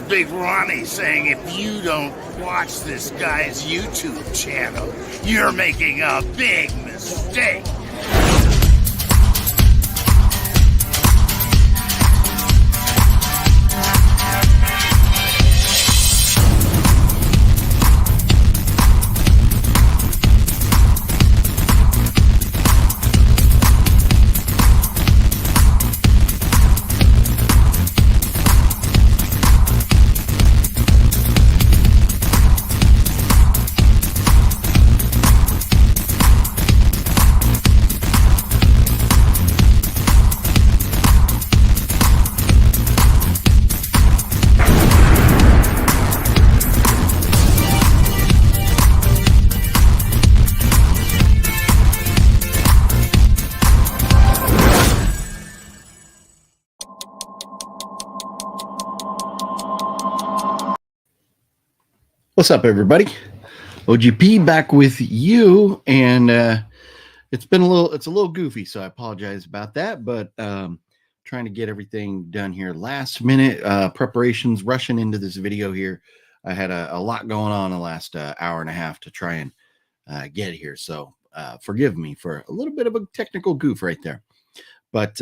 Big Ronnie saying if you don't watch this guy's YouTube channel, you're making a big mistake. What's up, everybody? OGP back with you, and it's a little goofy, so I apologize about that, but trying to get everything done here last minute preparations, rushing into this video here. I had a lot going on the last hour and a half to try and get here, so forgive me for a little bit of a technical goof right there. But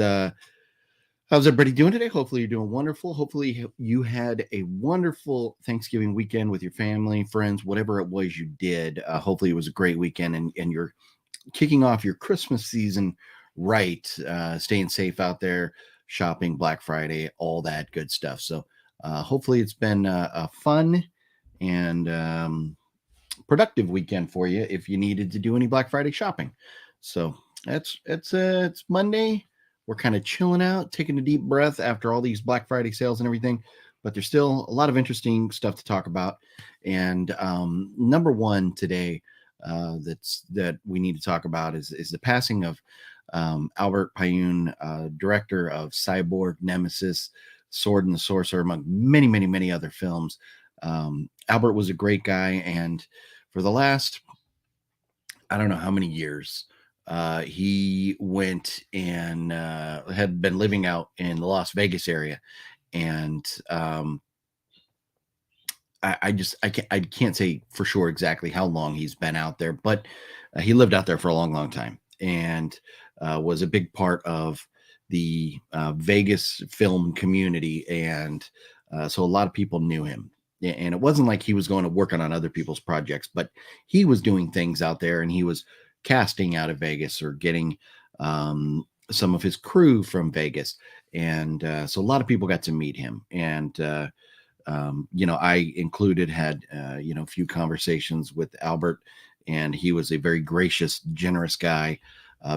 how's everybody doing today? Hopefully you're doing wonderful. Hopefully you had a wonderful Thanksgiving weekend with your family, friends, whatever it was you did. Hopefully it was a great weekend and you're kicking off your Christmas season right, staying safe out there, shopping, Black Friday, all that good stuff. So hopefully it's been a fun and productive weekend for you if you needed to do any Black Friday shopping. So it's Monday. We're kind of chilling out, taking a deep breath after all these Black Friday sales and everything, but there's still a lot of interesting stuff to talk about. And number one today that we need to talk about is the passing of Albert Pyun, director of Cyborg, Nemesis, Sword the Sorcerer, among many, many, many other films. Albert was a great guy, and for the last, I don't know how many years, he went and had been living out in the Las Vegas area, and I can't say for sure exactly how long he's been out there, but he lived out there for a long, long time, and was a big part of the Vegas film community, and so a lot of people knew him. And it wasn't like he was going to work on other people's projects, but he was doing things out there, and he was casting out of Vegas or getting some of his crew from Vegas. And so a lot of people got to meet him. And, I included had, a few conversations with Albert, and he was a very gracious, generous guy,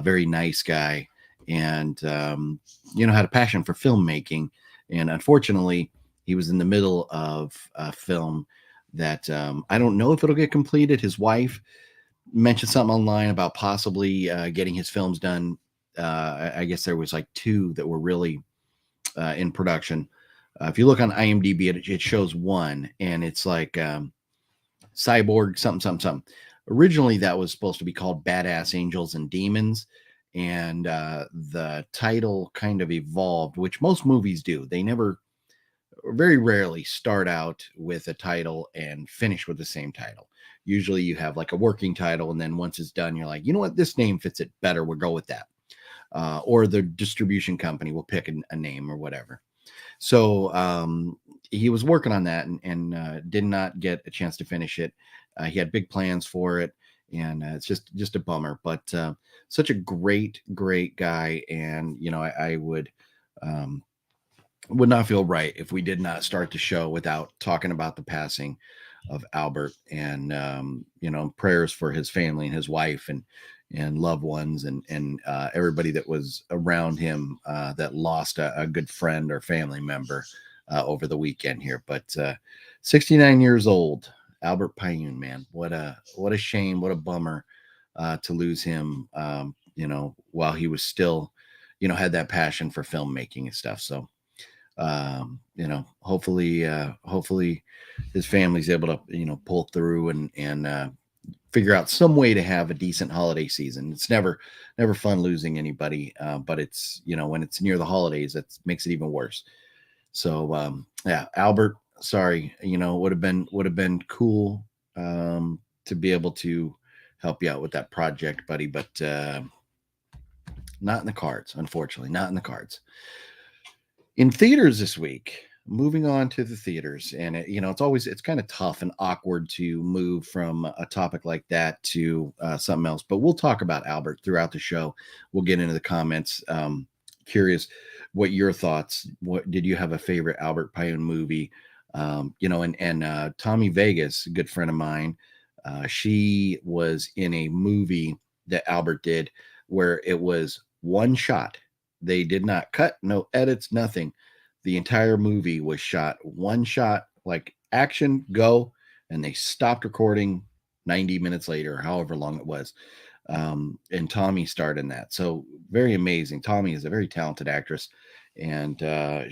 very nice guy, and, had a passion for filmmaking. And unfortunately, he was in the middle of a film that I don't know if it'll get completed. His wife mentioned something online about possibly getting his films done. I guess there was like 2 that were really in production. If you look on IMDb, it shows 1, and it's like Cyborg something. Originally, that was supposed to be called Badass Angels and Demons, and the title kind of evolved, which most movies do. They very rarely start out with a title and finish with the same title. Usually you have like a working title, and then once it's done, you're like, you know what, this name fits it better, we'll go with that. Or the distribution company will pick a name or whatever. So he was working on that and did not get a chance to finish it. He had big plans for it, and it's just a bummer. But such a great guy, and I would not feel right if we did not start the show without talking about the passing of Albert, and prayers for his family and his wife and loved ones and everybody that was around him that lost a good friend or family member over the weekend here. But 69 years old, Albert Pyun, man, what a shame, what a bummer to lose him. While he was still, had that passion for filmmaking and stuff. So hopefully his family's able to pull through and figure out some way to have a decent holiday season. It's never fun losing anybody, but it's when it's near the holidays, that makes it even worse. So Albert, sorry, would have been cool to be able to help you out with that project, buddy, but not in the cards, unfortunately, not in the cards. In theaters this week, moving on to the theaters, and it's kind of tough and awkward to move from a topic like that to something else, but we'll talk about Albert throughout the show. We'll get into the comments. Curious what your thoughts. What did you have a favorite Albert Pyun movie? And Tommy Vegas, a good friend of mine, she was in a movie that Albert did where it was one shot. They did not cut, no edits, nothing. The entire movie was shot one shot, like action, go, and they stopped recording 90 minutes later, however long it was. And Tommy starred in that. So very amazing. Tommy is a very talented actress, and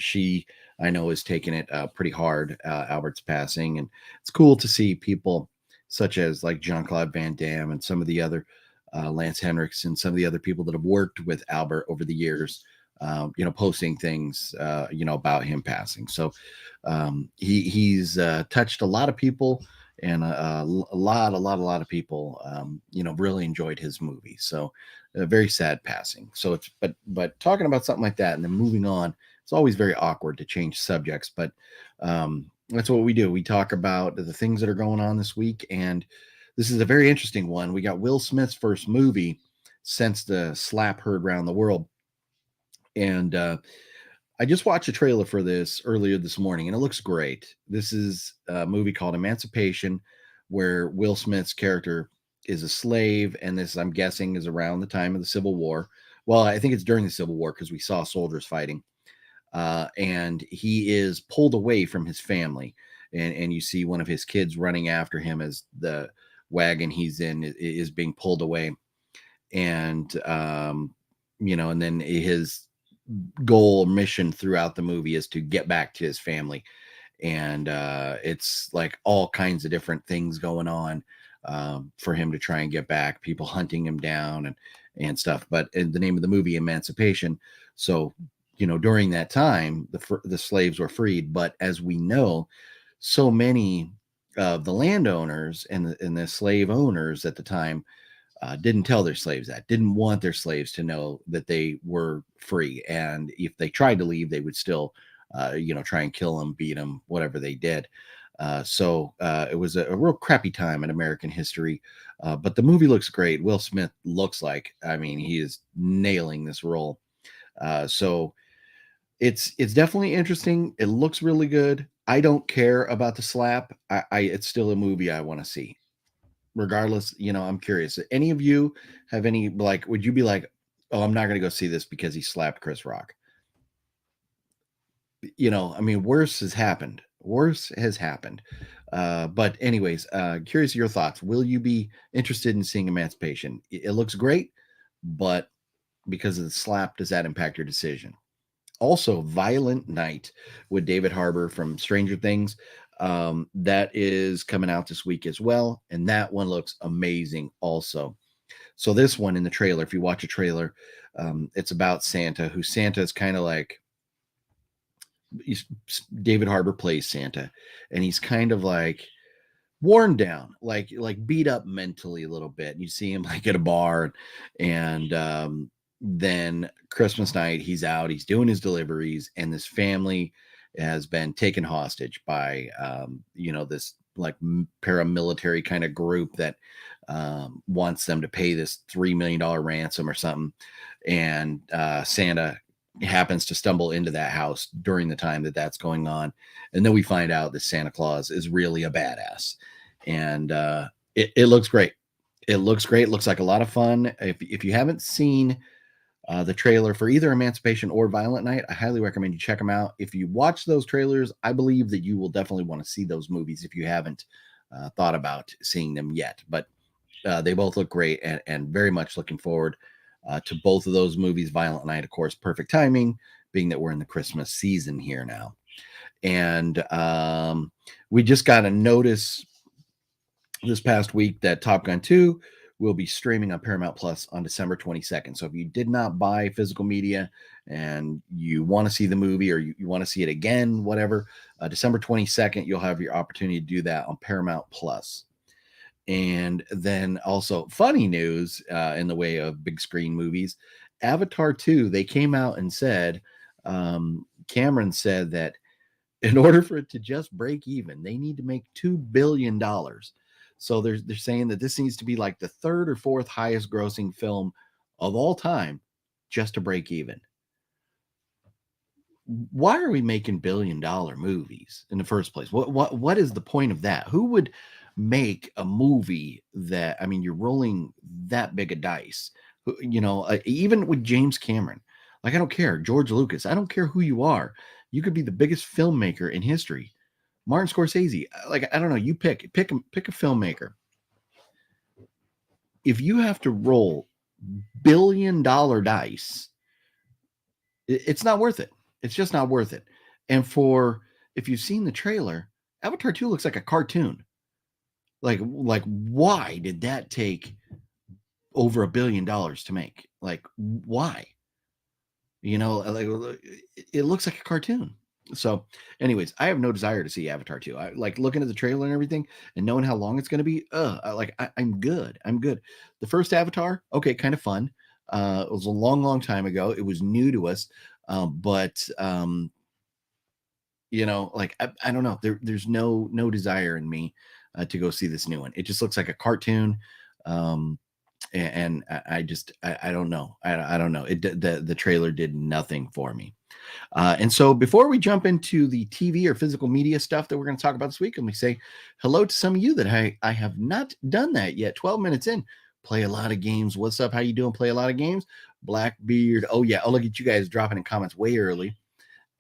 she, I know, is taking it pretty hard, Albert's passing. And it's cool to see people such as like Jean-Claude Van Damme and some of the other Lance Henriksen and some of the other people that have worked with Albert over the years, posting things, about him passing. So he's touched a lot of people, and a lot of people, really enjoyed his movie. So a very sad passing. So but talking about something like that and then moving on, it's always very awkward to change subjects, but that's what we do. We talk about the things that are going on this week, and this is a very interesting one. We got Will Smith's first movie since the slap heard around the world. And I just watched a trailer for this earlier this morning, and it looks great. This is a movie called Emancipation, where Will Smith's character is a slave, and this, I'm guessing, is around the time of the Civil War. Well, I think it's during the Civil War because we saw soldiers fighting. And he is pulled away from his family, and you see one of his kids running after him as the wagon he's in is being pulled away. And, and then his goal mission throughout the movie is to get back to his family. And it's like all kinds of different things going on for him to try and get back, people hunting him down and stuff. But in the name of the movie, Emancipation. So, during that time, the slaves were freed. But as we know, so many of the landowners and the slave owners at the time didn't tell their slaves that, didn't want their slaves to know that they were free. And if they tried to leave, they would still, try and kill them, beat them, whatever they did. So it was a real crappy time in American history. But the movie looks great. Will Smith looks like, he is nailing this role. So it's definitely interesting. It looks really good. I don't care about the slap. It's still a movie I want to see. Regardless, I'm curious. Any of you have any, like, would you be like, oh, I'm not going to go see this because he slapped Chris Rock? Worse has happened. Worse has happened. But anyways, curious your thoughts. Will you be interested in seeing Emancipation? It looks great, but because of the slap, does that impact your decision? Also, Violent Night with David Harbour from Stranger Things. That is coming out this week as well. And that one looks amazing also. So this one in the trailer, if you watch a trailer, it's about Santa, who Santa is kind of like, David Harbour plays Santa, and he's kind of like worn down, like beat up mentally a little bit. And you see him like at a bar, and then Christmas night, he's out, he's doing his deliveries, and this family has been taken hostage by, this like paramilitary kind of group that wants them to pay this $3 million ransom or something. And Santa happens to stumble into that house during the time that's going on. And then we find out that Santa Claus is really a badass. And it looks great. It looks great. It looks like a lot of fun. If you haven't seen the trailer for either Emancipation or Violent Night, I highly recommend you check them out. If you watch those trailers, I believe that you will definitely want to see those movies if you haven't thought about seeing them yet. But they both look great, and very much looking forward to both of those movies. Violent Night, of course, perfect timing, being that we're in the Christmas season here now. And we just got a notice this past week that Top Gun 2 will be streaming on Paramount Plus on December 22nd. So if you did not buy physical media and you want to see the movie, or you want to see it again, whatever, December 22nd, you'll have your opportunity to do that on Paramount Plus. And then also funny news in the way of big screen movies, Avatar 2, they came out and said, Cameron said that in order for it to just break even, they need to make $2 billion. So they're saying that this needs to be like the third or fourth highest grossing film of all time just to break even. Why are we making $1 billion movies in the first place? What is the point of that? Who would make a movie that, I mean, you're rolling that big a dice, even with James Cameron, like, I don't care, George Lucas, I don't care who you are. You could be the biggest filmmaker in history. Martin Scorsese, like, I don't know, you pick a filmmaker. If you have to roll $1 billion dice, it's not worth it. It's just not worth it. And if you've seen the trailer, Avatar 2 looks like a cartoon. Like why did that take over $1 billion to make? Like, why? Like, it looks like a cartoon. So anyways, I have no desire to see Avatar 2. I like looking at the trailer and everything and knowing how long it's going to be. I'm good. The first Avatar, okay, kind of fun. It was a long time ago. It was new to us. But like, I don't know. There's no desire in me to go see this new one. It just looks like a cartoon. And I don't know. I don't know. The trailer did nothing for me. And so before we jump into the TV or physical media stuff that we're going to talk about this week, let me say hello to some of you that I have not done that yet. 12 minutes in, play a lot of games. What's up? How you doing? Play a lot of games. Blackbeard. Oh yeah. Oh, look at you guys dropping in comments way early.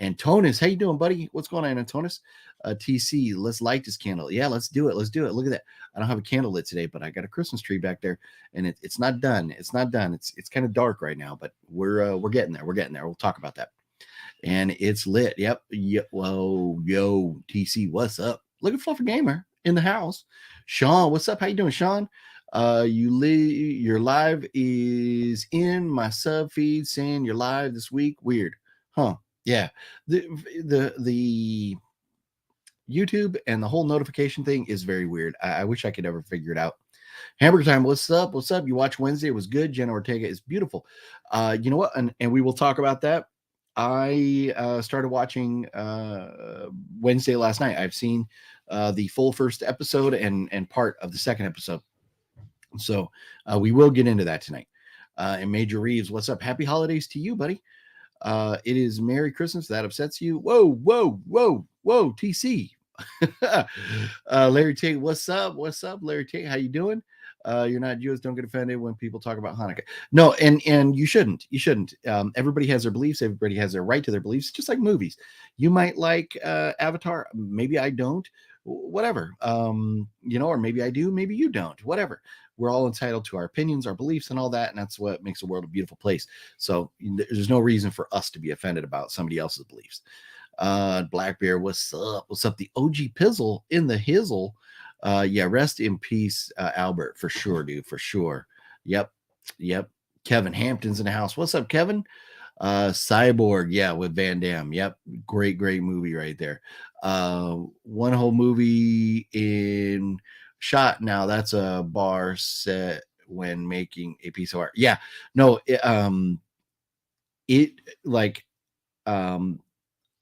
Antonis, how you doing, buddy? What's going on, Antonis? TC, let's light this candle. Yeah, let's do it. Look at that. I don't have a candle lit today, but I got a Christmas tree back there, and it's not done. It's kind of dark right now, but we're getting there. We'll talk about that. And it's lit. Yep. Whoa, yo, TC, what's up? Look at Fluffer Gamer in the house. Sean, what's up? How you doing, Sean? Your live is in my sub feed saying you're live this week. Weird, huh? Yeah, the YouTube and the whole notification thing is very weird. I wish I could ever figure it out. Hamburger time, what's up? You watched Wednesday? It was good. Jenna Ortega is beautiful. You know what? And we will talk about that. I started watching Wednesday last night. I've seen the full first episode and part of the second episode. So we will get into that tonight. And Major Reeves, what's up? Happy holidays to you, buddy. It is Merry Christmas. That upsets you. Whoa, TC. Larry Tate, what's up? Larry Tate, how you doing? You're not Jewish. Don't get offended when people talk about Hanukkah. No, and you shouldn't. Everybody has their beliefs. Everybody has their right to their beliefs, just like movies. You might like Avatar. Maybe I don't. Whatever. Or maybe I do. Maybe you don't. Whatever. We're all entitled to our opinions, our beliefs, and all that. And that's what makes the world a beautiful place. So there's no reason for us to be offended about somebody else's beliefs. Blackbeard, what's up? The OG Pizzle in the Hizzle. Yeah, rest in peace, Albert, for sure, dude, for sure. Yep. Kevin Hampton's in the house. What's up, Kevin? Cyborg, yeah, with Van Damme. Yep, great movie right there. One whole movie in shot. Now that's a bar set when making a piece of art. Yeah, no,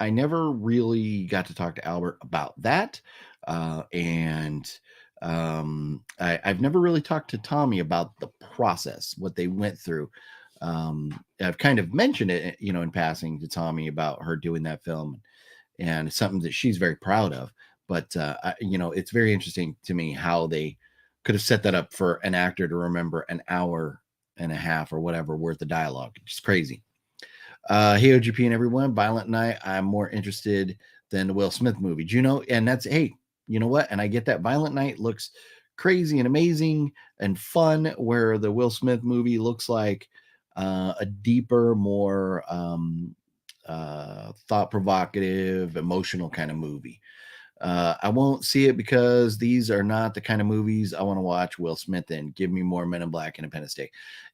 I never really got to talk to Albert about that. And I've never really talked to Tommy about the process, what they went through. I've kind of mentioned it, in passing to Tommy about her doing that film, and it's something that she's very proud of. But it's very interesting to me how they could have set that up for an actor to remember an hour and a half or whatever worth of dialogue. Just crazy. Hey, OGP and everyone, Violent Night. I'm more interested than the Will Smith movie, Juno. And that's, hey, you know what? And I get that. Violent Night looks crazy and amazing and fun, where the Will Smith movie looks like a deeper, more thought-provocative, emotional kind of movie. I won't see it because these are not the kind of movies I want to watch Will Smith in. Give me more Men in Black, Independence Day.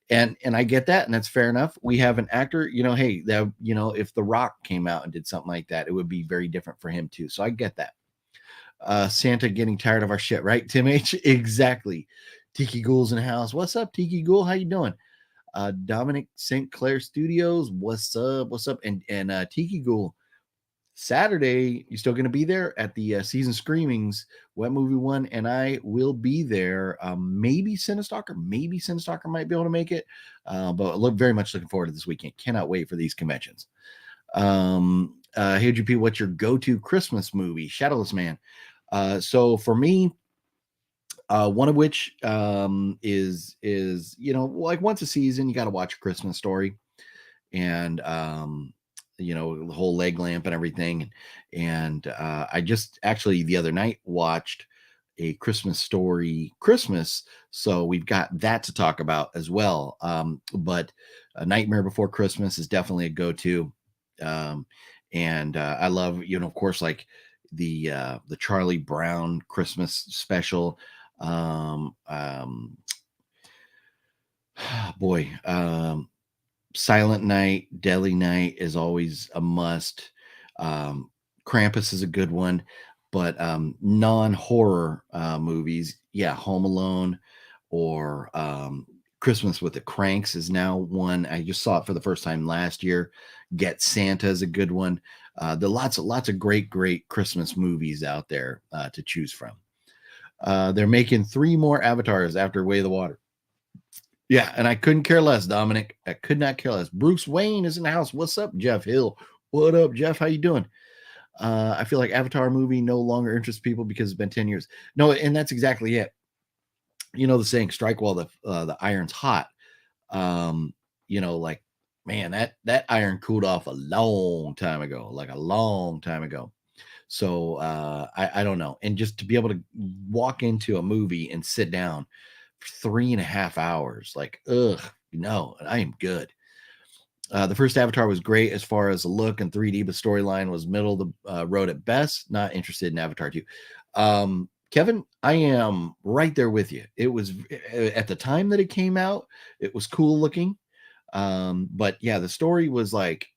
And I get that, and that's fair enough. We have an actor, hey, that if The Rock came out and did something like that, it would be very different for him too. So I get that. Santa getting tired of our shit, right, Tim H? Exactly. Tiki Ghoul's in the house. What's up, Tiki Ghoul? How you doing? Dominic St. Clair Studios. What's up? What's up? And Tiki Ghoul, Saturday, you still going to be there at the season screenings, Wet Movie 1, and I will be there. Maybe Cinestalker might be able to make it, but very much looking forward to this weekend. Cannot wait for these conventions. Hey, GP, what's your go-to Christmas movie? Shadowless Man. So for me, one of which is like once a season, you got to watch A Christmas Story, and the whole leg lamp and everything. And I just actually the other night watched A Christmas Story Christmas, so we've got that to talk about as well. But A Nightmare Before Christmas is definitely a go-to. And I love, of course, like the Charlie Brown Christmas special. Boy, Silent Night, Deadly Night is always a must. Krampus is a good one, but non-horror movies, Home Alone or Christmas with the Cranks is now one. I just saw it for the first time last year. Get Santa is a good one. There are lots of great Christmas movies out there to choose from. They're making 3 more Avatars after Way of the Water. Yeah, and I couldn't care less, Dominic. I could not care less. Bruce Wayne is in the house. What's up, Jeff Hill? What up, Jeff? How you doing? I feel like Avatar movie no longer interests people because it's been 10 years. No, and that's exactly it. The saying, strike while the iron's hot. Like, man, that iron cooled off a long time ago, So I don't know. And just to be able to walk into a movie and sit down for 3.5 hours, like, no, I am good. The first Avatar was great as far as the look and 3D, but storyline was middle of the road at best. Not interested in Avatar 2. Kevin, I am right there with you. It was at the time that it came out, it was cool looking. But yeah, the story was like,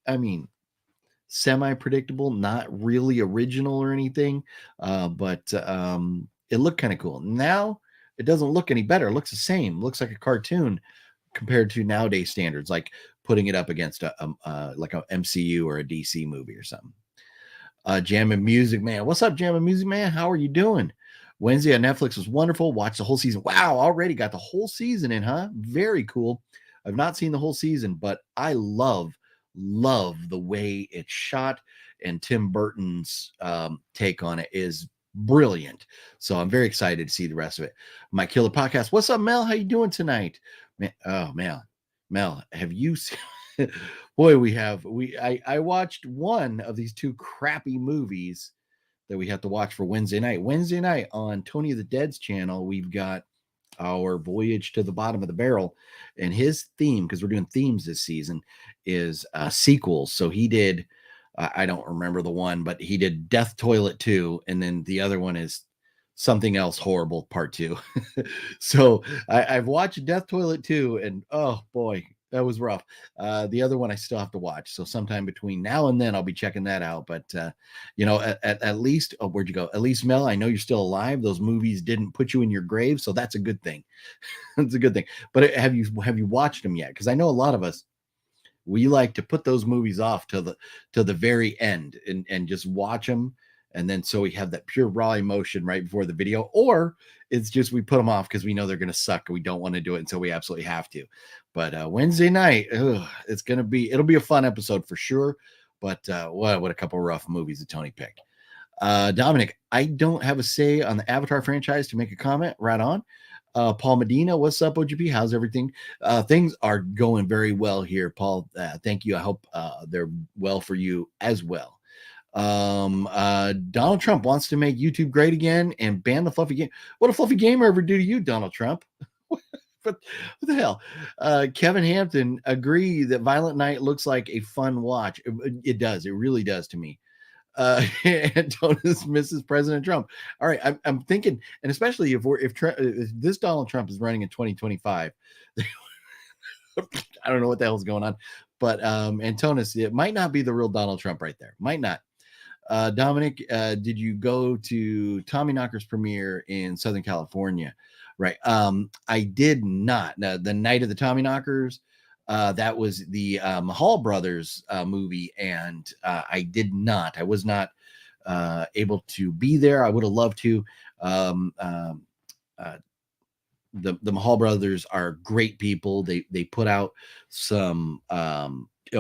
semi-predictable, not really original or anything. But it looked kind of cool. Now it doesn't look any better. It looks the same. It looks like a cartoon compared to nowadays standards, like putting it up against like a MCU or a DC movie or something. Jam and Music Man. What's up, Jam and Music Man? How are you doing? Wednesday on Netflix was wonderful. Watched the whole season. Wow, already got the whole season in, huh? Very cool. I've not seen the whole season, but I love the way it's shot, and Tim Burton's take on it is brilliant. So I'm very excited to see the rest of it. My Killer Podcast. What's up, Mel? How you doing tonight? Mel, have you seen boy, I watched one of these 2 crappy movies that we have to watch for Wednesday night. Wednesday night on Tony the Dead's channel, we've got our Voyage to the Bottom of the Barrel, and his theme, because we're doing themes this season, is sequels. So he did, I don't remember the one, but he did Death Toilet 2, and then the other one is Something Else Horrible Part 2. So I've watched Death Toilet 2, and oh boy, that was rough. The other one I still have to watch. So sometime between now and then, I'll be checking that out. But, at least, where'd you go? At least, Mel, I know you're still alive. Those movies didn't put you in your grave. So that's a good thing. That's a good thing. But have you watched them yet? Because I know a lot of us, we like to put those movies off to the very end and just watch them. And then so we have that pure raw emotion right before the video, or it's just we put them off because we know they're going to suck and we don't want to do it until we absolutely have to. But Wednesday night, it'll be a fun episode for sure. But what a couple rough movies that Tony picked. Dominic, I don't have a say on the Avatar franchise to make a comment. Right on. Paul Medina, what's up, OGP? How's everything? Things are going very well here, Paul. Thank you. I hope they're well for you as well. Donald Trump wants to make YouTube great again and ban the fluffy game. What a fluffy gamer ever do to you, Donald Trump? What the hell? Kevin Hampton agree that Violent Night looks like a fun watch. It does. It really does to me. Antonius misses President Trump. All right, I'm thinking, and especially if this Donald Trump is running in 2025, I don't know what the hell's going on, but Antonius, it might not be the real Donald Trump right there. Might not. Dominic, did you go to Tommyknockers premiere in Southern California? Right. I did not. Now, the night of the Tommyknockers, that was the Mahal Brothers movie, and I did not. I was not able to be there. I would have loved to. Uh, the Mahal brothers are great people. They put out some a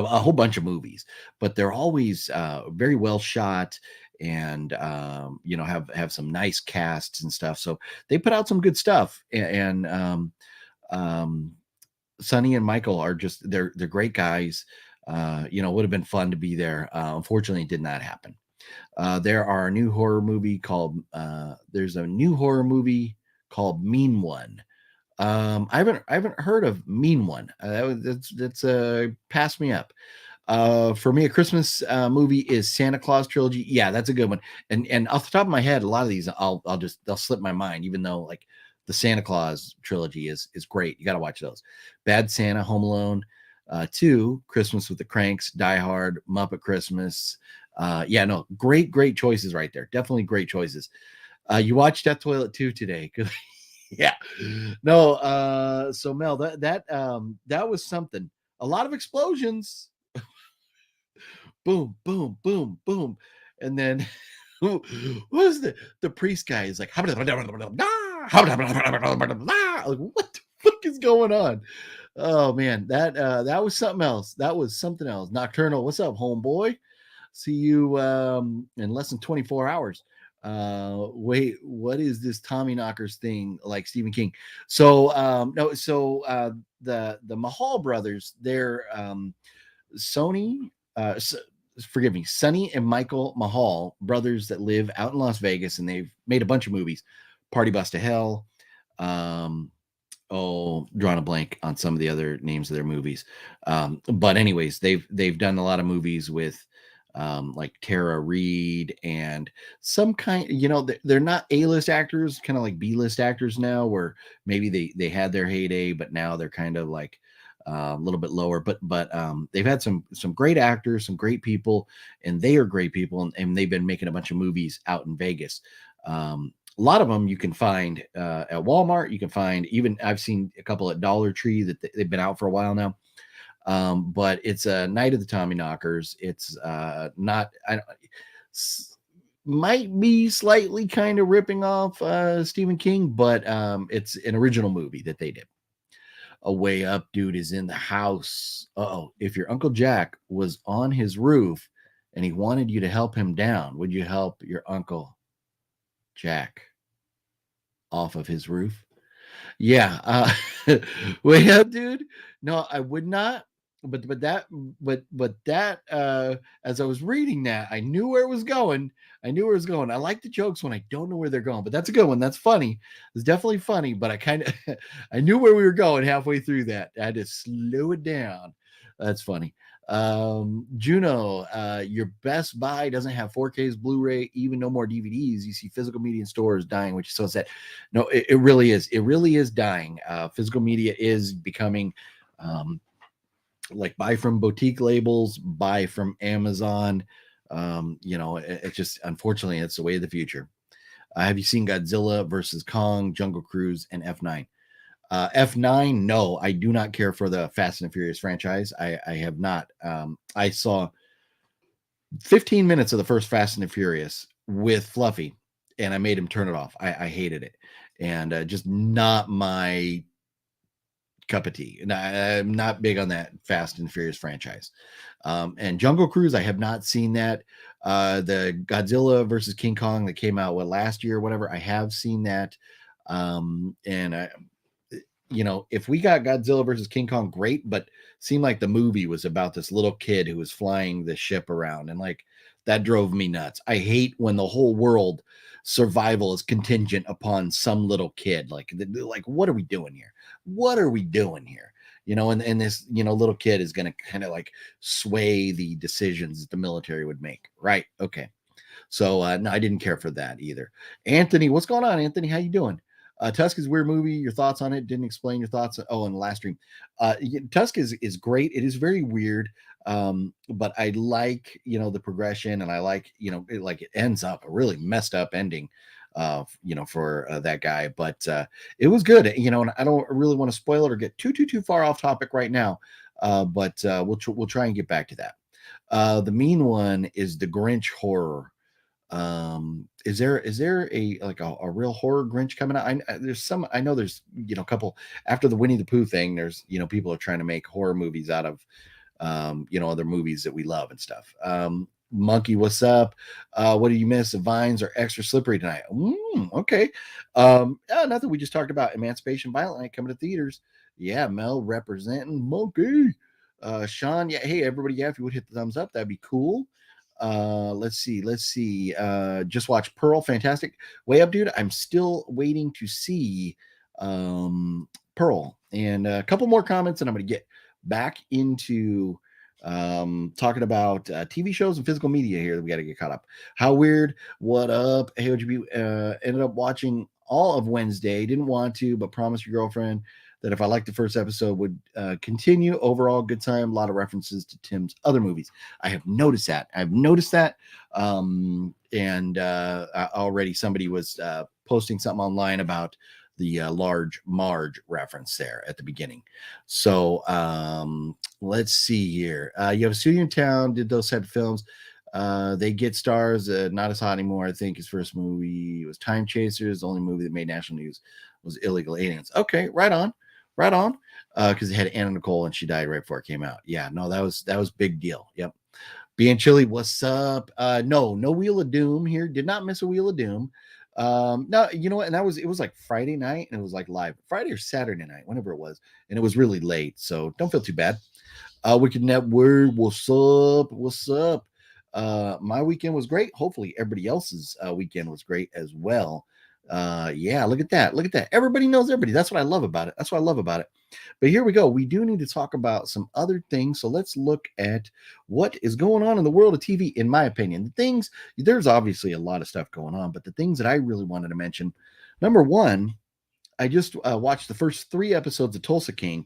whole bunch of movies, but they're always very well shot, and have some nice casts and stuff. So they put out some good stuff, and Sonny and Michael are just they're great guys. Would have been fun to be there. Unfortunately, it did not happen. There's a new horror movie called Mean One. I haven't heard of Mean One. That's pass me up. For me, a Christmas movie is Santa Claus Trilogy. Yeah, that's a good one. And off the top of my head, a lot of these they'll slip my mind, even though like the Santa Claus trilogy is great. You got to watch those. Bad Santa, Home Alone, 2, Christmas with the Cranks, Die Hard, Muppet Christmas. Great choices right there. Definitely great choices. You watched Death Toilet 2 today. Yeah. No, so Mel, that was something. A lot of explosions. Boom, boom, boom, boom. And then who was the priest guy is like, like, what the fuck is going on? Oh man, that was something else. That was something else. Nocturnal, what's up, homeboy? See you in less than 24 hours. Wait, what is this Tommyknockers thing like Stephen King? So the Mahal brothers, they're Sonny and Michael Mahal, brothers that live out in Las Vegas, and they've made a bunch of movies. Party Bus to Hell. Drawing a blank on some of the other names of their movies. But anyways, they've done a lot of movies with like Tara Reid and some kind, they're not A-list actors, kind of like B-list actors now, where maybe they had their heyday, but now they're kind of like a little bit lower. But they've had some great actors, some great people, and they are great people, and they've been making a bunch of movies out in Vegas. A lot of them you can find at Walmart. You can find, even I've seen a couple at Dollar Tree that they've been out for a while now. But it's a Night of the Tommyknockers. It's might be slightly kind of ripping off Stephen King, but it's an original movie that they did. A Way Up Dude is in the house. If your Uncle Jack was on his roof and he wanted you to help him down, would you help your Uncle Jack off of his roof? Yeah. Way Up Dude? No, I would not. But that as I was reading that, I knew where it was going. I like the jokes when I don't know where they're going, but that's a good one. That's funny. It's definitely funny, but I knew where we were going halfway through that. I had to slow it down. That's funny. Juno, your Best Buy doesn't have 4Ks, Blu-ray, even no more DVDs. You see physical media in stores dying, which is so sad. No, it really is. It really is dying. Physical media is becoming like buy from boutique labels, buy from Amazon. It just, unfortunately, it's the way of the future. Have you seen Godzilla versus Kong, Jungle Cruise, and F9? F9, no, I do not care for the Fast and Furious franchise. I have not. I saw 15 minutes of the first Fast and the Furious with Fluffy, and I made him turn it off. I hated it, and just not my cup of tea. And I'm not big on that Fast and Furious franchise. And Jungle Cruise, I have not seen that. The Godzilla versus King Kong that came out last year or whatever, I have seen that. If we got Godzilla versus King Kong, great, but seemed like the movie was about this little kid who was flying the ship around, and like that drove me nuts. I hate when the whole world survival is contingent upon some little kid. Like what are we doing here? What are we doing here? And this, little kid is going to kind of like sway the decisions that the military would make. Right. Okay. So no, I didn't care for that either. Anthony, what's going on, Anthony? How you doing? Tusk is a weird movie. Your thoughts on it? Didn't explain your thoughts. Oh, in the last stream, Tusk is great. It is very weird, but I like the progression, and I like it ends up a really messed up ending, for that guy. But it was good, and I don't really want to spoil it or get too far off topic right now. But we'll try and get back to that. The mean one is the Grinch horror. Is there a real horror Grinch coming out? I know there's a couple after the Winnie the Pooh thing. There's people are trying to make horror movies out of other movies that we love and stuff. Monkey, what's up? What did you miss? The vines are extra slippery tonight. Okay. Nothing. We just talked about Emancipation Violent Night coming to theaters. Yeah, Mel representing Monkey. Sean, yeah, hey everybody, yeah, if you would hit the thumbs up, that'd be cool. Let's see. Just watch Pearl, fantastic. Way up, dude. I'm still waiting to see Pearl, and a couple more comments, and I'm going to get back into talking about TV shows and physical media here that we got to get caught up. How weird? What up? Hey, OGP, ended up watching all of Wednesday. Didn't want to, but promised your girlfriend that if I liked the first episode would continue. Overall, good time. A lot of references to Tim's other movies. I have noticed that. And already somebody was posting something online about the large Marge reference there at the beginning. So let's see here. You have a studio in town, did those type of films. They get stars. Not as hot anymore. I think his first movie was Time Chasers. The only movie that made national news was Illegal Aliens. Okay, right on. Because it had Anna Nicole and she died right before it came out. Yeah, no, that was big deal. Yep. Being chilly, what's up? No Wheel of Doom here. Did not miss a Wheel of Doom. No, you know what? And it was like Friday night, and it was like live Friday or Saturday night, whenever it was, and it was really late. So don't feel too bad. Wicked Network, what's up? My weekend was great. Hopefully everybody else's weekend was great as well. Yeah, look at that. Everybody knows everybody. That's what I love about it. But here we go. We do need to talk about some other things. So let's look at what is going on in the world of TV, in my opinion. There's obviously a lot of stuff going on, but the things that I really wanted to mention, number one, I just watched the first 3 episodes of Tulsa King.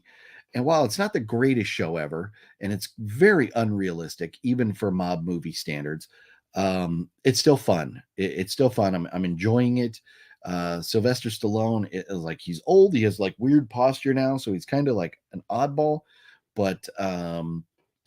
And while it's not the greatest show ever, and it's very unrealistic, even for mob movie standards, it's still fun. It's still fun. I'm enjoying it. Sylvester Stallone is like, he's old. He has like weird posture now, so he's kind of like an oddball. But the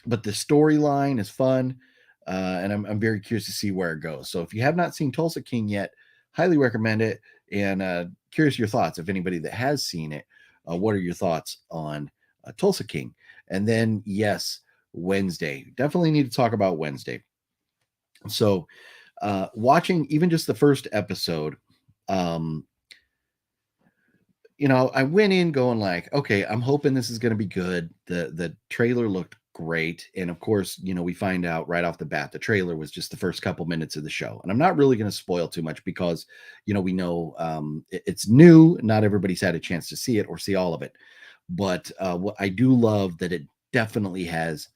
storyline is fun, and I'm very curious to see where it goes. So if you have not seen Tulsa King yet, highly recommend it. And curious your thoughts. If anybody that has seen it, what are your thoughts on Tulsa King? And then yes, Wednesday. Definitely need to talk about Wednesday. So watching even just the first episode, I went in going like, okay, I'm hoping this is going to be good. The trailer looked great. And of course, we find out right off the bat, the trailer was just the first couple minutes of the show. And I'm not really going to spoil too much because, we know it's new. Not everybody's had a chance to see it or see all of it. But what I do love that it definitely has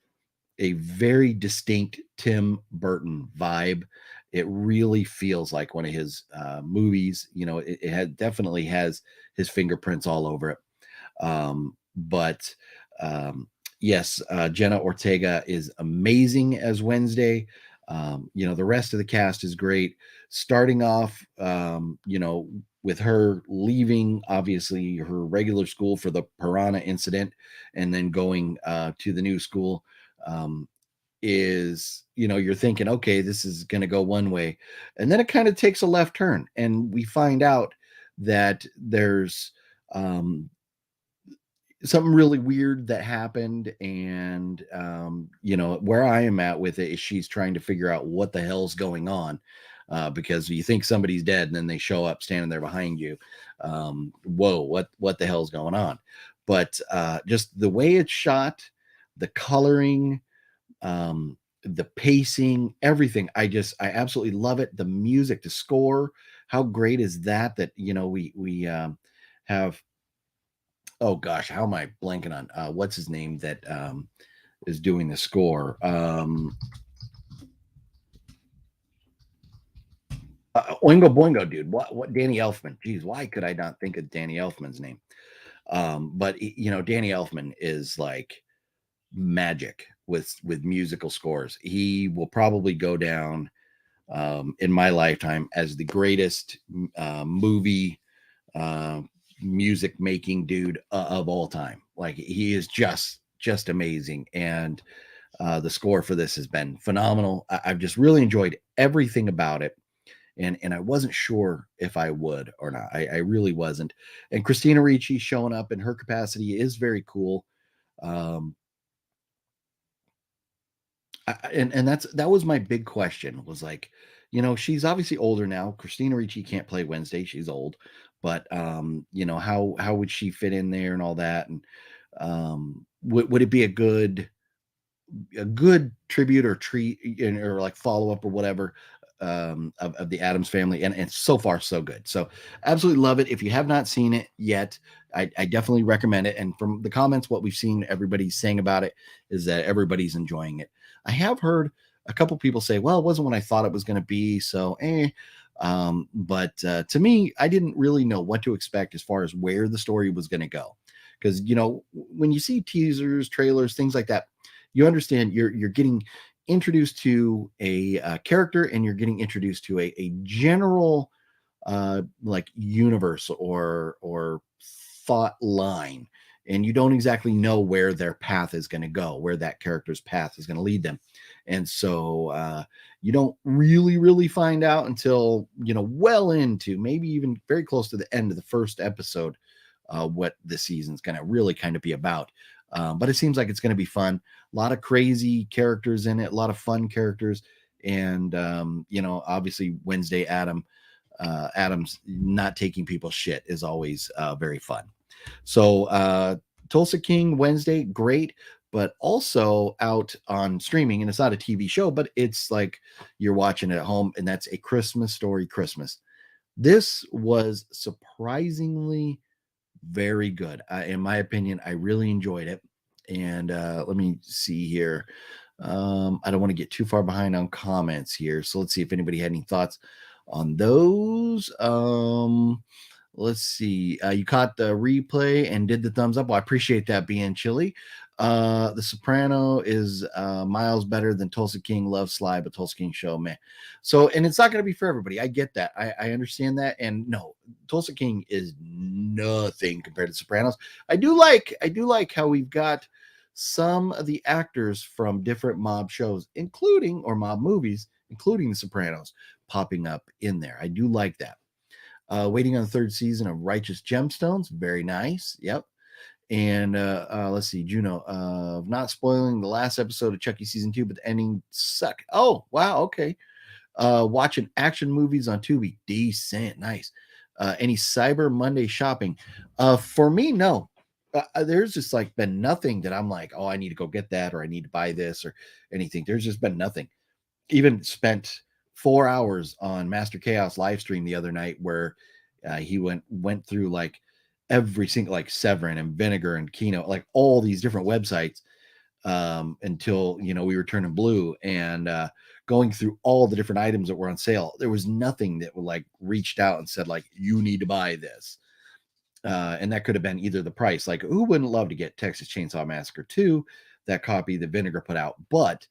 a very distinct Tim Burton vibe. It really feels like one of his movies. It definitely has his fingerprints all over it. But yes, Jenna Ortega is amazing as Wednesday. The rest of the cast is great. Starting off, with her leaving, obviously, her regular school for the Piranha incident, and then going to the new school. Is you're thinking, okay, this is going to go one way, and then it kind of takes a left turn, and we find out that there's something really weird that happened. And where I am at with it is she's trying to figure out what the hell's going on, because you think somebody's dead and then they show up standing there behind you. Whoa, what the hell's going on? But just the way it's shot, the coloring, the pacing, everything. I absolutely love it. The music, the score, how great is that we have, oh gosh, how am I blanking on what's his name that is doing the score? Oingo Boingo, dude. What Danny Elfman? Geez, why could I not think of Danny Elfman's name? But Danny Elfman is like magic with musical scores. He will probably go down in my lifetime as the greatest movie uh, music making dude of all time. Like he is just amazing, and the score for this has been phenomenal. I've just really enjoyed everything about it. And I wasn't sure if I would or not. I really wasn't. And Christina Ricci showing up in her capacity is very cool. Um, and that was my big question, was like, she's obviously older now. Christina Ricci can't play Wednesday, she's old, but how would she fit in there and all that? And would it be a good tribute or treat, or like follow up or whatever, of the Adams family? And so far so good. So absolutely love it. If you have not seen it yet, I definitely recommend it. And from the comments, what we've seen everybody's saying about it is that everybody's enjoying it. I have heard a couple people say, well, it wasn't what I thought it was going to be, so but to me, I didn't really know what to expect as far as where the story was going to go, because when you see teasers, trailers, things like that, you understand you're getting introduced to a character, and you're getting introduced to a general like universe or thought line, and you don't exactly know where their path is going to go, where that character's path is going to lead them. And so you don't really find out until well into, maybe even very close to the end of the first episode, what the season's going to really kind of be about. But it seems like it's going to be fun. A lot of crazy characters in it, a lot of fun characters. And obviously Wednesday Adams not taking people's shit is always very fun. So Tulsa King Wednesday, great, but also out on streaming, and it's not a TV show, but it's like you're watching it at home, and that's A Christmas Story Christmas. This was surprisingly very good. In my opinion, I really enjoyed it. And let me see here. I don't want to get too far behind on comments here. So let's see if anybody had any thoughts on those. Let's see. You caught the replay and did the thumbs up. Well, I appreciate that, being chilly. The Soprano is miles better than Tulsa King. Love Sly, but Tulsa King show, man. So, and it's not going to be for everybody. I get that. I understand that. And no, Tulsa King is nothing compared to Sopranos. I do like how we've got some of the actors from different mob shows, or mob movies, including The Sopranos, popping up in there. I do like that. Waiting on the third season of Righteous Gemstones. Very nice. Yep. And let's see, Juno, not spoiling the last episode of Chucky season 2, but the ending sucked. Oh, wow. Okay. Watching action movies on Tubi. Decent. Nice. Any Cyber Monday shopping? For me, no. There's just like been nothing that I'm like, oh, I need to go get that, or I need to buy this, or anything. There's just been nothing. Even spent 4 hours on Master Chaos live stream the other night, where he went through like every single, like Severin and Vinegar and Kino, like all these different websites, until we were turning blue, and going through all the different items that were on sale. There was nothing that would like reached out and said like, you need to buy this. And that could have been either the price, like who wouldn't love to get Texas Chainsaw Massacre 2, that copy that Vinegar put out, but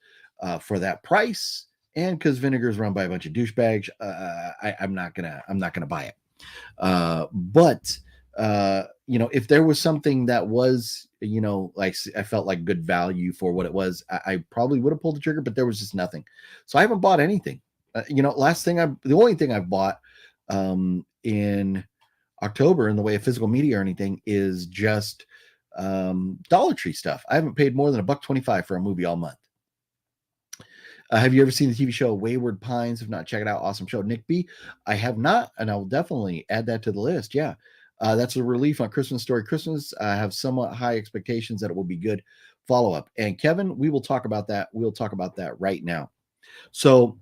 for that price, and because Vinegar is run by a bunch of douchebags, I'm not gonna buy it. But if there was something that was, like I felt like good value for what it was, I probably would have pulled the trigger, but there was just nothing. So I haven't bought anything. The only thing I've bought in October in the way of physical media or anything is just Dollar Tree stuff. I haven't paid more than $1.25 for a movie all month. Have you ever seen the TV show Wayward Pines? If not, check it out. Awesome show. Nick B, I have not, and I will definitely add that to the list. Yeah, that's a relief on Christmas Story Christmas. I have somewhat high expectations that it will be good. Follow up. And Kevin, we will talk about that. We'll talk about that right now. So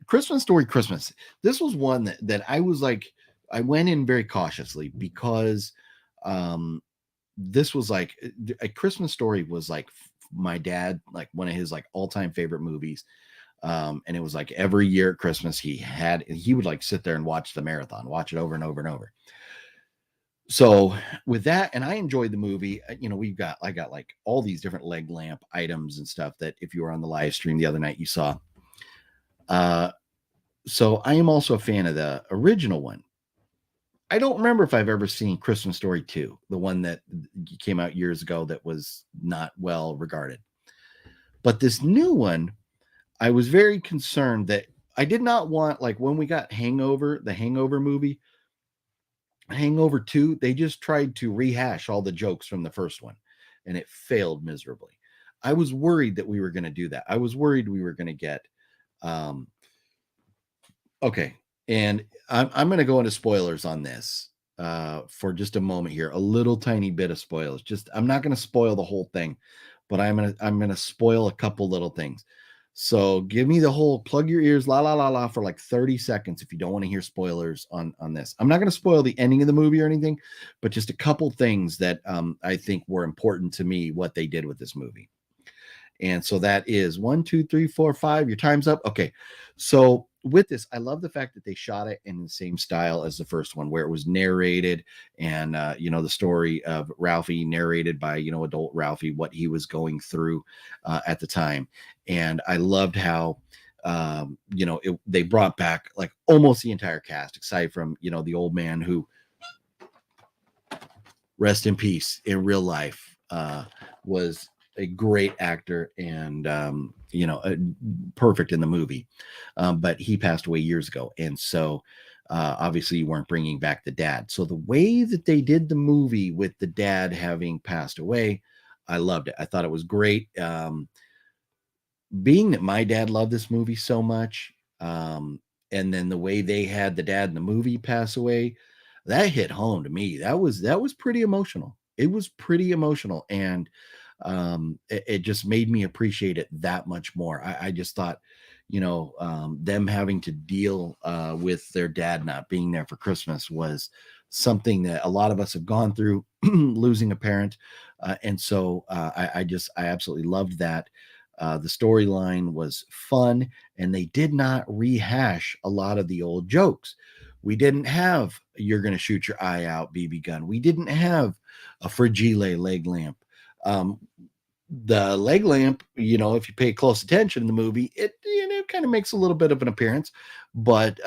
Christmas Story Christmas. This was one that I was like, I went in very cautiously, because this was like A Christmas Story was like my dad, like one of his like all-time favorite movies. And it was like every year at Christmas he would like sit there and watch the marathon, watch it over and over and over. So with that, and I enjoyed the movie, I got like all these different leg lamp items and stuff that if you were on the live stream the other night, you saw. So I am also a fan of the original one. I don't remember if I've ever seen Christmas Story 2, the one that came out years ago that was not well regarded. But this new one, I was very concerned that I did not want, like when we got Hangover, the Hangover movie, Hangover 2, they just tried to rehash all the jokes from the first one, and it failed miserably. I was worried that we were going to do that. I was worried we were going to get, okay. And I'm going to go into spoilers on this for just a moment here. A little tiny bit of spoilers. I'm not going to spoil the whole thing, but I'm going to spoil a couple little things. So give me the whole plug your ears, la la la la, for like 30 seconds if you don't want to hear spoilers on this. I'm not going to spoil the ending of the movie or anything, but just a couple things that I think were important to me, what they did with this movie. And so that is 1, 2, 3, 4, 5. Your time's up. Okay. So with this, I love the fact that they shot it in the same style as the first one, where it was narrated and, the story of Ralphie narrated by, adult Ralphie, what he was going through at the time. And I loved how, they brought back like almost the entire cast, aside from, the old man who, rest in peace, in real life, was a great actor and perfect in the movie, but he passed away years ago, and so obviously you weren't bringing back the dad. So the way that they did the movie with the dad having passed away, I loved it. I thought it was great. Being that my dad loved this movie so much, and then the way they had the dad in the movie pass away, that hit home to me. That was pretty emotional. It was pretty emotional, and it just made me appreciate it that much more. I just thought, them having to deal with their dad not being there for Christmas was something that a lot of us have gone through, losing a parent. And so I absolutely loved that. The storyline was fun, and they did not rehash a lot of the old jokes. We didn't have "you're going to shoot your eye out" BB gun. We didn't have a fragile leg lamp. The leg lamp, if you pay close attention in the movie, it kind of makes a little bit of an appearance, but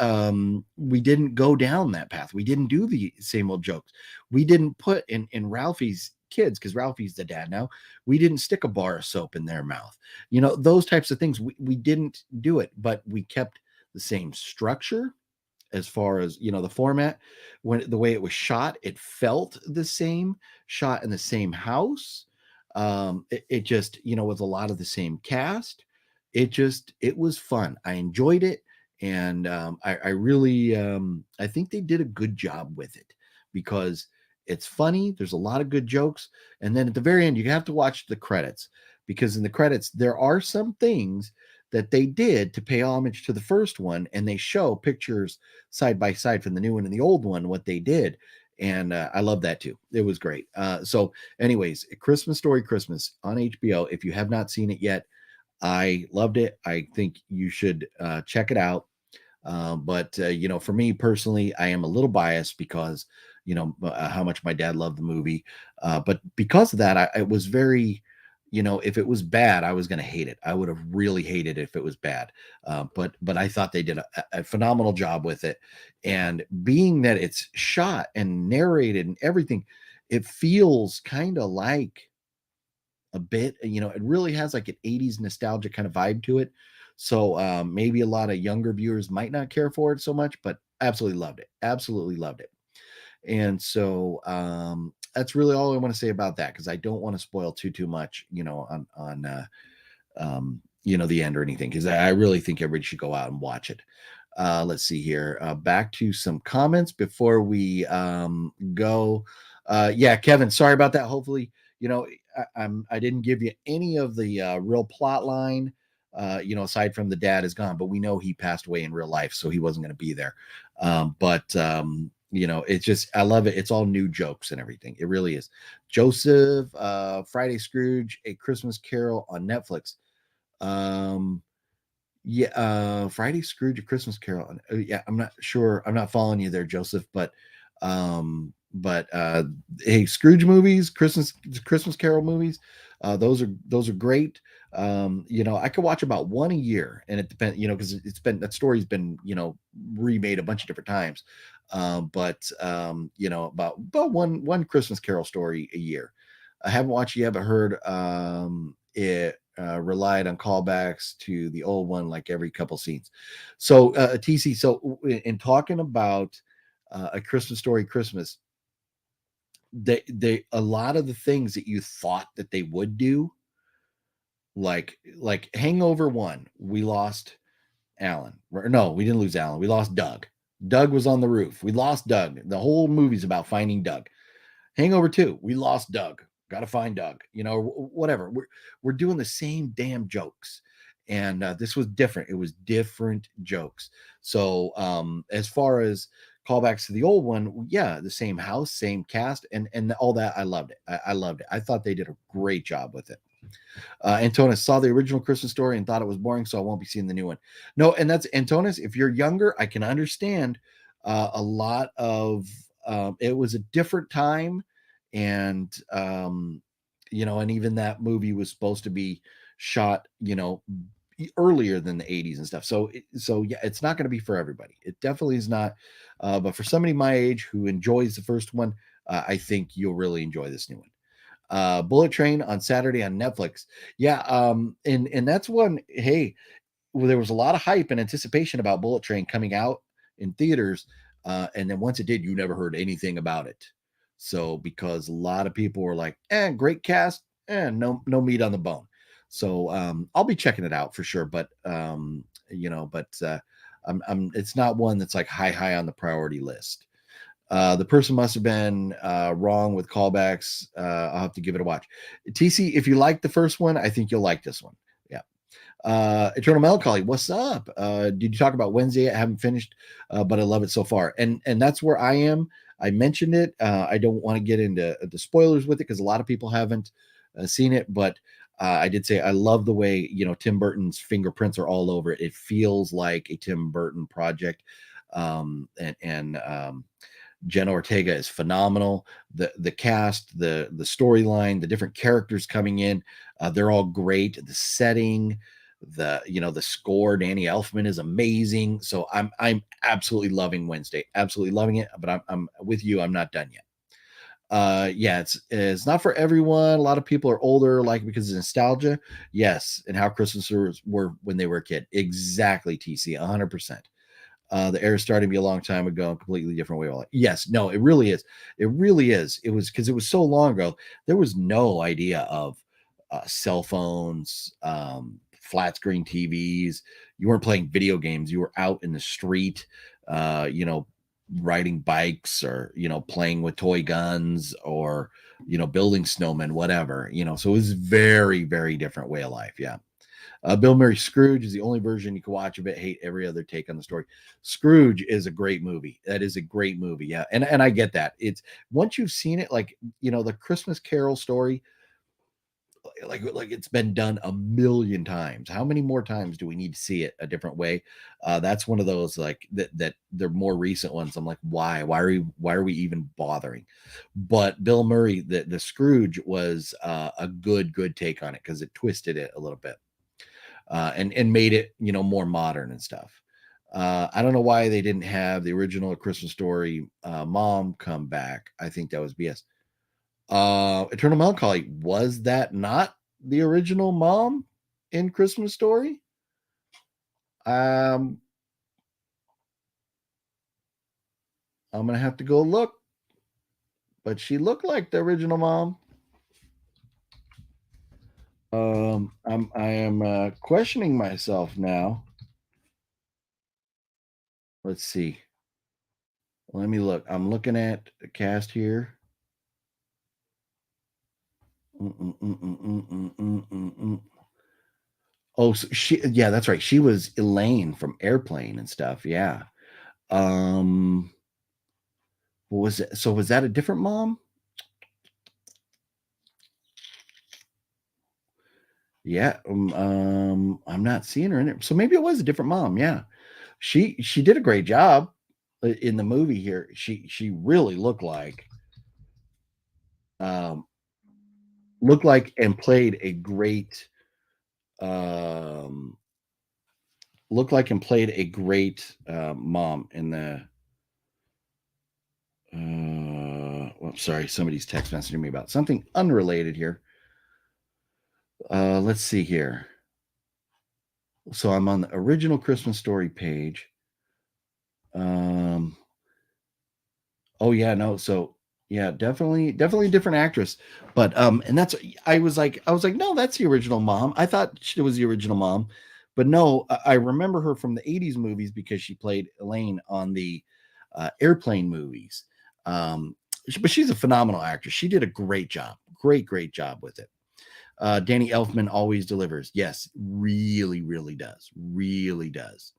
we didn't go down that path. We didn't do the same old jokes. We didn't put in Ralphie's kids, because Ralphie's the dad now, we didn't stick a bar of soap in their mouth. Those types of things, we didn't do it, but we kept the same structure as far as the format. When the way it was shot, it felt the same, shot in the same house. It just, with a lot of the same cast, it was fun. I enjoyed it. And I really, I think they did a good job with it, because it's funny. There's a lot of good jokes. And then at the very end, you have to watch the credits, because in the credits, there are some things that they did to pay homage to the first one. And they show pictures side by side from the new one and the old one, what they did. And I love that too. It was great. So anyways, Christmas Story Christmas on HBO. If you have not seen it yet, I loved it. I think you should check it out. But for me personally, I am a little biased because, how much my dad loved the movie. But because of that, I was very, if it was bad, I was going to hate it. I would have really hated it if it was bad. But I thought they did a phenomenal job with it. And being that it's shot and narrated and everything, it feels kind of like a bit, it really has like an 80s nostalgia kind of vibe to it. So maybe a lot of younger viewers might not care for it so much, but absolutely loved it. Absolutely loved it. And so that's really all I want to say about that, because I don't want to spoil too much, on the end or anything, because I really think everybody should go out and watch it. Let's see here. Back to some comments before we go. Yeah, Kevin, sorry about that. Hopefully, I didn't give you any of the real plot line, aside from the dad is gone, but we know he passed away in real life, so he wasn't going to be there. It's just, I love it. It's all new jokes and everything. It really is. Joseph, Friday Scrooge, A Christmas Carol on Netflix. Yeah, Friday, Scrooge, A Christmas Carol. Yeah, I'm not sure. I'm not following you there, Joseph. But hey, Scrooge movies, Christmas Carol movies, those are great. I could watch about one a year, and it depends. Because that story's been remade a bunch of different times. About one Christmas Carol story a year. I haven't watched yet, but heard it relied on callbacks to the old one like every couple scenes. So TC, so in talking about A Christmas Story Christmas, they a lot of the things that you thought that they would do, like Hangover 1, we lost Alan. No, we didn't lose Alan. We lost Doug. Doug was on the roof. We lost Doug. The whole movie's about finding Doug. Hangover 2, we lost Doug. Got to find Doug. Whatever. We're doing the same damn jokes, and this was different. It was different jokes. So as far as callbacks to the old one, yeah, the same house, same cast, and all that. I loved it. I loved it. I thought they did a great job with it. Antonis saw the original Christmas Story and thought it was boring, so I won't be seeing the new one. No, and that's Antonis. If you're younger, I can understand a lot of it was a different time, and and even that movie was supposed to be shot, earlier than the 80s and stuff. So yeah, it's not going to be for everybody. It definitely is not. But for somebody my age who enjoys the first one, I think you'll really enjoy this new one. Bullet Train on Saturday on Netflix. Yeah, and that's one. Hey, there was a lot of hype and anticipation about Bullet Train coming out in theaters, and then once it did, you never heard anything about it. So because a lot of people were like, great cast, no meat on the bone. So I'll be checking it out for sure. But it's not one that's like high on the priority list. The person must have been wrong with callbacks. I'll have to give it a watch. TC, if you like the first one, I think you'll like this one. Yeah. Eternal Melancholy, what's up? Did you talk about Wednesday? I haven't finished, but I love it so far. And that's where I am. I mentioned it. I don't want to get into the spoilers with it because a lot of people haven't seen it, but I did say I love the way Tim Burton's fingerprints are all over it. It feels like a Tim Burton project. Jenna Ortega is phenomenal. The cast, the storyline, the different characters coming in, they're all great. The setting, the score, Danny Elfman is amazing. So I'm absolutely loving Wednesday, absolutely loving it. But I'm with you. I'm not done yet. Yeah, it's not for everyone. A lot of people are older, like because of nostalgia. Yes, and how Christmas were when they were a kid. Exactly, TC, 100%. The era started to be a long time ago, a completely different way of life. Yes, no, it really is. It really is. It was because it was so long ago. There was no idea of cell phones, flat screen TVs. You weren't playing video games. You were out in the street, riding bikes or playing with toy guns or building snowmen, whatever. So it was very, very different way of life. Yeah. Bill Murray's Scrooge is the only version you can watch of it. Hate every other take on the story. Scrooge is a great movie. That is a great movie. Yeah. And I get that. It's once you've seen it, like, the Christmas Carol story, like it's been done a million times. How many more times do we need to see it a different way? That's one of those like that they're more recent ones. I'm like, why are we even bothering? But Bill Murray, the Scrooge was a good take on it because it twisted it a little bit. And made it more modern and stuff. I don't know why they didn't have the original A Christmas Story mom come back. I think that was BS. Eternal Melancholy, was that not the original mom in Christmas Story? I'm gonna have to go look, but she looked like the original mom. I am questioning myself now. Let's see. Let me look. I'm looking at the cast here. Oh, so yeah, that's right. She was Elaine from Airplane and stuff. Yeah. Um, what was it? So was that a different mom? Yeah, I'm not seeing her in it. So maybe it was a different mom. Yeah, she did a great job in the movie here. She really um, looked like and played a great um, looked like and played a great mom in the. Well, sorry, somebody's text messaging me about something unrelated here. Let's see here. So I'm on the original Christmas Story page. Um, oh yeah, no. So yeah, definitely a different actress. But and that's I was like, no, that's the original mom. I thought she was the original mom, but no, I remember her from the '80s movies because she played Elaine on the airplane movies. But she's a phenomenal actress. She did a great job, great job with it. Danny Elfman always delivers. Yes, really does, really does.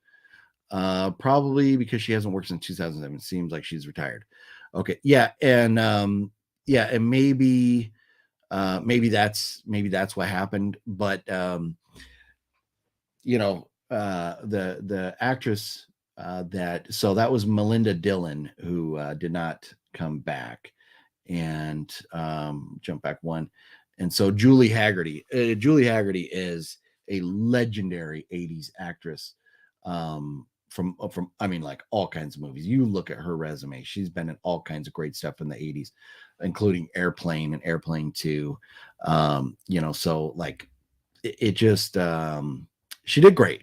Probably because she hasn't worked since 2007. It seems like she's retired. Okay, yeah, and maybe that's what happened. But the actress that was Melinda Dillon, who did not come back, and jump back one. And so Julie Haggerty is a legendary 80s actress, from I mean, like, all kinds of movies. You look at her resume, she's been in all kinds of great stuff in the 80s, including Airplane and Airplane 2. So like it just she did great.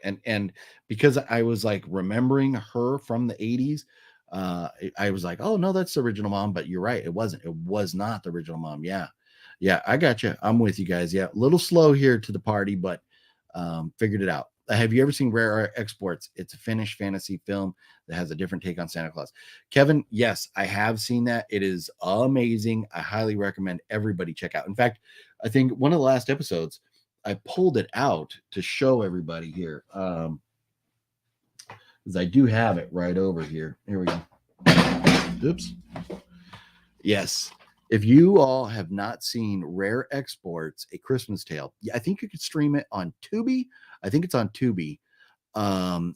And because I was like remembering her from the 80s, I was like, oh no, that's the original mom. But you're right, it was not the original mom. Yeah, I got you. I'm with you guys. Yeah, a little slow here to the party, but figured it out. Have you ever seen Rare Exports? It's a Finnish fantasy film that has a different take on Santa Claus. Kevin, yes, I have seen that. It is amazing. I highly recommend everybody check out. In fact, I think one of the last episodes, I pulled it out to show everybody here. Because I do have it right over here. Here we go. Oops. Yes. If you all have not seen Rare Exports, A Christmas Tale, I think you could stream it on Tubi. I think it's on Tubi.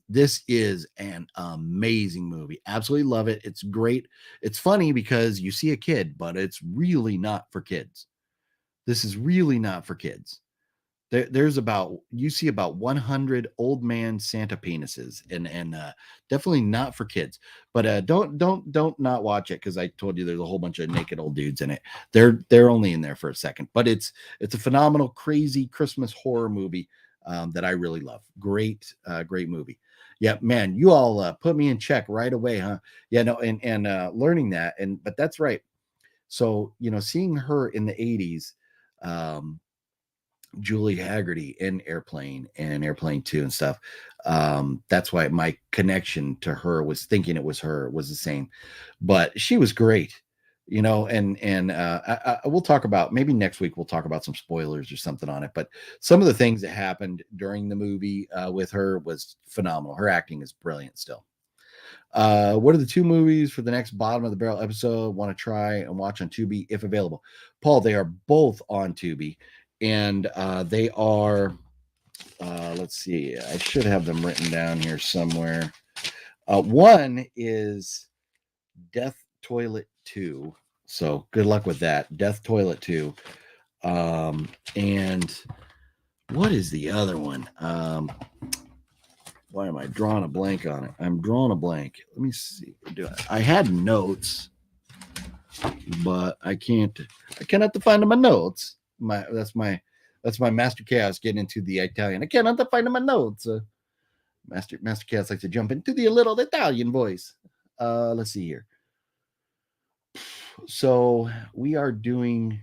This is an amazing movie. Absolutely love it. It's great. It's funny because you see a kid, but it's really not for kids. This is really not for kids. You see about 100 old man Santa penises, and definitely not for kids. But don't not watch it, because I told you there's a whole bunch of naked old dudes in it. They're only in there for a second, but it's a phenomenal, crazy Christmas horror movie that I really love. Great movie. Yeah, man, you all put me in check right away, huh? Yeah, no, and learning that, but that's right. So seeing her in the 80s. Julie Haggerty in Airplane and Airplane 2 and stuff. That's why my connection to her was thinking it was her was the same. But she was great, and we'll talk about, maybe next week we'll talk about some spoilers or something on it. But some of the things that happened during the movie with her was phenomenal. Her acting is brilliant still. What are the two movies for the next bottom of the barrel episode want to try and watch on Tubi if available? Paul, they are both on Tubi, and they are, let's see, I should have them written down here somewhere. One is Death Toilet 2. So good luck with that. Death Toilet 2. And what is the other one? Why am I drawing a blank on it? I'm drawing a blank. Let me see. I had notes, but I cannot find my notes. That's my Master Chaos getting into the Italian. I cannot find my notes. Master Chaos likes to jump into the little Italian voice. Let's see here. So we are doing.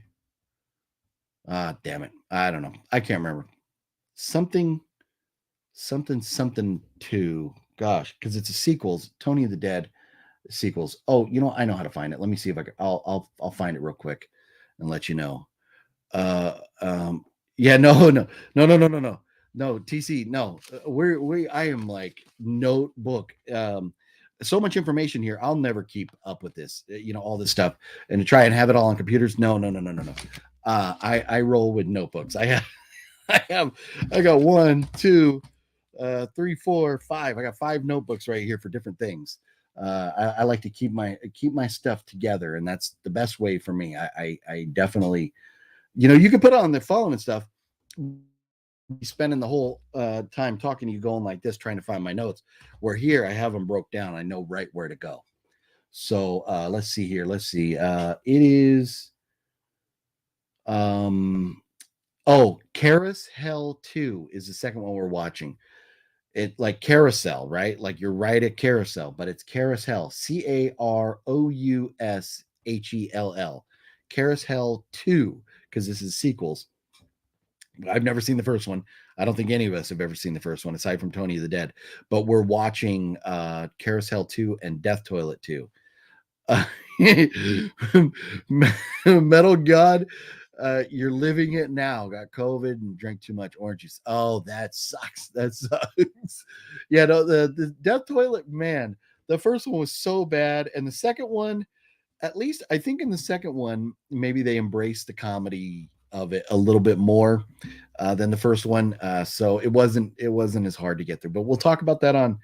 Damn it! I don't know. I can't remember. Something 2. Gosh, because it's a sequels. Tony of the Dead sequels. Oh, I know how to find it. Let me see if I can. I'll find it real quick and let you know. Yeah, no, TC, no. I am like notebook. So much information here. I'll never keep up with this. All this stuff, and to try and have it all on computers. No. I roll with notebooks. I got 1, 2, 3, 4, 5. I got 5 notebooks right here for different things. I like to keep my stuff together, and that's the best way for me. I definitely, you can put it on the phone and stuff. Spending the whole time talking to you going like this, trying to find my notes. Where here, I have them broke down. I know right where to go. So let's see here. Let's see. It is. Carousel 2 is the second one we're watching. It like carousel, right? Like you're right at carousel, but it's carousel. Caroushell. Carousel 2, because this is sequels. I've never seen the first one. I don't think any of us have ever seen the first one, aside from Tony of the Dead. But we're watching Carousel 2 and Death Toilet 2. Metal God, you're living it now. Got COVID and drank too much orange juice. Oh, that sucks. That sucks. Yeah, no, the Death Toilet, man. The first one was so bad, and the second one, at least I think in the second one, maybe they embraced the comedy of it a little bit more than the first one. So it wasn't as hard to get through. But we'll talk about that on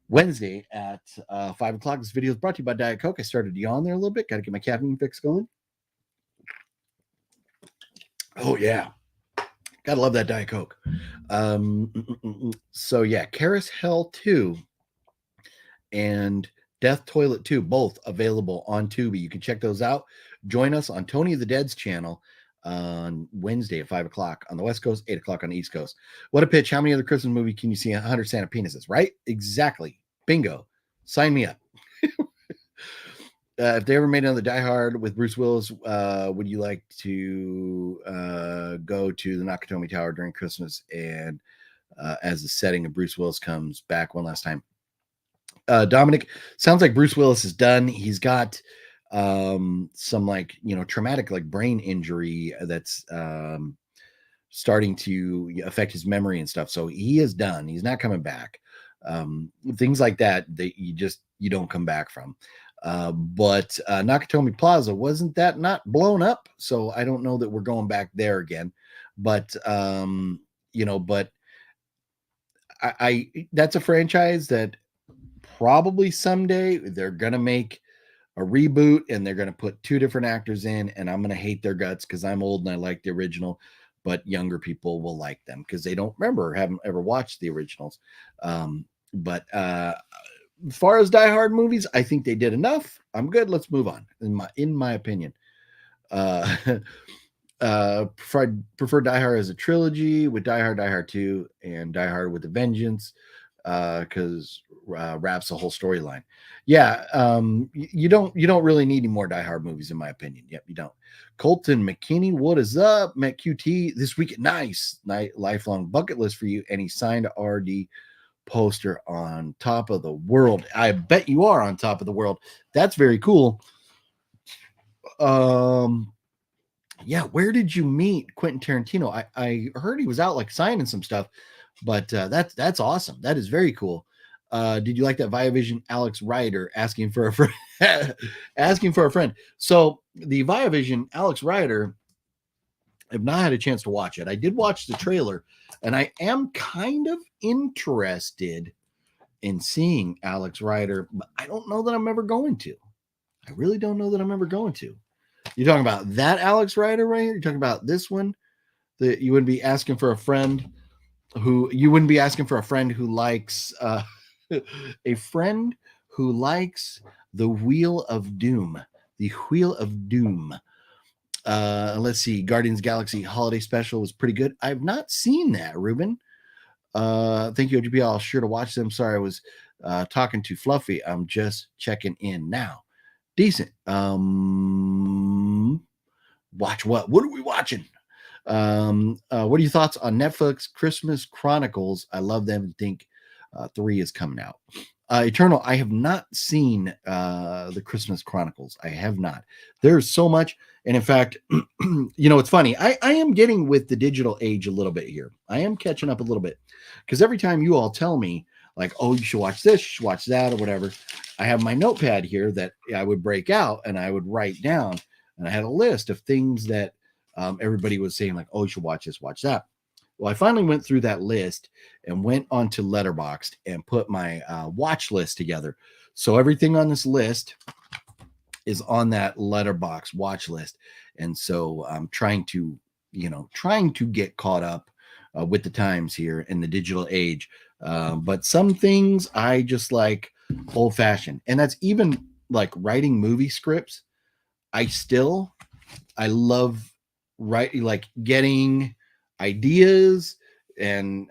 Wednesday at 5 o'clock. This video is brought to you by Diet Coke. I started to yawn there a little bit. Got to get my caffeine fix going. Oh, yeah. Gotta love that Diet Coke. So, yeah, Carousel 2 and Death Toilet 2, both available on Tubi. You can check those out. Join us on Tony of the Dead's channel on Wednesday at 5 o'clock on the West Coast, 8 o'clock on the East Coast. What a pitch. How many other Christmas movie can you see 100 Santa penises, right? Exactly. Bingo. Sign me up. If they ever made another Die Hard with Bruce Willis, would you like to go to the Nakatomi Tower during Christmas and as the setting of Bruce Willis comes back one last time? Dominic, sounds like Bruce Willis is done. He's got some traumatic brain injury that's starting to affect his memory and stuff. So he is done. He's not coming back. Things like that you don't come back from. But Nakatomi Plaza, wasn't that not blown up? So I don't know that we're going back there again. But but I that's a franchise that probably someday they're gonna make a reboot and they're gonna put 2 different actors in, and I'm gonna hate their guts because I'm old and I like the original, but younger people will like them because they don't remember or haven't ever watched the originals. But as far as Die Hard movies, I think they did enough. I'm good. Let's move on. In my opinion, prefer Die Hard as a trilogy with Die Hard 2, and Die Hard with a Vengeance, because wraps the whole storyline. Yeah, you don't really need any more Die Hard movies, in my opinion. Yep, you don't. Colton McKinney, what is up? Met QT this week. Nice lifelong bucket list for you, and he signed a RD poster on Top of the World. I bet you are on Top of the World. That's very cool. Yeah, where did you meet Quentin Tarantino? I heard he was out signing some stuff, but that's awesome. That is very cool. Did you like that Viavision Alex Rider asking for a friend? Asking for a friend. So the Viavision Alex Rider, I've not had a chance to watch it. I did watch the trailer, and I am kind of interested in seeing Alex Rider, but I don't know that I'm ever going to. I really don't know that I'm ever going to. You're talking about that Alex Rider right here? You're talking about this one that you wouldn't be asking for a friend who likes a friend who likes the Wheel of Doom. The Wheel of Doom. Let's see. Guardians Galaxy Holiday Special was pretty good. I've not seen that, Ruben. Thank you, OGP. I'll sure to watch them. Sorry, I was talking to Fluffy. I'm just checking in now. Decent. Watch what? What are we watching? What are your thoughts on Netflix Christmas Chronicles? I love them and think 3 is coming out. Eternal, I have not seen the Christmas Chronicles. I have not. There's so much. And in fact, it's funny. I am getting with the digital age a little bit here. I am catching up a little bit because every time you all tell me oh, you should watch this, you should watch that, or whatever, I have my notepad here that I would break out and I would write down. And I had a list of things that everybody was saying like, oh, you should watch this, watch that. Well, I finally went through that list and went onto Letterboxd and put my watch list together. So everything on this list is on that Letterboxd watch list. And so I'm trying to get caught up with the times here in the digital age. But some things I just like old fashioned. And that's even like writing movie scripts. I love writing, like getting ideas and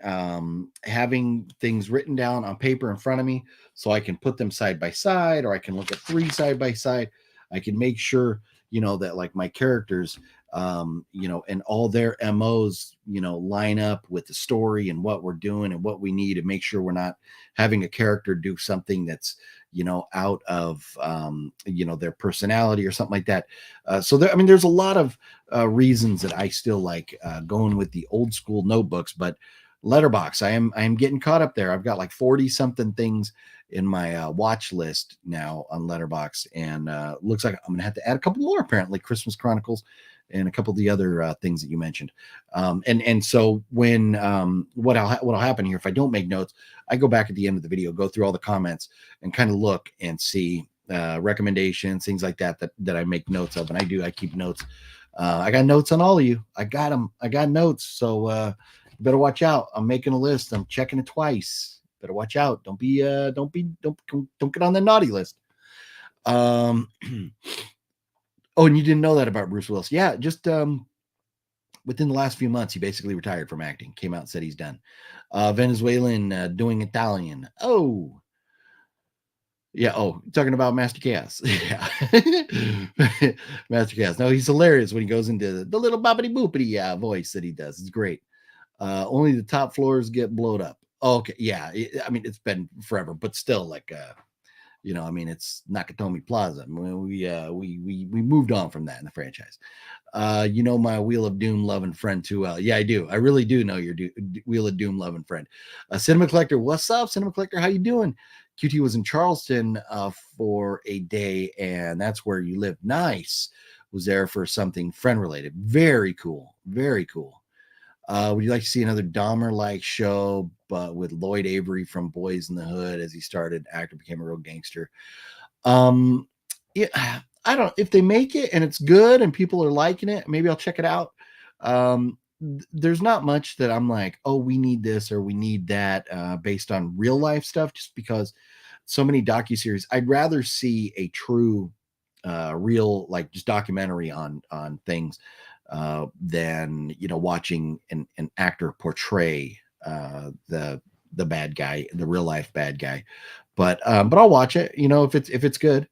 having things written down on paper in front of me so I can put them side by side, or I can look at 3 side by side. I can make sure, that like my characters, and all their MOs, line up with the story and what we're doing and what we need to make sure we're not having a character do something that's, out of, their personality or something like that. So there's a lot of reasons that I still like going with the old school notebooks, but Letterbox, I am getting caught up there. I've got like 40 something things in my watch list now on Letterbox, and looks like I'm gonna have to add a couple more, apparently Christmas Chronicles and a couple of the other things that you mentioned. And so when what'll happen here, if I don't make notes, I go back at the end of the video, go through all the comments and kind of look and see recommendations, things like that I make notes of. And I keep notes. I got notes on all of you. I got them. I got notes. So you better watch out. I'm making a list. I'm checking it twice. Better watch out. Don't get on the naughty list. Oh, and you didn't know that about Bruce Willis. Yeah, just within the last few months, he basically retired from acting. Came out and said he's done. Venezuelan doing Italian. Oh, yeah. Oh, talking about Master Chaos. Yeah, Master Chaos. No, he's hilarious when he goes into the little boppity boopity voice that he does. It's great. Only the top floors get blowed up. Okay, yeah. It's been forever, but still, like, it's Nakatomi Plaza. We moved on from that in the franchise. My Wheel of Doom loving friend too well. Yeah, I do. I really do know your Wheel of Doom loving friend. Cinema Collector, what's up, Cinema Collector? How you doing? QT was in Charleston for a day, and that's where you live. Nice. Was there for something friend related. Very cool. Very cool. Would you like to see another Dahmer-like show, but with Lloyd Avery from Boys in the Hood as he started, actor, became a real gangster? Yeah, I don't. If they make it and it's good and people are liking it, maybe I'll check it out. There's not much that I'm like, oh, we need this or we need that based on real life stuff, just because so many docuseries. I'd rather see a true, real, like just documentary on things. Than watching an actor portray the bad guy, the real life bad guy. But I'll watch it, if it's good.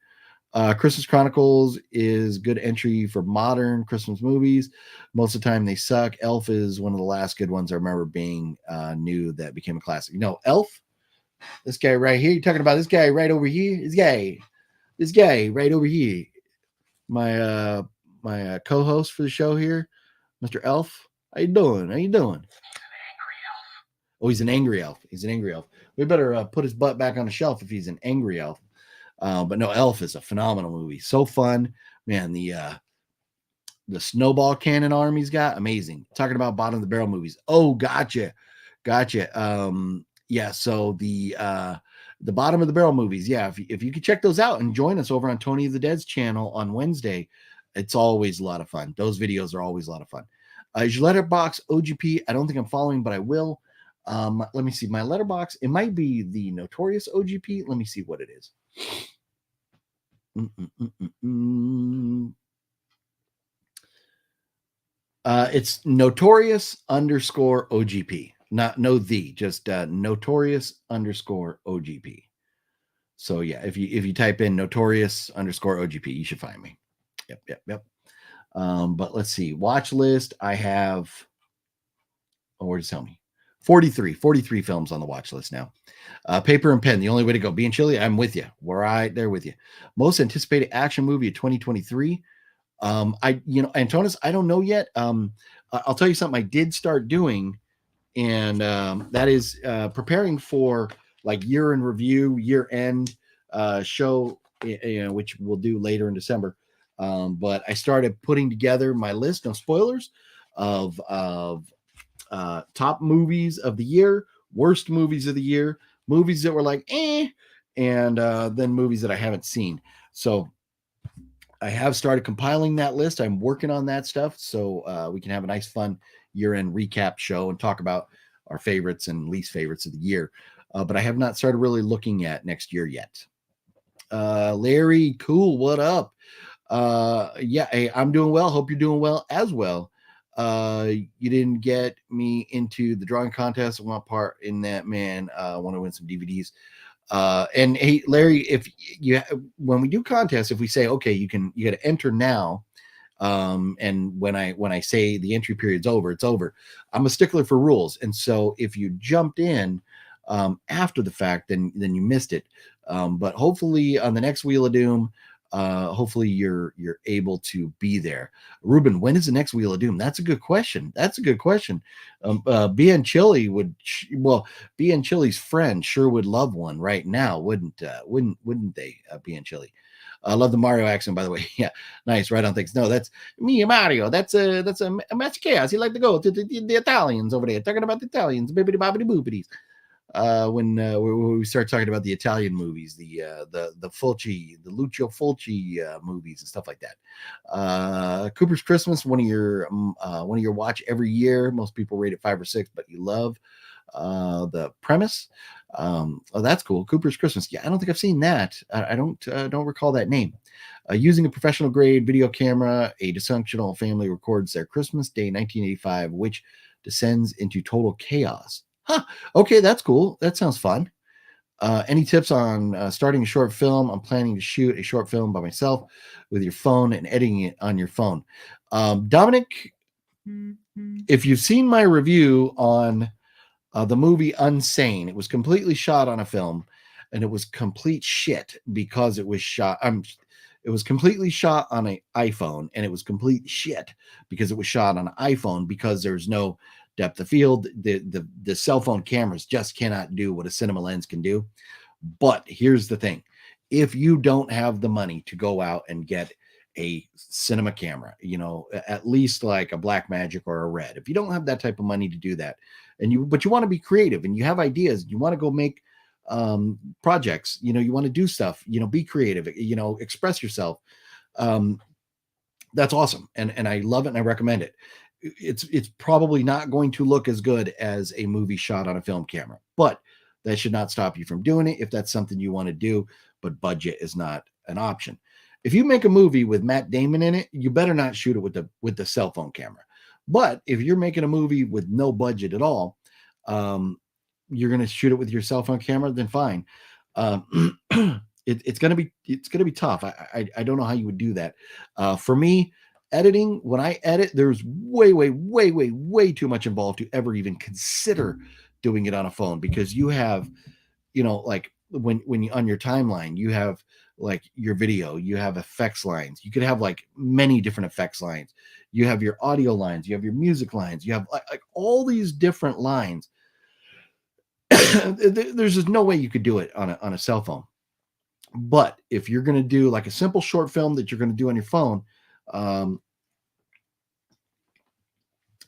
Christmas Chronicles is good entry for modern Christmas movies. Most of the time they suck. Elf is one of the last good ones I remember being new that became a classic. Elf, this guy right here. You're talking about this guy right over here. This guy right over here. My co-host for the show here, Mr. Elf. How you doing? Oh, he's an angry elf. We better put his butt back on the shelf if he's an angry elf. But no, Elf is a phenomenal movie. So fun, man. The snowball cannon arm he's got, amazing. Talking about bottom of the barrel movies. Oh, gotcha. Yeah. So the bottom of the barrel movies. Yeah. If you could check those out and join us over on Tony of the Dead's channel on Wednesday, it's always a lot of fun. Those videos are always a lot of fun. Is your letterbox OGP? I don't think I'm following, but I will. Let me see my letterbox. It might be the Notorious OGP. Let me see what it is. It's Notorious _ OGP. Just Notorious _ OGP. So yeah, if you type in Notorious _ OGP, you should find me. Yep. But let's see. Watch list. I have, where does it tell me? 43 films on the watch list now. Paper and pen, the only way to go. Being chilly, I'm with you. We're right there with you. Most anticipated action movie of 2023. Antonis, I don't know yet. I'll tell you something I did start doing, and that is preparing for like year in review, year end show, which we'll do later in December. But I started putting together my list, no spoilers, of top movies of the year, worst movies of the year, movies that were like, and then movies that I haven't seen. So I have started compiling that list. I'm working on that stuff so we can have a nice, fun year-end recap show and talk about our favorites and least favorites of the year. But I have not started really looking at next year yet. Larry, cool. What up? Yeah, hey, I'm doing well. Hope you're doing well as well. You didn't get me into the drawing contest. I want part in that, man. I want to win some DVDs. And hey, Larry, if you when we do contests, if we say, okay, you got to enter now, and when I say the entry period's over, it's over. I'm a stickler for rules, and so if you jumped in after the fact, then you missed it. But hopefully on the next Wheel of Doom, hopefully you're able to be there. Ruben, when is the next Wheel of Doom? That's a good question. BN Chili BN Chili's friend sure would love one right now, wouldn't they? BN Chili. I love the Mario accent, by the way. Yeah, nice. Right on things. No, that's me, Mario. That's a match chaos. He like to go to the Italians over there, talking about the Italians, bibbidi bobbidi boobities. When we start talking about the Italian movies, the Fulci, the Lucio Fulci movies and stuff like that. Cooper's Christmas, one of your watch every year. Most people rate it 5 or 6, but you love the premise. Oh, that's cool. Cooper's Christmas. Yeah, I don't think I've seen that. I don't recall that name. Using a professional grade video camera, a dysfunctional family records their Christmas Day 1985, which descends into total chaos. Huh. Okay, that's cool. That sounds fun. Any tips on starting a short film? I'm planning to shoot a short film by myself with your phone and editing it on your phone. Dominic, if you've seen my review on the movie Unsane, it was completely shot on a film, and it was complete shit because it was shot. It was completely shot on an iPhone, and it was complete shit because it was shot on an iPhone because there's no depth of field. The cell phone cameras just cannot do what a cinema lens can do. But here's the thing: if you don't have the money to go out and get a cinema camera, at least like a Blackmagic or a Red, if you don't have that type of money to do that, but you want to be creative and you have ideas, you want to go make projects, you want to do stuff, be creative, express yourself. That's awesome, and I love it and I recommend it. It's probably not going to look as good as a movie shot on a film camera, but that should not stop you from doing it if that's something you want to do, but budget is not an option. If you make a movie with Matt Damon in it, you better not shoot it with the cell phone camera. But if you're making a movie with no budget at all, you're going to shoot it with your cell phone camera, then fine. It's going to be tough. I don't know how you would do that. For me, editing, when I edit, there's way too much involved to ever even consider doing it on a phone, because you have, like when you on your timeline, you have like your video, you have effects lines. You could have like many different effects lines. You have your audio lines, you have your music lines, you have like all these different lines. There's just no way you could do it on a cell phone. But if you're going to do like a simple short film that you're going to do on your phone,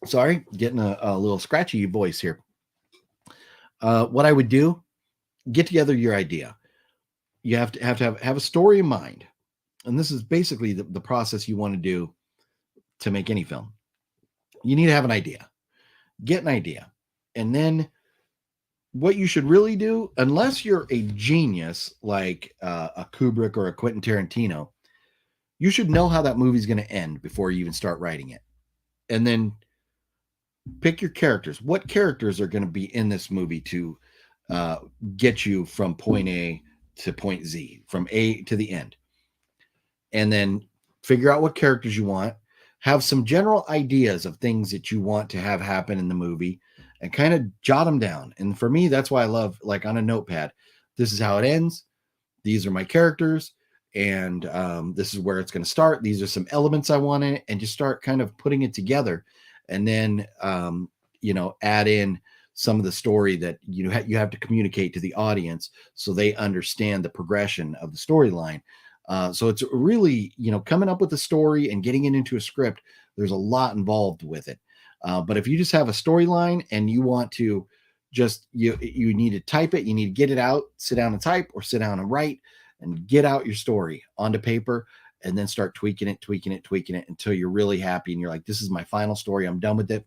sorry, getting a little scratchy voice here. What I would do, get together your idea. You have to have a story in mind. And this is basically the process you want to do to make any film. You need to have an idea. Get an idea. And then what you should really do, unless you're a genius like a Kubrick or a Quentin Tarantino, you should know how that movie's going to end before you even start writing it. And then pick your characters. What characters are going to be in this movie to get you from point A to point Z, from A to the end? And then figure out what characters you want. Have some general ideas of things that you want to have happen in the movie, and kind of jot them down. And for me, that's why I love, like, on a notepad, this is how it ends. These are my characters. And this is where it's going to start. These are some elements I want in it, and just start kind of putting it together. And then, add in some of the story that you have to communicate to the audience so they understand the progression of the storyline. So it's really, coming up with a story and getting it into a script. There's a lot involved with it. But if you just have a storyline and you want to you need to type it, you need to get it out, sit down and type, or sit down and write and get out your story onto paper, and then start tweaking it until you're really happy. And you're like, this is my final story. I'm done with it.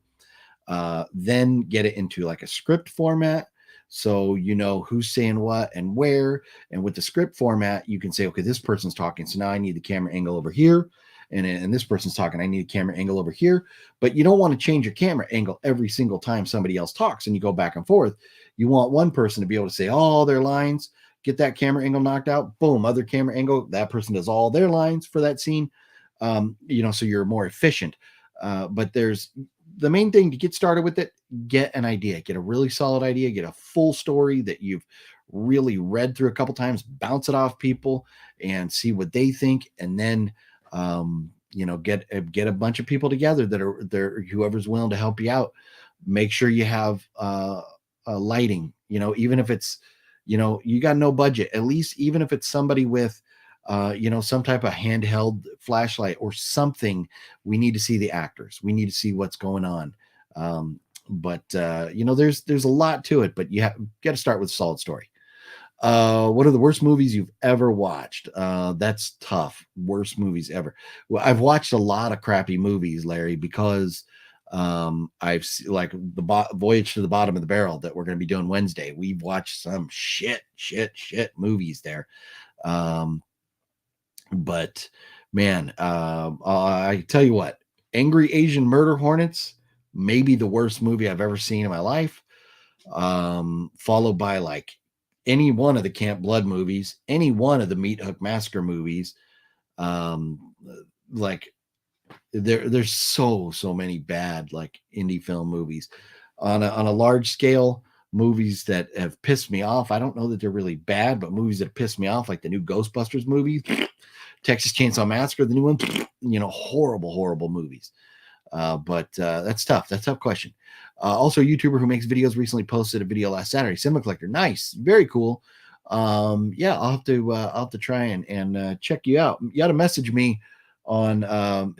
Then get it into like a script format. So you know who's saying what and where. And with the script format, you can say, okay, this person's talking. So now I need the camera angle over here. And this person's talking. I need a camera angle over here. But you don't want to change your camera angle every single time somebody else talks and you go back and forth. You want one person to be able to say all their lines, get that camera angle knocked out. Boom, other camera angle. That person does all their lines for that scene. So you're more efficient. But there's the main thing to get started with it, get an idea, get a really solid idea, get a full story that you've really read through a couple times, bounce it off people and see what they think. And then, get a bunch of people together that are there, whoever's willing to help you out. Make sure you have, lighting, even if it's, you got no budget, at least, even if it's somebody with, some type of handheld flashlight or something. We need to see the actors. We need to see what's going on. There's a lot to it, but you got to start with a solid story. What are the worst movies you've ever watched? That's tough. Worst movies ever. Well, I've watched a lot of crappy movies, Larry, because I've like the Voyage to the Bottom of the Barrel that we're going to be doing Wednesday. We've watched some shit movies there. But man, I tell you what, Angry Asian Murder Hornets, maybe the worst movie I've ever seen in my life. Followed by like any one of the Camp Blood movies, any one of the Meat Hook Massacre movies. Like there's so many bad like indie film movies on a large scale. Movies that have pissed me off. I don't know that they're really bad, but movies that piss me off, like the new Ghostbusters movie, Texas Chainsaw Massacre, the new one, horrible movies. But that's tough. That's a tough question. Also, a YouTuber who makes videos recently posted a video last Saturday. Cinema Collector, nice, very cool. I'll have to try and check you out. You got to message me on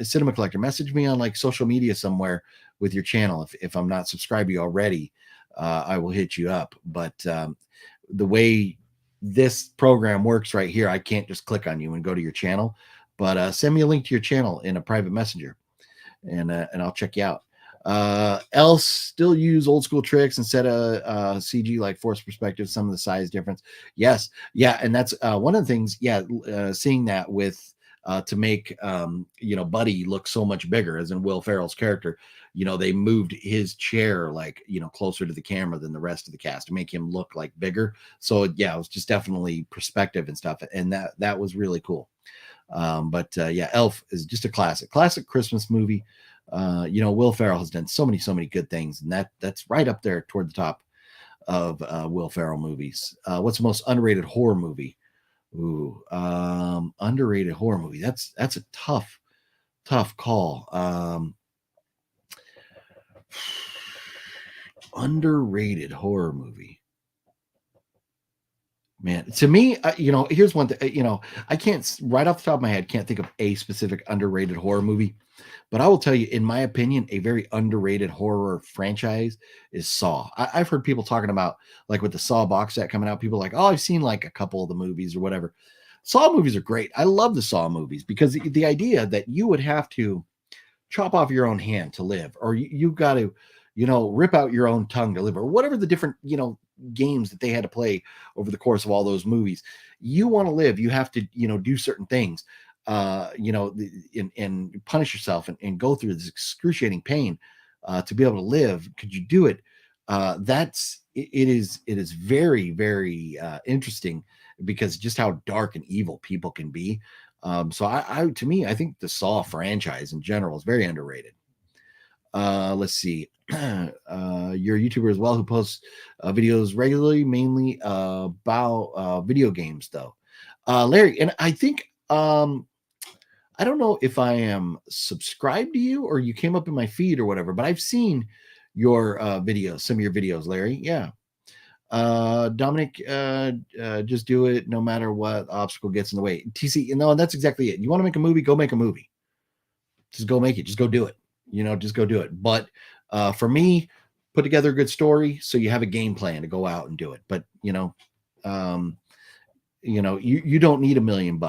Cinema Collector. Message me on like social media somewhere with your channel. If I'm not subscribed to you already, I will hit you up. But the way this program works right here, I can't just click on you and go to your channel. But send me a link to your channel in a private messenger, and I'll check you out. Else still use old school tricks instead of CG, like forced perspective, some of the size difference. Yes. Yeah. And that's one of the things. Yeah. Seeing that with to make Buddy look so much bigger, as in Will Ferrell's character, they moved his chair like closer to the camera than the rest of the cast to make him look like bigger. So yeah, it was just definitely perspective and stuff, and that was really cool. Elf is just a classic Christmas movie. Will Ferrell has done so many good things, and that's right up there toward the top of Will Ferrell movies. What's the most underrated horror movie? Ooh, underrated horror movie. That's a tough call. Underrated horror movie. Man, to me, here's one thing. I can't right off the top of my head can't think of a specific underrated horror movie, but I will tell you, in my opinion, a very underrated horror franchise is Saw. I've heard people talking about, like, with the Saw box set coming out, people are like, oh, I've seen like a couple of the movies or whatever. Saw movies are great. I love the Saw movies because the idea that you would have to chop off your own hand to live, or you got to, rip out your own tongue to live, or whatever the different, games that they had to play over the course of all those movies. You want to live, you have to, do certain things, and punish yourself and go through this excruciating pain to be able to live. Could you do it? It is very, very interesting, because just how dark and evil people can be. So to me, I think the Saw franchise in general is very underrated. Let's see. You're a YouTuber as well who posts videos regularly, mainly about video games, though. Larry, and I think I don't know if I am subscribed to you or you came up in my feed or whatever, but I've seen your videos, some of your videos, Larry. Yeah. Dominic, just do it no matter what obstacle gets in the way. TC, that's exactly it. You want to make a movie, go make a movie. Just go make it. Just go do it. Just go do it. But for me, put together a good story so you have a game plan to go out and do it. But you don't need $1 million.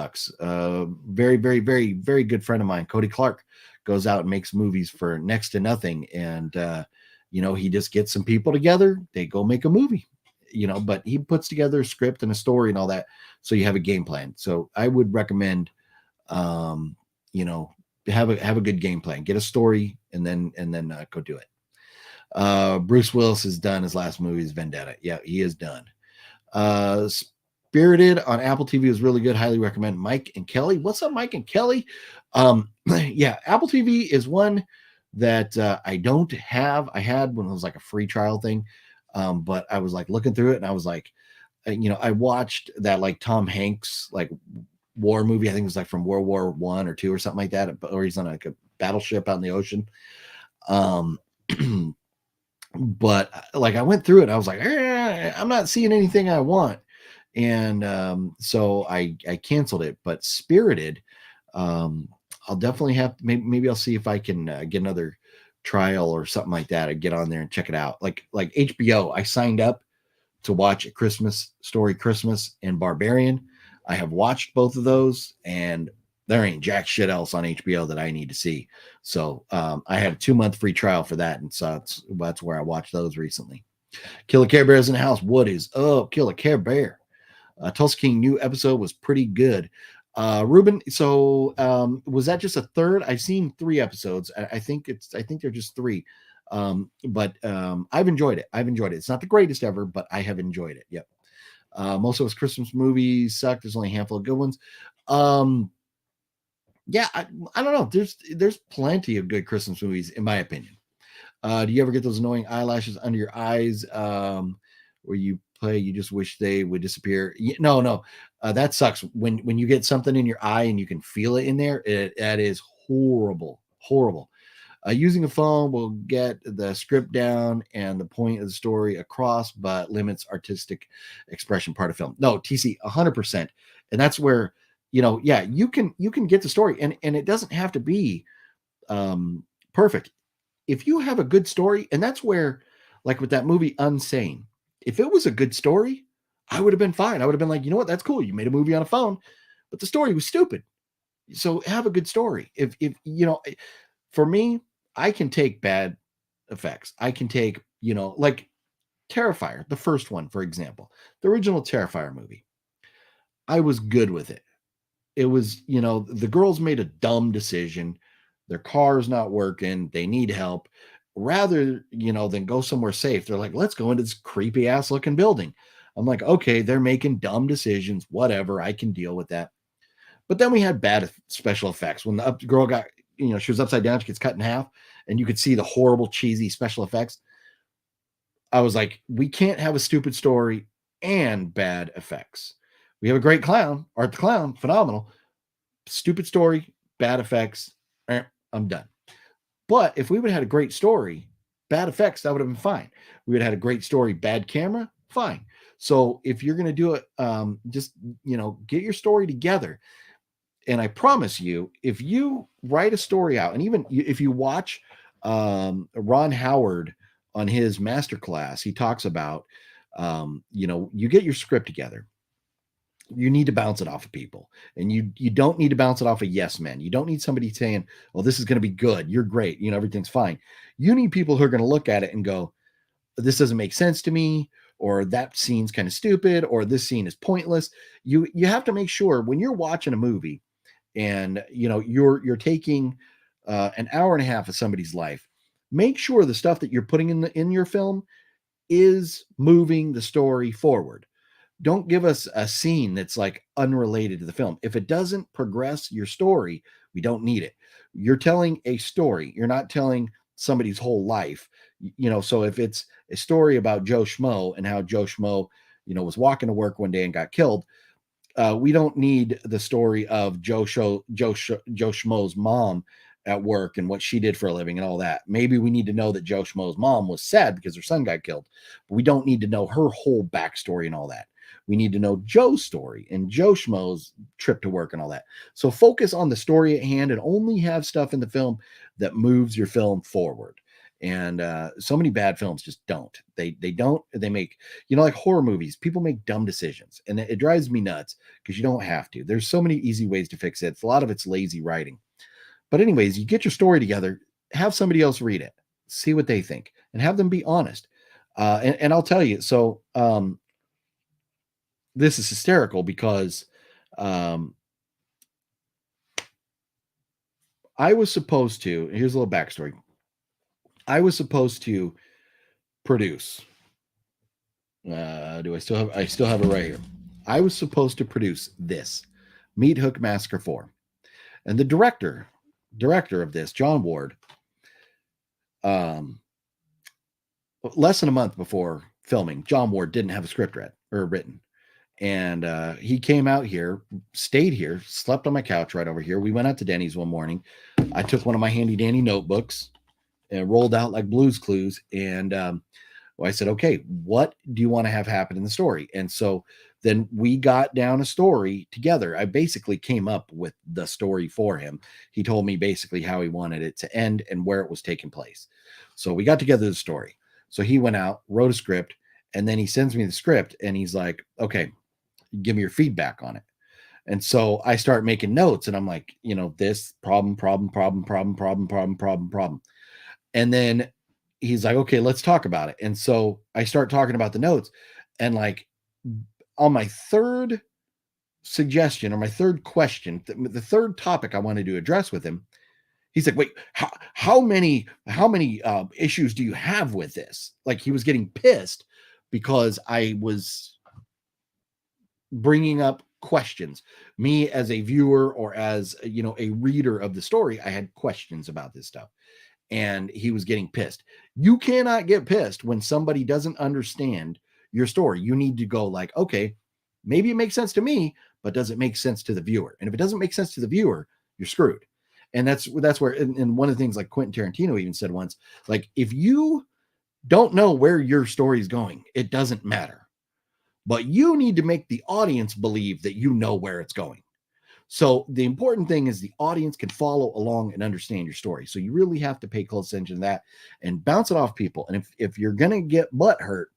Very, very, very, very good friend of mine, Cody Clark, goes out and makes movies for next to nothing. And he just gets some people together, they go make a movie. But he puts together a script and a story and all that, so you have a game plan. So I would recommend have a good game plan, get a story, and then go do it. Bruce Willis is done. His last movie is Vendetta. Yeah, he is done. Spirited on Apple TV is really good. Highly recommend. Mike and Kelly. What's up, Mike and Kelly? Yeah, Apple TV is one that I don't have. I had when it was like a free trial thing. But I was like looking through it and I was like, I watched that like Tom Hanks like war movie. I think it was like from World War I or II or something like that, or he's on like a battleship out in the ocean. But like I went through it, I was like, I'm not seeing anything I want. And so I canceled it. But Spirited, I'll definitely have to, maybe I'll see if I can get another trial or something like that. I get on there and check it out. Like HBO, I signed up to watch A Christmas Story Christmas and Barbarian. I have watched both of those, and there ain't jack shit else on HBO that I need to see. So I had a 2-month free trial for that, and so that's where I watched those recently. Killer Care Bear's in the house. What is up, Killer Care Bear? Tulsa King new episode was pretty good. Ruben, so was that just a third? I've seen 3 episodes. I think they're just 3. But I've enjoyed it. It's not the greatest ever, but I have enjoyed it. Yep. Most of his Christmas movies suck. There's only a handful of good ones. Yeah, I don't know. There's plenty of good Christmas movies, in my opinion. Do you ever get those annoying eyelashes under your eyes where you play, you just wish they would disappear? No. That sucks. When you get something in your eye and you can feel it in there, that is horrible. Using a phone will get the script down and the point of the story across, but limits artistic expression part of film. No, TC, 100%. And that's where, yeah, you can get the story, and it doesn't have to be perfect. If you have a good story, and that's where, like with that movie Unsane, if it was a good story, I would have been fine. I would have been like, you know what, that's cool. You made a movie on a phone, but the story was stupid. So have a good story. If for me, I can take bad effects. I can take, like Terrifier, the first one, for example, the original Terrifier movie. I was good with it. It was, the girls made a dumb decision. Their car's not working. They need help. Rather, than go somewhere safe, they're like, let's go into this creepy ass looking building. I'm like, okay, they're making dumb decisions. Whatever. I can deal with that. But then we had bad special effects. When the girl got, she was upside down, she gets cut in half, and you could see the horrible, cheesy special effects. I was like, we can't have a stupid story and bad effects. We have a great clown, Art the Clown, phenomenal. Stupid story, bad effects, I'm done. But if we would have had a great story, bad effects, that would have been fine. We would have had a great story, bad camera, fine. So if you're going to do it, just, get your story together. And I promise you, if you write a story out, and even if you watch Ron Howard on his masterclass, he talks about, you get your script together. You need to bounce it off of people, and you don't need to bounce it off of yes men. You don't need somebody saying, well, this is going to be good. You're great. Everything's fine. You need people who are going to look at it and go, this doesn't make sense to me, or that scene's kind of stupid, or this scene is pointless. You have to make sure when you're watching a movie and, you're taking an hour and a half of somebody's life, make sure the stuff that you're putting in your film is moving the story forward. Don't give us a scene that's like unrelated to the film. If it doesn't progress your story, we don't need it. You're telling a story. You're not telling somebody's whole life. So if it's a story about Joe Schmo and how Joe Schmo, was walking to work one day and got killed, we don't need the story of Joe Schmo's mom at work and what she did for a living and all that. Maybe we need to know that Joe Schmo's mom was sad because her son got killed, but we don't need to know her whole backstory and all that. We need to know Joe's story and Joe Schmo's trip to work and all that. So focus on the story at hand and only have stuff in the film that moves your film forward. And so many bad films just don't. They don't. They make, like horror movies. People make dumb decisions, and it drives me nuts because you don't have to. There's so many easy ways to fix it. A lot of it's lazy writing. But anyways, you get your story together, have somebody else read it, see what they think, and have them be honest. And I'll tell you. So this is hysterical because I was supposed to. Here's a little backstory. I was supposed to produce. I still have it right here. I was supposed to produce this Meat Hook Massacre 4. And the director of this, John Ward, less than a month before filming, John Ward didn't have a script written. And he came out here, stayed here, slept on my couch right over here. We went out to Denny's one morning. I took one of my handy dandy notebooks and rolled out like Blue's Clues. And I said, okay, what do you want to have happen in the story? And so then we got down a story together. I basically came up with the story for him. He told me basically how he wanted it to end and where it was taking place. So we got together the story. So he went out, wrote a script, and then he sends me the script and he's like, okay, give me your feedback on it. And so I start making notes and I'm like, this problem. And then he's like, okay, let's talk about it. And so I start talking about the notes, and like on my third suggestion or my third question, the third topic I wanted to address with him, he's like, wait, how many issues do you have with this? Like he was getting pissed because I was bringing up questions. Me as a viewer or as, a reader of the story, I had questions about this stuff. And he was getting pissed. You cannot get pissed when somebody doesn't understand your story. You need to go like, okay, maybe it makes sense to me, but does it make sense to the viewer? And if it doesn't make sense to the viewer, you're screwed. And that's where, and one of the things like Quentin Tarantino even said once, like, if you don't know where your story is going, it doesn't matter. But you need to make the audience believe that you know where it's going. So the important thing is the audience can follow along and understand your story. So you really have to pay close attention to that and bounce it off people. And if you're going to get butt hurt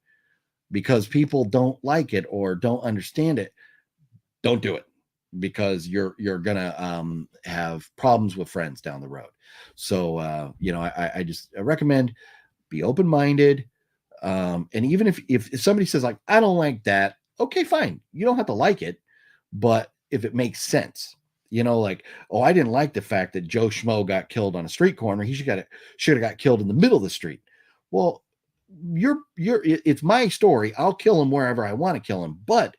because people don't like it or don't understand it, don't do it, because you're going to have problems with friends down the road. So, I recommend be open-minded. And even if somebody says like, I don't like that, okay, fine. You don't have to like it, but if it makes sense, like, oh, I didn't like the fact that Joe Schmo got killed on a street corner. He should have got killed in the middle of the street. Well, it's my story. I'll kill him wherever I want to kill him. But,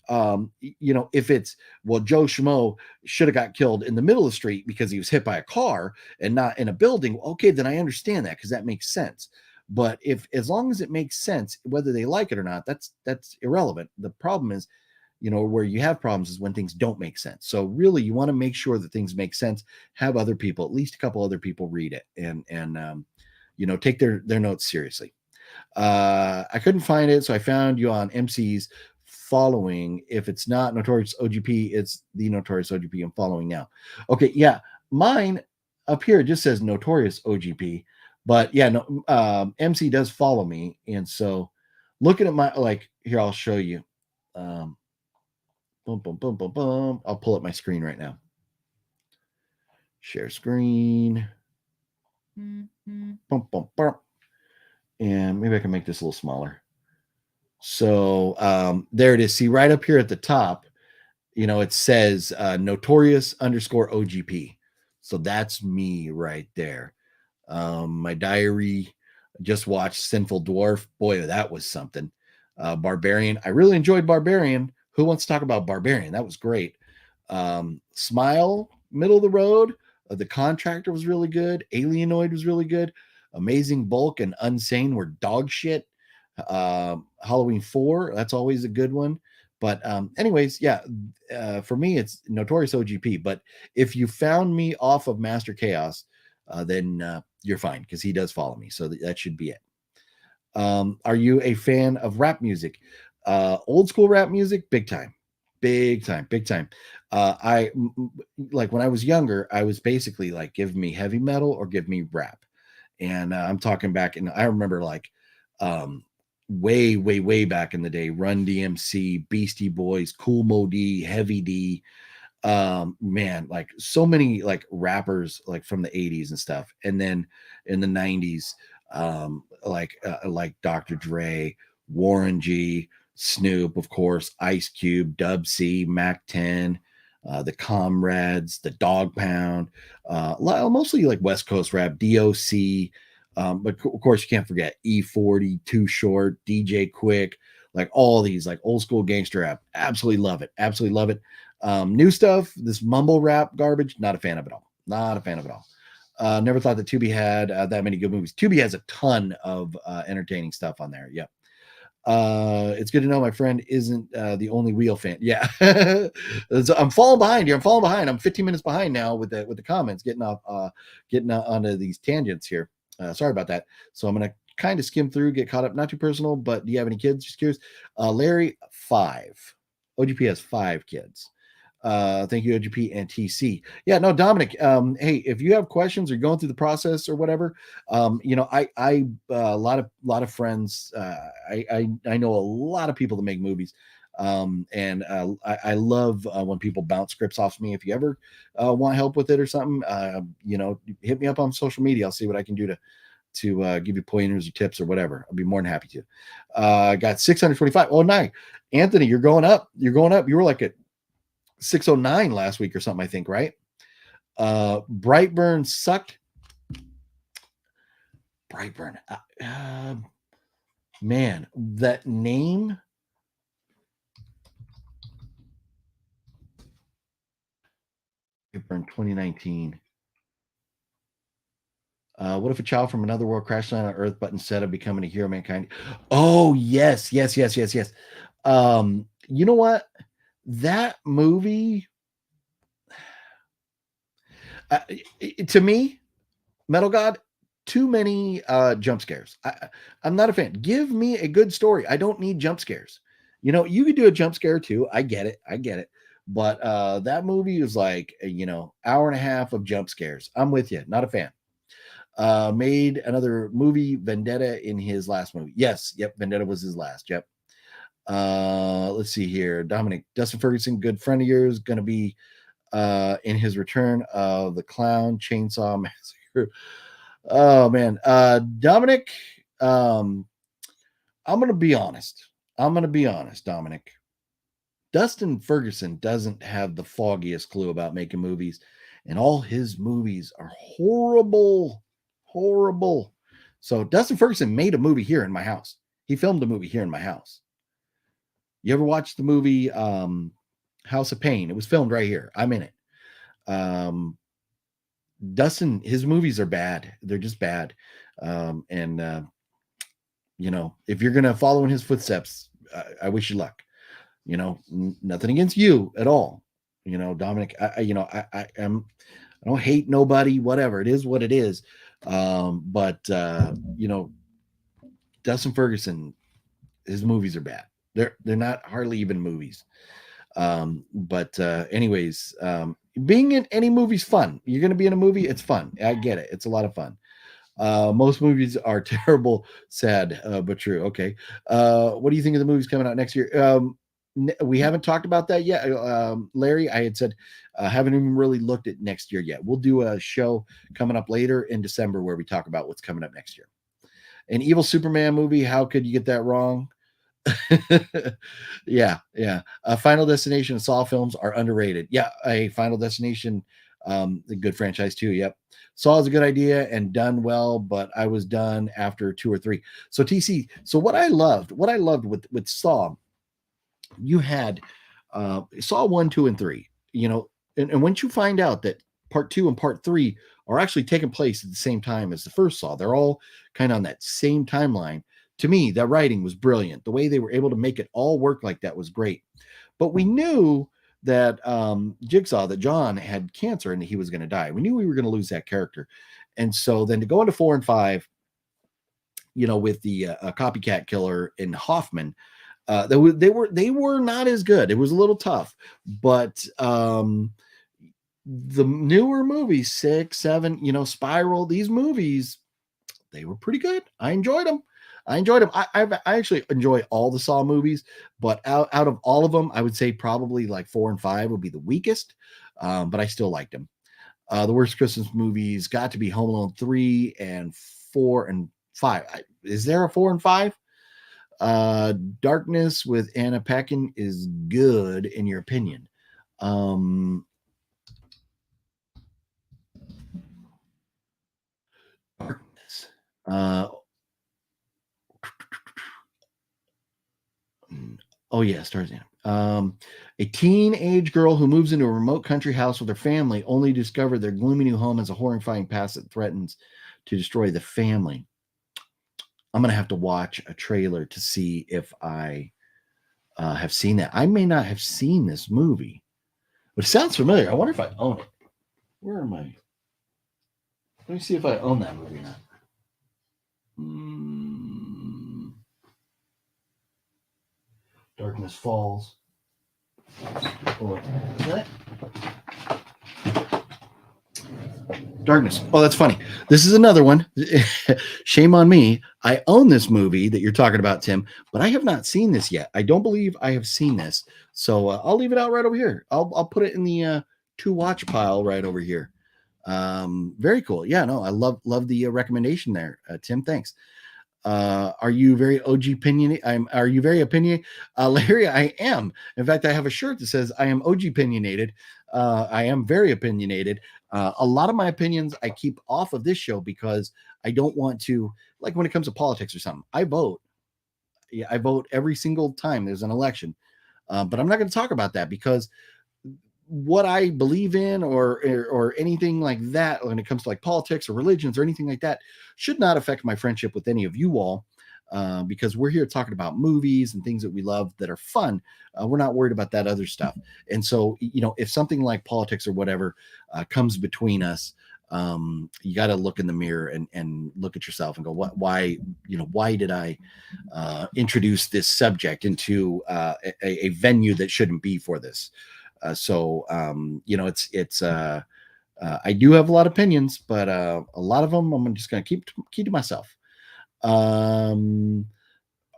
if it's, well, Joe Schmo should have got killed in the middle of the street because he was hit by a car and not in a building. Okay, then I understand that because that makes sense. But as long as it makes sense, whether they like it or not, that's irrelevant. The problem is, where you have problems is when things don't make sense. So really, you want to make sure that things make sense. Have other people, at least a couple other people, read it and take their notes seriously. I couldn't find it, so I found you on MC's following. If it's not Notorious OGP, it's the Notorious OGP I'm following now. Okay, yeah, mine up here just says Notorious OGP, but yeah, no, MC does follow me, and so looking at my here, I'll show you. Boom, boom, boom, boom, boom. I'll pull up my screen right now. Share screen. Boom, boom, boom. And maybe I can make this a little smaller. So there it is. See right up here at the top, it says Notorious_OGP. So that's me right there. My diary, just watched Sinful Dwarf. Boy, that was something. Barbarian. I really enjoyed Barbarian. Who wants to talk about Barbarian? That was great. Smile, middle of the road. The Contractor was really good. Alienoid was really good. Amazing Bulk and Unsane were dog shit. Halloween 4, that's always a good one. But anyways, yeah, for me, it's Notorious OGP. But if you found me off of Master Chaos, then you're fine, because he does follow me. So that should be it. Are you a fan of rap music? Old school rap music, big time, big time, big time. Like when I was younger, I was basically like, give me heavy metal or give me rap. And I'm talking back, and I remember like way, way, way back in the day, Run DMC, Beastie Boys, Cool Mo D, Heavy D. Man, like so many like rappers like from the 80s and stuff. And then in the 90s, like Dr. Dre, Warren G, Snoop, of course, Ice Cube, Dub C, Mac 10, the Comrades, the Dog Pound, mostly like West Coast rap, DOC. But of course, you can't forget E40, Too Short, DJ Quick, like all these like old school gangster rap. Absolutely love it. Absolutely love it. New stuff, this mumble rap garbage, not a fan of it all. Not a fan of it all. Never thought that Tubi had that many good movies. Tubi has a ton of entertaining stuff on there. Yep. It's good to know my friend isn't the only Wheel fan. Yeah. I'm falling behind here. I'm 15 minutes behind now with the comments, getting onto these tangents here. Sorry about that. So I'm going to kind of skim through, get caught up, not too personal, but do you have any kids? Just curious. Larry, 5. OGP has 5 kids. Thank you, OGP and TC. Yeah, no, Dominic. Hey, if you have questions or going through the process or whatever, I a lot of friends. I know a lot of people that make movies, and I love when people bounce scripts off me. If you ever want help with it or something, hit me up on social media. I'll see what I can do to give you pointers or tips or whatever. I'll be more than happy to. Got 625. Oh, nice. Anthony, you're going up. You were like at 609 last week or something, I think, right? Brightburn sucked. Brightburn. Man, that name. Brightburn 2019. What if a child from another world crashed on Earth, but instead of becoming a hero of mankind? Oh, yes. You know what? That movie, to me, Metal God, too many jump scares. I'm not a fan. Give me a good story. I don't need jump scares. You could do a jump scare too. I get it. But that movie is like, hour and a half of jump scares. I'm with you. Not a fan. Made another movie, Vendetta, in his last movie. Yes. Yep. Vendetta was his last. Yep. Let's see here. Dominic, Dustin Ferguson, good friend of yours, going to be in his return of the Clown Chainsaw Massacre. Oh, man. Dominic, I'm going to be honest. Dominic. Dustin Ferguson doesn't have the foggiest clue about making movies, and all his movies are horrible. So Dustin Ferguson made a movie here in my house. He filmed a movie here in my house. You ever watched the movie House of Pain? It was filmed right here. I'm in it. Dustin, his movies are bad. They're just bad. If you're going to follow in his footsteps, I wish you luck. Nothing against you at all. Dominic, I don't hate nobody, whatever. It is what it is. Dustin Ferguson, his movies are bad. They're not hardly even movies. Anyways, being in any movie's fun. You're going to be in a movie, it's fun. I get it. It's a lot of fun. Most movies are terrible, sad, but true. Okay. What do you think of the movies coming out next year? We haven't talked about that yet. Larry, I had said, haven't even really looked at next year yet. We'll do a show coming up later in December where we talk about what's coming up next year. An evil Superman movie. How could you get that wrong? Yeah. Final Destination and Saw films are underrated. Yeah, a Final Destination, a good franchise too. Yep. Saw is a good idea and done well, but I was done after 2 or 3. So TC, so what I loved with Saw, you had Saw 1, 2, and 3, and once you find out that part 2 and part 3 are actually taking place at the same time as the first Saw, they're all kind of on that same timeline. To me, that writing was brilliant. The way they were able to make it all work like that was great. But we knew that Jigsaw, that John had cancer and he was going to die. We knew we were going to lose that character. And so then to go into 4 and 5, with the copycat killer in Hoffman, they were not as good. It was a little tough, but the newer movies, 6, 7, Spiral, these movies, they were pretty good. I enjoyed them. I actually enjoy all the Saw movies, but out of all of them, I would say probably like 4 and 5 would be the weakest, but I still liked them. The worst Christmas movies got to be Home Alone 3 and 4 and 5. Is there a 4 and 5? Darkness with Anna Paquin is good in your opinion. Darkness. Oh yeah, stars in. A teenage girl who moves into a remote country house with her family, only to discover their gloomy new home has a horrifying past that threatens to destroy the family. I'm gonna have to watch a trailer to see if I have seen that. I may not have seen this movie, but it sounds familiar. I wonder if I own it. Where am I? Let me see if I own that movie or not. Darkness Falls. Oh, is that? Darkness. Oh, that's funny. This is another one. Shame on me. I own this movie that you're talking about, Tim, but I have not seen this yet. I don't believe I have seen this. So I'll leave it out right over here. I'll put it in the to watch pile right over here. Very cool. Yeah, no, I love the recommendation there, Tim. Thanks. Are you very OG opinionated? Are you very opinionated? Larry, I am. In fact, I have a shirt that says I am OG opinionated. I am very opinionated. A lot of my opinions I keep off of this show because I don't want to, like when it comes to politics or something, I vote. Yeah, I vote every single time there's an election. But I'm not going to talk about that because what I believe in or anything like that when it comes to like politics or religions or anything like that should not affect my friendship with any of you all, because we're here talking about movies and things that we love that are fun. We're not worried about that other stuff. And so, if something like politics or whatever comes between us, you got to look in the mirror and look at yourself and go, why did I introduce this subject into a venue that shouldn't be for this? I do have a lot of opinions, but a lot of them I'm just going to keep to myself.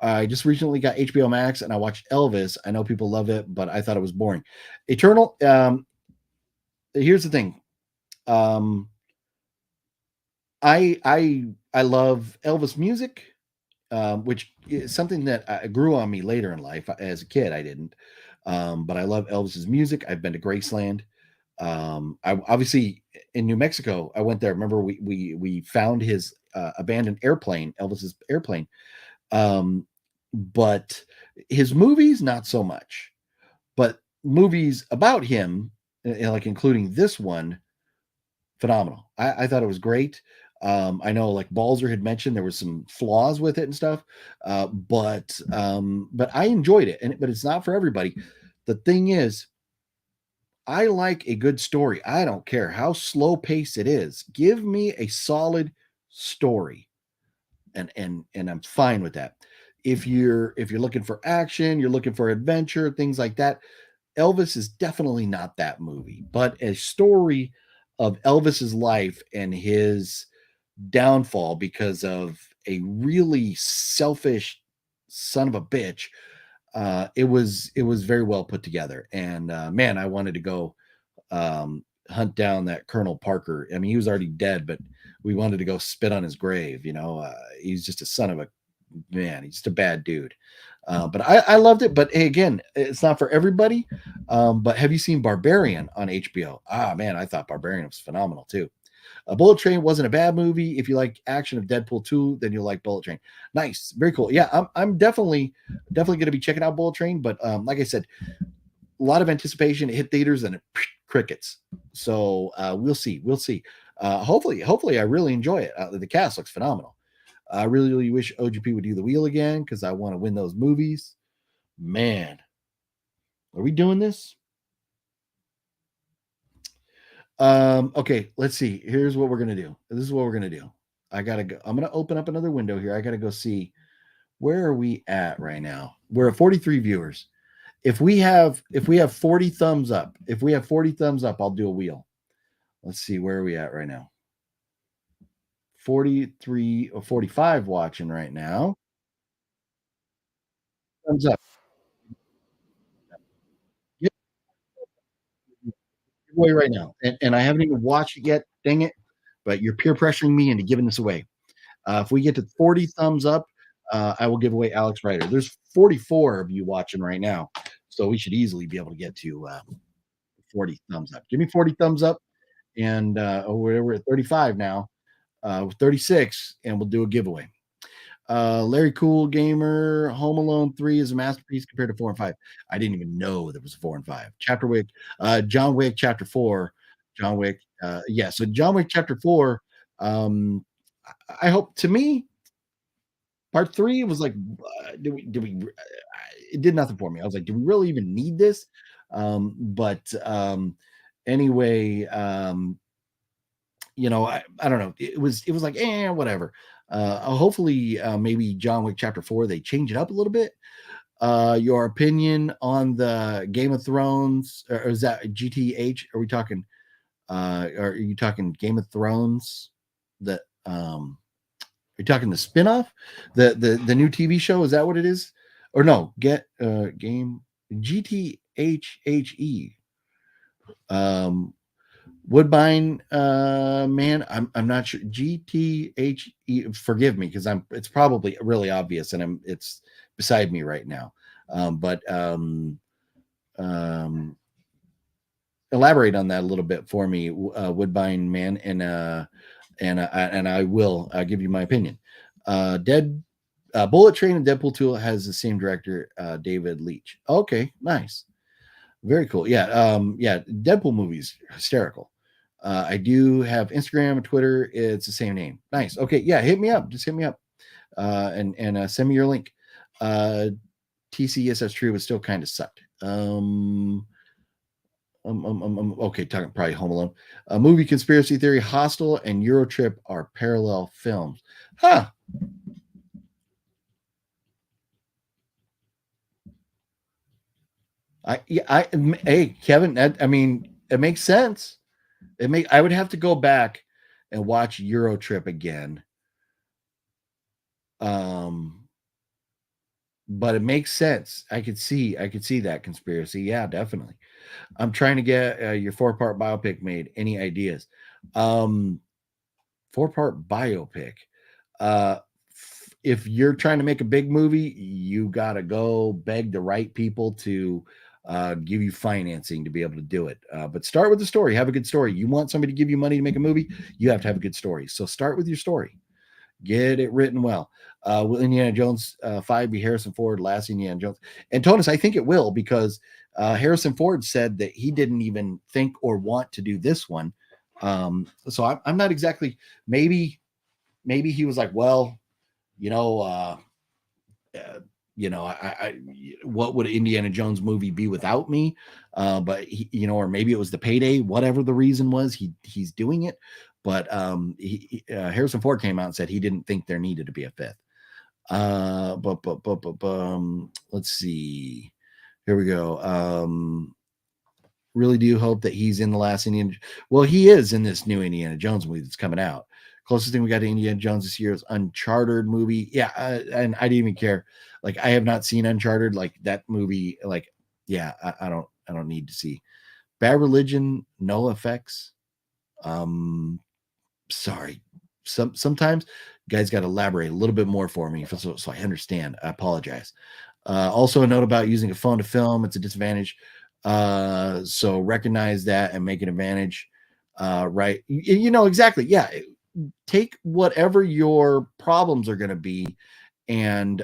I just recently got HBO Max and I watched Elvis. I know people love it, but I thought it was boring. Eternal. Here's the thing. I love Elvis music, which is something that grew on me later in life. As a kid, I didn't. But I love Elvis's music. I've been to Graceland. I obviously in New Mexico, I went there. Remember we found his abandoned airplane, Elvis's airplane. But his movies, not so much. But movies about him, like including this one, phenomenal. I thought it was great. I know like Balzer had mentioned there was some flaws with it and stuff, but I enjoyed it. But it's not for everybody. The thing is, I like a good story. I don't care how slow paced it is. Give me a solid story, and I'm fine with that. If you're looking for action, you're looking for adventure, things like that. Elvis is definitely not that movie, but a story of Elvis's life and his downfall because of a really selfish son of a bitch. It was very well put together, and man, I wanted to go hunt down that Colonel Parker. I mean, he was already dead, but we wanted to go spit on his grave. He's just a son of a man. He's just a bad dude. But I loved it. But hey, again, it's not for everybody. But have you seen Barbarian on HBO? Ah, man, I thought Barbarian was phenomenal too. Bullet Train wasn't a bad movie. If you like action of Deadpool 2, then you'll like Bullet Train. Nice. Very cool. Yeah, I'm definitely going to be checking out Bullet Train. But like I said, a lot of anticipation. It hit theaters and it crickets. So we'll see. Hopefully I really enjoy it. The cast looks phenomenal. I really, really wish OGP would do the wheel again because I want to win those movies. Man, are we doing this? Okay, let's see. Here's what we're gonna do. This is what we're gonna do. I gotta go. I'm gonna open up another window here. I gotta go see where are we at right now. We're at 43 viewers. If we have 40 thumbs up, I'll do a wheel. Let's see, where are we at right now? 43 or 45 watching right now. Thumbs up. Give away right now. And I haven't even watched it yet. Dang it. But you're peer pressuring me into giving this away. If we get to 40 thumbs up, I will give away Alex Rider. There's 44 of you watching right now. So we should easily be able to get to 40 thumbs up. Give me 40 thumbs up. And we're at 35 now. 36, and we'll do a giveaway. Larry Cool Gamer, Home Alone 3 is a masterpiece compared to 4 and 5. I didn't even know there was a 4 and 5. Chapter Wick, John Wick Chapter 4. John Wick, yeah. So John Wick Chapter 4. I hope, to me, part 3 was like, it did nothing for me. I was like, do we really even need this? Anyway, I don't know. It was like, whatever. Hopefully, maybe John Wick Chapter 4, they change it up a little bit. Your opinion on the Game of Thrones, or is that GTH? Are we talking? Are you talking Game of Thrones? Are you talking the spinoff, the new TV show? Is that what it is? Or no? Get game GTHHE. Woodbine, man, I'm not sure. GTHE, forgive me, because it's probably really obvious, and it's beside me right now. Elaborate on that a little bit for me, Woodbine, man, and I will give you my opinion. Bullet Train and Deadpool 2 has the same director, David Leitch. Okay, nice. Very cool. Yeah. Deadpool movies, hysterical. I do have Instagram and Twitter. It's the same name. Nice. Okay. Yeah. Hit me up. Just hit me up. And send me your link. TC, yes, that's true, but still kind of sucked. Okay, talking probably Home Alone. Movie Conspiracy Theory, Hostel, and Eurotrip are parallel films. Huh. Hey, Kevin, it makes sense. I would have to go back and watch Eurotrip again. But it makes sense. I could see that conspiracy. Yeah, definitely. I'm trying to get your 4-part biopic made. Any ideas? 4-part biopic. If you're trying to make a big movie, you got to go beg the right people to give you financing to be able to do it. But start with the story. Have a good story. You want somebody to give you money to make a movie, you have to have a good story. So start with your story. Get it written well. Will Indiana Jones 5 be Harrison Ford, last Indiana Jones? And Tonus, I think it will, because Harrison Ford said that he didn't even think or want to do this one. So I'm not exactly, maybe he was like, well, what would an Indiana Jones movie be without me? But or maybe it was the payday, whatever the reason was, he's doing it. But Harrison Ford came out and said he didn't think there needed to be a 5th. Let's see. Here we go. Really do hope that he's in the last Indiana. Well, he is in this new Indiana Jones movie that's coming out. Closest thing we got to Indiana Jones this year is Uncharted movie. Yeah, and I didn't even care. Like, I have not seen Uncharted. Like, that movie. Like, yeah, I don't need to see. Bad Religion, no effects. Sorry. Sometimes guys got to elaborate a little bit more for me so I understand. I apologize. Also, a note about using a phone to film. It's a disadvantage. So recognize that and make an advantage. Right. Exactly. Yeah. Take whatever your problems are going to be and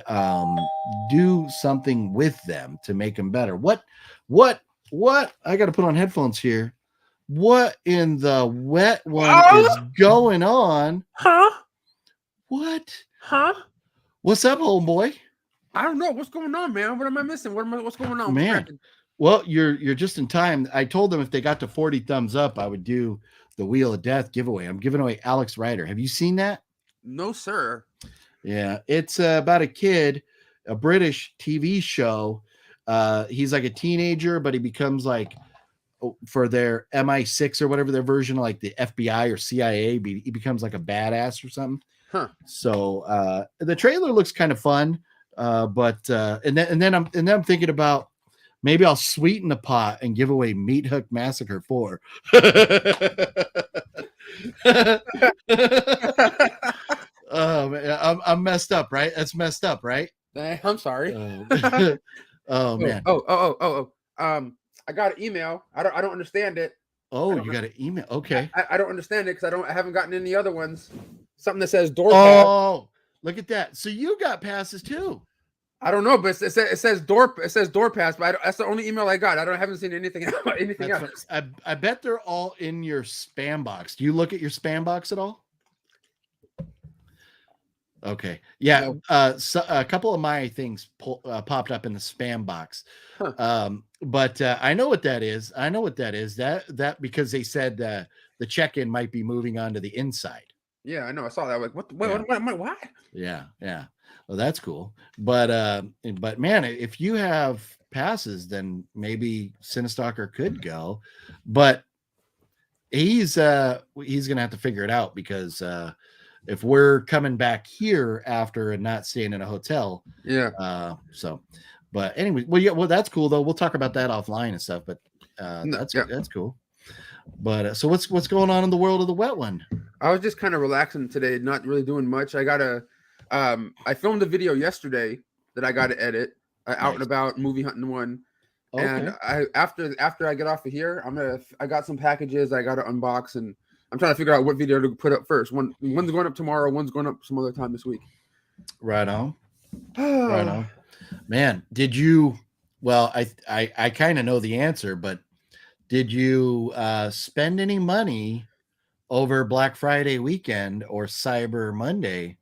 do something with them to make them better. What? I got to put on headphones here. What in the wet one is going on? Huh? What? Huh? What's up, homeboy? I don't know. What's going on, man? What am I missing? What's going on? Man, Well, you're just in time. I told them if they got to 40 thumbs up, I would do the Wheel of Death giveaway. I'm giving away Alex Rider. Have you seen that? No, sir. Yeah, it's about a kid, a British TV show. He's like a teenager, but he becomes like for their MI6 or whatever their version of like the FBI or CIA. He becomes like a badass or something. Huh. So the trailer looks kind of fun, but and then I'm thinking about maybe I'll sweeten the pot and give away Meat Hook Massacre 4. Oh man, I'm messed up, right? That's messed up, right? I'm sorry. Oh man. I got an email. I don't understand it. Oh, you got an email. Okay. I don't understand it because I haven't gotten any other ones. Something that says door pass. pass. Oh, look at that. So you got passes too. I don't know, but it says door pass, but that's the only email I got. I haven't seen anything else. I bet they're all in your spam box. Do you look at your spam box at all? Okay. Yeah. No. So a couple of my things popped up in the spam box. Huh. But I know what that is. That because they said the check-in might be moving on to the inside. Yeah, I know. I saw that. Like, what? Yeah. Well, that's cool. But man, if you have passes, then maybe Cinestalker could go. But he's gonna have to figure it out because if we're coming back here after and not staying in a hotel. Yeah. But anyway, well, that's cool though. We'll talk about that offline and stuff, but that's cool. But so what's going on in the world of the wet one? I was just kind of relaxing today, not really doing much. I filmed a video yesterday that I got to edit, out and about movie hunting one. Okay. And after I get off of here, I got some packages I got to unbox, and I'm trying to figure out what video to put up first. One's going up tomorrow, one's going up some other time this week. Right on. Right on. Man, did you? Well, I kind of know the answer, but did you spend any money over Black Friday weekend or Cyber Monday?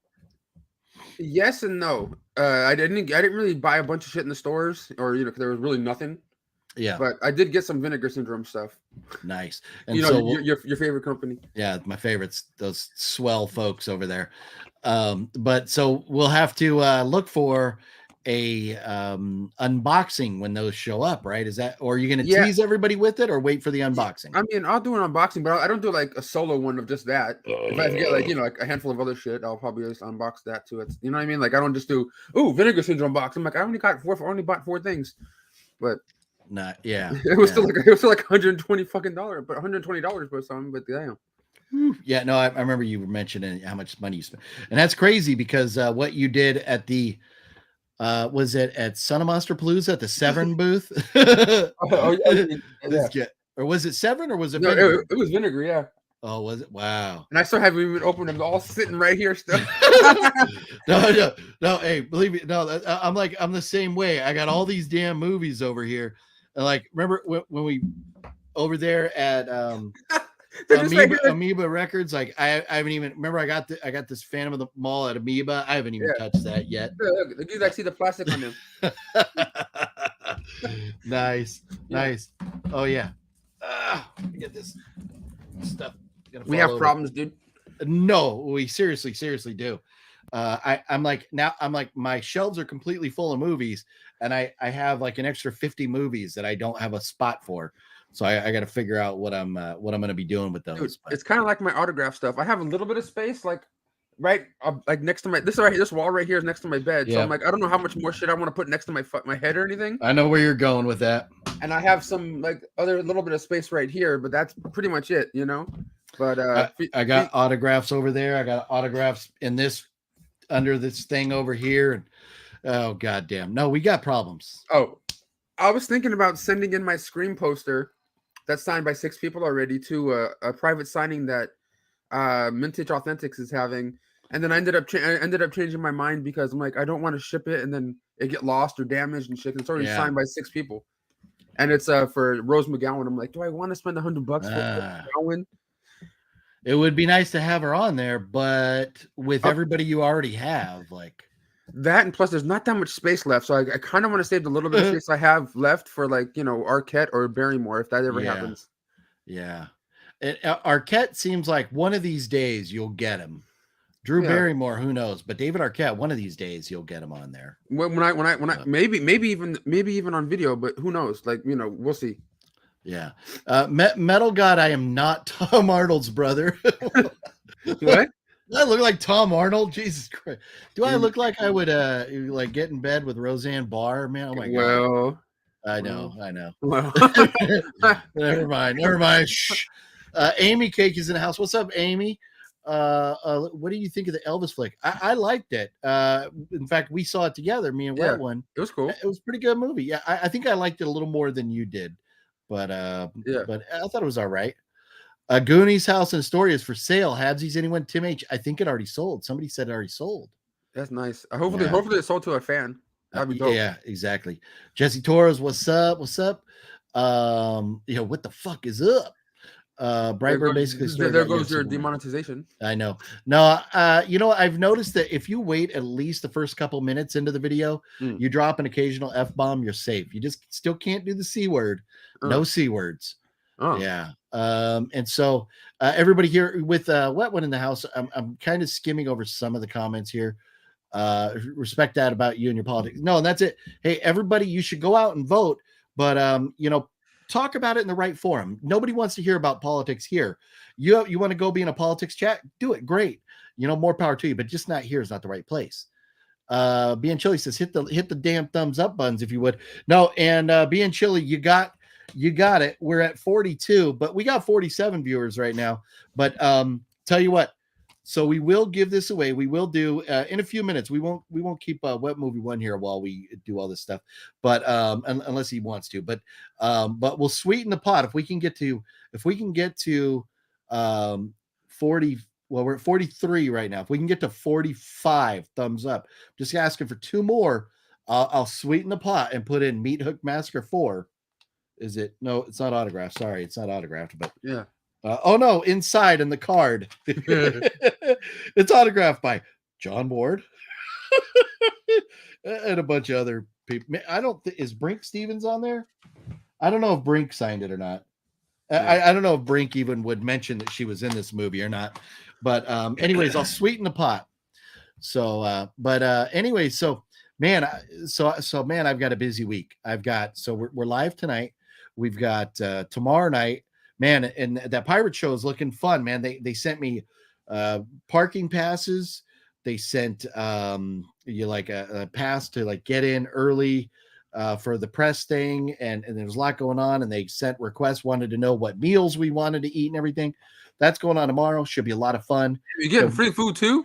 Yes and no. I didn't really buy a bunch of shit in the stores, or there was really nothing. Yeah, but I did get some Vinegar Syndrome stuff. Nice. And your favorite company. Yeah, my favorites, those swell folks over there. But so we'll have to look for a unboxing when those show up, right? Is that, or are you going to tease everybody with it or wait for the unboxing? I mean, I'll do an unboxing, but I don't do like a solo one of just that. If I get like a handful of other shit, I'll probably just unbox that too. It's, you know what I mean? Like I don't just do Vinegar Syndrome box. I'm like, I only bought 4 things, but it was still like $120 fucking $120 for something, but damn. Yeah, no, I remember you mentioning how much money you spent, and that's crazy because what you did at the was it at Son of Monster Palooza at the Severn booth? Or was it Severn or was it? No, it was Vinegar, yeah. Oh, was it? Wow. And I still haven't even opened them. They're all sitting right here still. No. Hey, believe me, no. I'm the same way. I got all these damn movies over here. And like, remember when we over there at Amoeba Records? Like, I haven't even remember. I got this Phantom of the Mall at Amoeba. I haven't even touched that yet. Look, you guys see the plastic on them. Nice. Oh yeah. Get this stuff. We have problems, dude. No, we seriously do. I'm like my shelves are completely full of movies, and I have like an extra 50 movies that I don't have a spot for. So I got to figure out what I'm going to be doing with those. Dude, it's kind of like my autograph stuff. I have a little bit of space, like next to this wall right here is next to my bed. Yeah. So I'm like, I don't know how much more shit I want to put next to my head or anything. I know where you're going with that. And I have some like other little bit of space right here, but that's pretty much it, you know. But I got autographs over there. I got autographs in this under this thing over here. And oh goddamn, no, we got problems. Oh, I was thinking about sending in my Scream poster that's signed by 6 people already to a private signing that Mintage Authentics is having, and then I ended up changing my mind because I'm like, I don't want to ship it and then it get lost or damaged and shit. It's already signed by 6 people, and it's for Rose McGowan. I'm like, do I want to spend $100 for McGowan? It would be nice to have her on there, but with everybody you already have, like, That and plus, there's not that much space left, so I kind of want to save the little bit of space I have left for like Arquette or Barrymore if that ever happens. Yeah. Arquette seems like one of these days you'll get him. Drew Barrymore, who knows? But David Arquette, one of these days you'll get him on there. When I maybe even on video, but who knows? Like we'll see. Yeah. Metal God, I am not Tom Arnold's brother. What? Do I look like Tom Arnold? Jesus Christ. Do I look like I would like get in bed with Roseanne Barr? Man, oh my God. Well, I know. Well. Never mind. Shh. Amy Cake is in the house. What's up, Amy? What do you think of the Elvis flick? I liked it. In fact, we saw it together, me and Wet One. It was cool. It was a pretty good movie. Yeah, I think I liked it a little more than you did. But but I thought it was all right. Goonies House in Astoria is for sale. Habsies, anyone? Tim H. I think it already sold. Somebody said it already sold. That's nice. Hopefully it sold to a fan. That'd be dope. Yeah, exactly. Jesse Torres, what's up? What the fuck is up? Brightburn basically. There goes your demonetization. I know. No, I've noticed that if you wait at least the first couple minutes into the video, you drop an occasional F-bomb, you're safe. You just still can't do the C word. No C words. Oh. Yeah. And so everybody here with Wet One in the house, I'm kind of skimming over some of the comments here. Respect that about you and your politics. No, and that's it. Hey, everybody, you should go out and vote, but talk about it in the right forum. Nobody wants to hear about politics here. You want to go be in a politics chat? Do it. Great. More power to you, but just not here is not the right place. Being Chili says, hit the damn thumbs up buttons if you would. No, and Being Chili, you got it. We're at 42, but we got 47 viewers right now. But tell you what, so we will give this away. We will do in a few minutes. We won't keep Wet Movie One here while we do all this stuff, but unless he wants to. But we'll sweeten the pot if we can get to 40. Well, we're at 43 right now. If we can get to 45 thumbs up, just asking for 2 more. I'll sweeten the pot and put in Meat Hook Massacre 4. Is it? No, it's not autographed. Sorry, it's not autographed. But yeah. Oh no, inside in the card, it's autographed by John Ward and a bunch of other people. I don't think is Brink Stevens on there. I don't know if Brink signed it or not. Yeah. I don't know if Brink even would mention that she was in this movie or not. But anyways, I'll sweeten the pot. So, anyway, so man, man, I've got a busy week. We're live tonight. We've got tomorrow night, man, and that pirate show is looking fun, man. They sent me parking passes. They sent you like a pass to like get in early for the press thing, and there's a lot going on. And they sent requests, wanted to know what meals we wanted to eat and everything. That's going on tomorrow. Should be a lot of fun. You getting free food too?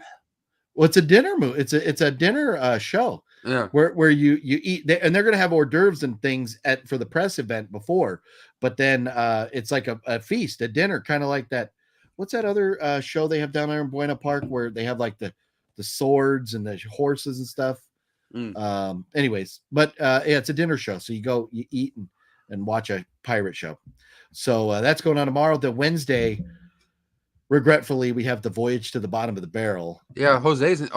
Well, it's a dinner it's a dinner show. Yeah, where you eat, and they're gonna have hors d'oeuvres and things for the press event before, but then it's like a feast, a dinner, kind of like that. What's that other show they have down there in Buena Park where they have like the swords and the horses and stuff? Anyways, but yeah, it's a dinner show, so you go, you eat and watch a pirate show. So that's going on tomorrow. The Wednesday, regretfully, we have The Voyage to the Bottom of the Barrel. Yeah,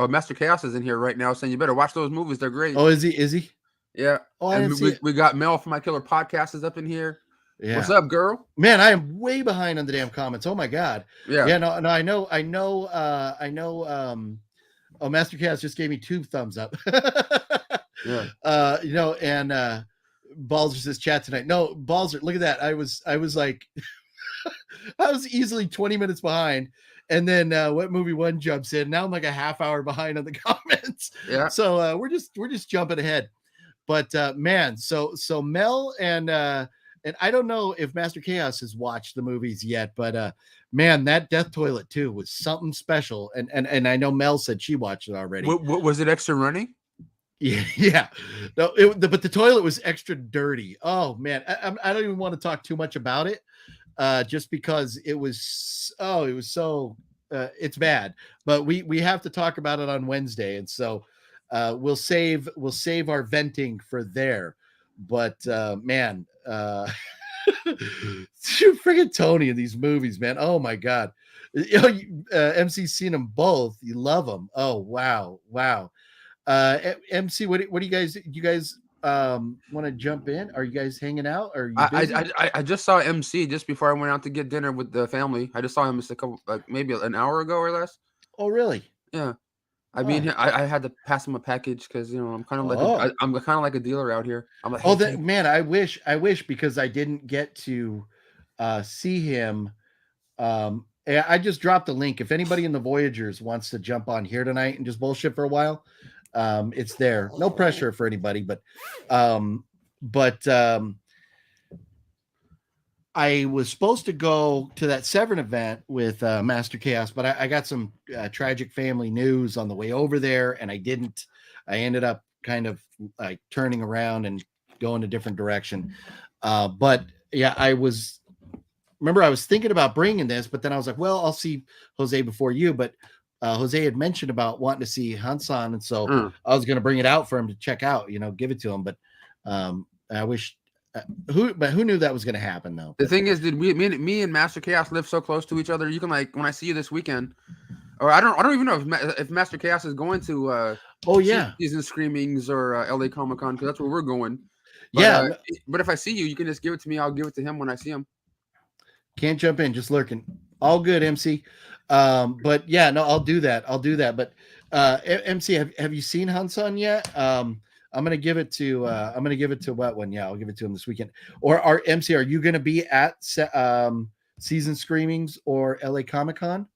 Master Chaos is in here right now saying you better watch those movies. They're great. Oh, is he? Yeah. Oh, I didn't see it. We got Mel from My Killer Podcast is up in here. Yeah. What's up, girl? Man, I am way behind on the damn comments. Oh my God. Yeah. Yeah. No. I know. Master Chaos just gave me 2 thumbs up. Yeah. And Balzer says chat tonight. No, Balzer, look at that. I was like. I was easily 20 minutes behind, and then What Movie One jumps in. Now I'm like a half hour behind on the comments. Yeah. So we're just jumping ahead. But man, so Mel and I don't know if Master Chaos has watched the movies yet, but man, that Death Toilet 2 was something special. And I know Mel said she watched it already. What was it extra running? Yeah. No, but the toilet was extra dirty. Oh man, I don't even want to talk too much about it. Just because it was so it's bad, but we have to talk about it on Wednesday, and so we'll save our venting for there. But man, freaking Tony in these movies, man. Oh my God, MC's seen them both. You love them. Oh wow. MC, what do you guys? Do you guys want to jump in? Are you guys hanging out? Are you busy? I just saw MC just before I went out to get dinner with the family. I just saw him just a couple, like maybe an hour ago or less. Oh, really? Yeah. I mean, I had to pass him a package because I'm kind of like I'm kind of like a dealer out here. I'm like, hey, man, I wish because I didn't get to see him. I just dropped the link. If anybody in the Voyagers wants to jump on here tonight and just bullshit for a while, it's there. No pressure for anybody, but I was supposed to go to that Severn event with Master Chaos, but I got some tragic family news on the way over there, and I didn't. I ended up kind of like turning around and going a different direction. But yeah, I was thinking about bringing this, but then I was like, well, I'll see Jose before you. But Jose had mentioned about wanting to see Hansan, and so I was going to bring it out for him to check out, give it to him. But I wish. Who knew that was going to happen though? The thing is, did me and Master Chaos live so close to each other? You can, like, when I see you this weekend, or I don't even know if Master Chaos is going to Season Screamings or LA Comic Con, because that's where we're going. But, but if I see you, you can just give it to me. I'll give it to him when I see him. Can't jump in, just lurking. All good, MC. But yeah, no, I'll do that. But MC, have you seen Hansan yet? I'm gonna give it to what one? Yeah, I'll give it to him this weekend. Or are you gonna be at Season Screamings or LA Comic Con?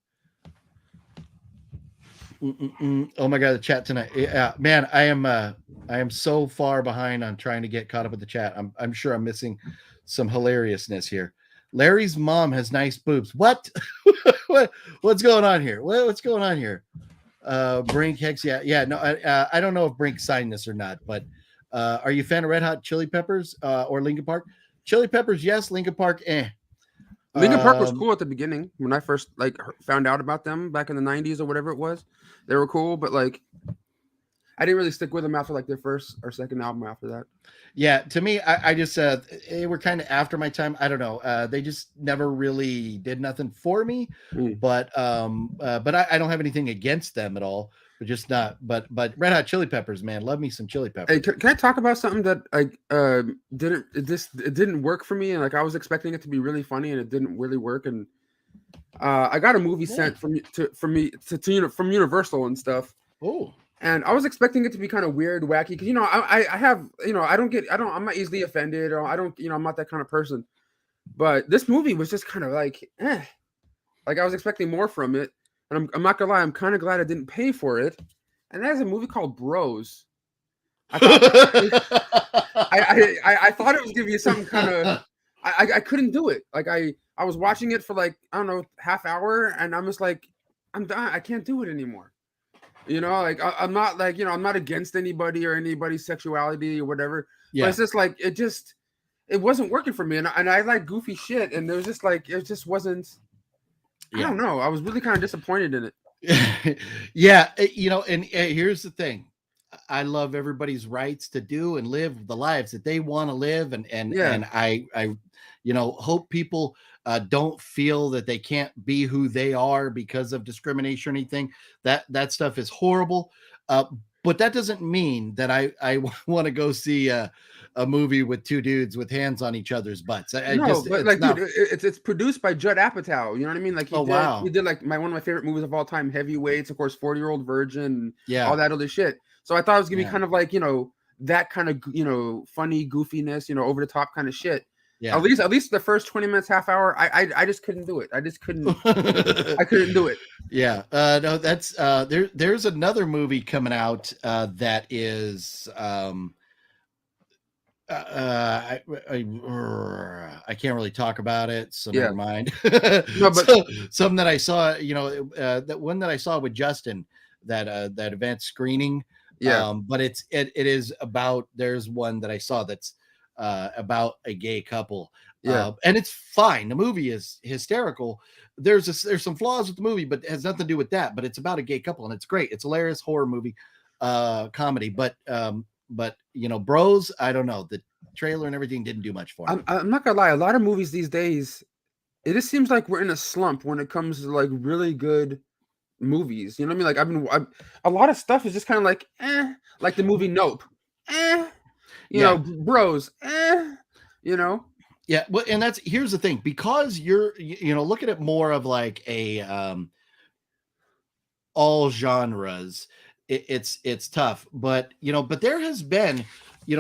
Oh my god, the chat tonight. Yeah, man, I am so far behind on trying to get caught up with the chat. I'm sure I'm missing some hilariousness here. Larry's mom has nice boobs. What? What's going on here? What's going on here? Brink Hex, yeah. No, I don't know if Brink signed this or not, but are you a fan of Red Hot Chili Peppers or Linkin Park? Chili Peppers, yes. Linkin Park, eh. Linkin Park was cool at the beginning when I first found out about them back in the 90s or whatever it was. They were cool, but I didn't really stick with them after their first or second album after that. Yeah, to me, I just they were kind of after my time. I don't know. They just never really did nothing for me. But I don't have anything against them at all. But just not. But Red Hot Chili Peppers, man, love me some Chili Peppers. Hey, can I talk about something that it didn't work for me, and I was expecting it to be really funny, and it didn't really work. And I got a movie sent from Universal and stuff. Oh. And I was expecting it to be kind of weird, wacky, because I'm not easily offended, or I'm not that kind of person. But this movie was just kind of I was expecting more from it, and I'm not gonna lie, I'm kind of glad I didn't pay for it. And that is a movie called Bros. I thought it was gonna be some kind of. I couldn't do it. I was watching it for I don't know, half hour, and I'm just I'm done. I can't do it anymore. I'm not I'm not against anybody or anybody's sexuality or whatever. Yeah. But it's just it wasn't working for me, and I like goofy shit, and there was just it just wasn't. I don't know. I was really kind of disappointed in it. Yeah, and here's the thing. I love everybody's rights to do and live the lives that they want to live, and I hope people don't feel that they can't be who they are because of discrimination or anything. That stuff is horrible. But that doesn't mean that I want to go see a movie with two dudes with hands on each other's butts. It's produced by Judd Apatow. You know what I mean? He did one of my favorite movies of all time, Heavyweights, of course, 40-Year-Old Virgin, all that other shit. So I thought it was gonna be kind of that kind of funny goofiness, over the top kind of shit. Yeah. At least the first 20 minutes, half hour, I just couldn't do it. I just couldn't. I couldn't do it. Yeah. No, that's there's another movie coming out that is I can't really talk about it, so never mind. No, but something that I saw, that one that I saw with Justin, that event screening. Yeah. But it is about. There's one that I saw that's about a gay couple. Yeah. And it's fine. The movie is hysterical. There's some flaws with the movie, but it has nothing to do with that. But it's about a gay couple, and it's great. It's a hilarious horror movie, comedy. But Bros, I don't know. The trailer and everything didn't do much for me. I'm not gonna lie. A lot of movies these days, it just seems like we're in a slump when it comes to really good movies. You know what I mean? A lot of stuff is just kind of Like the movie Nope. You Yeah. know, Bros. You know. Yeah, well, and here's the thing, because you're look at it more of like a all genres. It's tough, but but there has been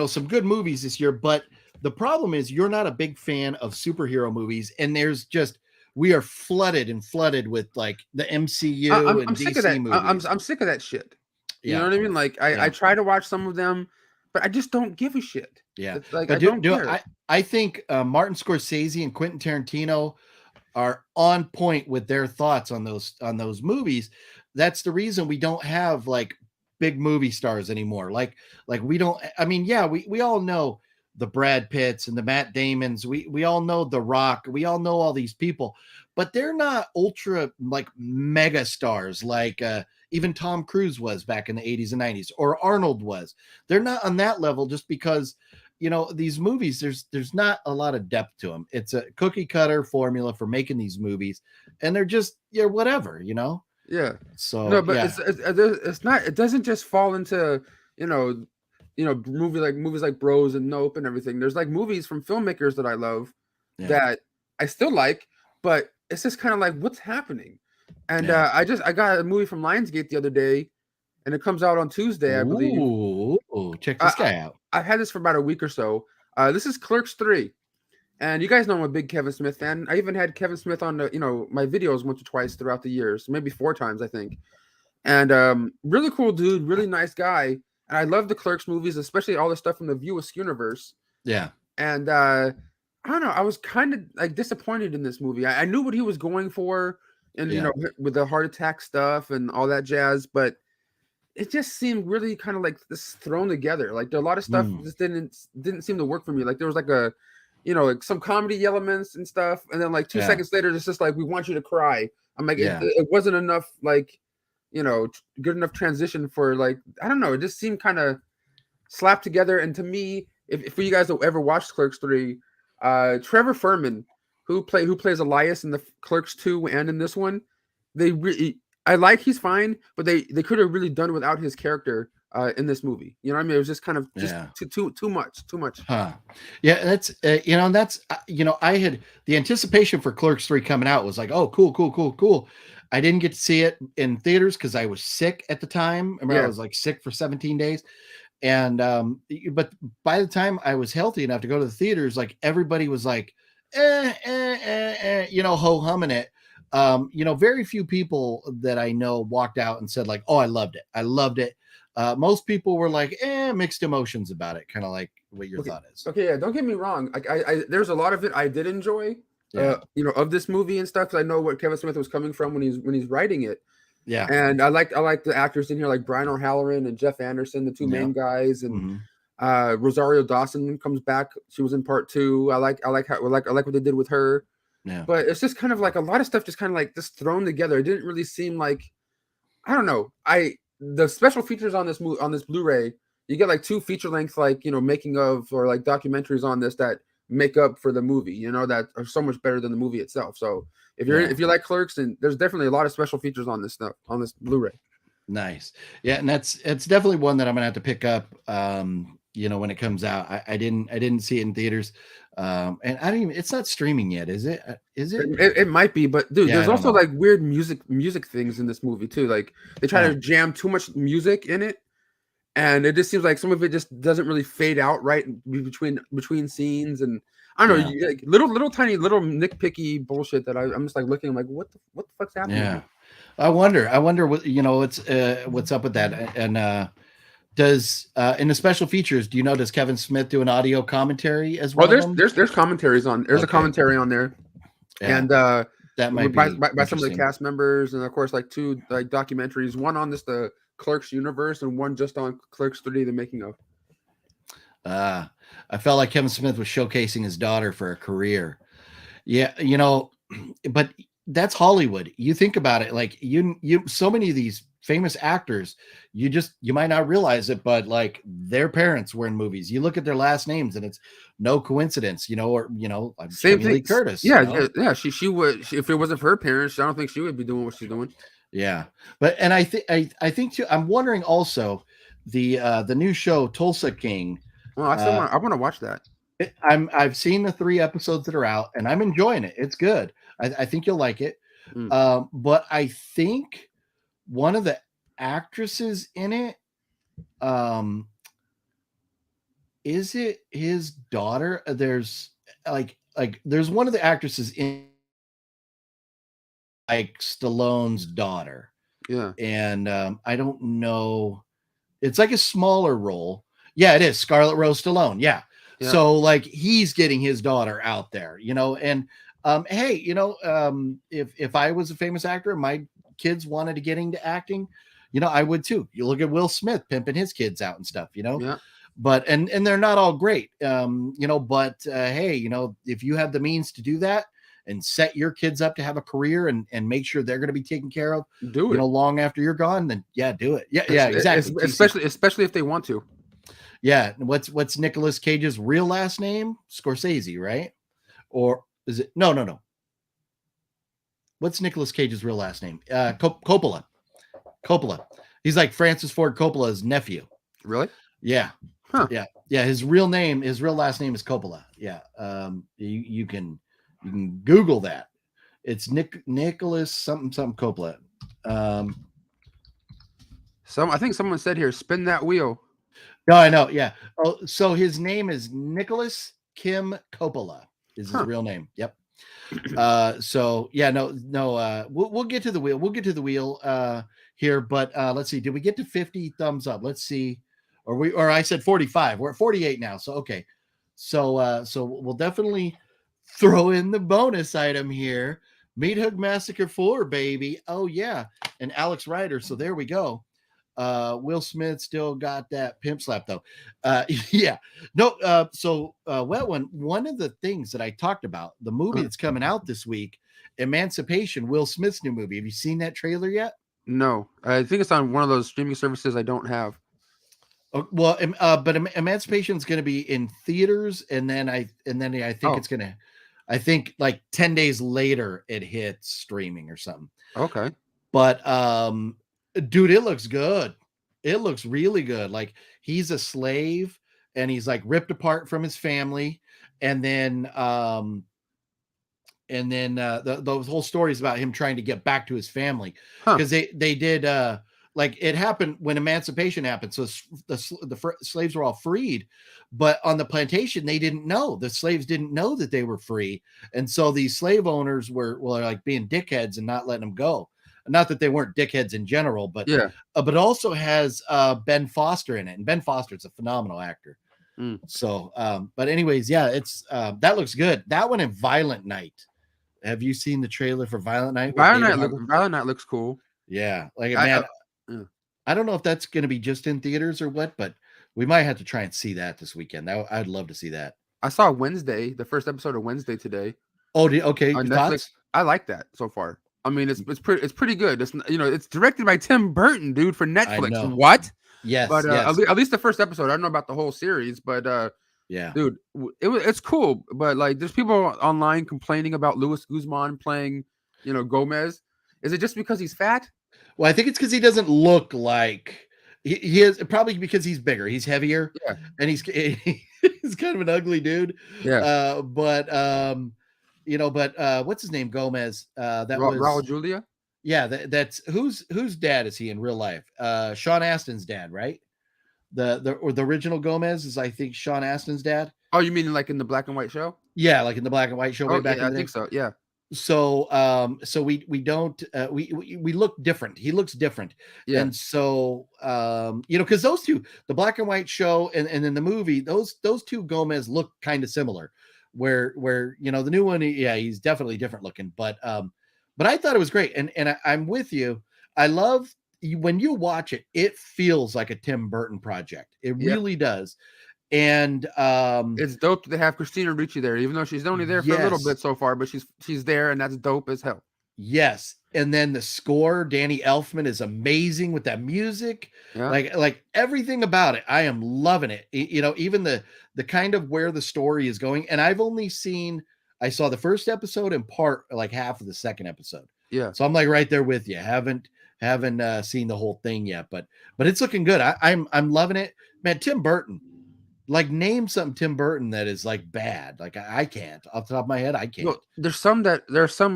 some good movies this year. But the problem is you're not a big fan of superhero movies, and we are flooded with like the MCU and I'm DC sick of that. movies. I'm sick of that shit. You Yeah. know what I mean? Like I try to watch some of them, but I just don't give a shit. Yeah, It's like but I don't care. I think Martin Scorsese and Quentin Tarantino are on point with their thoughts on those movies. That's the reason we don't have like big movie stars anymore. Like we don't. I mean, yeah, we all know the Brad Pitts and the Matt Damons. We all know The Rock. We all know all these people, but they're not ultra like mega stars like even Tom Cruise was back in the 80s and 90s, or Arnold was. They're not on that level just because these movies, there's not a lot of depth to them. It's a cookie cutter formula for making these movies, and they're just whatever. Yeah. So No, but yeah. it's not. It doesn't just fall into movies like Bros and Nope and everything. There's like movies from filmmakers that I love that I still like, but it's just kind of like what's happening. And I got a movie from Lionsgate the other day, and it comes out on Tuesday, I believe. Ooh, check this guy out. I've had this for about a week or so. This is Clerks 3. And you guys know I'm a big Kevin Smith fan. I even had Kevin Smith on my videos once or twice throughout the years, maybe 4 times, I think. And really cool dude, really nice guy. And I love the Clerks movies, especially all the stuff from the View Askew universe. Yeah. And I don't know, I was kind of like disappointed in this movie. I knew what he was going for, and with the heart attack stuff and all that jazz, but it just seemed really kind of like this thrown together. Like a lot of stuff just didn't seem to work for me. Like there was like like some comedy elements and stuff, and then like 2 seconds later, it's just like we want you to cry. I'm like, it wasn't enough, like good enough transition for like I don't know. It just seemed kind of slapped together. And to me, if for you guys that ever watched Clerks 3, Trevor Furman, who plays Elias in the Clerks 2 and in this one, he's fine, but they could have really done without his character in this movie. You know what I mean? It was just kind of too much. Huh. Yeah, that's I had the anticipation for Clerks 3 coming out was like, oh, cool. I didn't get to see it in theaters because I was sick at the time. I was like sick for 17 days. And but by the time I was healthy enough to go to the theaters, like everybody was like, ho humming it. Very few people that I know walked out and said like, oh, I loved it. Most people were like, mixed emotions about it. Kind of like what your thought is. Okay. Yeah. Don't get me wrong. Like there's a lot of it I did enjoy, of this movie and stuff. Cause I know what Kevin Smith was coming from when he's writing it. Yeah. And I like the actors in here, like Brian O'Halloran and Jeff Anderson, the 2 main guys, and Rosario Dawson comes back. She was in part 2. I like what they did with her. Yeah. But it's just kind of like a lot of stuff just kind of like just thrown together. It didn't really seem like, I don't know. The special features on this Blu-ray, you get like 2 feature length, like, making of or like documentaries on this that make up for the movie, that are so much better than the movie itself. So if you like Clerks, then there's definitely a lot of special features on this stuff, on this Blu-ray. Nice. Yeah. And it's definitely one that I'm going to have to pick up, when it comes out. I didn't see it in theaters. And it's not streaming yet, is it? It might be, but dude, there's also like weird music things in this movie too. Like they try to jam too much music in it, and it just seems like some of it just doesn't really fade out right between scenes. And I don't know, like little tiny nitpicky bullshit that I'm just like looking. I'm like, what the fuck's happening? Yeah, I wonder what what's up with that. And does in the special features, does Kevin Smith do an audio commentary as well? Oh, there's commentaries on. There's a commentary on there, and that might be by some of the cast members, and of course like 2 like documentaries, one on just the Clerks universe and one just on Clerks 3, the making of. I felt like Kevin Smith was showcasing his daughter for a career. Yeah, but that's Hollywood. You think about it, like you so many of these famous actors, you might not realize it, but like their parents were in movies. You look at their last names and it's no coincidence, Same thing. Lee Curtis. Yeah. She would, if it wasn't for her parents, I don't think she would be doing what she's doing. Yeah. But, and I think too, I'm wondering also, the new show Tulsa King. Well, I want to watch that. I've seen the 3 episodes that are out, and I'm enjoying it. It's good. I think you'll like it. But I think one of the actresses in it, is it his daughter? There's there's one of the actresses in like Stallone's daughter. Yeah. And I don't know. It's like a smaller role. Yeah, it is Scarlett Rose Stallone. Yeah. So like he's getting his daughter out there, and hey, if I was a famous actor, my kids wanted to get into acting, I would too. You look at Will Smith pimping his kids out and stuff, Yeah. but and they're not all great, but hey, if you have the means to do that and set your kids up to have a career and make sure they're going to be taken care of, do it, long after you're gone, then do it. Yeah, exactly. Especially if they want to. Yeah. What's Nicolas Cage's real last name? Scorsese, right? Or is it? No. What's Nicolas Cage's real last name? Coppola. He's like Francis Ford Coppola's nephew. Really? Yeah. Huh. Yeah. His real last name is Coppola. Yeah. You can Google that. It's Nicholas something Coppola. I think someone said here, spin that wheel. No, I know. Yeah. Oh, so his name is Nicholas Kim Coppola is his real name. Yep. So yeah, no. We'll get to the wheel. We'll get to the wheel here, but let's see. Did we get to 50 thumbs up? Let's see. Or I said 45. We're at 48 now. So okay. So we'll definitely throw in the bonus item here. Meat Hook Massacre 4, baby. Oh yeah. And Alex Ryder. So there we go. Will Smith still got that pimp slap though. Yeah. No, Wet one of the things that I talked about, the movie that's coming out this week, Emancipation, Will Smith's new movie. Have you seen that trailer yet? No. I think it's on one of those streaming services I don't have. Well, but Emancipation is going to be in theaters, and then I think it's going to, I think like 10 days later it hits streaming or something. Okay. But dude, it looks good. It looks really good. Like he's a slave and he's like ripped apart from his family, and then the whole story is about him trying to get back to his family because they did like it happened when emancipation happened. So the slaves were all freed, but on the plantation they didn't know. The slaves didn't know that they were free, and so these slave owners were like being dickheads and not letting them go. Not that they weren't dickheads in general, but but also has Ben Foster in it, and Ben Foster is a phenomenal actor. So, but anyways, yeah, it's that looks good. That one and Violent Night. Have you seen the trailer for Violent Night? Violent Night looks cool. Yeah, like I don't know if that's going to be just in theaters or what, but we might have to try and see that this weekend. I'd love to see that. I saw Wednesday, the first episode of Wednesday today. Oh, okay. On Netflix. Thoughts? I like that so far. I mean, it's pretty good. It's it's directed by Tim Burton, dude, for Netflix. What? Yes, but yes. At least the first episode. I don't know about the whole series, but yeah, dude, it's cool. But like, there's people online complaining about Luis Guzman playing, Gomez. Is it just because he's fat? Well, I think it's because he doesn't look like he is. Probably because he's bigger, he's heavier, and he's kind of an ugly dude. Yeah, but what's his name? Gomez. That was Raul Julia. Yeah, that's whose dad is he in real life? Sean Astin's dad, right? The original Gomez is, I think, Sean Astin's dad. Oh, you mean like in the black and white show? Yeah, like in the black and white show way back in the day. I think so. Yeah. So we don't we look different. He looks different. Yeah. And so because those two, the black and white show and in the movie, those two Gomez look kind of similar. Where the new one, he's definitely different looking, but I thought it was great, and I'm with you. I love when you watch it, it feels like a Tim Burton project. It really does. And it's dope to have Christina Ricci there, even though she's only there for a little bit so far, but she's there, and that's dope as hell. Yes. And then the score, Danny Elfman is amazing with that music. Yeah. Like everything about it. I am loving it. Even the kind of where the story is going. And I saw the first episode and half of the second episode. Yeah. So I'm like right there with you. Haven't Haven't seen the whole thing yet, but it's looking good. I'm loving it, man. Tim Burton, like, name something Tim Burton that is like bad. Like, I can't off the top of my head. I can't. No, there's some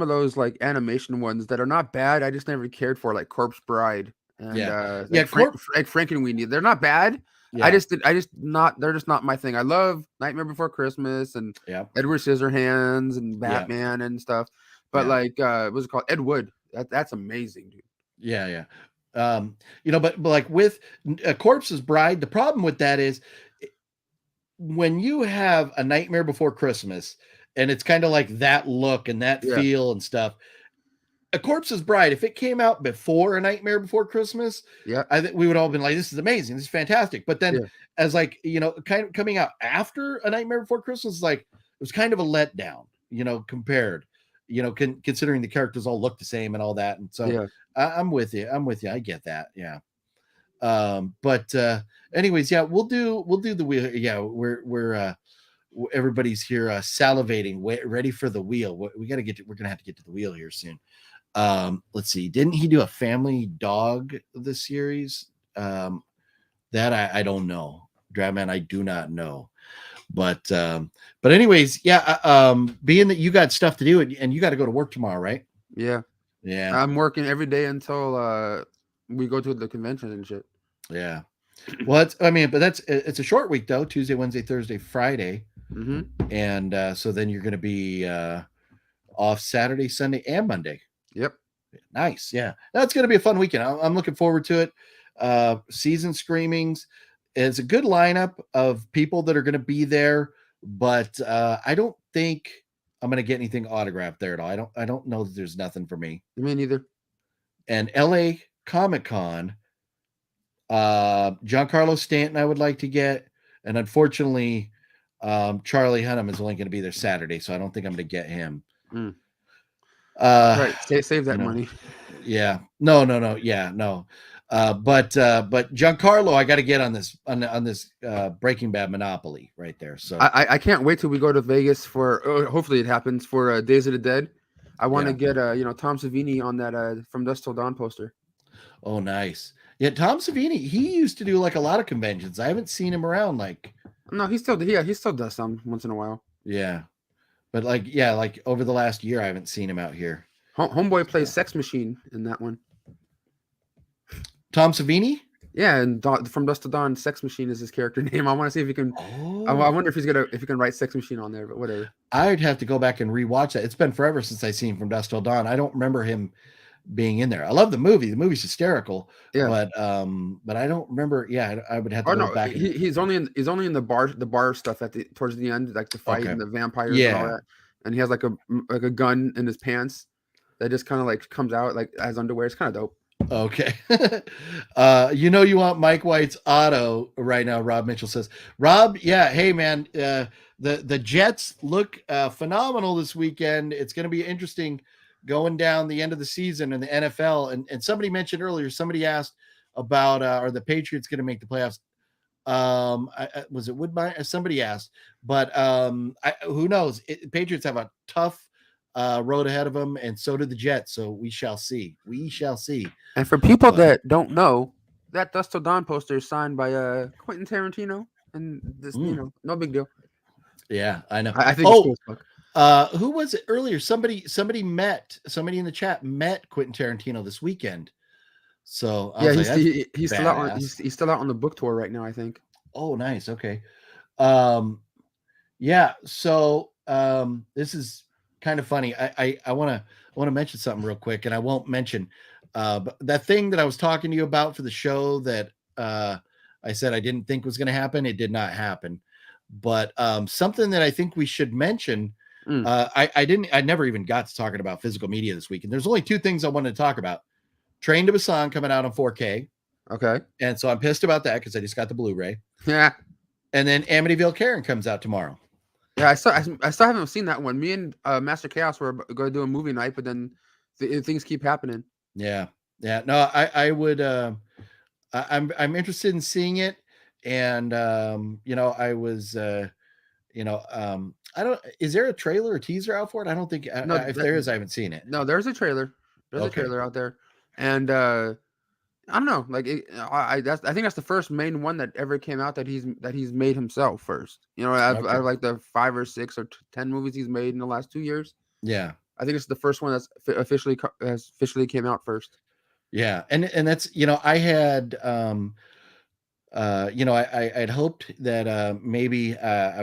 of those like animation ones that are not bad. I just never cared for, like Corpse Bride and like Frankenweenie. They're not bad. Yeah. I just not. They're just not my thing. I love Nightmare Before Christmas and Edward Scissorhands and Batman and stuff. But like, what's it called? Ed Wood. That's amazing, dude. Yeah. But like with Corpse's Bride, the problem with that is when you have A Nightmare Before Christmas and it's kind of like that look and that feel and stuff. A Corpse's Bride, if it came out before A Nightmare Before Christmas, I think we would all have been like, this is amazing, this is fantastic. But then as like, kind of coming out after A Nightmare Before Christmas, like, it was kind of a letdown, compared, considering the characters all look the same and all that. And so I'm with you. I get that. Yeah. But anyways, we'll do the wheel. Yeah. We're everybody's here salivating, ready for the wheel. We're going to have to get to the wheel here soon. Let's see. Didn't he do a family dog this series? That I don't know. Dradman, I do not know. But anyways, being that you got stuff to do and you got to go to work tomorrow, right? Yeah. I'm working every day until we go to the convention and shit. Yeah. Well, it's a short week though. Tuesday, Wednesday, Thursday, Friday. Mm-hmm. And so then you're going to be off Saturday, Sunday, and Monday. Yep. Nice. Yeah. That's going to be a fun weekend. I'm looking forward to it. Season screenings. It's a good lineup of people that are going to be there, but I don't think I'm going to get anything autographed there at all. I don't know that there's nothing for me. Me neither. And LA Comic Con, Giancarlo Stanton I would like to get, and unfortunately Charlie Hunnam is only going to be there Saturday, so I don't think I'm going to get him. Right, save that money. Yeah, no. But Giancarlo, I got to get on this Breaking Bad Monopoly right there. So I can't wait till we go to Vegas for hopefully it happens for Days of the Dead. I want to get Tom Savini on that From Dusk Till Dawn poster. Oh, nice. Yeah, Tom Savini, he used to do like a lot of conventions. I haven't seen him around like. No, he still does some once in a while. Yeah, but like over the last year, I haven't seen him out here. Homeboy plays Sex Machine in that one. Tom Savini? Yeah, and From Dusk Till Dawn, Sex Machine is his character name. I want to see if he can. I wonder if he can write Sex Machine on there, but whatever. I'd have to go back and rewatch that. It's been forever since I seen From Dusk Till Dawn. I don't remember him being in there. I love the movie. The movie's hysterical. Yeah. But I don't remember. Yeah, I would have to go back. He's only in the bar stuff towards the end, like the fight and the vampires and all that. And he has like a gun in his pants that just kind of like comes out like as underwear. It's kind of dope. Okay. You want Mike White's auto right now, Rob Mitchell says. Rob, yeah, hey man, the Jets look phenomenal this weekend. It's going to be interesting going down the end of the season in the NFL. And somebody mentioned earlier, somebody asked about are the Patriots going to make the playoffs? Was it Woodbine? Somebody asked, but who knows? Patriots have a tough road ahead of them, and so do the Jets. So we shall see. And for people that don't know, that Dusk Till Dawn poster is signed by Quentin Tarantino, and this, no big deal. Yeah, I know. I think it's cool as fuck. Who was it earlier? Somebody in the chat met Quentin Tarantino this weekend. So yeah, he's still out on he's still out on the book tour right now, I think. Oh, nice. Okay. Yeah. So this is kind of funny. I want to mention something real quick, and I won't mention but that thing that I was talking to you about for the show that I said I didn't think was going to happen. It did not happen. But something that I think we should mention. I never even got to talking about physical media this week, and there's only two things I wanted to talk about. Train to Busan coming out on 4K. Okay. And so I'm pissed about that because I just got the Blu-ray. Yeah. And then Amityville Karen comes out tomorrow. Yeah, I still haven't seen that one. Me and Master Chaos were going to do a movie night, but then things keep happening. Yeah. No, I would. I'm interested in seeing it, and I was. I don't. Is there a trailer or teaser out for it? I don't think. If there is, I haven't seen it. No, there's a trailer. There's a trailer out there. and I don't know, like I think that's the first main one that ever came out that he's made himself first. You know, out Okay. of like the 5 or 6 or 10 movies he's made in the last 2 years. Yeah. I think it's the first one that's officially came out first. Yeah. And that's, I had, I'd hoped that maybe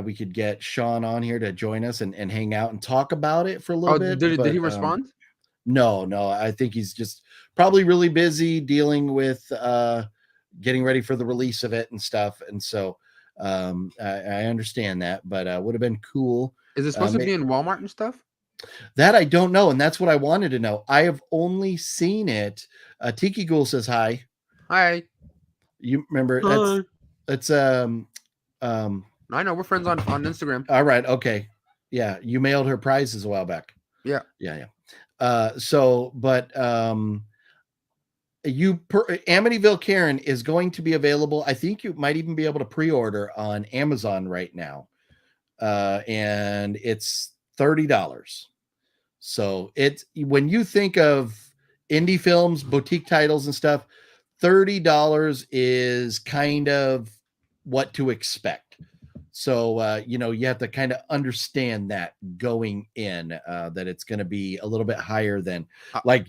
we could get Sean on here to join us and hang out and talk about it for a little Oh, bit. did he But respond? no, I think he's just probably really busy dealing with getting ready for the release of it and stuff. And so I understand that, but would have been cool. Is it supposed to be in Walmart and stuff? That I don't know, and that's what I wanted to know. I have only seen it. Tiki Ghoul says hi. Hi. You remember that's I know we're friends on Instagram. all right, okay. Yeah, you mailed her prizes a while back. Yeah. Amityville Karen is going to be available. I think you might even be able to pre-order on Amazon right now. And it's $30. So it's, when you think of indie films, boutique titles and stuff, $30 is kind of what to expect. So, you have to kind of understand that going in, that it's going to be a little bit higher than like.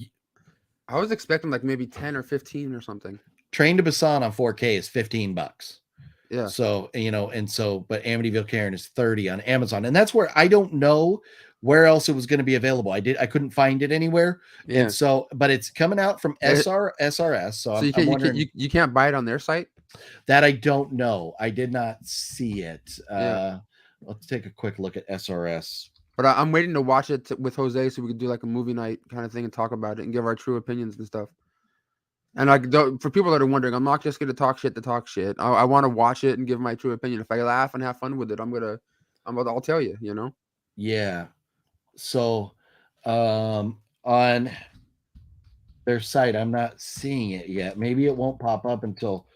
I was expecting like maybe 10 or 15 or something. Train to Busan on 4K is $15. Yeah. So, but Amityville Karen is 30 on Amazon. And that's where I don't know where else it was going to be available. I couldn't find it anywhere. Yeah. And so, but it's coming out from SRS. So I'm wondering, you can't buy it on their site? That I don't know. I did not see it. Yeah. Let's take a quick look at SRS. But I'm waiting to watch it with Jose so we could do like a movie night kind of thing and talk about it and give our true opinions and stuff. And like, for people that are wondering, I'm not just going to talk shit to talk shit. I want to watch it and give my true opinion. If I laugh and have fun with it, I'll tell you, Yeah. So, on their site, I'm not seeing it yet. Maybe it won't pop up until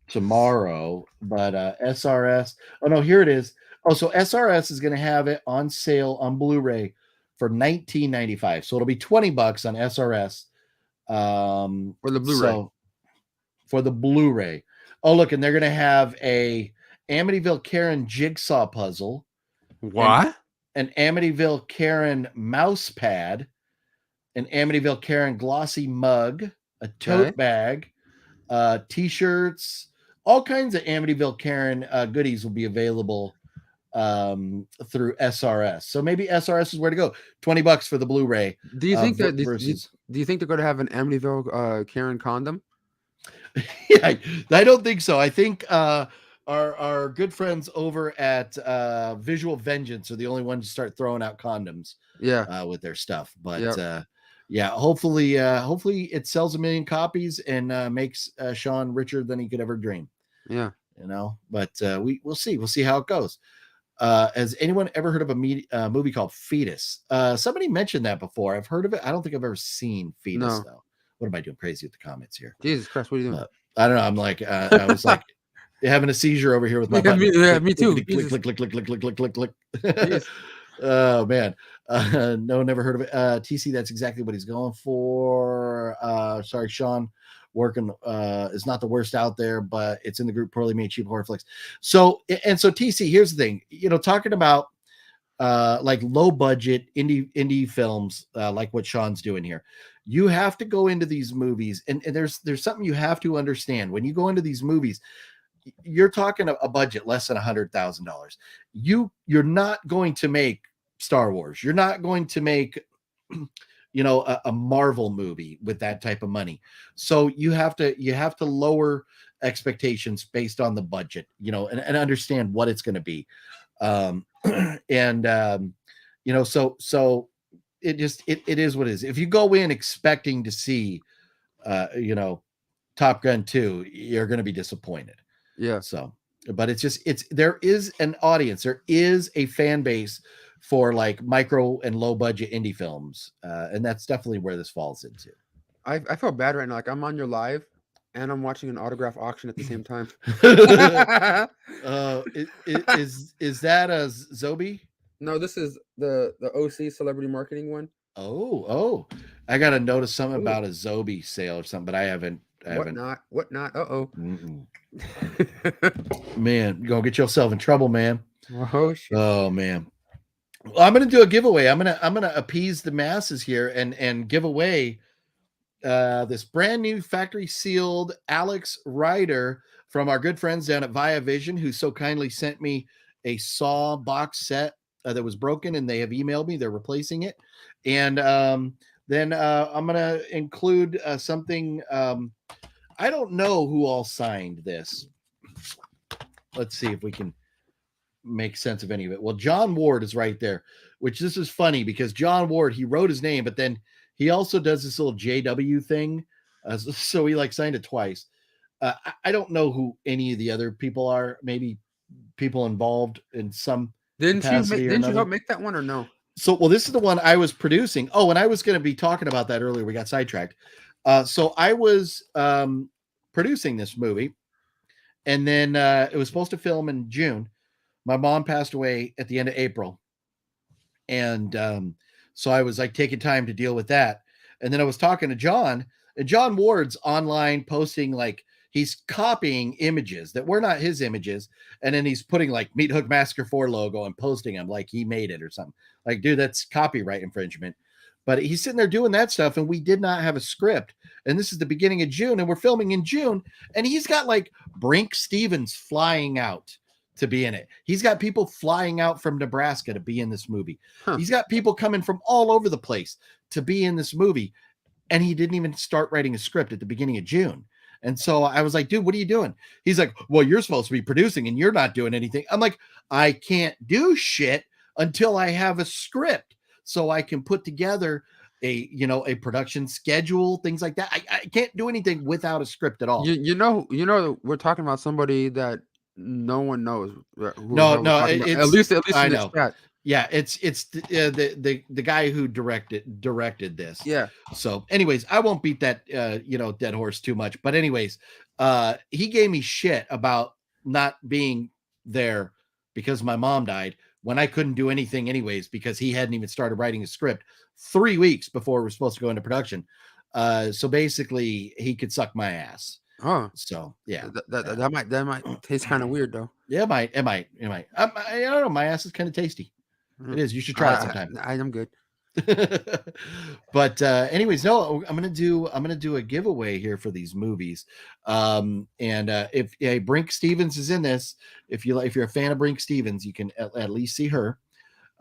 tomorrow, but SRS. Oh no, here it is. Oh, so SRS is going to have it on sale on Blu-ray for $19.95. So it'll be $20 on SRS. For the Blu-ray. So for the Blu-ray. Oh, look, and they're going to have a Amityville Karen jigsaw puzzle. What? An Amityville Karen mouse pad, an Amityville Karen glossy mug, a tote bag, t-shirts, all kinds of Amityville Karen goodies will be available through SRS. So maybe SRS is where to go. $20 for the Blu-ray. Do you think that do you think they're going to have an Amityville Karen condom? Yeah, I don't think so. I think our good friends over at Visual Vengeance are the only ones to start throwing out condoms. Yeah, with their stuff. But hopefully it sells 1 million copies and makes Sean richer than he could ever dream. Yeah, But we'll see. We'll see how it goes. Has anyone ever heard of a movie called Fetus? Somebody mentioned that before. I've heard of it. I don't think I've ever seen Fetus though. What am I doing crazy with the comments here? Jesus Christ, what are you doing? I don't know. I'm like, I was like having a seizure over here with my button. Me too. Click. Oh man. No, never heard of it. TC, that's exactly what he's going for. Sorry, Sean. Working is not the worst out there, but it's in the group Poorly Made Cheap Horror Flicks. So TC, here's the thing. Talking about like low budget indie films, like what Sean's doing here. You have to go into these movies, and there's something you have to understand. When you go into these movies, you're talking a budget less than $100,000. You're not going to make Star Wars. You're not going to make a Marvel movie with that type of money. So you have to lower expectations based on the budget, and understand what it's going to be. So it is what it is. If you go in expecting to see, Top Gun 2, you're going to be disappointed. Yeah. So, but there is an audience, there is a fan base for like micro and low budget indie films. And that's definitely where this falls into. I feel bad right now. Like I'm on your live and I'm watching an autograph auction at the same time. Is that a Zobi? No, this is the OC celebrity marketing one. Oh, I got to notice something Ooh. about a Zobi sale or something, but I haven't. What not? Uh-oh. Man, you're gonna get yourself in trouble, man. Oh shit. Oh man. Well, I'm gonna do a giveaway. I'm gonna appease the masses here and give away this brand new factory sealed Alex Rider from our good friends down at Via Vision, who so kindly sent me a Saw box set that was broken, and they have emailed me. They're replacing it, and then I'm gonna include something. I don't know who all signed this. Let's see if we can make sense of any of it. Well, John Ward is right there, which this is funny because John Ward, he wrote his name, but then he also does this little JW thing. So he like signed it twice. I don't know who any of the other people are. Maybe people involved in some Didn't capacity you help make that one or no? So, well, this is the one I was producing. Oh, and I was going to be talking about that earlier. We got sidetracked. So I was producing this movie, and then it was supposed to film in June. My mom passed away at the end of April. And so I was like taking time to deal with that. And then I was talking to John, and John Ward's online posting, like he's copying images that were not his images. And then he's putting like Meat Hook Massacre 4 logo and posting them like he made it or something. Like, dude, that's copyright infringement. But he's sitting there doing that stuff, and we did not have a script. And this is the beginning of June, and we're filming in June. And he's got like Brink Stevens flying out to be in it. He's got people flying out from Nebraska to be in this movie. Huh. He's got people coming from all over the place to be in this movie. And he didn't even start writing a script at the beginning of June. And so I was like, dude, what are you doing? He's like, well, you're supposed to be producing and you're not doing anything. I'm like, I can't do shit until I have a script so I can put together a production schedule, things like that. I can't do anything without a script at all. You know, we're talking about somebody that no one knows. No, it's, at least I in know. this chat. Yeah, it's the guy who directed this. Yeah. So, anyways, I won't beat that dead horse too much. But anyways, he gave me shit about not being there because my mom died when I couldn't do anything anyways because he hadn't even started writing a script 3 weeks before we were supposed to go into production. So basically, he could suck my ass. Oh, so yeah, that might taste kind of weird though. Yeah, it might. I don't know. My ass is kind of tasty. It is. You should try it sometime. I'm good. But anyways, no, I'm gonna do a giveaway here for these movies. If Brink Stevens is in this, if you're a fan of Brink Stevens, you can at least see her.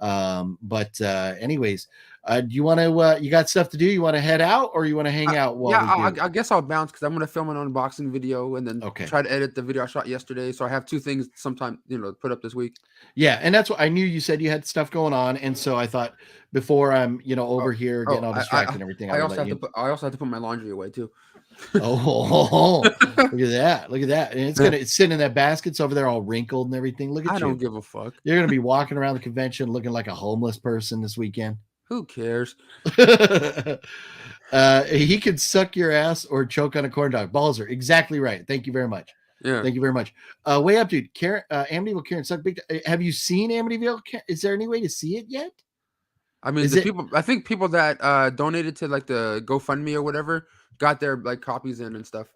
Anyways, do you want to you got stuff to do? You want to head out or you want to hang out while I guess I'll bounce because I'm gonna film an unboxing video and then try to edit the video I shot yesterday. So I have two things sometime put up this week. Yeah, and that's what I knew. You said you had stuff going on, and so I thought before I'm over here getting all distracted and everything. I also have to put my laundry away too. Oh, look at that. And it's sitting in that basket. It's over there all wrinkled and everything. Look at you. I don't give a fuck. You're going to be walking around the convention looking like a homeless person this weekend. Who cares? He could suck your ass or choke on a corn dog. Balls are exactly right. Thank you very much. Yeah. Thank you very much. Way up, dude. Amityville Karen suck big. Have you seen Amityville? Is there any way to see it yet? I mean, I think people that donated to like the GoFundMe or whatever got their like copies in and stuff.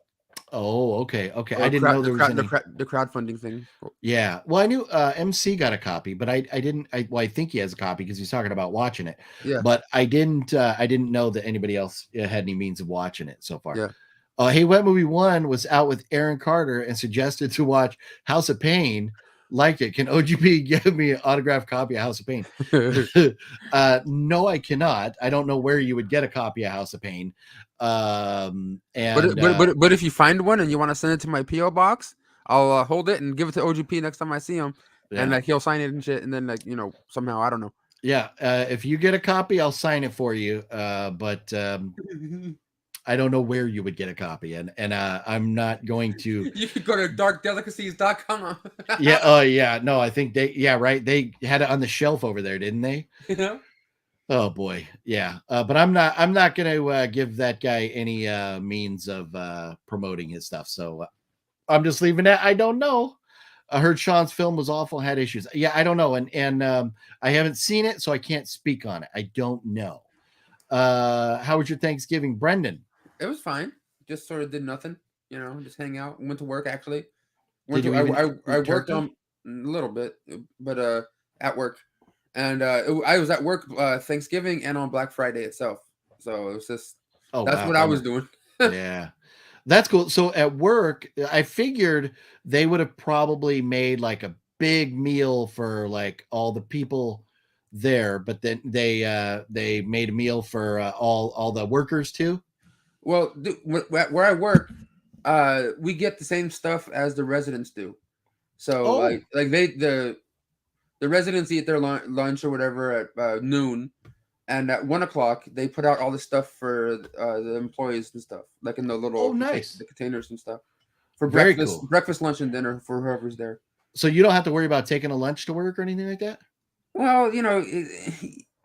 Oh, okay. I didn't know there was the crowdfunding thing. Yeah. Well, I knew MC got a copy, but I didn't. I think he has a copy because he's talking about watching it. Yeah. But I didn't know that anybody else had any means of watching it so far. Yeah. Hey, Wet Movie 1 was out with Aaron Carter and suggested to watch House of Pain. Liked it. Can OGP give me an autographed copy of House of Pain? No, I cannot. I don't know where you would get a copy of House of Pain. But if you find one and you want to send it to my PO box, I'll hold it and give it to OGP next time I see him, and like he'll sign it and shit. And then somehow I don't know. Yeah, if you get a copy, I'll sign it for you. But I don't know where you would get a copy, and I'm not going to. You could go to darkdelicacies.com. Yeah. Oh, yeah. No, I think they. Yeah, right. They had it on the shelf over there, didn't they? Yeah. Oh boy, yeah. But I'm not going to give that guy any means of promoting his stuff. So I'm just leaving that. I don't know. I heard Sean's film was awful, had issues. Yeah, I don't know, and I haven't seen it, so I can't speak on it. I don't know. How was your Thanksgiving, Brendan? It was fine. Just sort of did nothing. Just hang out. Went to work actually. Did you even I eat worked turkey? on a little bit, but at work, and I was at work Thanksgiving and on Black Friday itself. So it was just Oh that's wow, what I was doing. yeah, that's cool. So at work, I figured they would have probably made like a big meal for like all the people there, but then they made a meal for all the workers too. Well, where I work, we get the same stuff as the residents do. So Oh, like the residents eat their lunch or whatever at noon, and at 1 o'clock they put out all the stuff for the employees and stuff, like in the oh, little nice, the containers and stuff for very cool. breakfast, lunch, and dinner for whoever's there. So you don't have to worry about taking a lunch to work or anything like that. Well,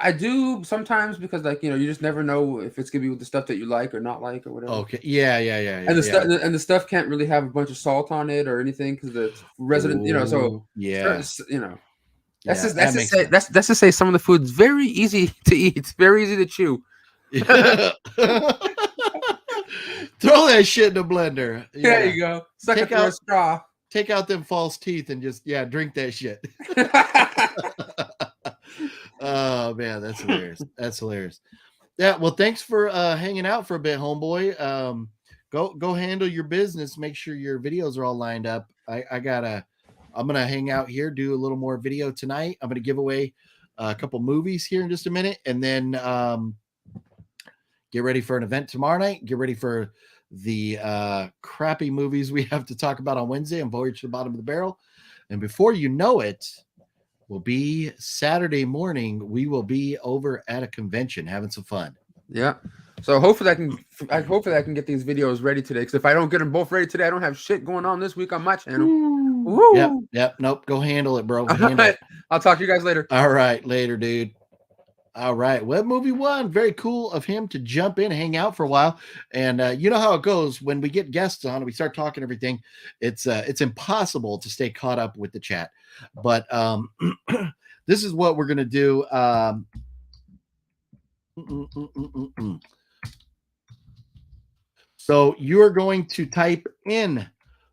I do sometimes because you just never know if it's gonna be with the stuff that you like or not like or whatever. Okay, yeah, And yeah. the stuff can't really have a bunch of salt on it or anything because the resident, so Ooh, yeah, that's yeah, just that makes sense. that's to say some of the food's very easy to eat. It's very easy to chew. Throw that shit in a blender. There you go. Suck it through a straw. Take out them false teeth and just drink that shit. Oh man, that's hilarious. That's hilarious. Yeah, well, thanks for hanging out for a bit, homeboy. Go handle your business. Make sure your videos are all lined up. I'm gonna hang out here, do a little more video tonight. I'm gonna give away a couple movies here in just a minute, and then get ready for an event tomorrow night. Get ready for the crappy movies we have to talk about on Wednesday and Voyage to the Bottom of the Barrel. And before you know it, will be Saturday morning. We will be over at a convention having some fun. Yeah. So hopefully I can get these videos ready today. Because if I don't get them both ready today, I don't have shit going on this week on my channel. Woo. Yep. Nope. Go handle it, bro. Handle it. I'll talk to you guys later. All right. Later, dude. All right. Web Movie One. Very cool of him to jump in and hang out for a while. And you know how it goes when we get guests on and we start talking everything. It's impossible to stay caught up with the chat. But this is what we're gonna do. So you are going to type in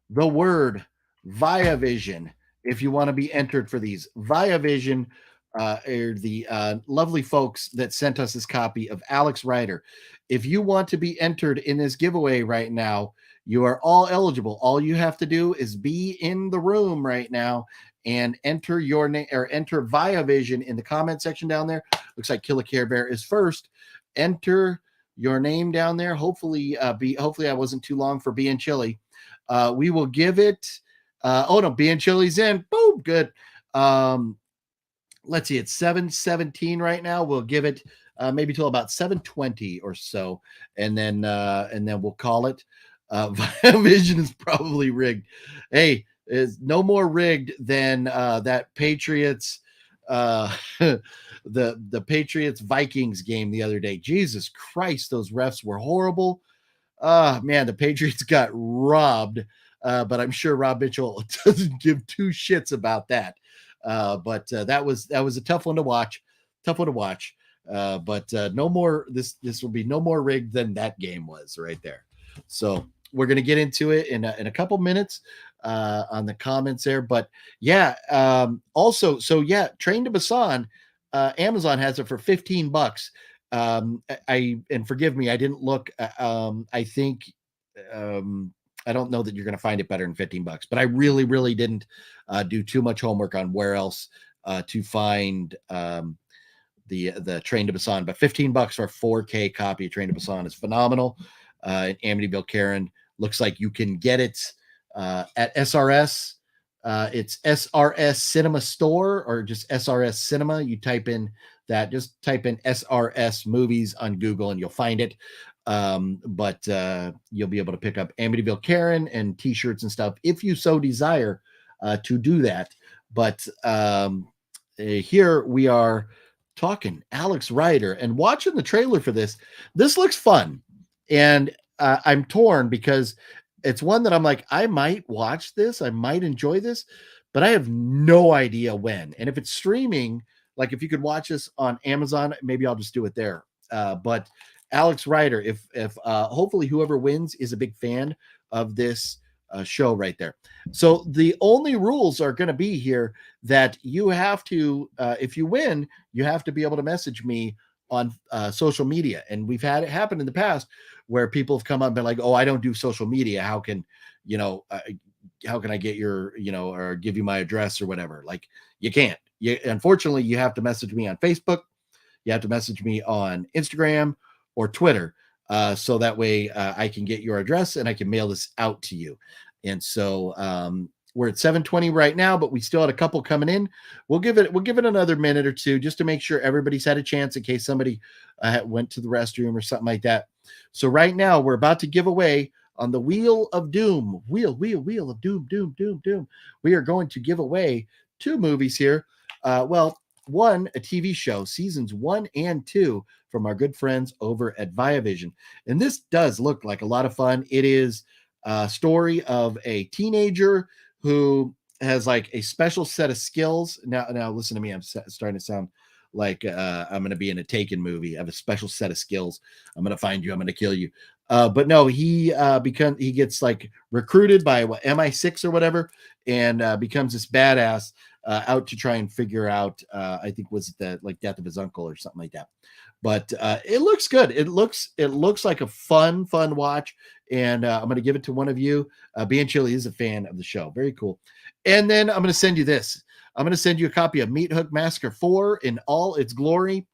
the word ViaVision if you want to be entered for these. ViaVision are the lovely folks that sent us this copy of Alex Rider. If you want to be entered in this giveaway right now, you are all eligible. All you have to do is be in the room right now and enter your name or enter ViaVision in the comment section down there. Looks like Kill a Care Bear is first. Enter your name down there. Hopefully I wasn't too long for being chilly. We will give it being chilly's in. Boom, good. Let's see, it's 7:17 right now. We'll give it maybe till about 7:20 or so, and then we'll call it. Vision is probably rigged. Hey, is no more rigged than that Patriots the Patriots Vikings game the other day. Jesus Christ, those refs were horrible. Man, the Patriots got robbed. But I'm sure Rob Mitchell doesn't give two shits about that. But that was a tough one to watch. But no more. This will be no more rigged than that game was right there. So we're gonna get into it in a couple minutes on the comments there. But yeah, also, so yeah, Train to Busan, Amazon has it for $15. And forgive me, I didn't look. I think I don't know that you're going to find it better than $15, but I really, really didn't do too much homework on where else to find the Train to Busan. But $15 for a 4K copy of Train to Busan is phenomenal. In Amityville, Karen, looks like you can get it at SRS. It's SRS Cinema Store or just SRS Cinema. You type in that, just type in SRS movies on Google and you'll find it. But you'll be able to pick up Amityville Karen and t-shirts and stuff if you so desire to do that. But here we are talking Alex Rider and watching the trailer for this. This looks fun. And I'm torn because it's one that I'm like, I might watch this. I might enjoy this, but I have no idea when. And if it's streaming, like if you could watch this on Amazon, maybe I'll just do it there. But Alex Rider, if hopefully whoever wins is a big fan of this show right there. So the only rules are going to be here that you have to, if you win, you have to be able to message me on social media. And we've had it happen in the past where people have come up and been like, oh, I don't do social media. How can, how can I get your, or give you my address or whatever? Like, you can't. Unfortunately, you have to message me on Facebook. You have to message me on Instagram or Twitter. So that way I can get your address and I can mail this out to you. And so we're at 7:20 right now, but we still had a couple coming in. We'll give it another minute or two just to make sure everybody's had a chance in case somebody went to the restroom or something like that. So right now we're about to give away on the Wheel of Doom, wheel of doom. We are going to give away 2 movies here. One, a TV show, seasons 1 and 2 from our good friends over at Viavision. And this does look like a lot of fun. It is a story of a teenager who has like a special set of skills. Now listen to me. I'm starting to sound like I'm going to be in a Taken movie. I have a special set of skills. I'm going to find you. I'm going to kill you. But no, he gets like recruited by MI6 or whatever, and becomes this badass out to try and figure out. I think was the like death of his uncle or something like that. But it looks good. It looks like a fun watch, and I'm going to give it to one of you. Being Chili is a fan of the show. Very cool. And then I'm going to send you this. I'm going to send you a copy of Meat Hook Massacre 4 in all its glory.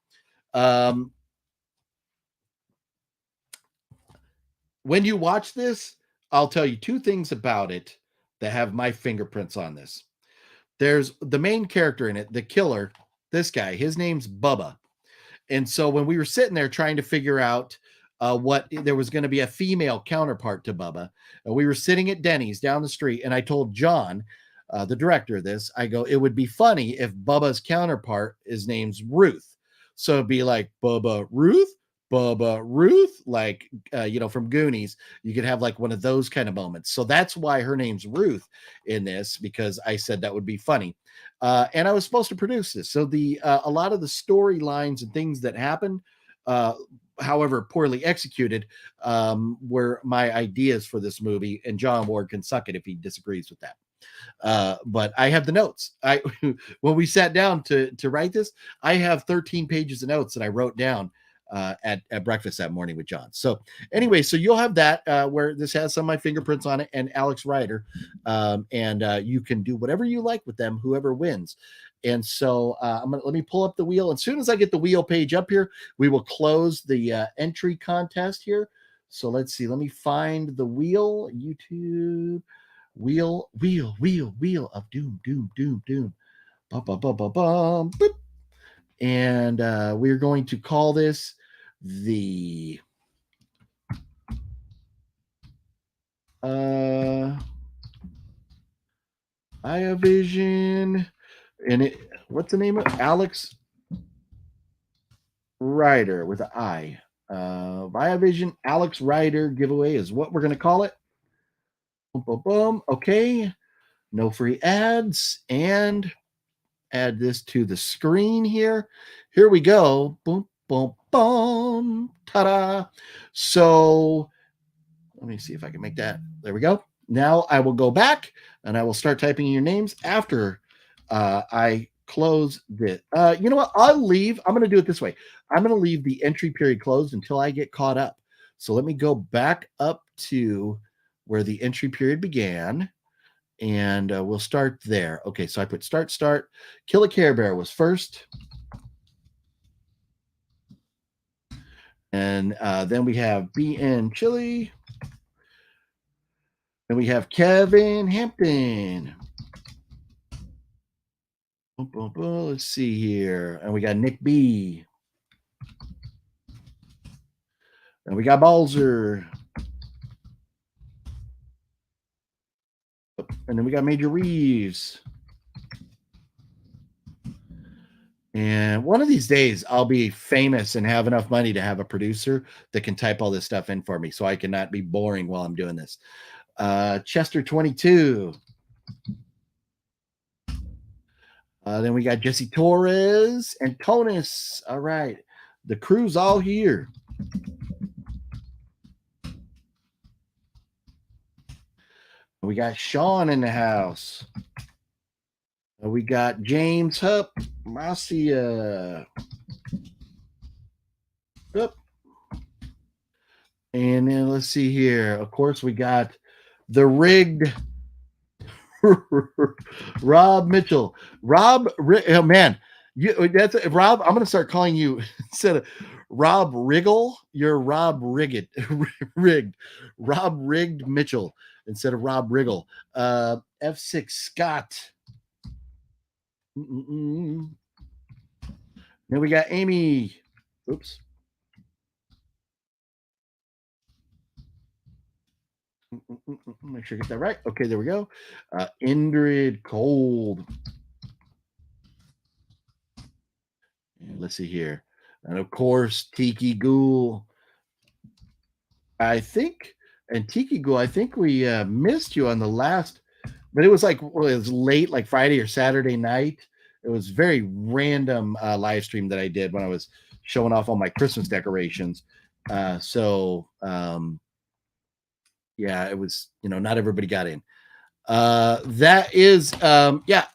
When you watch this, I'll tell you 2 things about it that have my fingerprints on this. There's the main character in it, the killer, this guy, his name's Bubba. And so when we were sitting there trying to figure out what there was going to be a female counterpart to Bubba, and we were sitting at Denny's down the street, and I told John, the director of this, I go, it would be funny if Bubba's counterpart, his name's Ruth. So it'd be like Bubba Ruth, like, from Goonies. You could have like one of those kind of moments. So that's why her name's Ruth in this, because I said that would be funny. And I was supposed to produce this. So a lot of the storylines and things that happened, however poorly executed, were my ideas for this movie. And John Ward can suck it if he disagrees with that. But I have the notes. When we sat down to write this, I have 13 pages of notes that I wrote down at breakfast that morning with John. So anyway, so you'll have that where this has some of my fingerprints on it and Alex Rider. And you can do whatever you like with them, whoever wins. And so let me pull up the wheel. As soon as I get the wheel page up here, we will close the entry contest here. So let's see. Let me find the wheel. YouTube wheel of doom. Bum, bum, bum, bum, bum, boop. And we're going to call this the Viavision, and what's the name of Alex Rider with an I. Viavision Alex Rider giveaway is what we're going to call it. Boom, boom, boom. Okay, no free ads, and add this to the screen here. Here we go. Boom, boom, boom. Ta-da. So let me see if I can make that. There we go. Now I will go back and I will start typing in your names after I close this. You know what? I'll leave. I'm going to do it this way. I'm going to leave the entry period closed until I get caught up. So let me go back up to where the entry period began. And we'll start there. Okay, so I put start. Kill a Care Bear was first. And then we have BN Chili. Then we have Kevin Hampton. Let's see here. And we got Nick B. And we got Balzer. And then we got Major Reeves. And one of these days, I'll be famous and have enough money to have a producer that can type all this stuff in for me so I cannot be boring while I'm doing this. Chester 22. Then we got Jesse Torres and Tonus. All right. The crew's all here. We got Sean in the house. We got James Hupp, Marcia. Hupp. And then let's see here. Of course, we got the rigged Rob Mitchell. Rob, oh man, that's Rob. I'm going to start calling you instead of Rob Riggle. You're Rob Rigged, rigged, Rob Rigged Mitchell instead of Rob Riggle. F6 Scott. Then we got Amy. Oops. Make sure I get that right. Okay, there we go. Indrid Cold. And let's see here. And of course, Tiki Ghoul. I think, and Tiki Ghoul, I think we missed you on the last, but it was like, well, it was late, like Friday or Saturday night. It was very random live stream that I did when I was showing off all my Christmas decorations. Yeah, it was, not everybody got in. That is, yeah,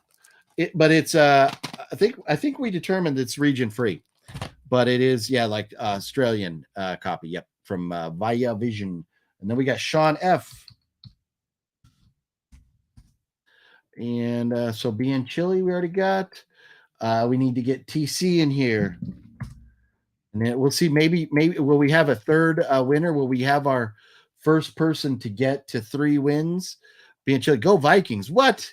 but it's, I think we determined it's region free, but it is, yeah, like Australian copy. Yep. From Via Vision. And then we got Sean F. And so being chilly, we already got. We need to get TC in here. And then we'll see, maybe will we have a third winner? Will we have our first person to get to 3 wins? Being chilly, go Vikings. What?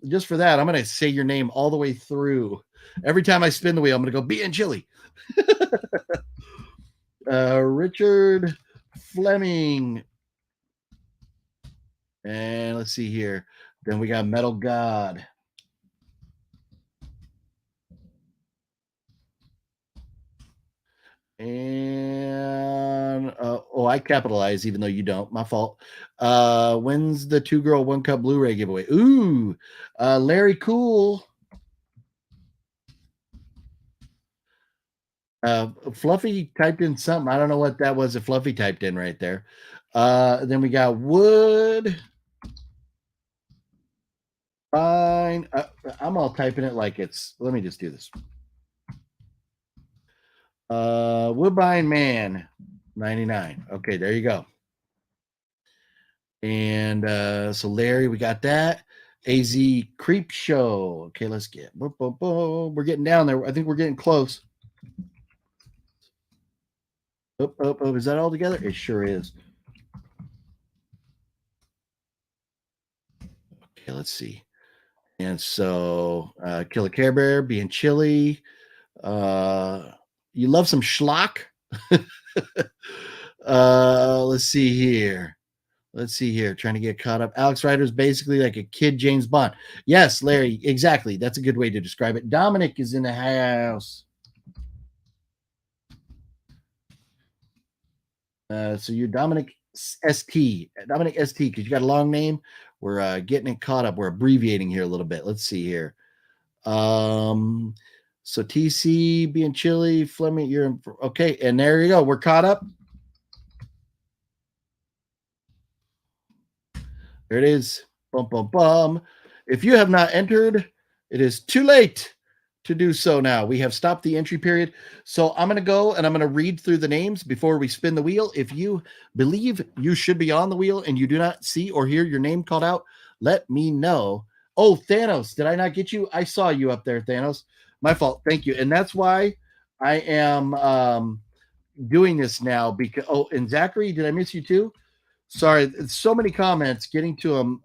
Just for that, I'm going to say your name all the way through. Every time I spin the wheel, I'm going to go being chilly. Richard Fleming. And let's see here. Then we got Metal God. And I capitalize even though you don't. My fault. When's the 2-girl 1-cup Blu-ray giveaway? Ooh, Larry Cool. Fluffy typed in something. I don't know what that was that Fluffy typed in right there. Then we got Wood. Fine. I'm all typing it like it's. Let me just do this. Woodbine Man 99. Okay, there you go. And so Larry, we got that. AZ Creep Show. Okay, let's get. We're getting down there. I think we're getting close. Oh, is that all together? It sure is. Okay, let's see. And so Killer Care Bear being chilly. You love some schlock? Let's see here. Trying to get caught up. Alex Ryder's basically like a kid James Bond. Yes, Larry, exactly. That's a good way to describe it. Dominic is in the house. So you're Dominic ST, because you got a long name. We're getting it caught up. We're abbreviating here a little bit. Let's see here. So TC being chilly, Fleming, you're in, okay, and there you go. We're caught up. There it is. Bum, bum, bum. If you have not entered, it is too late to do so now. We have stopped the entry period. So I'm going to go and I'm going to read through the names before we spin the wheel. If you believe you should be on the wheel and you do not see or hear your name called out, let me know. Oh, Thanos, did I not get you? I saw you up there, Thanos. My fault. Thank you. And that's why I am doing this now because, oh, and Zachary, did I miss you too? Sorry. So many comments getting to them.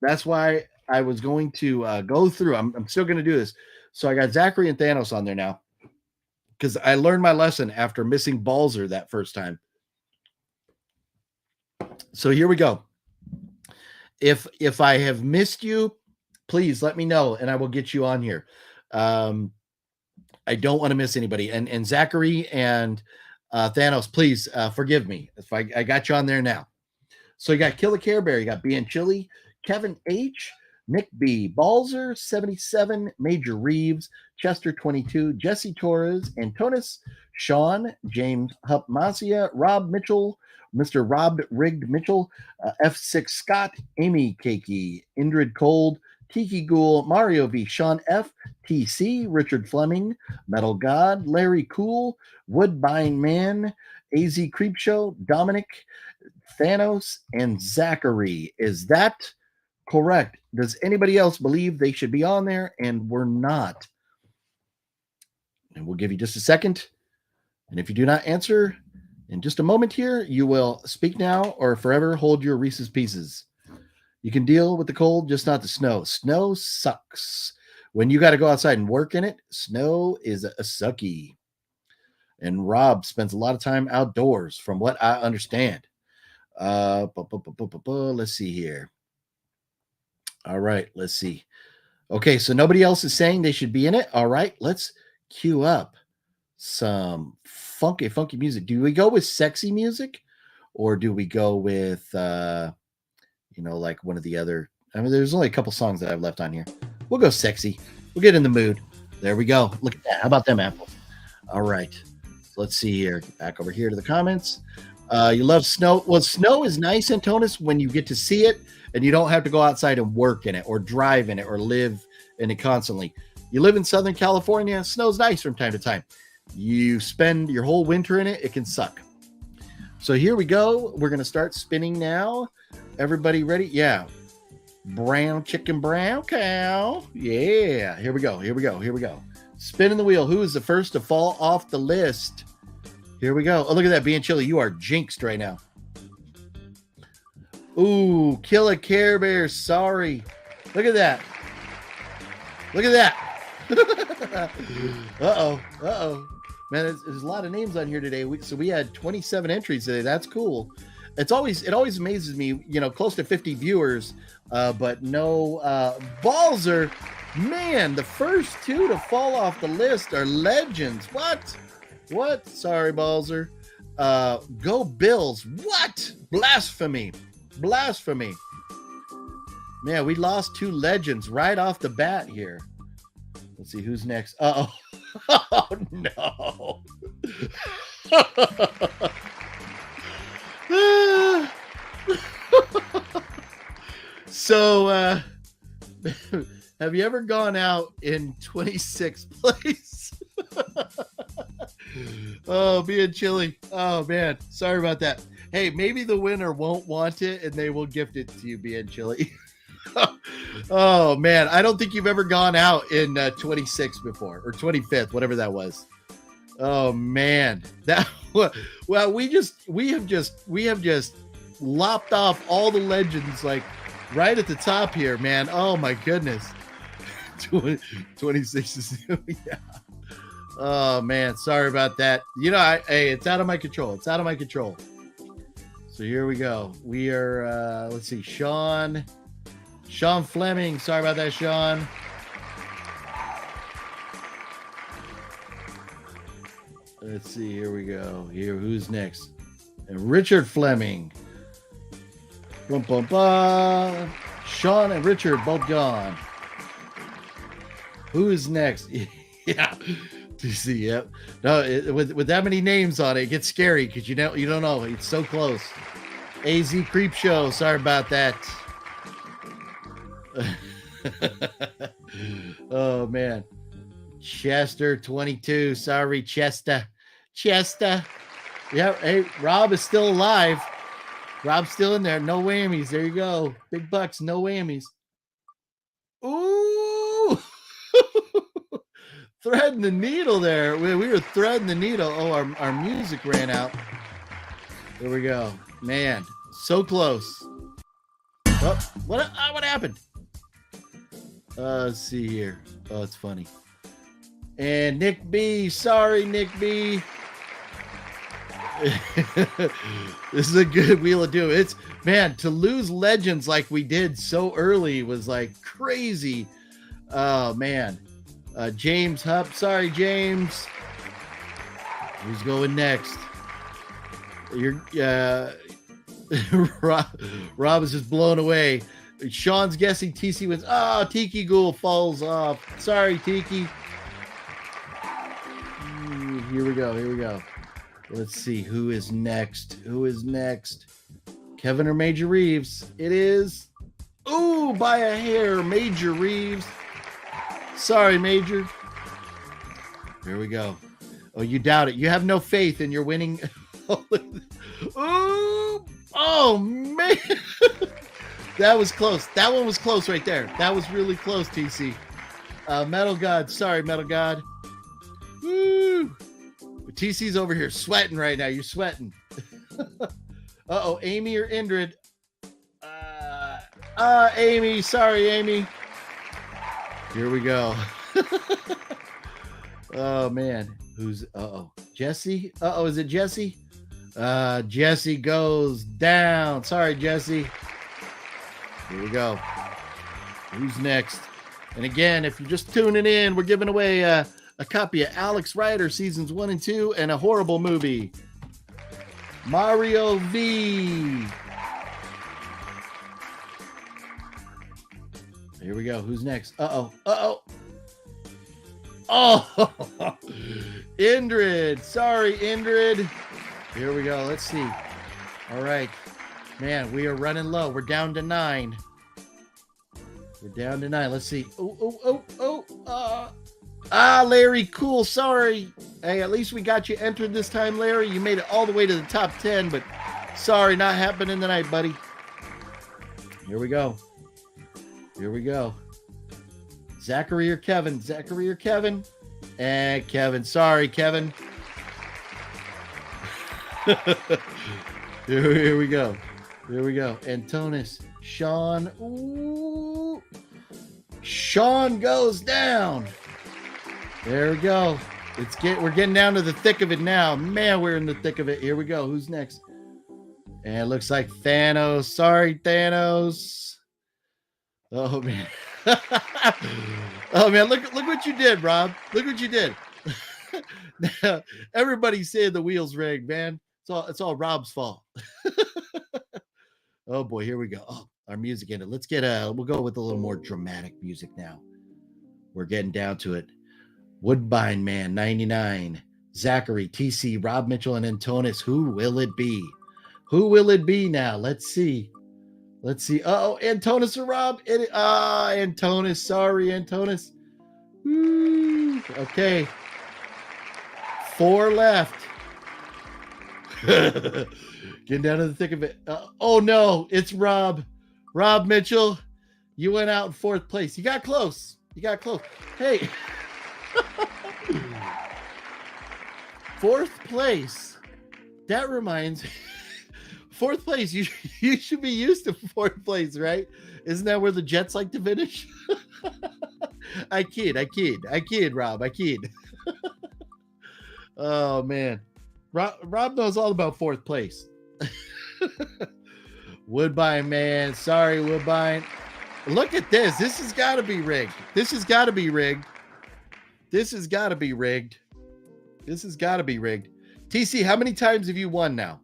That's why I was going to go through. I'm still going to do this. So I got Zachary and Thanos on there now because I learned my lesson after missing Balzer that first time. So here we go. If I have missed you, please let me know and I will get you on here. I don't want to miss anybody. And Zachary and Thanos, please forgive me if I got you on there now. So you got Killer Care Bear, you got Being Chilly, Kevin H, Nick B, Balzer 77, Major Reeves, Chester 22, Jesse Torres, Antonis, Sean, James Hup Masia, Rob Mitchell, Mr. Rob Rigged Mitchell, F6 Scott, xAmyCakeyx, Indrid Cold, Tiki Ghoul, Mario V, Sean F, TC, Richard Fleming, Metal God, Larry Cool, Woodbine Man, AZ Creepshow, Dominic, Thanos, and Zachary. Is that correct? Does anybody else believe they should be on there and we're not? And we'll give you just a second. And if you do not answer in just a moment here, you will speak now or forever hold your Reese's Pieces. You can deal with the cold, just not the snow. Snow sucks. When you got to go outside and work in it, snow is a sucky. And Rob spends a lot of time outdoors, from what I understand. Let's see here. All right, let's see. Okay, so nobody else is saying they should be in it. All right, let's cue up some funky music. Do we go with sexy music, or do we go with like one of the other? I mean, there's only a couple songs that I've left on here. We'll go sexy. We'll get in the mood. There we go. Look at that. How about them apples? All right. So let's see here. Back over here to the comments. You love snow. Well, snow is nice, Antonis, when you get to see it and you don't have to go outside and work in it or drive in it or live in it constantly. You live in Southern California, snow's nice from time to time. You spend your whole winter in it, it can suck. So here we go. We're going to start spinning now. Everybody ready? Yeah. Brown chicken, brown cow. Yeah. Here we go. Spinning the wheel. Who is the first to fall off the list? Here we go. Oh, look at that. Being chilly. You are jinxed right now. Ooh, kill a Care Bear. Sorry. Look at that. Uh-oh. Man, there's a lot of names on here today. So we had 27 entries today. That's cool. It always amazes me, close to 50 viewers, but no Balzer. Man, the first two to fall off the list are legends. What? Sorry, Balzer. Go Bills. What? Blasphemy. Man, we lost two legends right off the bat here. Let's see who's next. Uh-oh. Oh, no. So, have you ever gone out in 26th place? Oh, being chilly. Oh, man. Sorry about that. Hey, maybe the winner won't want it and they will gift it to you, being chilly. Oh, man. I don't think you've ever gone out in 26th before, or 25th, whatever that was. Oh, man. Well, we have just lopped off all the legends, like right at the top here, man. Oh, my goodness. 26 is, yeah. Oh, man. Sorry about that. Hey, it's out of my control. So here we go. We are, let's see, Sean Fleming. Sorry about that, Sean. Let's see. Here we go. Who's next? And Richard Fleming. Bum, bum, bum. Sean and Richard both gone. Who is next? Yeah. To see, yep. No, with that many names on it, it gets scary because you don't know. It's so close. AZ Creep Show. Sorry about that. Oh man. Chester 22. Sorry, Chester. Yeah, hey, Rob is still alive. Rob's still in there. No whammies. There you go. Big bucks, no whammies. Ooh. Threading the needle there. We were threading the needle. Oh, our music ran out. There we go. Man, so close. Oh, what happened? Let's see here. Oh, it's funny. And Nick B. Sorry, Nick B. This is a good wheel of doom. It's, man, to lose legends like we did so early was like crazy. Oh, man. James Hupp. Sorry, James. Who's going next? Rob is just blown away. Sean's guessing TC wins. Oh, Tiki Ghoul falls off. Sorry, Tiki. Here we go. Let's see who is next. Kevin or Major Reeves? It is. Ooh, by a hair, Major Reeves. Sorry, Major. Here we go. Oh, you doubt it. You have no faith in your winning. Ooh, oh, man. That was close. That one was close right there. That was really close, TC. Metal God. Sorry, Metal God. Woo. TC's over here sweating right now. You're sweating. Uh-oh, Amy or Indrid? Amy. Sorry, Amy. Here we go. Oh, man. Who's, Jessie? Is it Jessie? Jessie goes down. Sorry, Jessie. Here we go. Who's next? And again, if you're just tuning in, we're giving away a copy of Alex Rider Seasons 1 and 2 and a horrible movie. Mario V. Here we go. Who's next? Oh, Indrid. Sorry, Indrid. Here we go. Let's see. All right. Man, we are running low. We're down to 9. Let's see. Larry, cool. Sorry. Hey, at least we got you entered this time, Larry. You made it all the way to the top 10, but sorry, not happening tonight, buddy. Here we go. Zachary or Kevin? And Kevin. Sorry, Kevin. Here we go. Antonis. Sean. Ooh. Sean goes down. There we go. We're getting down to the thick of it now. Man, we're in the thick of it. Here we go. Who's next? And it looks like Thanos. Sorry, Thanos. Oh, man. Oh, man. Look what you did, Rob. Look what you did. Now, everybody's saying the wheel's rigged, man. It's all Rob's fault. Oh, boy. Here we go. Oh, our music ended. We'll go with a little more dramatic music now. We're getting down to it. Woodbine Man 99, Zachary, TC, Rob Mitchell, and Antonis. Who will it be? Now? Let's see. Oh, Antonis or Rob? Antonis. Sorry, Antonis. Woo. Okay. 4 left. Getting down to the thick of it. Oh no, it's Rob. Rob Mitchell. You went out in 4th place. You got close. Hey. 4th place. That reminds me. 4th place. You should be used to 4th place, right? Isn't that where the Jets like to finish? I kid, Rob. I kid. Oh man. Rob knows all about 4th place. Woodbine Man. Sorry, Woodbine. Look at this. This has got to be rigged. TC, how many times have you won now?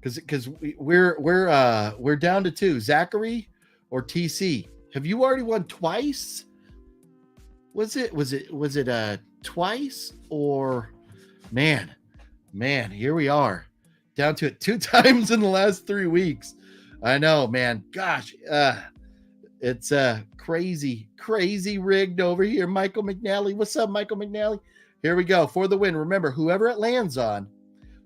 Because we're down to 2. Zachary or TC? Have you already won twice? Was it twice or man, here we are down to it 2 times in the last 3 weeks. I know, man. Gosh, it's crazy rigged over here. Michael McNally. What's up, Michael McNally? Here we go for the win. Remember, whoever it lands on.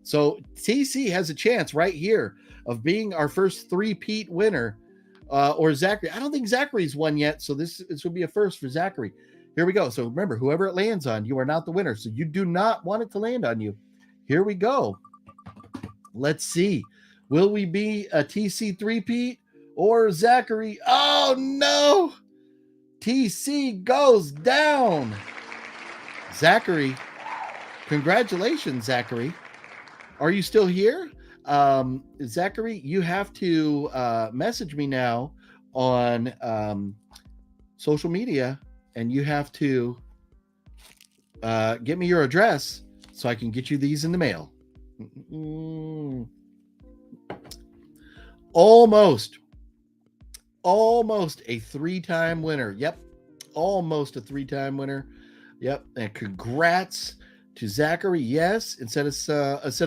So TC has a chance right here of being our first 3-peat winner, or Zachary. I don't think Zachary's won yet, so this will be a first for Zachary. Here we go. So remember, whoever it lands on, you are not the winner. So you do not want it to land on you. Here we go. Let's see. Will we be a TC 3-peat or Zachary? Oh, no. TC goes down. Zachary. Congratulations, Zachary. Are you still here? Zachary, you have to message me now on social media, and you have to get me your address so I can get you these in the mail. almost a 3-time winner. Yep. Almost a 3-time winner. Yep. And congrats to Zachary. Yes. Instead of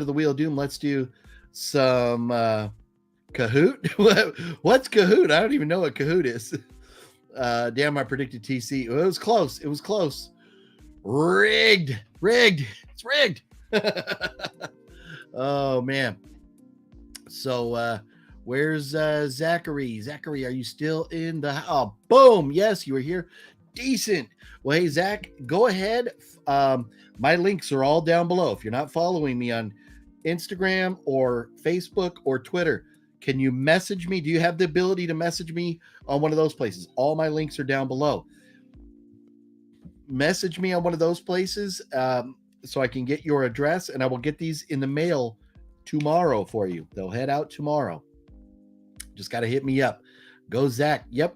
the Wheel of Doom, let's do some Kahoot. What's Kahoot? I don't even know what Kahoot is. Damn, I predicted TC. It was close. It was close. Rigged. It's rigged. Oh man. So where's Zachary? Zachary, are you still in the oh boom? Yes, you were here. Decent. Well, hey Zach, go ahead. My links are all down below. If you're not following me on Instagram or Facebook or Twitter, can you message me? Do you have the ability to message me on one of those places? All my links are down below. Message me on one of those places so I can get your address, and I will get these in the mail tomorrow for you. They'll head out tomorrow. Just got to hit me up. Go Zach. Yep.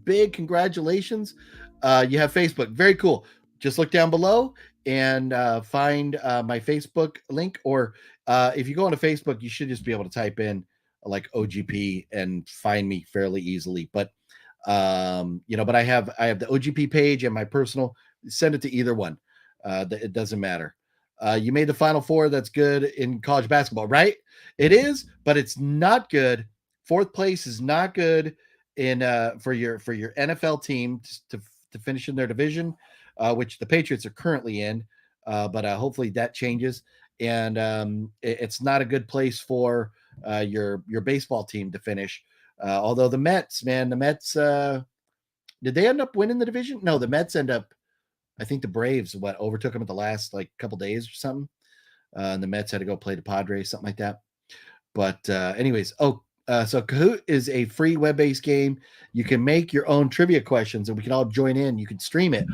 Big congratulations. You have Facebook. Very cool. Just look down below and find my Facebook link, or if you go onto Facebook, you should just be able to type in like OGP and find me fairly easily. But but I have the OGP page and my personal. Send it to either one. It doesn't matter. You made the Final Four. That's good in college basketball, right? It is, but it's not good. 4th place is not good in for your NFL team to finish in their division, which the Patriots are currently in. But hopefully that changes. And it's not a good place for your baseball team to finish. Although the Mets, did they end up winning the division? No, the Mets end up, I think the Braves overtook them at the last couple days or something. And the Mets had to go play the Padres, something like that. But anyways, so Kahoot is a free web-based game. You can make your own trivia questions and we can all join in. You can stream it.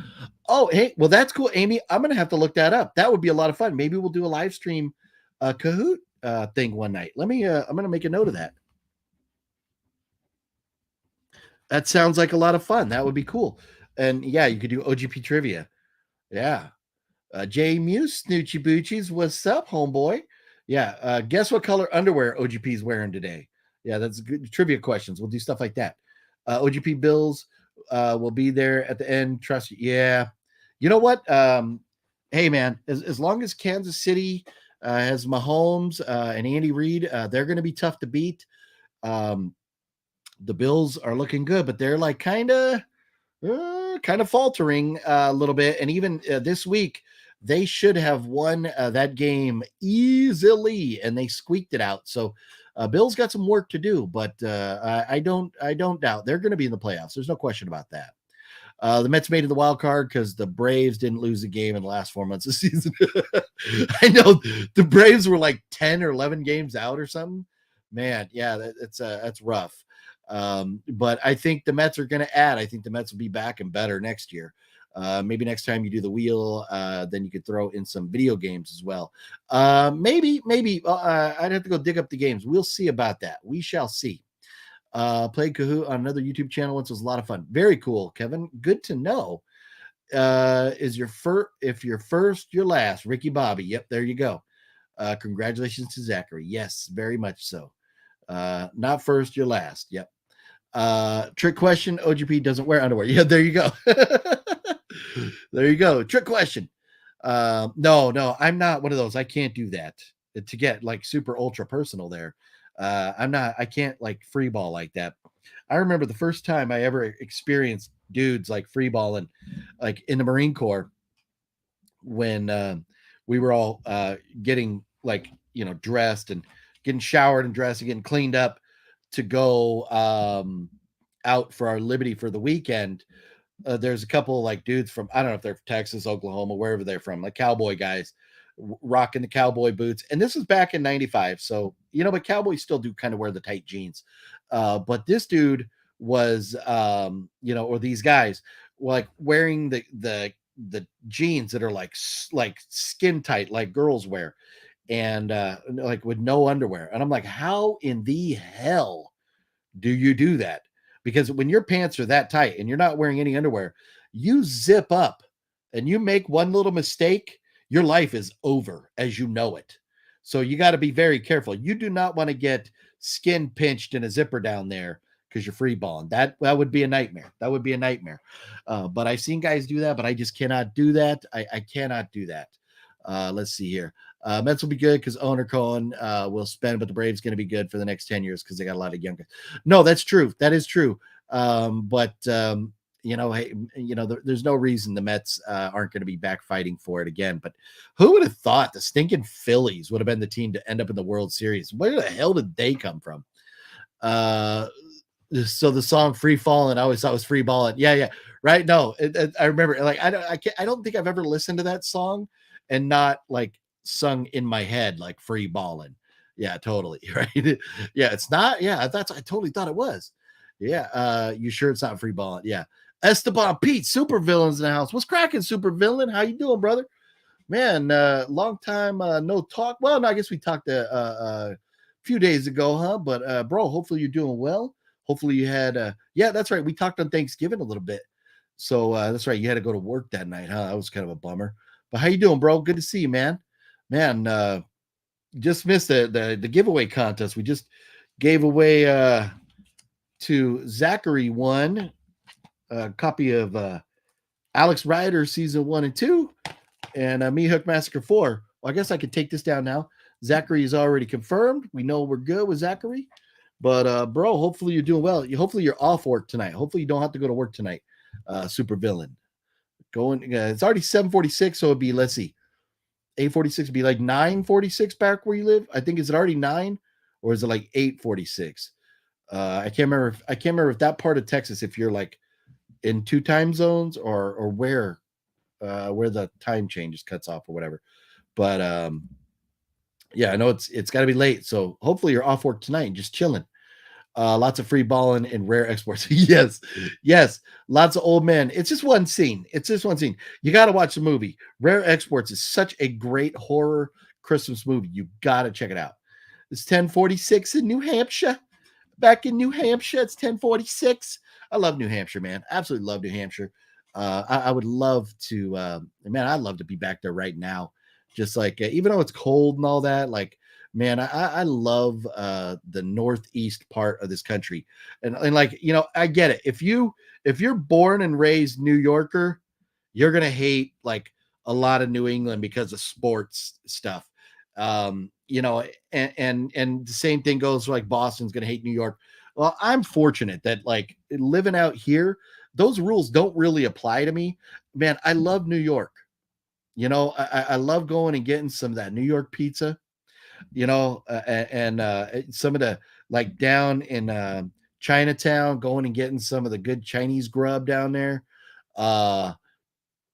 Oh, hey, well, that's cool, Amy. I'm going to have to look that up. That would be a lot of fun. Maybe we'll do a live stream Kahoot thing one night. I'm going to make a note of that. That sounds like a lot of fun. That would be cool. And yeah, you could do OGP trivia. Yeah. Jay Muse, Snoochie Boochies. What's up, homeboy? Yeah. Guess what color underwear OGP is wearing today? Yeah, that's good. Trivia questions. We'll do stuff like that. OGP Bills will be there at the end. Trust you. Yeah. You know what? Hey, man, as long as Kansas City has Mahomes and Andy Reid, they're going to be tough to beat. The Bills are looking good, but they're like kind of faltering a little bit. And even this week, they should have won that game easily, and they squeaked it out. So Bills got some work to do, but I don't doubt they're going to be in the playoffs. There's no question about that. The Mets made it the wild card because the Braves didn't lose a game in the last 4 months of the season. I know the Braves were like 10 or 11 games out or something. Man, yeah, that's rough. But I think the Mets are going to add. I think the Mets will be back and better next year. Maybe next time you do the wheel, then you could throw in some video games as well. Maybe I'd have to go dig up the games. We'll see about that. We shall see. Played Kahoot on another YouTube channel once. It was a lot of fun. Very cool, Kevin. Good to know. If you're first, you're last. Ricky Bobby. Yep, there you go. Congratulations to Zachary. Yes, very much so. Not first, you're last. Yep. Trick question. OGP doesn't wear underwear. Yeah, there you go. There you go. Trick question. No, I'm not one of those. I can't do that to get like super ultra personal there. I can't like free ball like that. I remember the first time I ever experienced dudes like free balling, like in the Marine Corps, when we were all getting like, dressed and getting showered and dressed and getting cleaned up to go out for our Liberty for the weekend. There's a couple of like dudes from, I don't know if they're from Texas, Oklahoma, wherever they're from, like cowboy guys rocking the cowboy boots. And this was back in 95. So, but cowboys still do kind of wear the tight jeans. But this dude was, or these guys like wearing the jeans that are like skin tight, like girls wear, and like with no underwear. And I'm like, how in the hell do you do that? Because when your pants are that tight and you're not wearing any underwear, you zip up and you make one little mistake, your life is over as you know it. So you got to be very careful. You do not want to get skin pinched in a zipper down there because you're free balling. That would be a nightmare. That would be a nightmare. But I've seen guys do that, but I just cannot do that. I cannot do that. Let's see here. Mets will be good because owner Cohen will spend, but the Braves going to be good for the next 10 years because they got a lot of young guys. No, that's true. That is true. Hey, there's no reason the Mets aren't going to be back fighting for it again. But who would have thought the stinking Phillies would have been the team to end up in the World Series? Where the hell did they come from? So the song "Free Fallin'," I always thought was "Free Ballin'." Yeah, right. No, I remember. Like I don't think I've ever listened to that song and not like sung in my head like "Free Ballin'." Yeah, totally. Right. Yeah, it's not. Yeah, I totally thought it was. Yeah. You sure it's not "Free Ballin'"? Yeah. Esteban Pete, super villains in the house. What's cracking, super villain? How you doing, brother? Man, long time no talk. Well, no, I guess we talked a few days ago, huh? But bro, hopefully you're doing well. Hopefully you had yeah, that's right. We talked on Thanksgiving a little bit. So that's right. You had to go to work that night, huh? That was kind of a bummer. But how you doing, bro? Good to see you, man. Man, just missed the giveaway contest. We just gave away to Zachary one a copy of Alex Rider season 1 and 2 and Me Hook Massacre 4. Well, I guess I could take this down now. Zachary is already confirmed. We know we're good with Zachary. But bro, hopefully you're doing well. Hopefully you're off work tonight. Hopefully you don't have to go to work tonight. Super villain. It's already 7:46, so it'd be, let's see, 8:46 would be like 9:46 back where you live. I think, is it already 9 or is it like 8:46? I can't remember if that part of Texas, if you're like in 2 time zones or where the time changes cuts off or whatever. But yeah, I know it's got to be late. So hopefully you're off work tonight and just chilling. Lots of free balling and rare exports. Yes. Lots of old men. It's just one scene. You got to watch the movie. Rare Exports is such a great horror Christmas movie. You got to check it out. It's 10:46 in New Hampshire. Back in New Hampshire, it's 10:46. I love New Hampshire, man. Absolutely love New Hampshire. I would love to, I'd love to be back there right now. Just like, even though it's cold and all that, like, man, I love the northeast part of this country. And like, I get it. If you're born and raised New Yorker, you're going to hate like a lot of New England because of sports stuff. And the same thing goes for like Boston's going to hate New York. Well, I'm fortunate that like living out here, those rules don't really apply to me. Man, I love New York. I love going and getting some of that New York pizza, and some of the, like down in Chinatown, going and getting some of the good Chinese grub down there.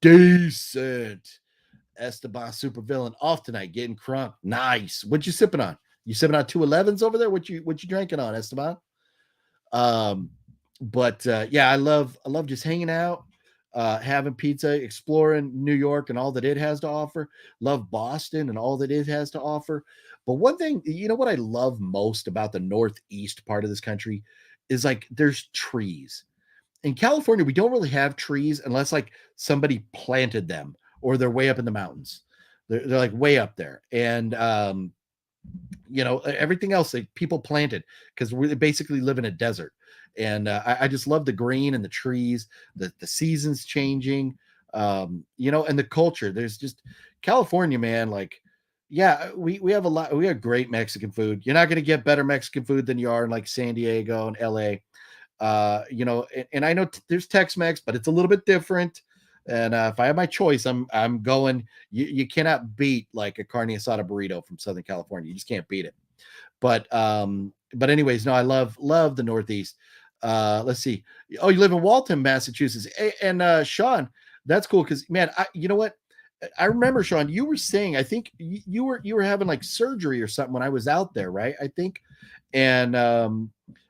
Decent. Esteban supervillain off tonight, getting crunk. Nice. What you sipping on? You sipping on 211s over there? What you drinking on, Esteban? Yeah, I love just hanging out, having pizza, exploring New York and all that it has to offer. Love Boston and all that it has to offer. But one thing, what I love most about the northeast part of this country is like there's trees. In California, we don't really have trees unless like somebody planted them or they're way up in the mountains. They're like way up there. And everything else like people planted because we basically live in a desert. And I just love the green and the trees, the seasons changing, and the culture. There's just California, man. Like, yeah, we have we have great Mexican food. You're not going to get better Mexican food than you are in like San Diego and LA. And I know there's Tex-Mex, but it's a little bit different. And if I have my choice, I'm going. You cannot beat like a carne asada burrito from Southern California. You just can't beat it. But anyways, no, I love the Northeast. Let's see. Oh, you live in Waltham, Massachusetts, and Sean, that's cool because man, you know what? I remember, Sean, you were saying, I think you were having like surgery or something when I was out there, right? I think, and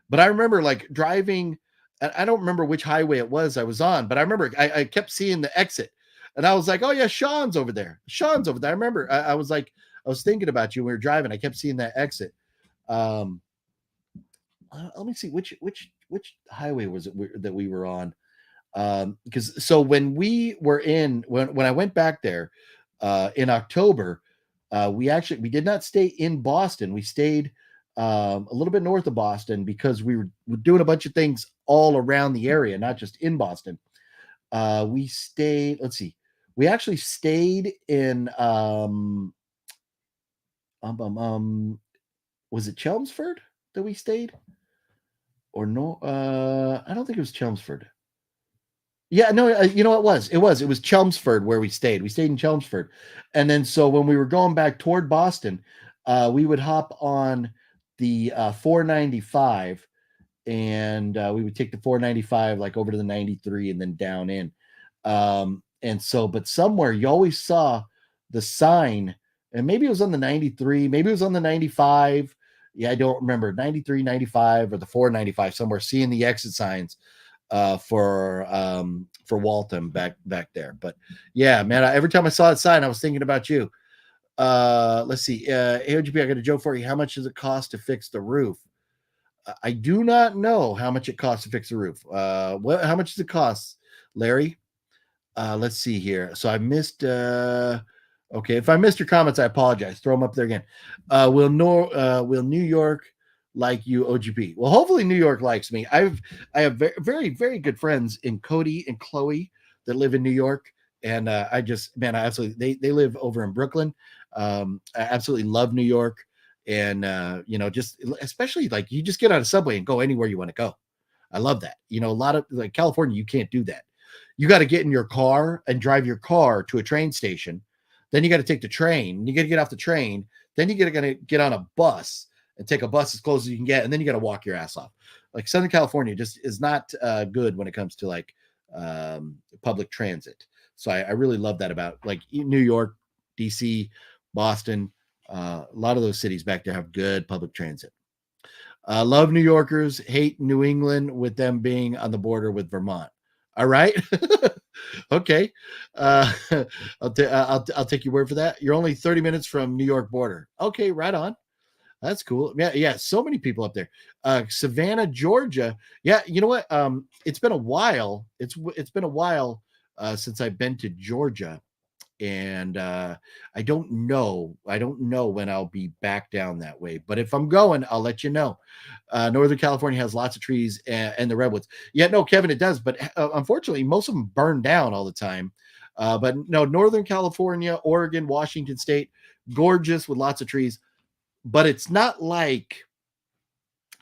but I remember like driving. I don't remember which highway it was I was on, but I remember I kept seeing the exit, and I was like, oh yeah, Sean's over there. I remember I was thinking about you when we were driving. I kept seeing that exit. Let me see which highway was it that we were on. Because so when we were when I went back there in October, We did not stay in Boston. We stayed a little bit north of Boston because we were doing a bunch of things all around the area, not just in Boston. We stayed, let's see, we actually stayed in was it Chelmsford that we stayed? Or no, I don't think it was Chelmsford. Yeah, no, you know, it was Chelmsford where we stayed. We stayed in Chelmsford. And then so when we were going back toward Boston, we would hop on the 495 and we would take the 495 like over to the 93 and then down in. And so, but somewhere you always saw the sign, and maybe it was on the 93, maybe it was on the 95. Yeah, I don't remember, 93, 95, or the 495, somewhere seeing the exit signs for Waltham back there. But yeah, man, every time I saw that sign, I was thinking about you. Let's see. OGP, I got a joke for you. How much does it cost to fix the roof? I do not know how much it costs to fix the roof. How much does it cost, Larry? Let's see here. So I missed. Okay, if I missed your comments, I apologize. Throw them up there again. Will New York like you, OGP? Well, hopefully New York likes me. I have very, very, very good friends in Cody and Chloe that live in New York, and I absolutely they live over in Brooklyn. I absolutely love New York, and just especially like you just get on a subway and go anywhere you want to go. I love that. A lot of like California, you can't do that. You got to get in your car and drive your car to a train station. Then you got to take the train. You got to get off the train. Then you got to get on a bus and take a bus as close as you can get. And then you got to walk your ass off. Like Southern California just is not good when it comes to like public transit. So I really love that about like New York, DC, Boston. A lot of those cities back there have good public transit. Love New Yorkers, hate New England with them being on the border with Vermont. All right. Okay. I'll take your word for that. You're only 30 minutes from New York border. Okay, right on. That's cool. Yeah. So many people up there. Savannah, Georgia. Yeah, you know what? It's been a while. It's been a while since I've been to Georgia. And I don't know when I'll be back down that way. But if I'm going, I'll let you know. Northern California has lots of trees and the redwoods. Yeah, no, Kevin, it does. But unfortunately, most of them burn down all the time. But no, Northern California, Oregon, Washington State, gorgeous with lots of trees. But it's not like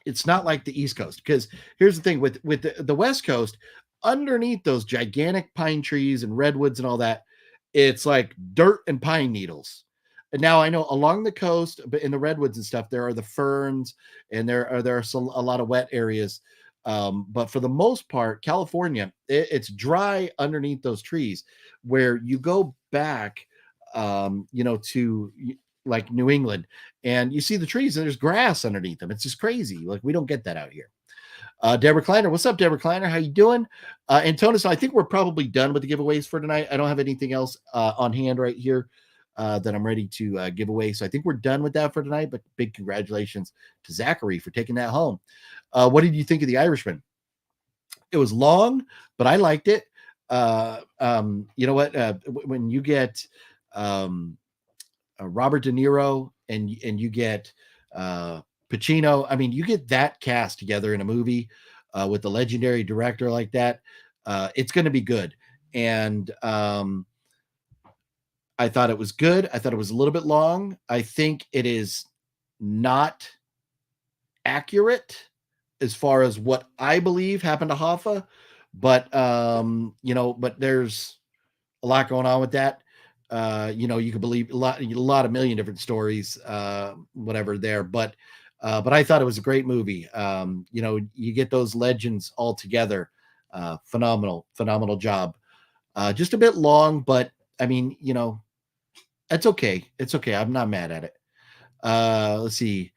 the East Coast. Because here's the thing with the West Coast, underneath those gigantic pine trees and redwoods and all that, it's like dirt and pine needles. And now I know along the coast, but in the redwoods and stuff, there are the ferns and there are a lot of wet areas. But for the most part, California, it's dry underneath those trees. Where you go back, to like New England, and you see the trees and there's grass underneath them. It's just crazy. Like we don't get that out here. Deborah Kleiner, what's up, Deborah Kleiner? How you doing? Antonis, I think we're probably done with the giveaways for tonight. I don't have anything else on hand right here that I'm ready to give away. So I think we're done with that for tonight. But big congratulations to Zachary for taking that home. What did you think of The Irishman? It was long, but I liked it. You know what? When you get Robert De Niro and you get Pacino, I mean, you get that cast together in a movie with a legendary director like that, it's going to be good. And I thought it was good. I thought it was a little bit long. I think it is not accurate as far as what I believe happened to Hoffa, but but there's a lot going on with that. You could believe a lot of million different stories, whatever there, but I thought it was a great movie. You get those legends all together. Phenomenal job. Just a bit long, but I mean, it's okay. It's okay. I'm not mad at it. Let's see.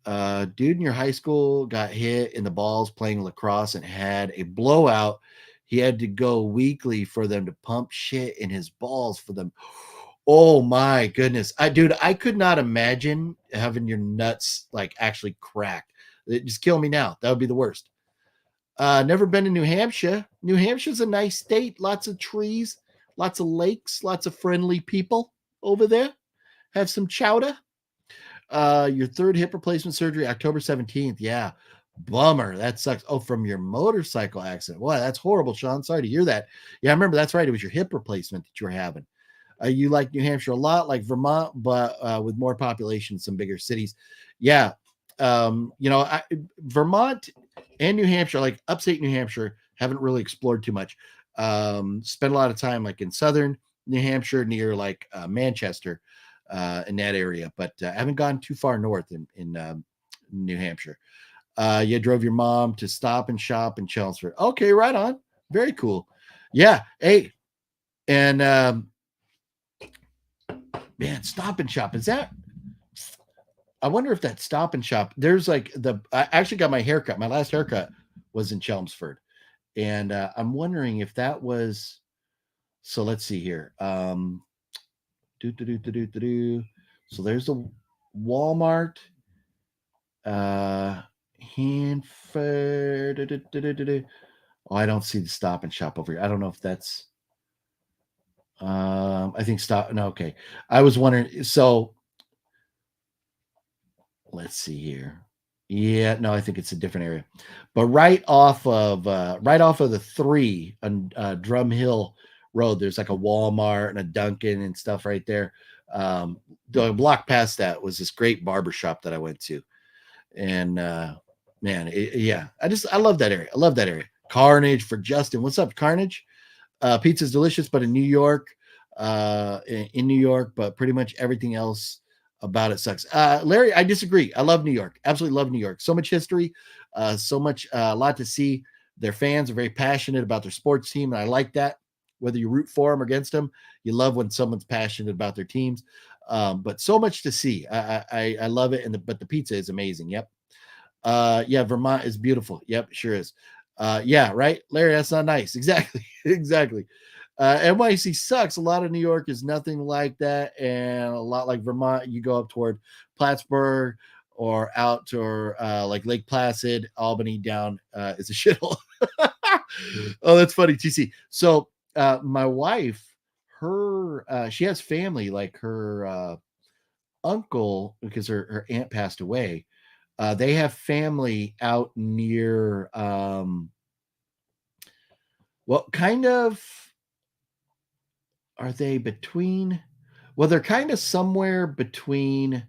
Dude in your high school got hit in the balls playing lacrosse and had a blowout. He had to go weekly for them to pump shit in his balls for them. Oh my goodness. I could not imagine having your nuts like actually cracked. It just kill me now. That would be the worst. Never been to New Hampshire. New Hampshire's a nice state. Lots of trees, lots of lakes, lots of friendly people over there. have some chowder. Your third hip replacement surgery, October 17th. Yeah. Bummer. That sucks. Oh, from your motorcycle accident. Wow, that's horrible, Sean. Sorry to hear that. Yeah, I remember that's right. It was your hip replacement that you were having. You like New Hampshire a lot, like Vermont, but with more population, some bigger cities. Yeah. Vermont and New Hampshire, like upstate New Hampshire, haven't really explored too much. Spent a lot of time like in southern New Hampshire near like Manchester, in that area, but I haven't gone too far north in New Hampshire. You drove your mom to Stop and Shop in Chelmsford. Okay, right on. Very cool. Yeah. Hey, and man, Stop and Shop, is that? I wonder if that Stop and Shop. There's like I actually got my haircut. My last haircut was in Chelmsford, and I'm wondering if that was. So let's see here. So there's a Walmart. Hanford. Oh, I don't see the Stop and Shop over here. I don't know if that's. I think Stop. No, okay. I was wondering. So let's see here. Yeah, no, I think it's a different area. But right off of the 3 on Drum Hill Road, there's like a Walmart and a Dunkin' and stuff right there. The block past that was this great barbershop that I went to. And man, I love that area. I love that area. Carnage for Justin. What's up, Carnage? Pizza's delicious, but in New York, but pretty much everything else about it sucks. Larry, I disagree. I love New York. Absolutely love New York. So much history, so much, a lot to see. Their fans are very passionate about their sports team, and I like that. Whether you root for them or against them, you love when someone's passionate about their teams. But so much to see. I love it, but the pizza is amazing. Yep. Yeah, Vermont is beautiful. Yep, sure is. Yeah, right, Larry. That's not nice. Exactly, exactly. NYC sucks. A lot of New York is nothing like that, and a lot like Vermont. You go up toward Plattsburgh or out to like Lake Placid, Albany down is a shithole. Oh, that's funny, TC. So my wife, she has family, like her uncle, because her aunt passed away. They have family out near kind of are they between? Well, they're kind of somewhere between.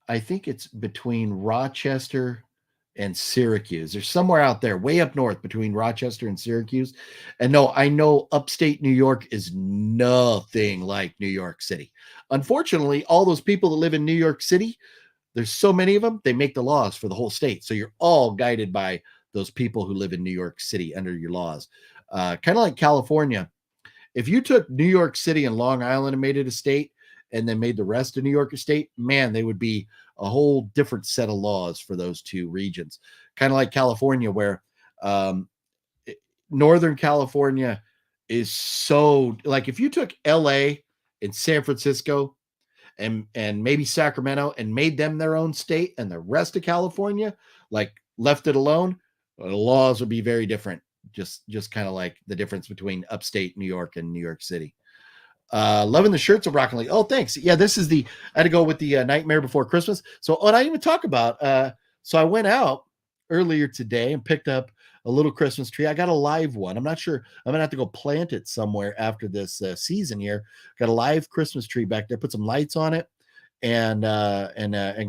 I think it's between Rochester and Syracuse. They're somewhere out there, way up north between Rochester and Syracuse. And no, I know upstate New York is nothing like New York City. Unfortunately, all those people that live in New York City, there's so many of them, they make the laws for the whole state. So you're all guided by those people who live in New York City under your laws. Kind of like California. If you took New York City and Long Island and made it a state and then made the rest of New York a state, man, they would be a whole different set of laws for those two regions. Kind of like California, where Northern California is so, like, if you took LA and San Francisco and maybe Sacramento and made them their own state, and the rest of California, like, left it alone, the laws would be very different. Just kind of like the difference between upstate New York and New York City. Loving the shirts of Rock and Lee. Oh, thanks. Yeah, this is I had to go with the Nightmare Before Christmas. So what I didn't even talk about. So I went out earlier today and picked up a little Christmas tree. I got a live one. I'm not sure. I'm gonna have to go plant it somewhere after this season here. Got a live Christmas tree back there. Put some lights on it, and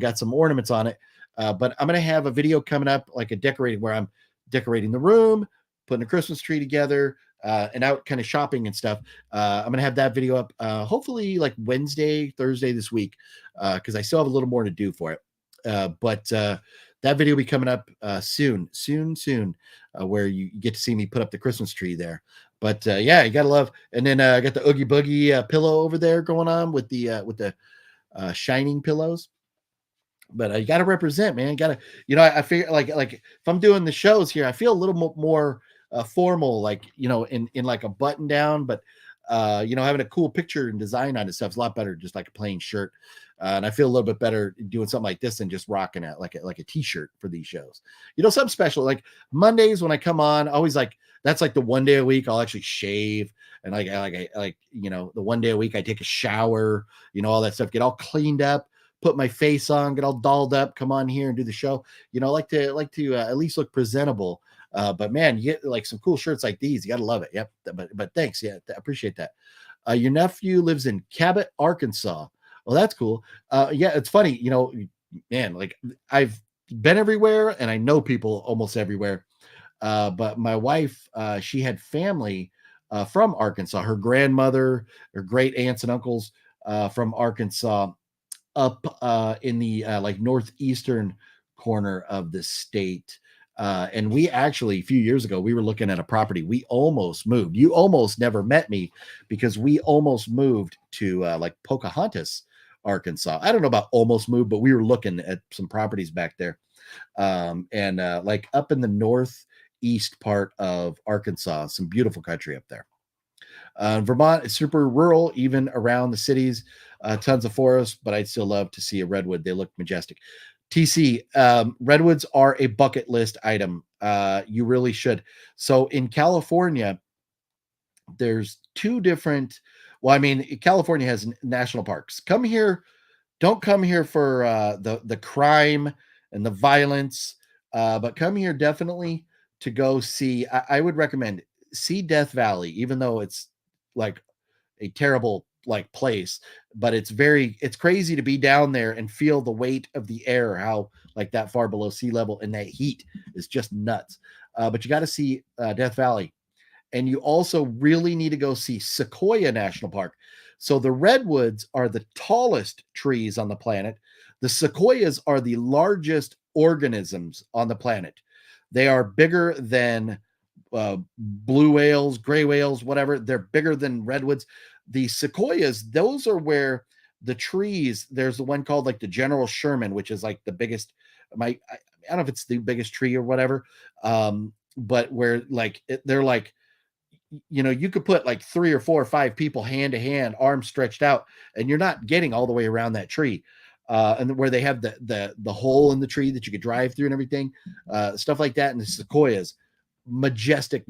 got some ornaments on it. But I'm gonna have a video coming up, like a decorating, where I'm decorating the room, putting a Christmas tree together, and out kind of shopping and stuff. I'm going to have that video up hopefully like Wednesday, Thursday this week, because I still have a little more to do for it. But that video will be coming up soon, where you get to see me put up the Christmas tree there. But yeah, you got to love. And then I got the Oogie Boogie pillow over there going on with the shining pillows. But you got to represent, man. Got to, I figure like if I'm doing the shows here, I feel a little more formal, like, in like a button down. But having a cool picture and design on his stuff is a lot better just like a plain shirt. And I feel a little bit better doing something like this than just rocking it like a t-shirt for these shows. Something special. Like Mondays when I come on, always like that's like the one day a week I'll actually shave, and the one day a week I take a shower, all that stuff, get all cleaned up, put my face on, get all dolled up, come on here and do the show. I like to at least look presentable. But man, you get like some cool shirts like these. You gotta love it. Yep. But thanks. Yeah, I appreciate that. Your nephew lives in Cabot, Arkansas. Well, that's cool. Yeah, it's funny. Man, like I've been everywhere and I know people almost everywhere. But my wife, she had family from Arkansas. Her grandmother, her great aunts and uncles from Arkansas, up in the like northeastern corner of the state. And we actually, a few years ago, we were looking at a property. We almost moved. You almost never met me because we almost moved to like Pocahontas, Arkansas. I don't know about almost moved, but we were looking at some properties back there. And like up in the northeast part of Arkansas, some beautiful country up there. Vermont is super rural, even around the cities, tons of forests, but I'd still love to see a redwood. They look majestic. TC, redwoods are a bucket list item. You really should. So in California, there's two different, California has national parks. Come here. Don't come here for the crime and the violence, but come here definitely to go see. I would recommend see Death Valley, even though it's like a terrible like place, but it's crazy to be down there and feel the weight of the air, how like that far below sea level, and that heat is just nuts. But you got to see Death Valley, and you also really need to go see Sequoia National Park. So the redwoods are the tallest trees on the planet. The sequoias are the largest organisms on the planet. They are bigger than blue whales, gray whales, whatever. They're bigger than redwoods. The sequoias, those are where the trees, there's the one called like the General Sherman, which is like the biggest, I don't know if it's the biggest tree or whatever, but where like they're like, you could put like 3 or 4 or 5 people hand to hand, arms stretched out, and you're not getting all the way around that tree. And where they have the hole in the tree that you could drive through and everything, stuff like that. And the sequoias, majestic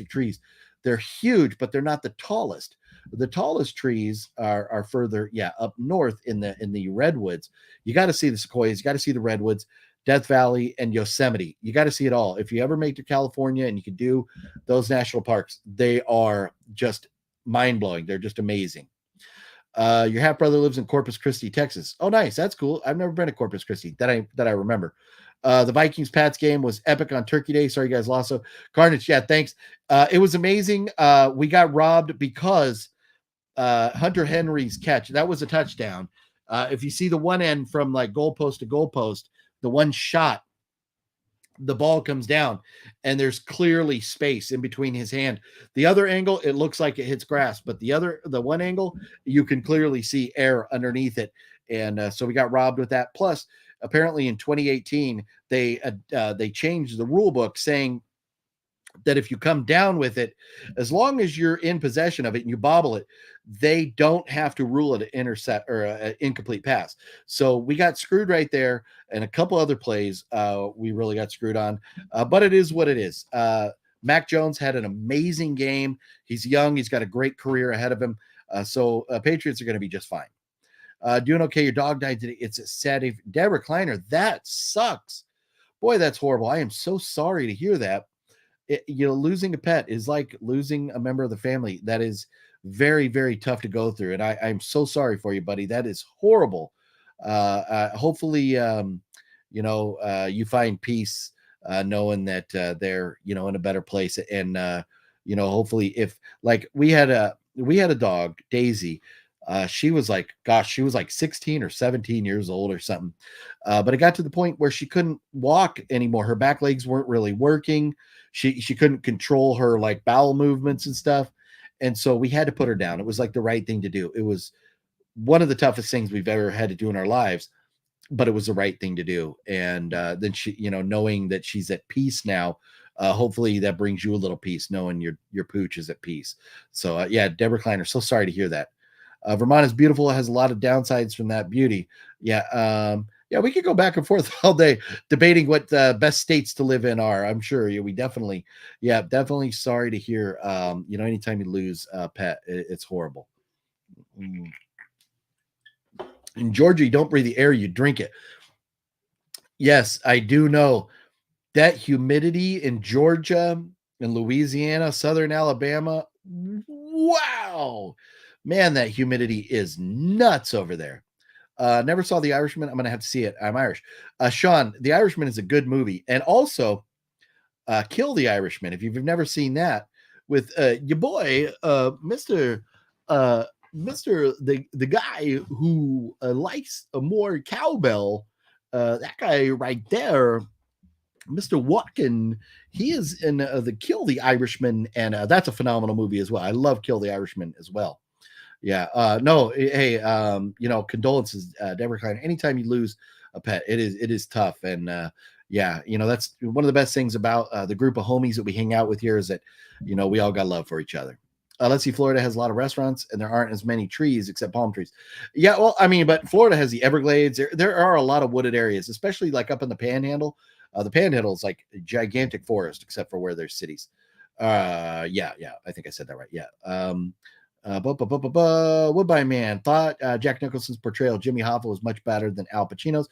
trees. They're huge, but they're not the tallest. The tallest trees are further, up north in the redwoods. You got to see the sequoias, you got to see the redwoods, Death Valley, and Yosemite. You got to see it all. If you ever make to California and you can do those national parks, they are just mind-blowing. They're just amazing. Your half brother lives in Corpus Christi, Texas. Oh, nice. That's cool. I've never been to Corpus Christi that I remember. The Vikings Pats game was epic on Turkey Day. Sorry, you guys lost. So Carnage, yeah, thanks. It was amazing. We got robbed because Hunter Henry's catch, that was a touchdown. If you see the one end from like goalpost to goalpost, the one shot, the ball comes down and there's clearly space in between his hand. The other angle, it looks like it hits grass, but the one angle, you can clearly see air underneath it. And so we got robbed with that. Plus, apparently in 2018, they changed the rule book saying that if you come down with it, as long as you're in possession of it and you bobble it, they don't have to rule it an intercept or an incomplete pass. So we got screwed right there, and a couple other plays we really got screwed on. But it is what it is. Mac Jones had an amazing game. He's young. He's got a great career ahead of him. So Patriots are going to be just fine. Doing okay. Your dog died today. It's a sad day. Deborah Kleiner, that sucks. Boy, that's horrible. I am so sorry to hear that. Losing a pet is like losing a member of the family. That is very, very tough to go through. And I'm so sorry for you, buddy. That is horrible. Hopefully, you find peace knowing that they're, in a better place. And, hopefully if like we had a dog, Daisy, she was like 16 or 17 years old or something. But it got to the point where she couldn't walk anymore. Her back legs weren't really working. She couldn't control her like bowel movements and stuff. And so we had to put her down. It was like the right thing to do. It was one of the toughest things we've ever had to do in our lives, but it was the right thing to do. And then she, knowing that she's at peace now, hopefully that brings you a little peace, knowing your pooch is at peace. So yeah, Deborah Kleiner, so sorry to hear that. Vermont is beautiful. It has a lot of downsides from that beauty. Yeah. Yeah, we could go back and forth all day debating what the best states to live in are. I'm sure we definitely sorry to hear. Anytime you lose a pet, it's horrible. In Georgia, you don't breathe the air, you drink it. Yes, I do know that humidity in Georgia, in Louisiana, Southern Alabama. Wow, man, that humidity is nuts over there. Never saw The Irishman. I'm going to have to see it. I'm Irish. Sean, The Irishman is a good movie. And also, Kill the Irishman, if you've never seen that, with your boy, Mr. The guy who likes a more cowbell. That guy right there, Mr. Watkin, he is in the Kill the Irishman, and that's a phenomenal movie as well. I love Kill the Irishman as well. Yeah. No. Hey. Condolences, Deborah Klein. Anytime you lose a pet, it is tough. And yeah, that's one of the best things about the group of homies that we hang out with here is that we all got love for each other. Let's see. Florida has a lot of restaurants, and there aren't as many trees except palm trees. Yeah. Well, I mean, but Florida has the Everglades. There are a lot of wooded areas, especially like up in the Panhandle. The Panhandle is like a gigantic forest, except for where there's cities. Yeah. I think I said that right. Yeah. Woodbine Man thought Jack Nicholson's portrayal of Jimmy Hoffa was much better than Al Pacino's.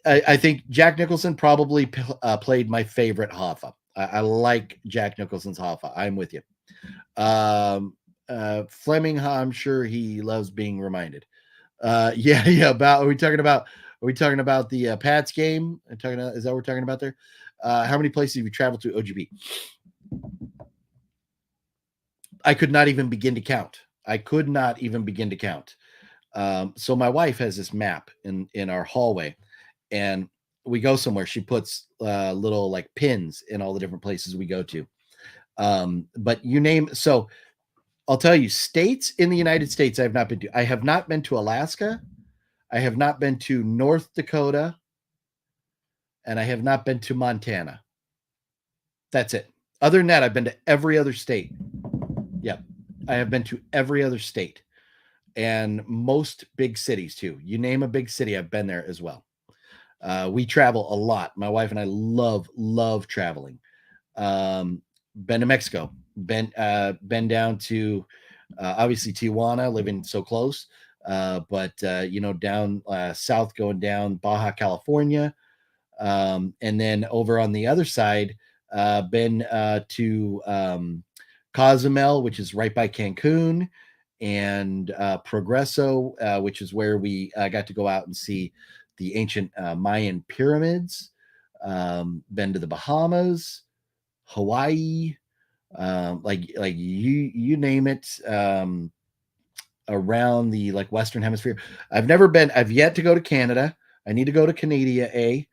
I think Jack Nicholson probably played my favorite Hoffa. I like Jack Nicholson's Hoffa. I'm with you. Fleming, I'm sure he loves being reminded. Yeah. Are we talking about the Pats game? Is that what we're talking about there? How many places have you traveled to OGP? I could not even begin to count. So my wife has this map in our hallway, and we go somewhere. She puts little like pins in all the different places we go to. But you name, so I'll tell you, states in the United States I have not been to. I have not been to Alaska. I have not been to North Dakota. And I have not been to Montana. That's it. Other than that, I've been to every other state. Yep. I have been to every other state and most big cities too. You name a big city, I've been there as well. We travel a lot. My wife and I love traveling. Been to Mexico, been down to obviously Tijuana, living so close. But down south, going down Baja California. And then over on the other side, been to Cozumel, which is right by Cancun, and Progreso, which is where we got to go out and see the ancient Mayan pyramids. Been to the Bahamas, Hawaii, like you name it, around the like Western Hemisphere. I've yet to go to Canada. I need to go to Canada,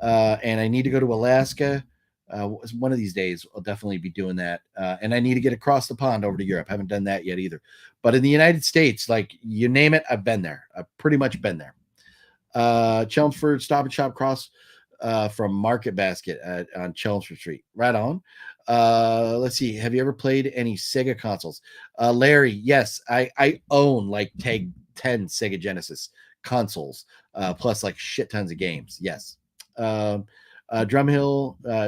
and I need to go to Alaska. One of these days I'll definitely be doing that. And I need to get across the pond over to Europe. I haven't done that yet either. But in the United States, like you name it, I've been there. I've pretty much been there. Chelmsford Stop and Shop across from Market Basket on Chelmsford Street. Right on. Let's see. Have you ever played any Sega consoles? Larry, yes. I own like 10 Sega Genesis consoles, plus like shit tons of games. Yes. Drumhill,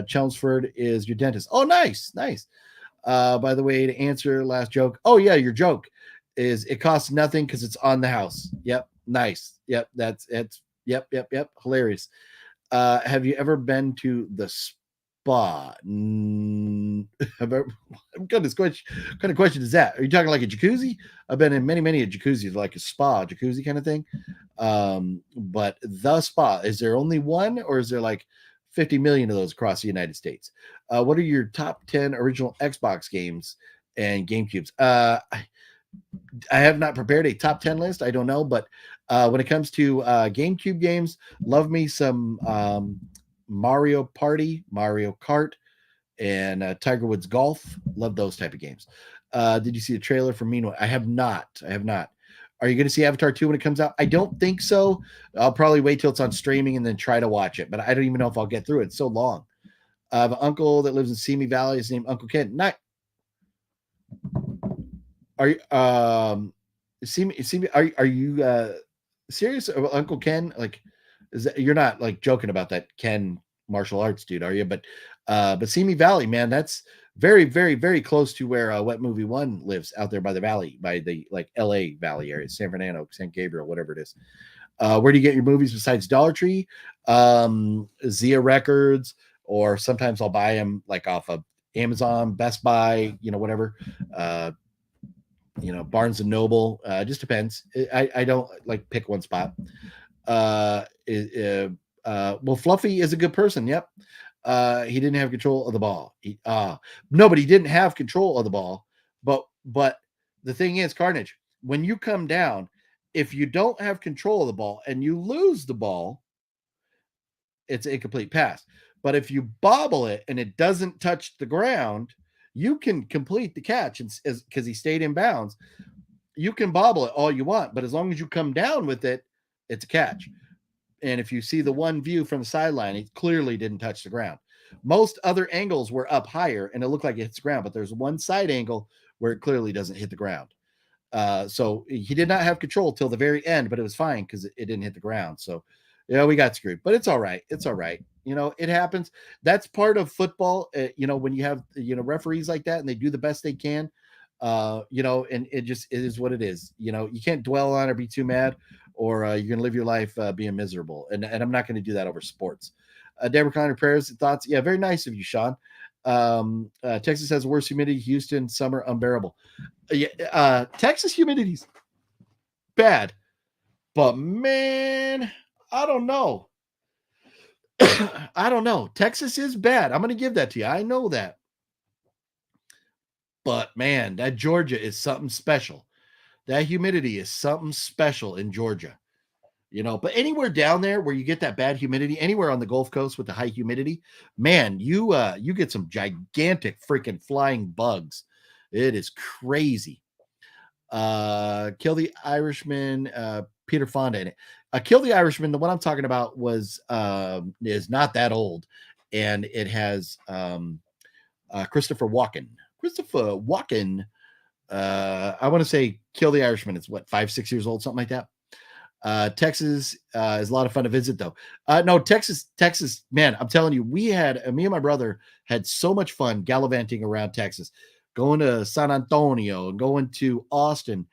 Chelmsford is your dentist. Oh, nice. By the way, to answer last joke. Oh yeah, your joke is it costs nothing because it's on the house. Yep. Nice. Yep. Yep. Hilarious. Have you ever been to the spa? Goodness, what kind of question is that? Are you talking like a jacuzzi? I've been in many a jacuzzis, like a spa, jacuzzi kind of thing. But the spa, is there only one, or is there like 50 million of those across the United States? What are your top 10 original Xbox games and GameCubes? I have not prepared a top 10 list. I don't know, but when it comes to GameCube games, love me some Mario Party, Mario Kart, and Tiger Woods Golf. Love those type of games. Did you see the trailer for Meanwhile? I have not. Are you going to see Avatar 2 when it comes out? I don't think so. I'll probably wait till it's on streaming and then try to watch it, but I don't even know if I'll get through it. It's so long. I have an uncle that lives in Simi Valley. His name Uncle Ken. Not are you Simi are you serious about Uncle Ken? Like, is that, you're not like joking about that Ken martial arts dude, are you? But Simi Valley, man, that's very, very, very close to where Wet Movie One lives, out there by the valley, by the like LA Valley area, San Fernando, San Gabriel, whatever it is. Where do you get your movies besides Dollar Tree? Zia Records, or sometimes I'll buy them like off of Amazon, Best Buy, whatever. Barnes and Noble. Just depends. I don't like pick one spot. Well, Fluffy is a good person. Yep. He didn't have control of the ball. No, but he didn't have control of the ball. But the thing is, Carnage, when you come down, if you don't have control of the ball and you lose the ball, it's an incomplete pass. But if you bobble it and it doesn't touch the ground, you can complete the catch, because he stayed in bounds. You can bobble it all you want, but as long as you come down with it, it's a catch. And if you see the one view from the sideline, it clearly didn't touch the ground. Most other angles were up higher and it looked like it hits the ground, but there's one side angle where it clearly doesn't hit the ground. So he did not have control till the very end, but it was fine because it didn't hit the ground. So, we got screwed, but it's all right. It's all right. It happens. That's part of football. When you have, referees like that and they do the best they can, and it is what it is. You can't dwell on or be too mad, or you're going to live your life being miserable. And I'm not going to do that over sports. Deborah Connor, prayers and thoughts. Yeah, very nice of you, Sean. Texas has worse humidity. Houston, summer unbearable. Texas humidity's bad, but man, I don't know. I don't know. Texas is bad. I'm going to give that to you. I know that. But man, that Georgia is something special. That humidity is something special in Georgia. But anywhere down there where you get that bad humidity, anywhere on the Gulf Coast with the high humidity, man, you get some gigantic freaking flying bugs. It is crazy. Kill the Irishman, Peter Fonda in it. Kill the Irishman, the one I'm talking about is not that old, and it has Christopher Walken. I want to say Kill the Irishman. It's what, 5-6 years old, something like that. Texas is a lot of fun to visit, though. No, Texas, man, I'm telling you, me and my brother had so much fun gallivanting around Texas, going to San Antonio, going to Austin,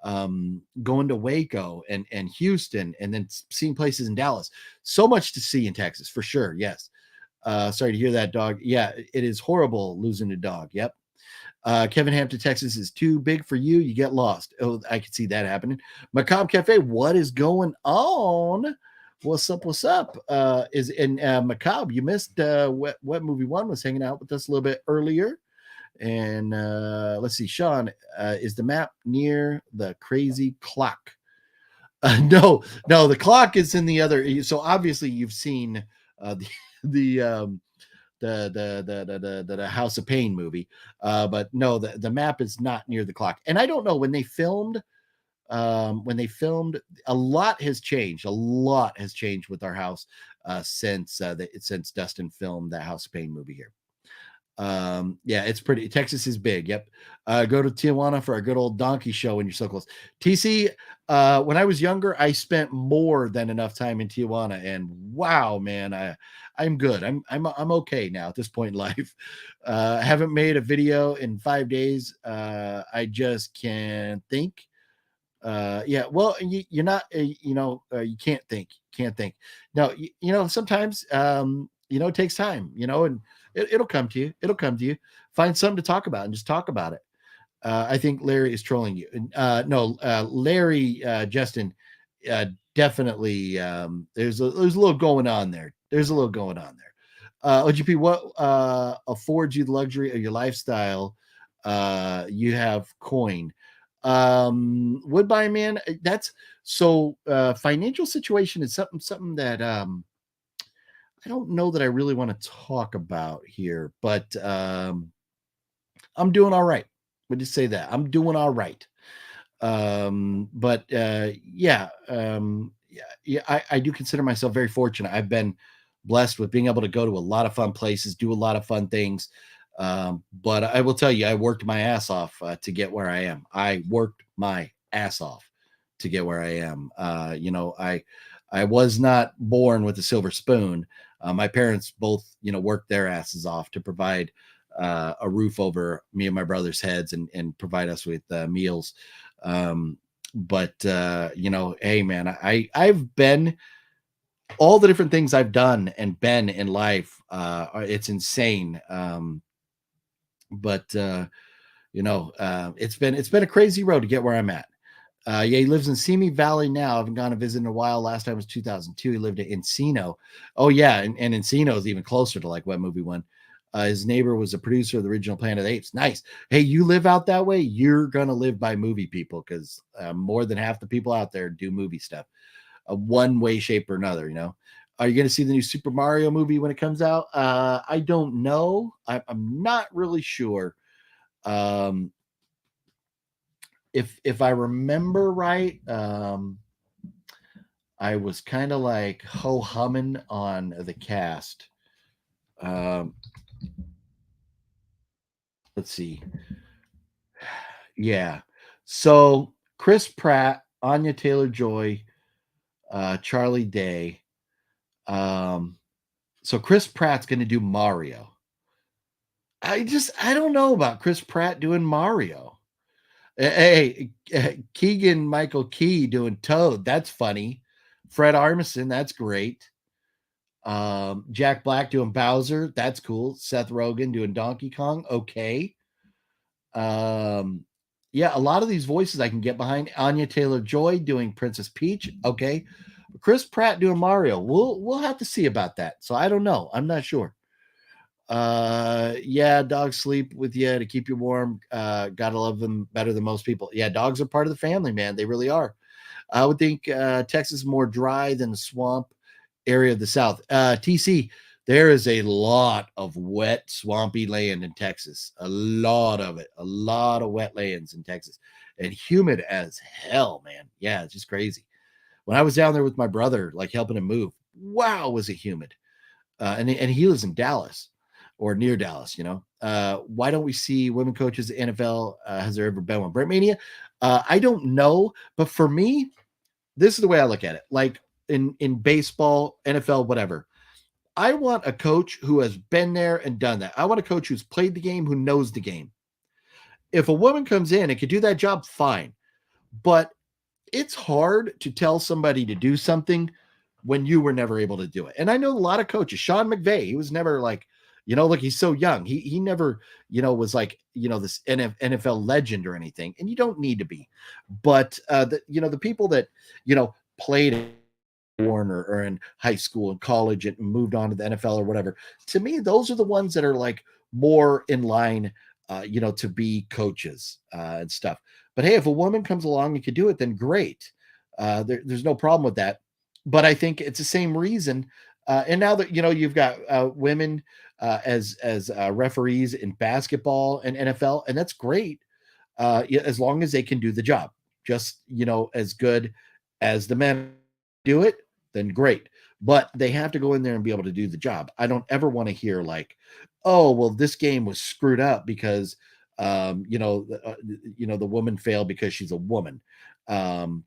going to Waco and Houston, and then seeing places in Dallas. So much to see in Texas, for sure. Yes. Sorry to hear that, dog. Yeah, it is horrible losing a dog. Yep. Kevin Hampton, Texas is too big for you. You get lost. Oh, I could see that happening. Macabre Cafe, what is going on? What's up? Macabre, you missed what movie one was hanging out with us a little bit earlier. And let's see, Sean, is the map near the crazy clock? No, the clock is in the other. So obviously you've seen the House of Pain movie, but no, the map is not near the clock. And I don't know, when they filmed, a lot has changed. A lot has changed with our house since Dustin filmed that House of Pain movie here. Yeah, it's pretty. Texas is big. Yep. Go to Tijuana for a good old donkey show when you're so close. TC, when I was younger, I spent more than enough time in Tijuana, and wow, man, I'm good. I'm okay now at this point in life. I haven't made a video in 5 days. I just can't think. Yeah, well, you're not, you can't think. No, sometimes, it takes time, and it'll come to you. Find something to talk about and just talk about it. I think Larry is trolling you. No, Larry, Justin, definitely. There's a little going on there. OGP, what affords you the luxury of your lifestyle? You have coin. Woodbine, man, that's so financial situation is something that I don't know that I really want to talk about here, but I'm doing all right. Would you say that I'm doing all right? But I do consider myself very fortunate. I've been blessed with being able to go to a lot of fun places, do a lot of fun things. But I will tell you, I worked my ass off to get where I am. I worked my ass off to get where I am. I was not born with a silver spoon. My parents both, worked their asses off to provide a roof over me and my brother's heads and provide us with meals. Hey man, I've been all the different things I've done and been in life. It's insane. It's been a crazy road to get where I'm at. He lives in Simi Valley now. I haven't gone to visit in a while. Last time was 2002. He lived in Encino. Oh yeah, and Encino is even closer to like Wet Movie One. His neighbor was a producer of the original Planet of the Apes. Nice. Hey, you live out that way, you're gonna live by movie people, because more than half the people out there do movie stuff, one way, shape, or another. Are you going to see the new Super Mario movie when it comes out? I don't know. I'm not really sure. If I remember right, I was kind of like ho-humming on the cast. Let's see. Yeah. So Chris Pratt, Anya Taylor-Joy, Charlie Day. So Chris Pratt's going to do Mario. I don't know about Chris Pratt doing Mario. Hey, Keegan Michael Key doing Toad. That's funny. Fred Armisen. That's great. Jack Black doing Bowser. That's cool. Seth Rogen doing Donkey Kong. Okay. Yeah, a lot of these voices I can get behind. Anya Taylor-Joy doing Princess Peach. Okay. Chris Pratt doing Mario. We'll have to see about that. So I don't know. I'm not sure. Yeah, dogs sleep with you to keep you warm. Gotta love them better than most people. Yeah, dogs are part of the family, man. They really are. I would think Texas is more dry than the swamp area of the South. TC, there is a lot of wet, swampy land in Texas. A lot of it. A lot of wet lands in Texas. And humid as hell, man. Yeah, it's just crazy. When I was down there with my brother, like helping him move, wow, was it humid. And he lives in Dallas or near Dallas, why don't we see women coaches at NFL? Has there ever been one? Brent Mania? I don't know. But for me, this is the way I look at it. Like in baseball, NFL, whatever. I want a coach who has been there and done that. I want a coach who's played the game, who knows the game. If a woman comes in and could do that job, fine. But it's hard to tell somebody to do something when you were never able to do it. And I know a lot of coaches. Sean McVay, he was never like, look, he's so young. He never, was like, this NFL legend or anything. And you don't need to be. But the people that, played Warner or in high school and college and moved on to the NFL or whatever, to me, those are the ones that are like more in line, to be coaches and stuff. But hey, if a woman comes along and can do it, then great. There's no problem with that. But I think it's the same reason. And now that, you've got women as referees in basketball and NFL, and that's great. As long as they can do the job, just, as good as the men do it, then great. But they have to go in there and be able to do the job. I don't ever want to hear like, oh, well, this game was screwed up because, the woman failed because she's a woman. And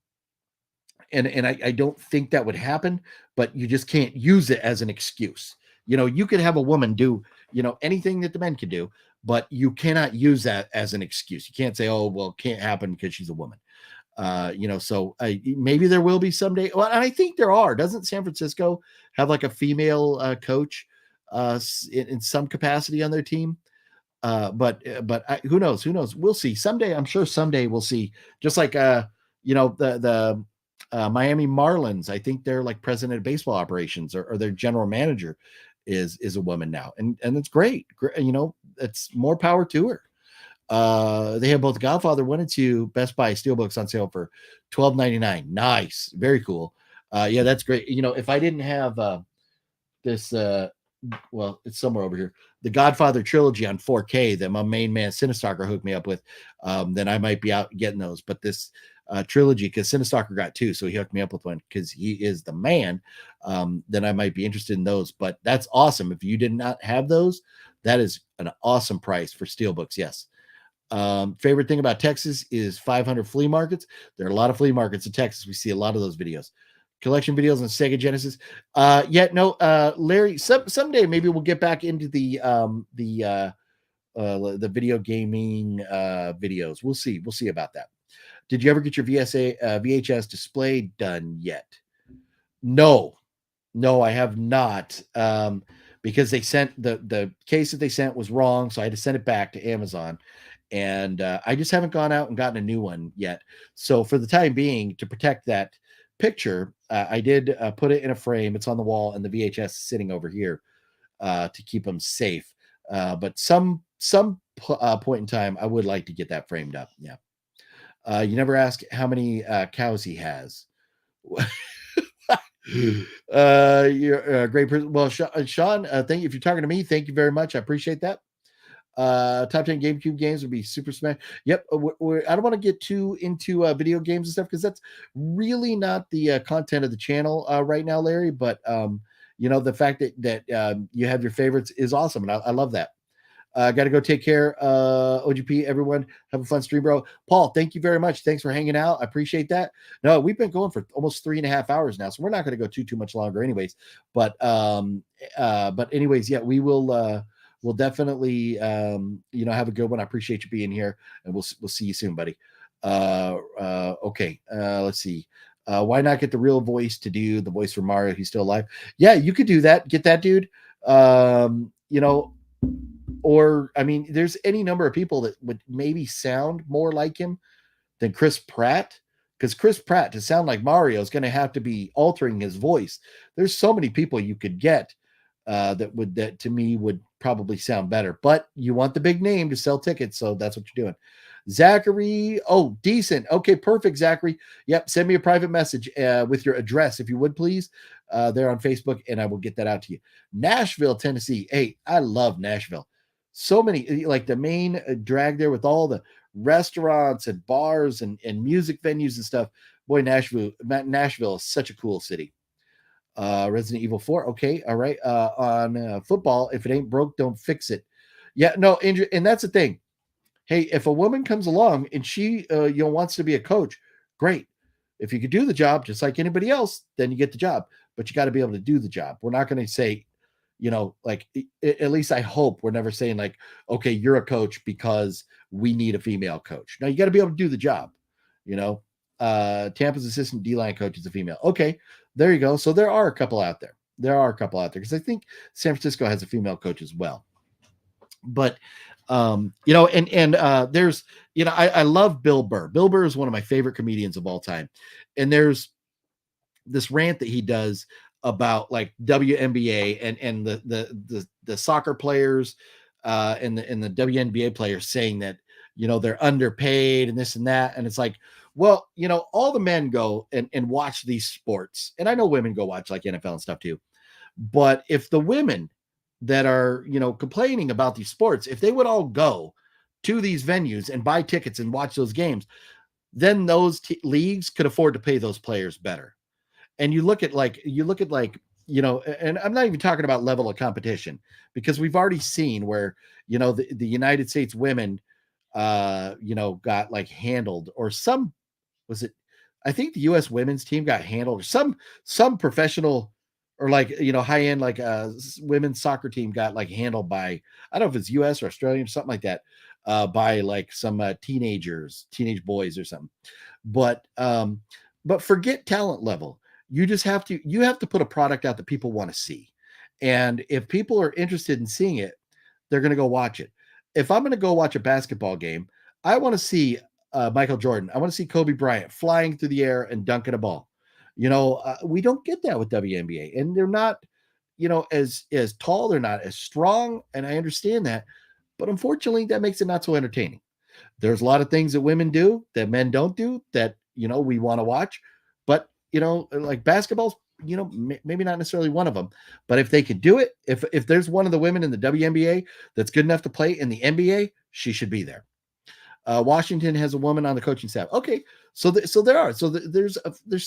I don't think that would happen, but you just can't use it as an excuse. You could have a woman do, anything that the men can do, but you cannot use that as an excuse. You can't say, oh, well, it can't happen because she's a woman. So maybe there will be someday. Well, and I think there are. Doesn't San Francisco have like a female coach in some capacity on their team? But who knows? Who knows? We'll see someday. I'm sure someday we'll see. Just like the Miami Marlins. I think they're like president of baseball operations or their general manager is a woman now, and it's great. It's more power to her. They have both Godfather 1 and 2 Best Buy steelbooks on sale for $12.99. Nice, very cool. Yeah, that's great. If I didn't have this, well, it's somewhere over here, the Godfather trilogy on 4K that my main man Cinestalker hooked me up with, then I might be out getting those. But this trilogy, because Cinestalker got 2, so he hooked me up with one because he is the man. Then I might be interested in those. But that's awesome. If you did not have those, that is an awesome price for steelbooks. Yes. Favorite thing about Texas is 500 flea markets. There are a lot of flea markets in Texas. We see a lot of those videos. Collection videos on Sega Genesis. Larry, someday maybe we'll get back into the video gaming videos. We'll see about that. Did you ever get your VHS display done yet? No, I have not. Because they sent the case that they sent was wrong, so I had to send it back to Amazon. And I just haven't gone out and gotten a new one yet. So for the time being, to protect that picture, I did put it in a frame. It's on the wall, and the VHS is sitting over here to keep them safe. But some point in time, I would like to get that framed up. Yeah. You never ask how many cows he has. You're a great person. Well, Sean, thank you. If you're talking to me, thank you very much. I appreciate that. Top 10 GameCube games would be Super Smash. Yep. I don't want to get too into video games and stuff, because that's really not the content of the channel right now, Larry. But the fact that you have your favorites is awesome, and I love that. Got to go take care. OGP, everyone, have a fun stream, bro. Paul, thank you very much. Thanks for hanging out. I appreciate that. No, we've been going for almost 3.5 hours now, so we're not going to go too much longer, anyways. But anyways, yeah, we will. We'll definitely, have a good one. I appreciate you being here, and we'll see you soon, buddy. Okay. Let's see. Why not get the real voice to do the voice for Mario? He's still alive. Yeah, you could do that. Get that dude. Or I mean, there's any number of people that would maybe sound more like him than Chris Pratt, because Chris Pratt, to sound like Mario, is going to have to be altering his voice. There's so many people you could get that to me would probably sound better, but you want the big name to sell tickets, so that's what you're doing. Zachary, oh, decent. Okay, perfect, Zachary. Yep, send me a private message with your address, if you would, please, there on Facebook, and I will get that out to you. Nashville, Tennessee. Hey, I love Nashville. So many, like the main drag there with all the restaurants and bars and music venues and stuff. Boy, Nashville is such a cool city. Resident Evil 4. Okay. All right. On football, if it ain't broke, don't fix it. Yeah, no, Indrid, and that's the thing. Hey, if a woman comes along and she wants to be a coach, great. If you could do the job just like anybody else, then you get the job. But you got to be able to do the job. We're not going to say, like, at least I hope we're never saying like, okay, you're a coach because we need a female coach. No, you got to be able to do the job. Tampa's assistant D-line coach is a female. Okay, there you go. So there are a couple out there. Because I think San Francisco has a female coach as well. But there's, I love Bill Burr. Bill Burr is one of my favorite comedians of all time. And there's this rant that he does about like WNBA and the soccer players and the WNBA players saying that, they're underpaid and this and that. And it's like, well, all the men go and watch these sports. And I know women go watch like NFL and stuff too. But if the women that are, complaining about these sports, if they would all go to these venues and buy tickets and watch those games, then those leagues could afford to pay those players better. And you look at and I'm not even talking about level of competition, because we've already seen where, the United States women, got like handled, or I think the U.S. women's team got handled, or some professional or like, high-end, like women's soccer team got like handled by, I don't know if it's U.S. or Australian or something like that, by like some teenage boys or something. But forget talent level. You have to put a product out that people want to see. And if people are interested in seeing it, they're going to go watch it. If I'm going to go watch a basketball game, I want to see Michael Jordan. I want to see Kobe Bryant flying through the air and dunking a ball. We don't get that with WNBA, and they're not, as tall. They're not as strong. And I understand that, but unfortunately that makes it not so entertaining. There's a lot of things that women do that men don't do that, we want to watch, but like basketball's, maybe not necessarily one of them, but if they could do it, if there's one of the women in the WNBA that's good enough to play in the NBA, she should be there. Washington has a woman on the coaching staff. Okay, so there's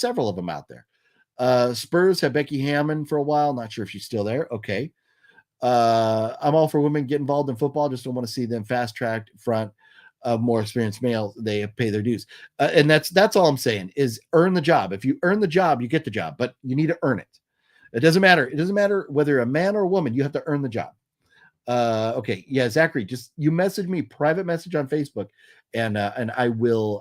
several of them out there. Spurs have Becky Hammond for a while. Not sure if she's still there. Okay. I'm all for women get involved in football. Just don't want to see them fast tracked front of more experienced males. They pay their dues. And that's all I'm saying is earn the job. If you earn the job, you get the job, but you need to earn it. It doesn't matter. It doesn't matter whether a man or a woman, you have to earn the job. Okay. Yeah, Zachary, just you message me private message on Facebook and I will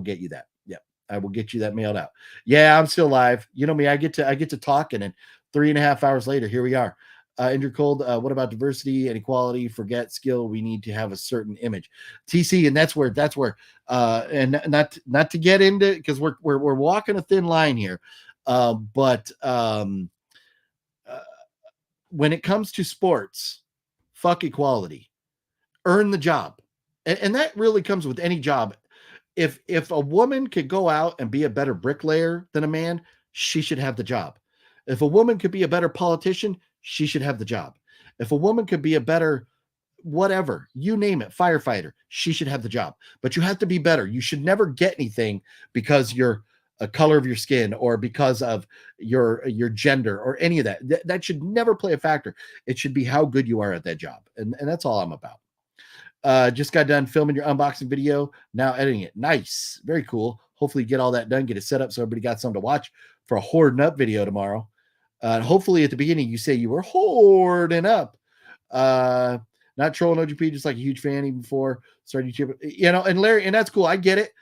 get you that. Yeah. I will get you that mailed out. Yeah, I'm still live. You know me, I get to talk, and then 3.5 hours later, here we are. Indrid Cold, what about diversity and equality? Forget skill. We need to have a certain image. TC, and that's where and not to get into, because we're walking a thin line here. But when it comes to sports, fuck equality. Earn the job. And that really comes with any job. If a woman could go out and be a better bricklayer than a man, she should have the job. If a woman could be a better politician, she should have the job. If a woman could be a better whatever, you name it, firefighter, she should have the job. But you have to be better. You should never get anything because you're a color of your skin or because of your gender or any of that. That should never play a factor. It should be how good you are at that job. And that's all I'm about. Just got done filming your unboxing video. Now editing it. Nice. Very cool. Hopefully get all that done, get it set up so everybody got something to watch for a hoarding up video tomorrow. And hopefully at the beginning you say you were hoarding up. Not trolling OGP, just like a huge fan even before starting YouTube. You know, and Larry, and that's cool. I get it.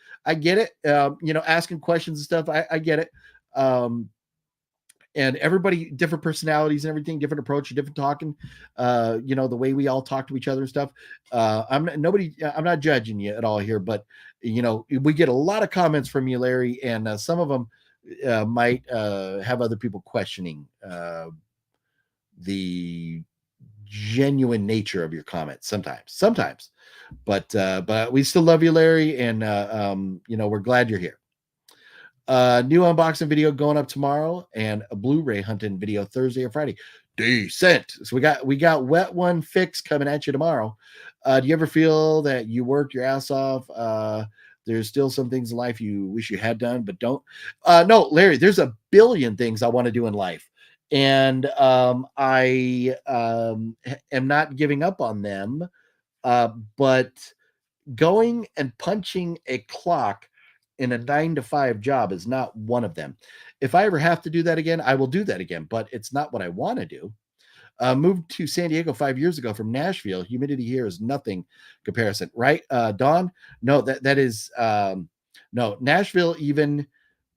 You know, asking questions and stuff. I get it. And everybody, different personalities and everything, different approach, different talking. You know, the way we all talk to each other and stuff. I'm not judging you at all here, but you know, we get a lot of comments from you, Larry, and some of them might have other people questioning the genuine nature of your comments sometimes, but we still love you, Larry, and you know, we're glad you're here. New unboxing video going up tomorrow, and a Blu-ray hunting video Thursday or Friday. Decent. So we got wet one fix coming at you tomorrow. Do you ever feel that you worked your ass off? There's still some things in life you wish you had done but don't? No, Larry, there's a billion things I want to do in life, and I am not giving up on them. But going and punching a clock in a 9-to-5 job is not one of them. If I ever have to do that again, I will do that again, but it's not what I want to do. Moved to San Diego 5 years ago from Nashville. Humidity here is nothing comparison, right? Dawn? No, that is no, Nashville even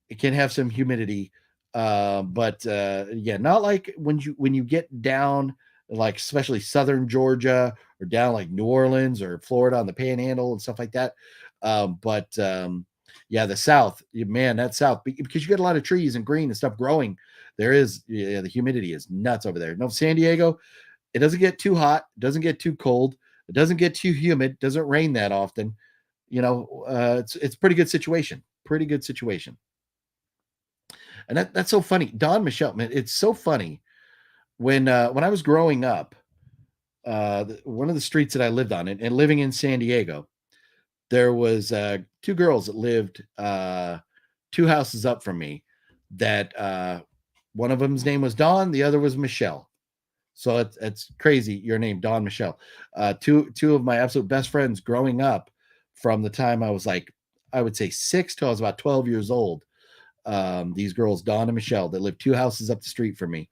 it can have some humidity. But yeah, not like when you get down like especially southern Georgia or down like New Orleans or Florida on the Panhandle and stuff like that. Yeah, the South, man, that South, because you get a lot of trees and green and stuff growing. The humidity is nuts over there. No, San Diego, it doesn't get too hot, doesn't get too cold, it doesn't get too humid, doesn't rain that often. You know, it's pretty good situation. And that's so funny. Don Michelle, man, it's so funny. When I was growing up, one of the streets that I lived on, and living in San Diego, there was two girls that lived 2 houses up from me. That one of them's name was Dawn, the other was Michelle. So it's crazy. Your name, Dawn Michelle. Two of my absolute best friends growing up, from the time I was like, I would say 6 till I was about 12 years old. These girls, Dawn and Michelle, that lived 2 houses up the street from me.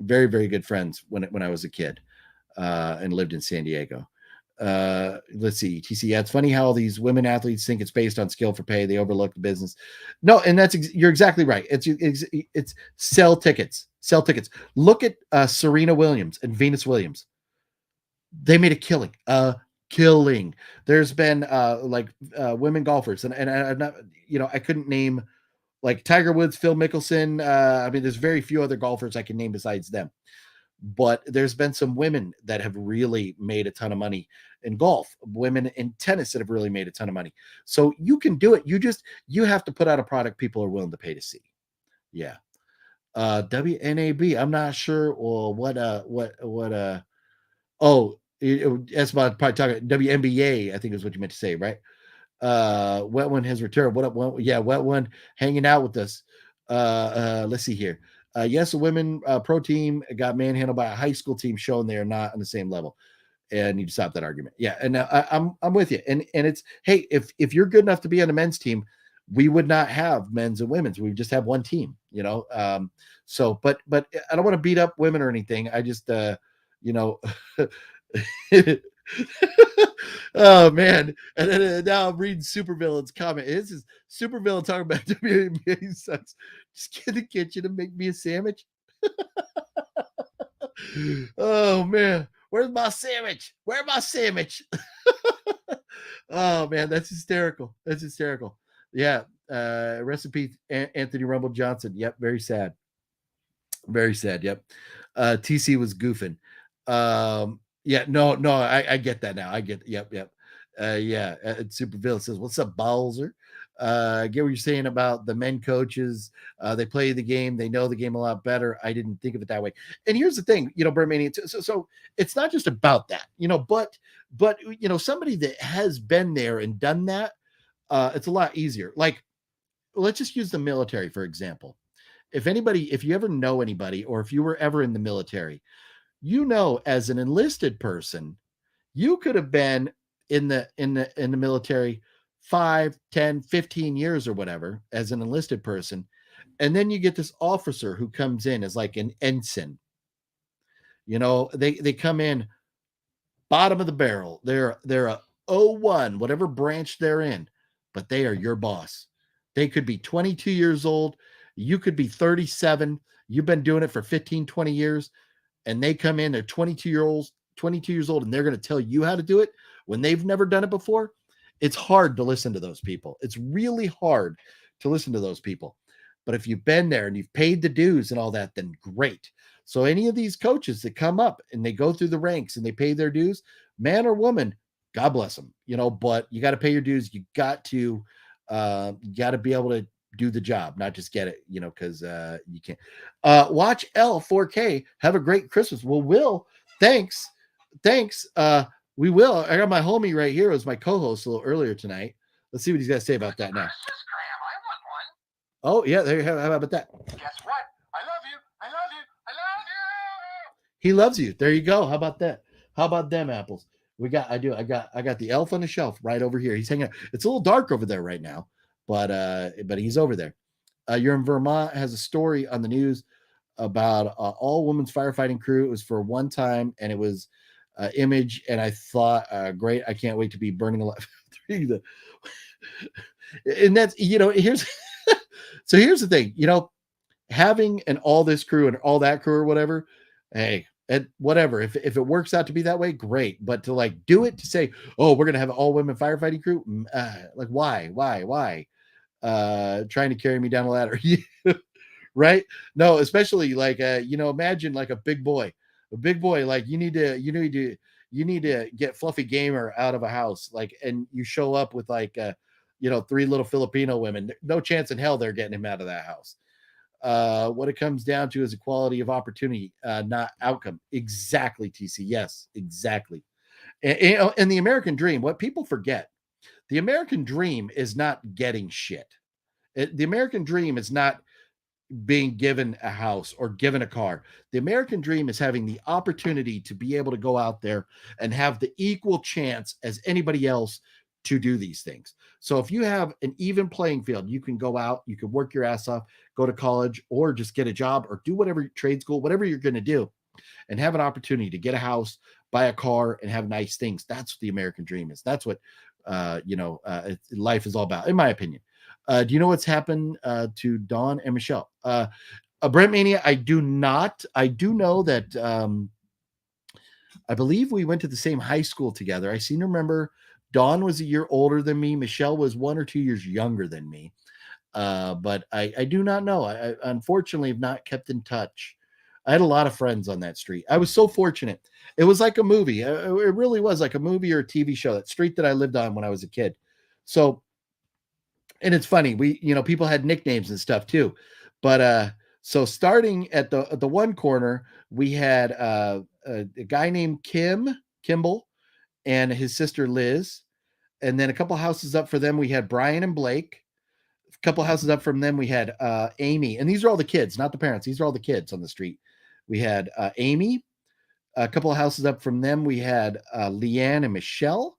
Very, very good friends when I was a kid, and lived in San Diego. Let's see, TC. Yeah, it's funny how these women athletes think it's based on skill for pay. They overlook the business. No, and you're exactly right. It's sell tickets. Look at Serena Williams and Venus Williams. They made a killing. There's been women golfers, and I'm not, you know, I couldn't name like Tiger Woods, Phil Mickelson. I mean, there's very few other golfers I can name besides them. But there's been some women that have really made a ton of money in golf, women in tennis that have really made a ton of money. So you can do it. You have to put out a product people are willing to pay to see. Yeah. WNAB. I'm not sure what That's about probably talking WNBA, I think is what you meant to say, right? Wet One has returned. What up? Yeah, Wet One hanging out with us. Let's see here. Yes, a women pro team got manhandled by a high school team, showing they are not on the same level. And need to stop that argument. Yeah, and I'm with you. And it's, hey, if you're good enough to be on the men's team, we would not have men's and women's. We just have one team, you know. So, but I don't want to beat up women or anything. I just, you know, oh man. And then now I'm reading Supervillain's comment. This is Supervillain talking about WNBA sucks. Just get in the kitchen and make me a sandwich. Oh man, where's my sandwich? Where's my sandwich? Oh man, that's hysterical. That's hysterical. Yeah. Recipe Anthony Rumble Johnson. Yep, very sad. Very sad. Yep. TC was goofing. Yeah, no, I get that now. I get, yep. Yeah. Supervillain says, "What's up, Bowser?" I get what you're saying about the men coaches. They play the game, they know the game a lot better. I didn't think of it that way. And here's the thing, you know, Birdmania. So it's not just about that, you know, but you know, somebody that has been there and done that, it's a lot easier. Like, let's just use the military, for example. If you ever know anybody, or if you were ever in the military, you know, as an enlisted person, you could have been in the military 5, 10, 15 years or whatever as an enlisted person. And then you get this officer who comes in as like an ensign. You know, they come in bottom of the barrel. They're a O1, whatever branch they're in, but they are your boss. They could be 22 years old. You could be 37. You've been doing it for 15, 20 years. And they come in, they're 22 years old, and they're going to tell you how to do it when they've never done it before. It's hard to listen to those people. It's really hard to listen to those people. But if you've been there and you've paid the dues and all that, then great. So any of these coaches that come up and they go through the ranks and they pay their dues, man or woman, God bless them, you know, but you got to pay your dues. You got to be able to do the job, not just get it, you know, because you can't. Watch L 4K. Have a great Christmas. Well, Will, thanks. We will. I got my homie right here as my co-host a little earlier tonight. Let's see what he's got to say about that now. Oh, yeah, there you have. How about that? Guess what? I love you. I love you. I love you. He loves you. There you go. How about that? How about them apples? I got the elf on the shelf right over here. He's hanging out. It's a little dark over there right now, but he's over there. You're in Vermont has a story on the news about all women's firefighting crew. It was for one time, and it was image. And I thought, great. I can't wait to be burning alive. And that's, you know, here's the thing, you know, having an all this crew and all that crew or whatever, hey, and whatever, if it works out to be that way, great. But to like do it, to say, oh, we're gonna have an all women firefighting crew, like why trying to carry me down the ladder. Right? No, especially like you know, imagine like a big boy, like you need to get Fluffy Gamer out of a house, like, and you show up with like you know, 3 little Filipino women. No chance in hell they're getting him out of that house. What it comes down to is equality of opportunity, not outcome. Exactly, TC. Yes, exactly. And the American dream, what people forget, the American dream is not getting shit. The American dream is not being given a house or given a car. The American dream is having the opportunity to be able to go out there and have the equal chance as anybody else to do these things. So if you have an even playing field, you can go out, you can work your ass off, go to college, or just get a job or do whatever, trade school, whatever you're going to do, and have an opportunity to get a house, buy a car, and have nice things. That's what the American dream is. That's what life is all about, in my opinion. Do you know what's happened to Dawn and Michelle? Brent Mania, I do not. I do know that I believe we went to the same high school together. I seem to remember Dawn was a year older than me. Michelle was 1 or 2 years younger than me. But I do not know. I unfortunately have not kept in touch. I had a lot of friends on that street. I was so fortunate. It was like a movie. It really was like a movie or a TV show, that street that I lived on when I was a kid. So, and it's funny, people had nicknames and stuff too. But so starting at the one corner, we had a guy named Kim, Kimball, and his sister Liz. And then a couple houses up for them, we had Brian and Blake. A couple houses up from them, we had Amy. And these are all the kids, not the parents. These are all the kids on the street. We had Amy. A couple of houses up from them, we had Leanne and Michelle.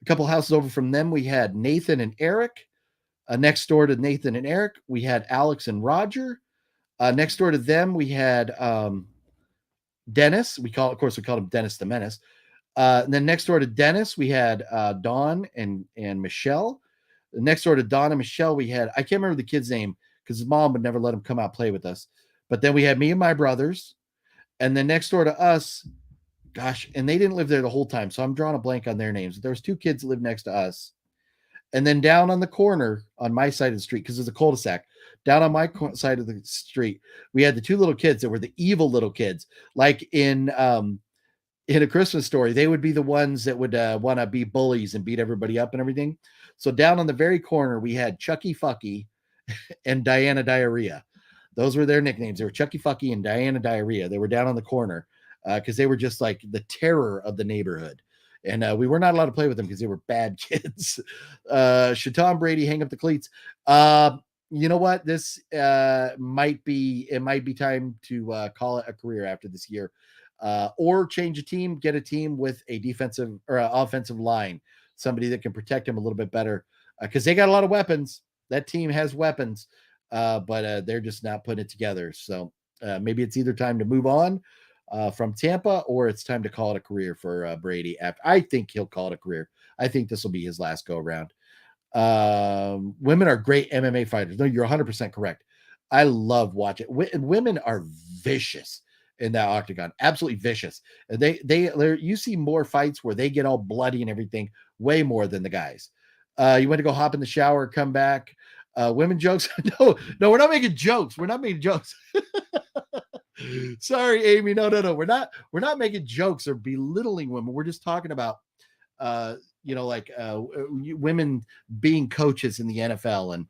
A couple houses over from them, we had Nathan and Eric. Next door to Nathan and Eric, we had Alex and Roger. Next door to them, we had Dennis. We called him Dennis the Menace. And then next door to Dennis, we had Dawn and Michelle. Next door to Dawn and Michelle, we had, I can't remember the kid's name because his mom would never let him come out play with us. But then we had me and my brothers. And then next door to us, gosh, and they didn't live there the whole time. So I'm drawing a blank on their names. There was 2 kids that lived next to us. And then down on the corner on my side of the street, because there's a cul-de-sac, down on my side of the street, we had the 2 little kids that were the evil little kids. Like in A Christmas Story, they would be the ones that would want to be bullies and beat everybody up and everything. So down on the very corner, we had Chucky Fucky and Diana Diarrhea. Those were their nicknames. They were Chucky Fucky and Diana Diarrhea. They were down on the corner because they were just like the terror of the neighborhood. And we were not allowed to play with them because they were bad kids. Should Tom Brady hang up the cleats? You know what? This might be time to call it a career after this year. Or change a team, get a team with a defensive or offensive line, somebody that can protect him a little bit better because they got a lot of weapons. That team has weapons, but they're just not putting it together. So maybe it's either time to move on from Tampa or it's time to call it a career for Brady. I think he'll call it a career. I think this will be his last go around. Women are great MMA fighters. No, you're 100% correct. I love watching. Women are vicious in that octagon, absolutely vicious. You see more fights where they get all bloody and everything, way more than the guys. You went to go hop in the shower, come back. Women jokes? No, we're not making jokes. We're not making jokes. Sorry, Amy. No. We're not making jokes or belittling women. We're just talking about women being coaches in the NFL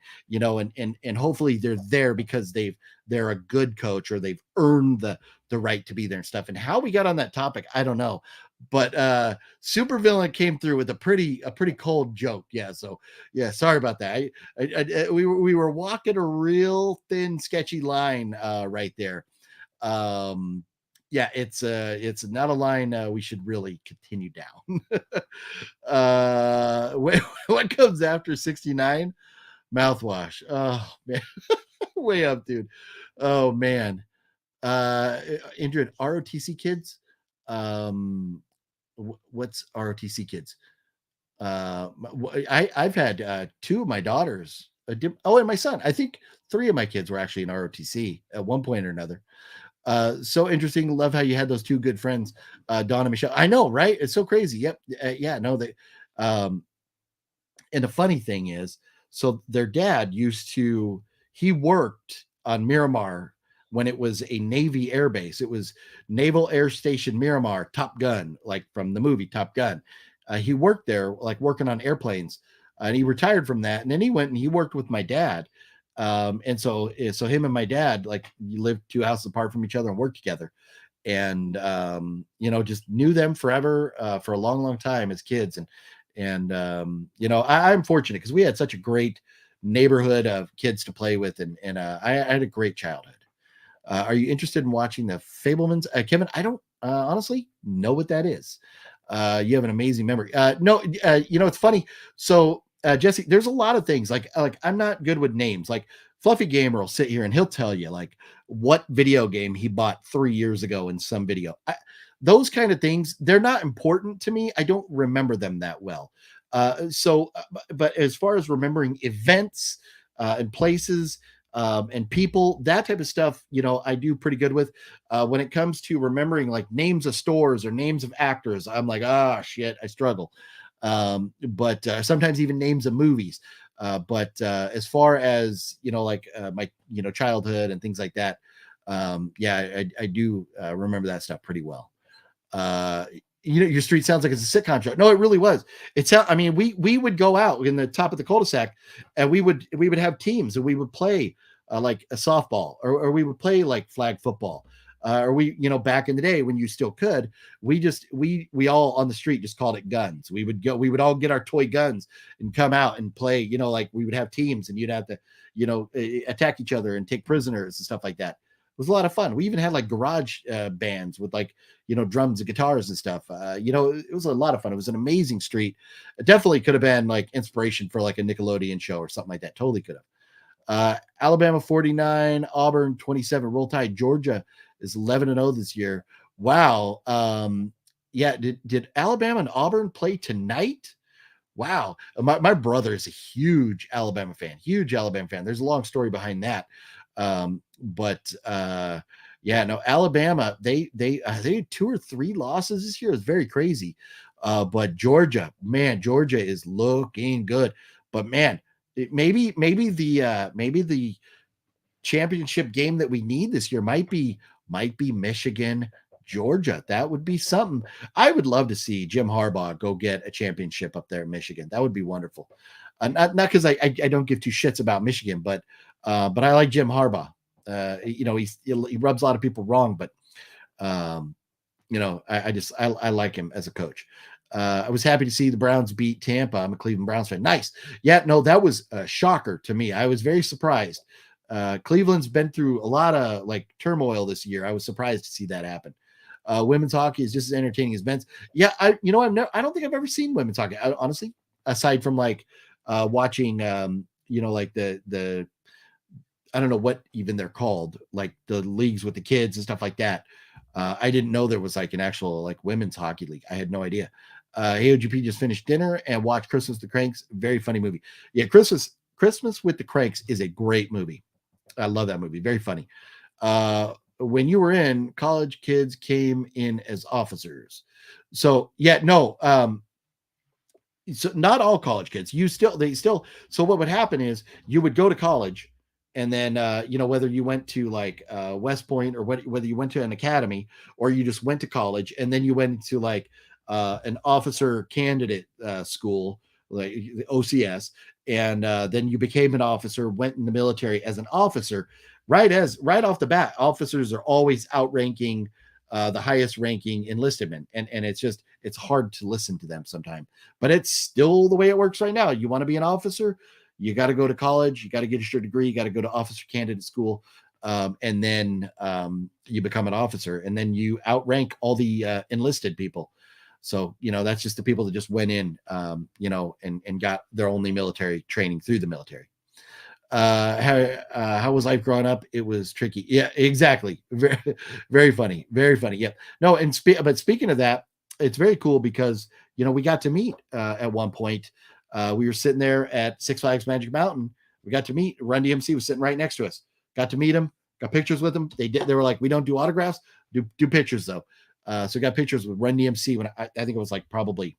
and hopefully they're there because they're a good coach or they've earned the right to be there and stuff. And how we got on that topic, I don't know. But Supervillain came through with a pretty cold joke. Yeah. So yeah, sorry about that. We were walking a real thin, sketchy line right there. Yeah, it's not a line we should really continue down. What comes after 69? Mouthwash. Oh man, way up, dude. Oh man. Indrid, ROTC kids. What's ROTC kids? I've had 2 of my daughters. And my son. I think 3 of my kids were actually in ROTC at one point or another. So interesting. Love how you had those 2 good friends, Dawn and Michelle. I know, right? It's so crazy. Yep. And the funny thing is, so their dad he worked on Miramar when it was a Navy air base. It was Naval Air Station Miramar, Top Gun, like from the movie Top Gun. He worked there, like working on airplanes, and he retired from that. And then he went and he worked with my dad. And so him and my dad, like, you lived 2 houses apart from each other and worked together, and just knew them forever, for a long time as kids. And I'm fortunate because we had such a great neighborhood of kids to play with, and I had a great childhood. Are you interested in watching the Fablemans? Kevin, I don't honestly know what that is. You have an amazing memory. No, it's funny. So Jessie, there's a lot of things like I'm not good with names. Like Fluffy Gamer will sit here and he'll tell you like what video game he bought 3 years ago in some video. Those kind of things, they're not important to me. I don't remember them that well. But as far as remembering events and places and people, that type of stuff, I do pretty good with. When it comes to remembering like names of stores or names of actors, I'm like, shit, I struggle. But sometimes even names of movies. But as far as, my, childhood and things like that, I do remember that stuff pretty well. Your street sounds like it's a sitcom show. No, it really was. We would go out in the top of the cul-de-sac and we would have teams and we would play like a softball or we would play like flag football. or we, back in the day when you still could, we all on the street just called it guns. We would all get our toy guns and come out and play, like we would have teams and you'd have to, attack each other and take prisoners and stuff like that. It was a lot of fun. We even had like garage bands with like, drums and guitars and stuff. It was a lot of fun. It was an amazing street. It definitely could have been like inspiration for like a Nickelodeon show or something like that. Totally could have. Alabama 49, Auburn 27. Roll Tide. Georgia is 11-0 this year. Wow. Yeah. Did Alabama and Auburn play tonight? Wow. My brother is a huge Alabama fan. There's a long story behind that. Yeah, no, Alabama, they had 2 or 3 losses this year. It's very crazy. But Georgia is looking good. But man, maybe the championship game that we need this year might be Michigan, Georgia. That would be something. I would love to see Jim Harbaugh go get a championship up there in Michigan. That would be wonderful. Not because I don't give 2 shits about Michigan, but I like Jim Harbaugh. He rubs a lot of people wrong, but I like him as a coach. I was happy to see the Browns beat Tampa. I'm a Cleveland Browns fan. Nice. Yeah, no, that was a shocker to me. I was very surprised. Cleveland's been through a lot of like turmoil this year. I was surprised to see that happen. Women's hockey is just as entertaining as men's. Yeah, I don't think I've ever seen women's hockey, honestly, aside from like watching like the I don't know what even they're called, like the leagues with the kids and stuff like that. I didn't know there was like an actual like women's hockey league. I had no idea. Hey, OGP just finished dinner and watched Christmas with the Cranks. Very funny movie. Yeah, Christmas with the Cranks is a great movie. I love that movie. Very funny. When you were in college, kids came in as officers. So yeah, no. So not all college kids. So what would happen is you would go to college. And then, whether you went to like West Point or whether you went to an academy or you just went to college and then you went to like an officer candidate school, like the OCS, and then you became an officer, went in the military as an officer, right off the bat, officers are always outranking the highest ranking enlisted men. And it's hard to listen to them sometimes, but it's still the way it works right now. You want to be an officer, you got to go to college, you got to get your degree, you got to go to officer candidate school. And then you become an officer and then you outrank all the enlisted people. So, that's just the people that just went in, and got their only military training through the military. How was life growing up? It was tricky. Yeah, exactly. Very, very funny. Very funny. Yeah. No. But speaking of that, it's very cool because, we got to meet at one point. We were sitting there at Six Flags Magic Mountain. We got to meet Run DMC was sitting right next to us. Got to meet him, got pictures with him. They were like, we don't do autographs, do pictures though. So got pictures with Run DMC when I think it was like probably,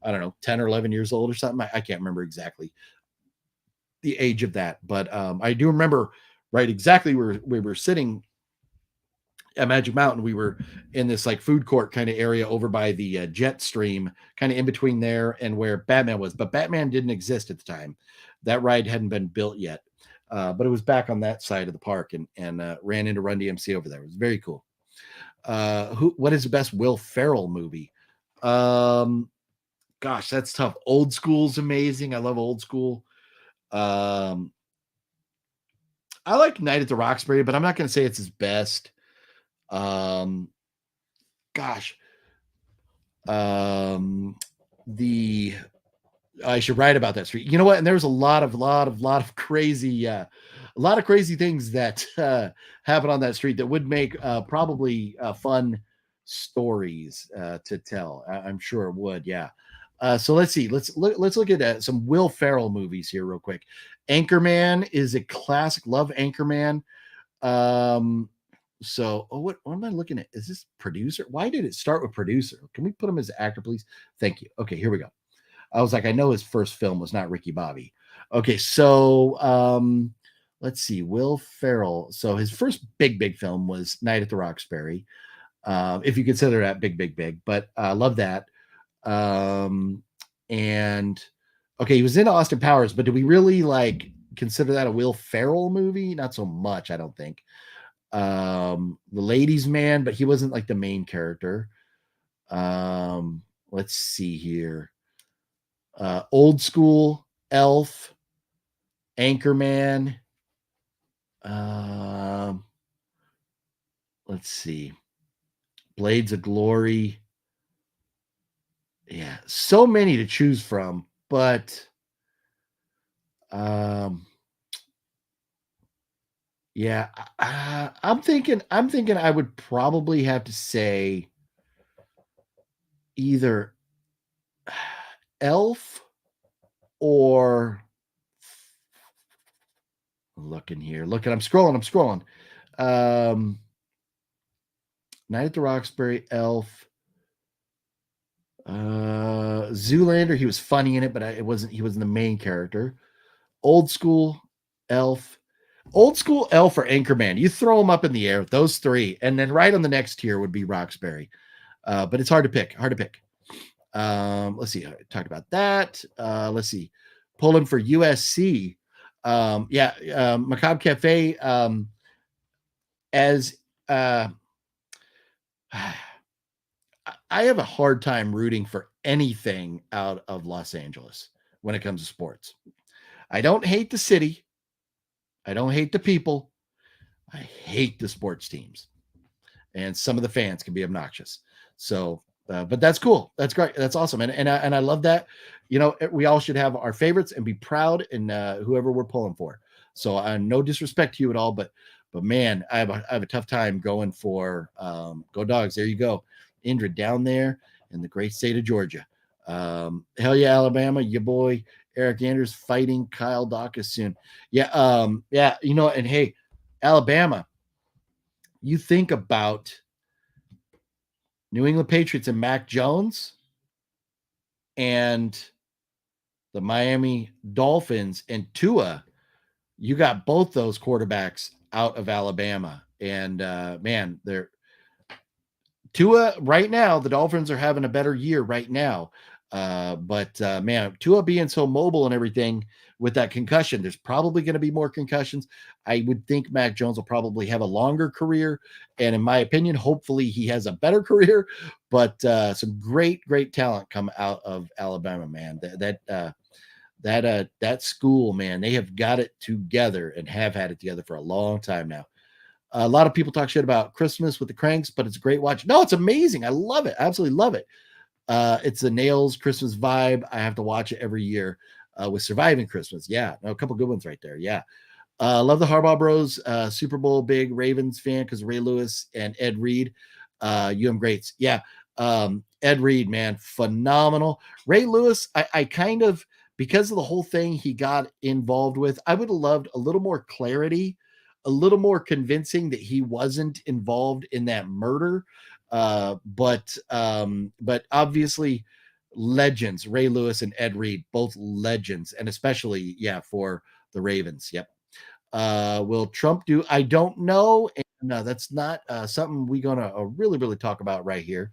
I don't know, 10 or 11 years old or something. I can't remember exactly the age of that, but I do remember right exactly where we were sitting at Magic Mountain. We were in this like food court kind of area over by the jet stream, kind of in between there and where Batman was, but Batman didn't exist at the time. That ride hadn't been built yet, but it was back on that side of the park, and ran into Run DMC over there. It was very cool. What is the best Will Ferrell movie? Gosh, that's tough. Old School's amazing. I love Old School. I like Night at the Roxbury, but I'm not going to say it's his best. I should write about that street. You know what? And there's a lot of crazy, things that happen on that street that would make probably fun stories to tell. I'm sure it would. Yeah. So let's see. Let's look at some Will Ferrell movies here real quick. Anchorman is a classic. Love Anchorman. So what am I looking at? Is this producer? Why did it start with producer? Can we put him as actor, please? Thank you. Okay, here we go. I was like, I know his first film was not Ricky Bobby. Okay, so let's see. Will Ferrell. So his first big film was Night at the Roxbury. If you consider that big, but I love that. And okay, he was in Austin Powers, but do we really like consider that a Will Ferrell movie? Not so much, I don't think. The Ladies Man, but he wasn't like the main character. Let's see here. Old School, Elf, Anchorman. Let's see. Blades of Glory. Yeah, so many to choose from, but yeah, I'm thinking I would probably have to say either Elf or looking, I'm scrolling. Night at the Roxbury, Elf, Zoolander. He was funny in it, but he wasn't the main character. Old School, Elf, or Anchorman. You throw them up in the air, those three, and then right on the next tier would be Roxbury. But it's hard to pick. Let's see. I talked about that. Let's see. Pulling for USC. Macabre Cafe. I have a hard time rooting for anything out of Los Angeles when it comes to sports. I don't hate the city. I don't hate the people. I hate the sports teams. And some of the fans can be obnoxious. So, but that's cool. That's great. That's awesome. And I love that. You know, we all should have our favorites and be proud in whoever we're pulling for. So no disrespect to you at all, but man, I have a tough time going for Go Dogs. There you go. Indrid down there in the great state of Georgia. Hell yeah, Alabama, your boy Eric Anders fighting Kyle Dawkins soon. Yeah, you know, and hey, Alabama, you think about New England Patriots and Mac Jones and the Miami Dolphins and Tua. You got both those quarterbacks out of Alabama. And man, they're Tua right now, the Dolphins are having a better year right now. But man, Tua being so mobile and everything with that concussion, there's probably going to be more concussions. I would think Mac Jones will probably have a longer career. And in my opinion, hopefully he has a better career, but some great talent come out of Alabama, man. That school, man, they have got it together and have had it together for a long time now. A lot of people talk shit about Christmas with the Cranks, but it's a great watch. No, it's amazing. I love it. I absolutely love it. It's the Nails Christmas vibe. I have to watch it every year with Surviving Christmas. Yeah, a couple good ones right there. Yeah. Love the Harbaugh Bros. Super Bowl big Ravens fan because Ray Lewis and Ed Reed. Greats. Yeah. Ed Reed, man, phenomenal. Ray Lewis, I kind of, because of the whole thing he got involved with, I would have loved a little more clarity, a little more convincing that he wasn't involved in that murder. But obviously legends, Ray Lewis and Ed Reed, both legends, and especially, for the Ravens. Yep. Will Trump do? I don't know. And that's not something we're going to really talk about right here.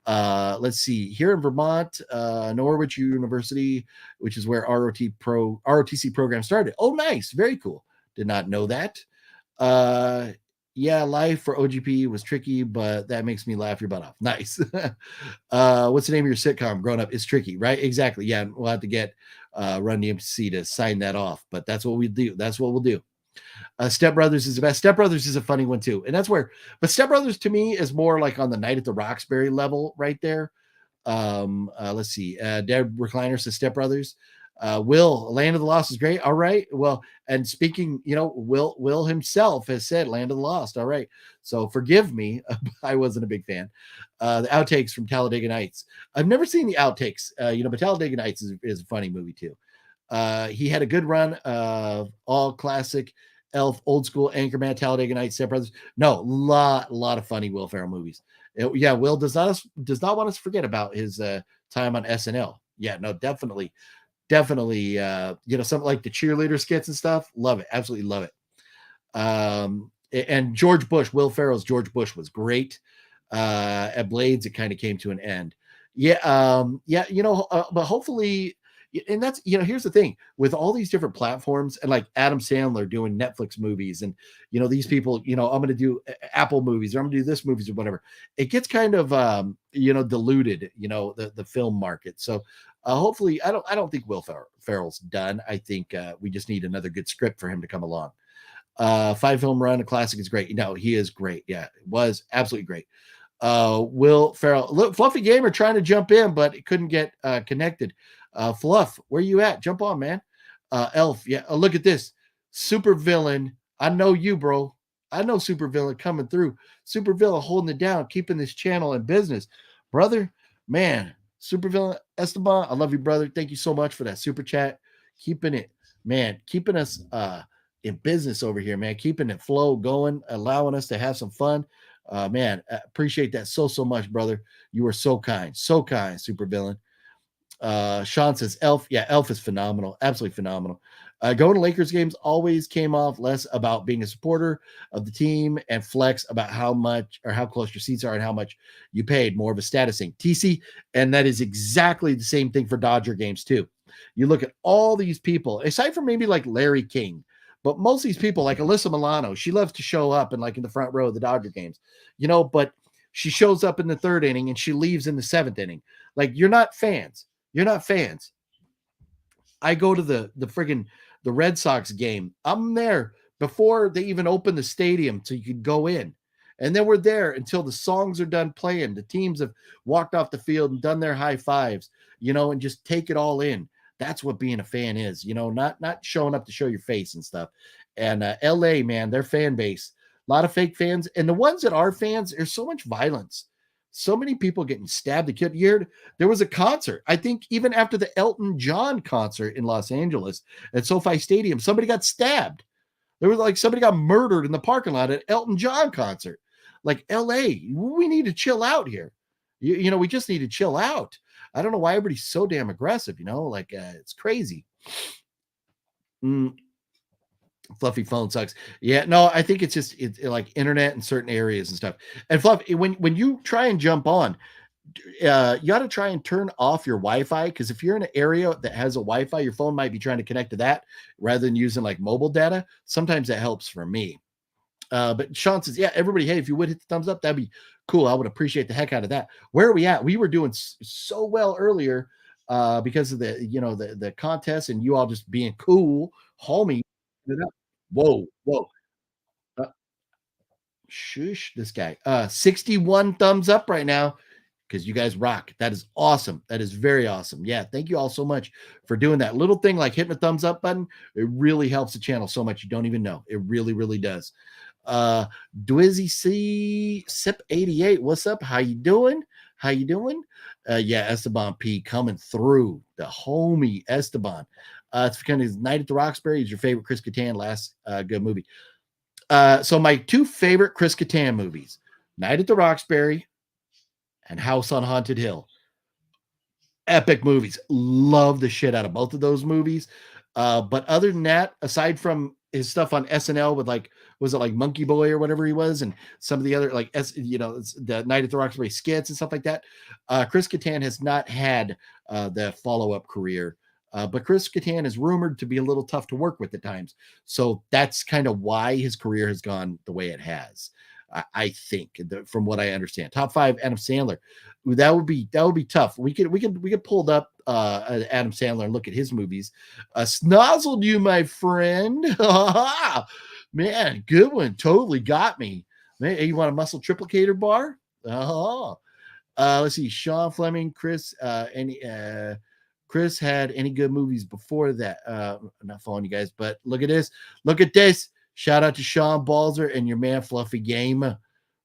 Let's see. Here in Vermont, Norwich University, which is where ROTC program started. Oh, nice. Very cool. Did not know that. Life for OGP was tricky, but that makes me laugh your butt off. Nice. What's the name of your sitcom? Grown Up is tricky, right? Exactly. Yeah, we'll have to get Run DMC to sign that off, but that's what we do. That's what we'll do. Step Brothers is the best. Step Brothers is a funny one too, and that's where. But Step Brothers to me is more like on the Night at the Roxbury level, right there. Let's see. Deb Recliner says Step Brothers. Will, Land of the Lost is great. All right. Well, and speaking, Will himself has said Land of the Lost. All right. So forgive me. I wasn't a big fan. The outtakes from Talladega Nights. I've never seen the outtakes, but Talladega Nights is a funny movie too. He had a good run of all classic Elf, Old School, Anchorman, Talladega Nights, Step Brothers. No, lot of funny Will Ferrell movies. Will does not want us to forget about his time on SNL. Yeah, no, definitely, something like the cheerleader skits and stuff. Love it. Absolutely love it. And George Bush, Will Ferrell's George Bush was great. At Blades, it kind of came to an end. But hopefully, And that's, here's the thing with all these different platforms and like Adam Sandler doing Netflix movies and, these people, I'm going to do Apple movies or I'm going to do this movies or whatever. It gets kind of, diluted, the film market. So hopefully I don't think Will Ferrell's done. I think we just need another good script for him to come along. 5-film run, a classic is great. No, he is great. Yeah, it was absolutely great. Will Ferrell, look, Fluffy Gamer trying to jump in, but it couldn't get connected. Fluff, where you at? Jump on, man. Elf, yeah. Look at this. Super villain. I know you, bro. I know super villain coming through. Super villain holding it down, keeping this channel in business. Brother, man, super villain Esteban. I love you, brother. Thank you so much for that super chat. Keeping us in business over here, man. Keeping it flow going, allowing us to have some fun. Man, appreciate that so much, brother. You are so kind, super villain. Sean says Elf. Yeah, Elf is phenomenal. Absolutely phenomenal. Going to Lakers games always came off less about being a supporter of the team and flex about how much or how close your seats are and how much you paid. More of a status thing. TC, and that is exactly the same thing for Dodger games too. You look at all these people, aside from maybe like Larry King, but most of these people, like Alyssa Milano, she loves to show up and like in the front row of the Dodger games, but she shows up in the 3rd inning and she leaves in the 7th inning. Like, you're not fans. You're not fans. I go to the Red Sox game. I'm there before they even open the stadium so you could go in. And then we're there until the songs are done playing. The teams have walked off the field and done their high fives, and just take it all in. That's what being a fan is, not showing up to show your face and stuff. And LA, man, their fan base, a lot of fake fans. And the ones that are fans, there's so much violence. So many people getting stabbed. There was a concert. I think even after the Elton John concert in Los Angeles at SoFi Stadium, somebody got stabbed. There was like somebody got murdered in the parking lot at Elton John concert. Like LA, we need to chill out here. We just need to chill out. I don't know why everybody's so damn aggressive, it's crazy. Fluffy phone sucks. Yeah, no, I think it's like internet in certain areas and stuff. And Fluffy, when you try and jump on, you got to try and turn off your Wi-Fi, because if you're in an area that has a Wi-Fi, your phone might be trying to connect to that rather than using like mobile data. Sometimes that helps for me. But Sean says, yeah, everybody, hey, if you would hit the thumbs up, that'd be cool. I would appreciate the heck out of that. Where are we at? We were doing so well earlier because of the contest and you all just being cool, homie. Whoa. Shush, this guy. 61 thumbs up right now because you guys rock. That is awesome. That is very awesome. Yeah, thank you all so much for doing that little thing like hitting the thumbs up button. It really helps the channel so much you don't even know. It really, really does. Dwizzy C Sip 88. What's up? How you doing? Yeah, Esteban P coming through. The homie Esteban. It's because Night at the Roxbury is your favorite Chris Kattan last good movie. So my 2 favorite Chris Kattan movies, Night at the Roxbury and House on Haunted Hill. Epic movies. Love the shit out of both of those movies. But other than that, aside from his stuff on SNL with was it like Monkey Boy or whatever he was, and some of the other the Night at the Roxbury skits and stuff like that, Chris Kattan has not had the follow-up career. But Chris Kattan is rumored to be a little tough to work with at times. So that's kind of why his career has gone the way it has. I think, from what I understand. Top 5, Adam Sandler. That would be tough. We could pull up Adam Sandler and look at his movies. Snozzled you, my friend. Man, good one. Totally got me. Man, you want a muscle triplicator bar? Let's see. Sean Fleming, Chris, Chris had any good movies before that? I'm not following you guys, but look at this. Look at this. Shout out to Sean Balzer and your man Fluffy Game.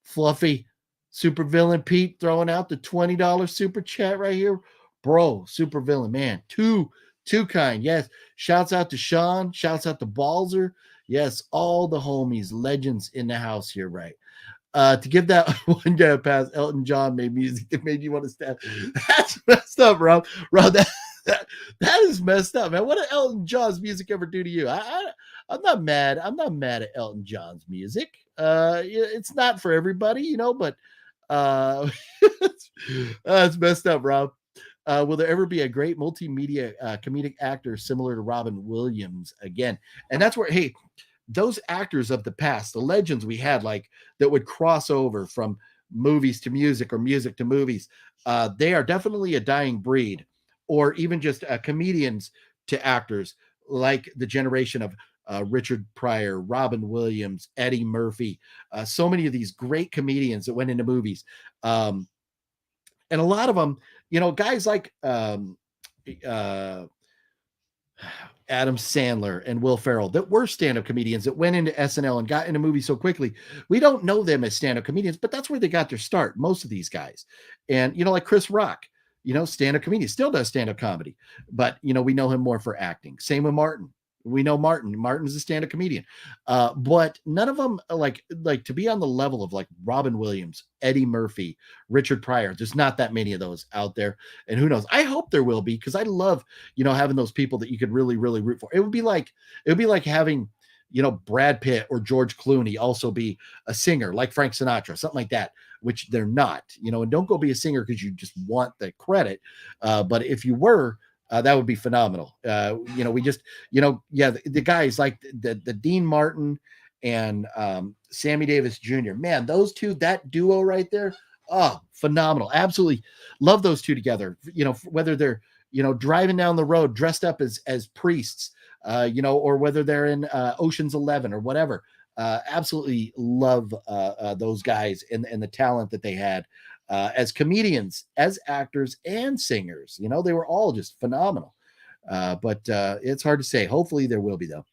Fluffy, super villain Pete throwing out the $20 super chat right here. Bro, super villain, man. Too kind. Yes. Shouts out to Sean. Shouts out to Balzer. Yes, all the homies, legends in the house here, right? To give that one guy a pass, Elton John made music that made you want to stab. That's messed up, Rob. Rob, that is messed up, man. What did Elton John's music ever do to you? I'm not mad. I'm not mad at Elton John's music. It's not for everybody, but it's messed up, Rob. Will there ever be a great multimedia comedic actor similar to Robin Williams again? And that's where, hey, those actors of the past, the legends we had, like that would cross over from movies to music or music to movies, they are definitely a dying breed, or even just comedians to actors, like the generation of Richard Pryor, Robin Williams, Eddie Murphy, so many of these great comedians that went into movies. And a lot of them, guys like Adam Sandler and Will Ferrell, that were stand-up comedians that went into SNL and got into movies so quickly. We don't know them as stand-up comedians, but that's where they got their start, most of these guys. And, like Chris Rock, stand-up comedian, still does stand-up comedy, but, we know him more for acting. Same with Martin. We know Martin's a stand-up comedian, but none of them like to be on the level of like Robin Williams, Eddie Murphy, Richard Pryor. There's not that many of those out there, and who knows? I hope there will be, because I love having those people that you could really root for. It would be like having Brad Pitt or George Clooney also be a singer like Frank Sinatra, something like that, which they're not. And don't go be a singer because you just want the credit, but if you were, that would be phenomenal. We just, the guys like the Dean Martin and Sammy Davis Jr. Man, those two, that duo right there, oh, phenomenal. Absolutely love those two together. Whether they're, driving down the road dressed up as priests, or whether they're in Ocean's 11 or whatever. Absolutely love those guys and the talent that they had. As comedians, as actors, and singers. They were all just phenomenal. But it's hard to say. Hopefully there will be, though.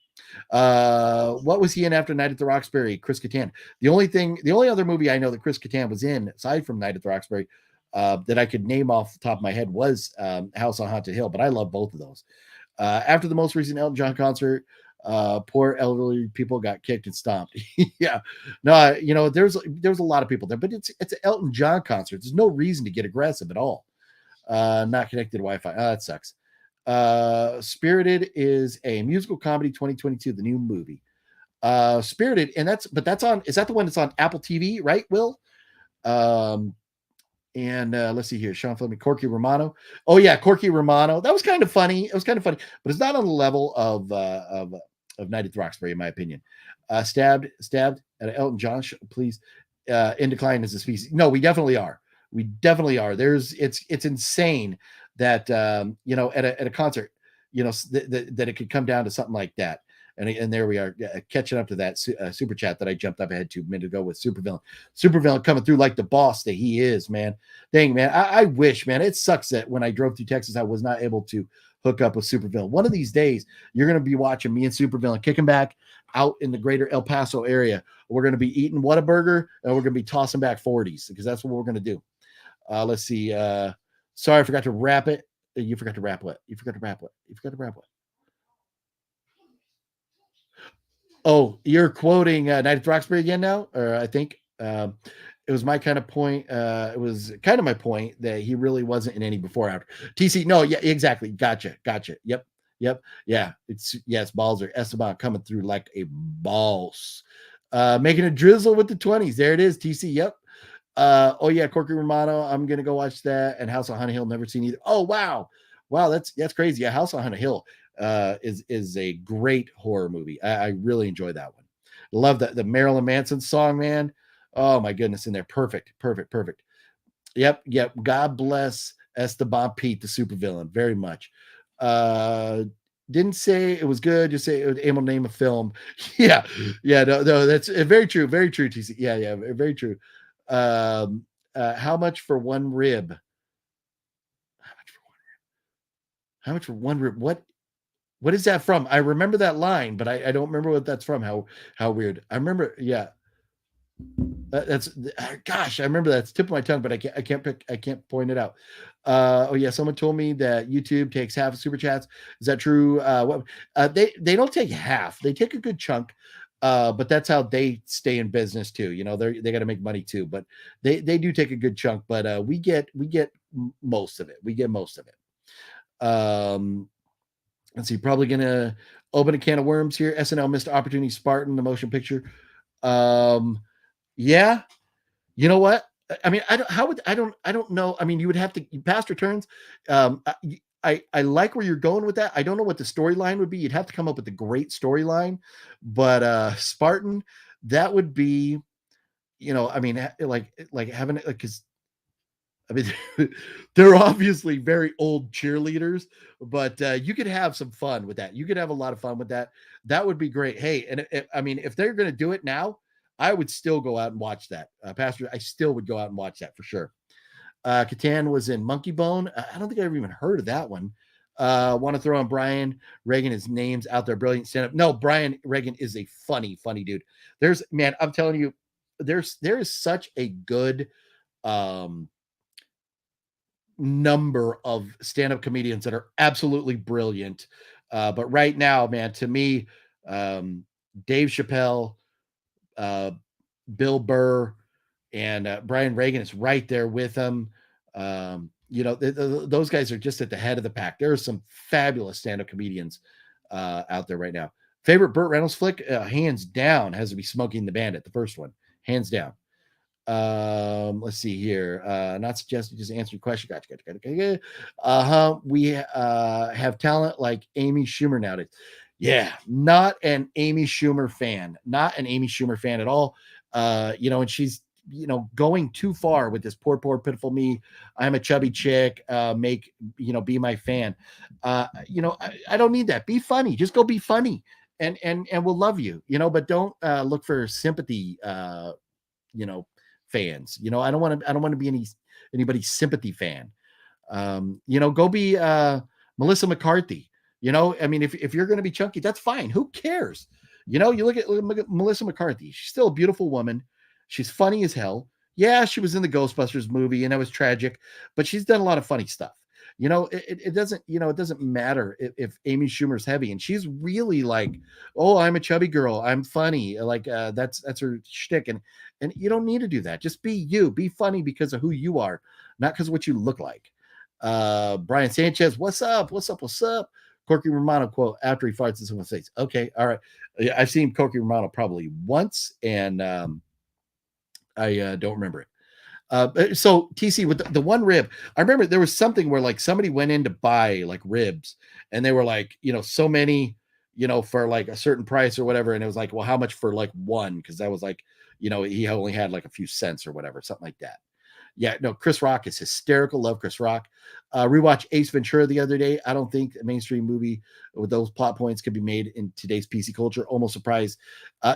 What was he in after Night at the Roxbury? Chris Kattan. The only other movie I know that Chris Kattan was in, aside from Night at the Roxbury, that I could name off the top of my head was House on Haunted Hill, but I love both of those. After the most recent Elton John concert, poor elderly people got kicked and stomped. Yeah, no, there's a lot of people there, but it's an Elton John concert. There's no reason to get aggressive at all. Not connected to Wi-Fi. That sucks. Spirited is a musical comedy 2022, the new movie. Spirited, and that's on. Is that the one that's on Apple TV, right, Will? And let's see here, Sean Fleming, Corky Romano. Oh yeah, Corky Romano. That was kind of funny. It was kind of funny, but it's not on the level of Night at the Roxbury, in my opinion. Stabbed at Elton John, please. In decline as a species. No, we definitely are. We definitely are. It's insane that at a concert, that it could come down to something like that. And there we are, catching up to that super chat that I jumped up ahead to a minute ago with Supervillain coming through like the boss that he is, man. Dang, man. I wish, man. It sucks that when I drove through Texas, I was not able to hook up with Supervillain. One of these days, you're going to be watching me and Supervillain kicking back out in the greater El Paso area. We're going to be eating Whataburger, and we're going to be tossing back 40s, because that's what we're going to do. Let's see. Sorry, I forgot to wrap it. You forgot to wrap what? You forgot to wrap what? Oh, you're quoting Night at the Roxbury again now? Or I think it was my kind of point. It was kind of my point that he really wasn't in any before after. TC, no, yeah, exactly. Gotcha. Yep. Yeah, it's Balzer Esteban coming through like a boss. Making a drizzle with the 20s. There it is, TC. Yep. Oh yeah, Corky Romano. I'm gonna go watch that. And House on Haunted Hill, never seen either. Oh wow, that's crazy. Yeah, House on Haunted Hill is a great horror movie. I really enjoy that one. Love the Marilyn Manson song, man. Oh my goodness, in there, perfect. Yep. God bless Esteban Pete, the supervillain, very much. Didn't say it was good. Just say it was able to name a film. Yeah. No, that's very true. TC. Yeah, very true. How much for one rib? How much for one rib? What is that from? I remember that line, but I don't remember what that's from. How weird. I remember. Yeah. That's gosh, I remember that. It's tip of my tongue, but I can't point it out. Oh yeah, someone told me that YouTube takes half of super chats. Is that true? They don't take half, they take a good chunk, but that's how they stay in business too. They got to make money too, but they do take a good chunk, but we get most of it. Let's see, probably gonna open a can of worms here. SNL missed opportunity. Spartan, the motion picture. Yeah, you know what? I mean, I don't know. I mean, you would have to past returns. I like where you're going with that. I don't know what the storyline would be. You'd have to come up with a great storyline, but Spartan, that would be, I mean, like having it, like, because I mean, they're obviously very old cheerleaders, but you could have some fun with that. You could have a lot of fun with that. That would be great. Hey, and I mean, if they're going to do it now, I would still go out and watch that. Pastor, I still would go out and watch that for sure. Catan was in Monkey Bone. I don't think I ever even heard of that one. Want to throw on Brian Reagan. His name's out there. Brilliant stand-up. No, Brian Reagan is a funny dude. Man, I'm telling you, there is such a good number of stand-up comedians that are absolutely brilliant. But right now, man, to me, Dave Chappelle, Bill Burr, and Brian Reagan is right there with him. Those guys are just at the head of the pack. There are some fabulous stand-up comedians out there right now. Favorite Burt Reynolds flick, hands down, has to be Smokey and the Bandit, the first one, hands down. Let's see here. Not suggested, just answer your question. Gotcha. We have talent like Amy Schumer nowadays. Yeah, not an Amy Schumer fan. Not an Amy Schumer fan at all. And she's going too far with this poor pitiful me. I'm a chubby chick. Be my fan. I don't need that. Be funny. Just go be funny, and we'll love you. But don't look for sympathy. Fans. I don't want to be anybody's sympathy fan. Go be Melissa McCarthy. I mean, if you're going to be chunky, that's fine. Who cares? You look at Melissa McCarthy. She's still a beautiful woman. She's funny as hell. Yeah, she was in the Ghostbusters movie and that was tragic, but she's done a lot of funny stuff. It doesn't matter if Amy Schumer's heavy and she's really like, oh, I'm a chubby girl. I'm funny. Like that's her shtick. And you don't need to do that. Just be you. Be funny because of who you are, not because of what you look like. Brian Sanchez, what's up? Corky Romano quote after he farts in someone's face. Okay, all right. I've seen Corky Romano probably once, and I don't remember it. So TC with the one rib, I remember there was something where like somebody went in to buy like ribs, and they were like, so many, for like a certain price or whatever, and it was like, well, how much for like one? Because that was like, he only had like a few cents or whatever, something like that. Yeah, no, Chris Rock is hysterical. Love Chris Rock. Rewatch Ace Ventura the other day. I don't think a mainstream movie with those plot points could be made in today's PC culture. Almost surprised.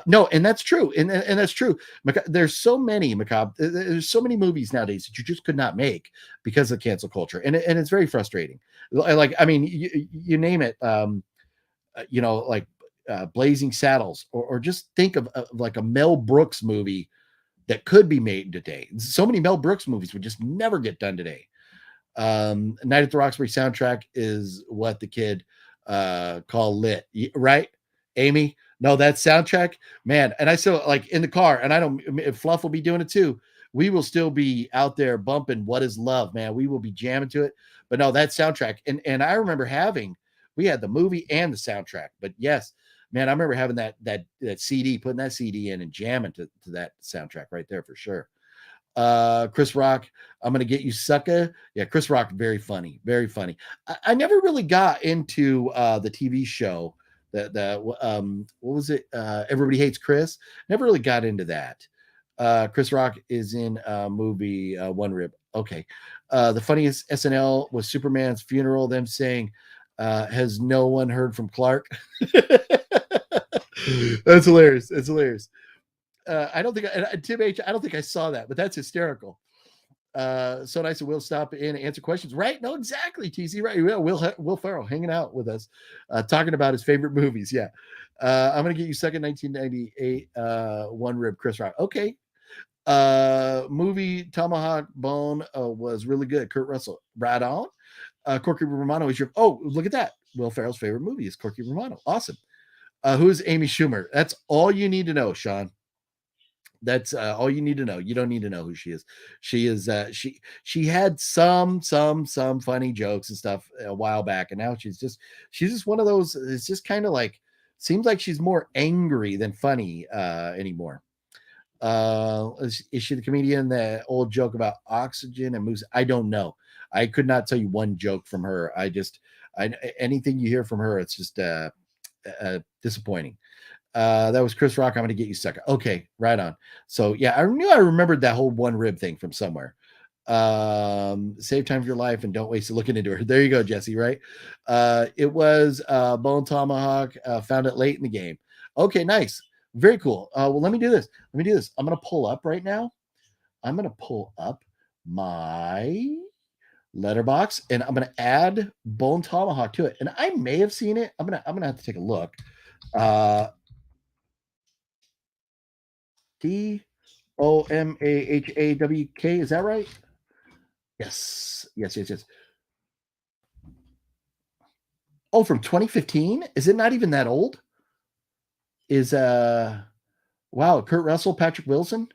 No, and that's true. And that's true. There's so many, Macabre. There's so many movies nowadays that you just could not make because of cancel culture. And it's very frustrating. Like, I mean, you name it, like Blazing Saddles, or just think of like a Mel Brooks movie that could be made today. So many Mel Brooks movies would just never get done today. Night at the Roxbury soundtrack is what the kid call lit, right, Amy? No, that soundtrack, man. And I still like in the car, and I don't, if Fluff will be doing it too. We will still be out there bumping What Is Love, man. We will be jamming to it. But no, that soundtrack, and I remember we had the movie and the soundtrack. But yes, man, I remember having that CD, putting that CD in and jamming to that soundtrack right there for sure. Chris Rock, I'm gonna get you, sucker. Yeah, Chris Rock, very funny, very funny. I never really got into the TV show that what was it? Everybody Hates Chris. Never really got into that. Chris Rock is in movie One Rib. Okay. The funniest SNL was Superman's funeral. Them saying, "Has no one heard from Clark?" That's hilarious. It's hilarious. I don't think Tim H. I don't think I saw that, but that's hysterical. So nice, and we'll stop in and answer questions. Right? No, exactly. TC. Right? Yeah, Will Ferrell hanging out with us, talking about his favorite movies. Yeah. I'm gonna get you second 1998 One Rib Chris Rock. Okay. Movie Tomahawk Bone was really good. Kurt Russell. Right on. Corky Romano is your. Oh, look at that. Will Ferrell's favorite movie is Corky Romano. Awesome. Who's Amy Schumer? That's all you need to know, Sean. That's all you need to know. You don't need to know who she is. She is she had some funny jokes and stuff a while back, and now she's just one of those. It's just kind of like, seems like she's more angry than funny anymore. Is she the comedian? The old joke about oxygen and moose? I don't know. I could not tell you one joke from her. Anything you hear from her, it's just disappointing. That was Chris Rock. I'm going to get you sucker. Okay, right on. So yeah, I knew I remembered that whole one rib thing from somewhere. Save time for your life and don't waste it looking into her. There you go, Jessie. Right? It was Bone Tomahawk. Found it late in the game. Okay, nice. Very cool. Well, let me do this. I'm going to pull up right now. I'm going to pull up my letterbox and I'm going to add Bone Tomahawk to it. And I may have seen it. I'm going to have to take a look. DOMAHAWK. Is that right? Yes. Oh, from 2015? Is it not even that old? Wow, Kurt Russell, Patrick Wilson.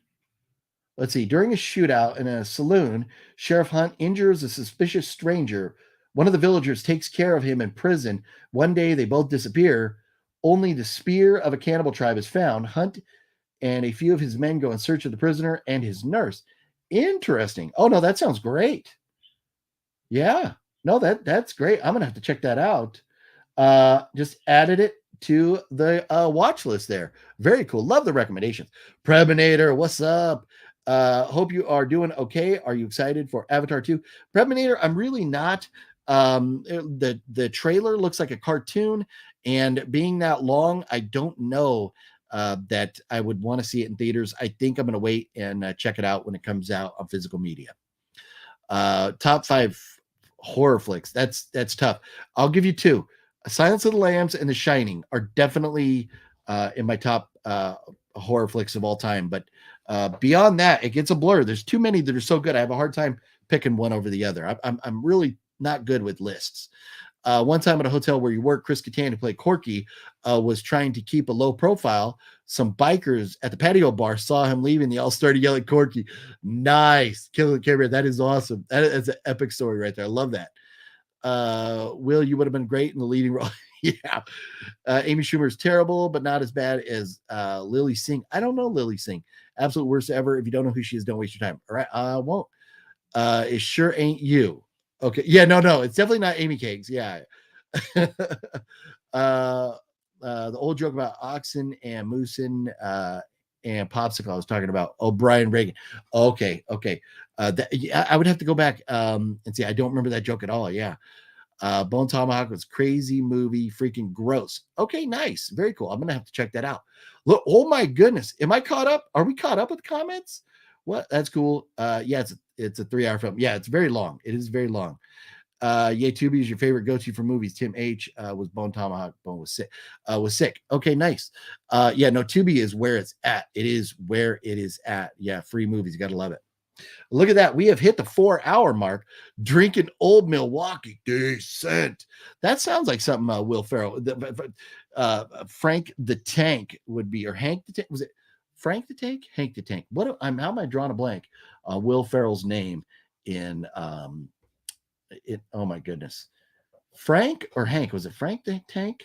Let's see. During a shootout in a saloon, Sheriff Hunt injures a suspicious stranger. One of the villagers takes care of him in prison. One day they both disappear. Only the spear of a cannibal tribe is found. Hunt and a few of his men go in search of the prisoner and his nurse. Interesting. Oh no, that sounds great. Yeah. No, that's great. I'm gonna have to check that out. Just added it to the watch list there. Very cool. Love the recommendations. Prebinator, what's up? Hope you are doing okay. Are you excited for Avatar 2? Prebinator, I'm really not. The trailer looks like a cartoon, and being that long, I don't know that I would want to see it in theaters. I think I'm going to wait and check it out when it comes out on physical media. Top 5 horror flicks. That's tough. I'll give you 2. Silence of the Lambs and The Shining are definitely in my top horror flicks of all time. But beyond that, it gets a blur. There's too many that are so good. I have a hard time picking one over the other. I'm really not good with lists. One time at a hotel where you work, Chris Kattan, who played Corky, was trying to keep a low profile. Some bikers at the patio bar saw him leaving. They all started yelling, Corky. Nice. Killing camera. That is awesome. That's an epic story right there. I love that. Will, you would have been great in the leading role. Yeah. Amy Schumer is terrible, but not as bad as Lily Singh. I don't know Lily Singh. Absolute worst ever. If you don't know who she is, don't waste your time. All right. I won't. It sure ain't you. Okay. Yeah, no. It's definitely not xAmyCakeyx. Yeah. The old joke about oxen and moosin and popsicle. I was talking about O'Brien Reagan. Okay. I would have to go back and see. I don't remember that joke at all. Yeah. Bone Tomahawk was crazy movie, freaking gross. Okay, nice. Very cool. I'm gonna have to check that out. Look, oh my goodness. Am I caught up? Are we caught up with comments? What? That's cool. Yeah, it's a 3-hour film. Yeah, it's very long. It is very long. Yeah, Tubi is your favorite go-to for movies. Tim H was Bone Tomahawk. Bone was sick. Okay, nice. Yeah, no, Tubi is where it's at. It is where it is at. Yeah, free movies. You gotta love it. Look at that. We have hit the 4-hour mark. Drinking Old Milwaukee. Decent. That sounds like something Will Ferrell. Frank the Tank would be, or Hank the Tank. Was it Frank the Tank? Hank the Tank. How am I drawing a blank? Will Ferrell's name in oh my goodness. Frank or Hank? Was it Frank the Tank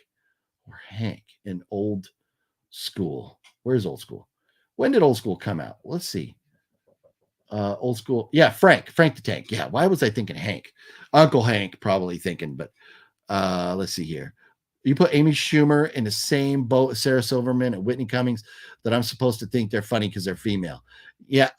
or Hank in Old School? Where's Old School? When did Old School come out? Let's see. Old School. Yeah, Frank the Tank. Yeah, why was I thinking Hank? Uncle Hank, probably thinking, but let's see here. You put Amy Schumer in the same boat as Sarah Silverman and Whitney Cummings that I'm supposed to think they're funny because they're female. Yeah.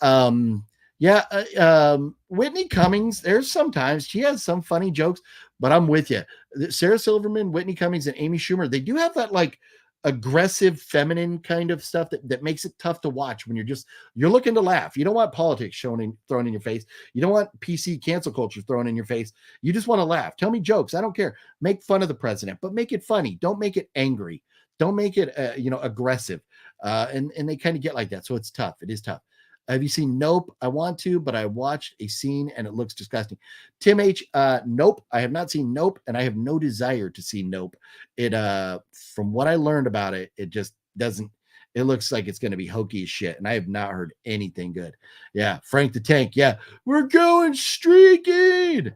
Whitney Cummings, there's sometimes she has some funny jokes, but I'm with you. Sarah Silverman, Whitney Cummings, and Amy Schumer, they do have that like aggressive feminine kind of stuff that makes it tough to watch when you're looking to laugh. You don't want politics thrown in your face. You don't want PC cancel culture thrown in your face. You just want to laugh. Tell me jokes. I don't care. Make fun of the president, but make it funny. Don't make it angry. Don't make it aggressive. And they kind of get like that. So it's tough. It is tough. Have you seen Nope? I want to, but I watched a scene and it looks disgusting. Tim H, Nope. I have not seen Nope, and I have no desire to see Nope. It from what I learned about it, it just doesn't. It looks like it's going to be hokey as shit, and I have not heard anything good. Yeah, Frank the Tank. Yeah, we're going streaking.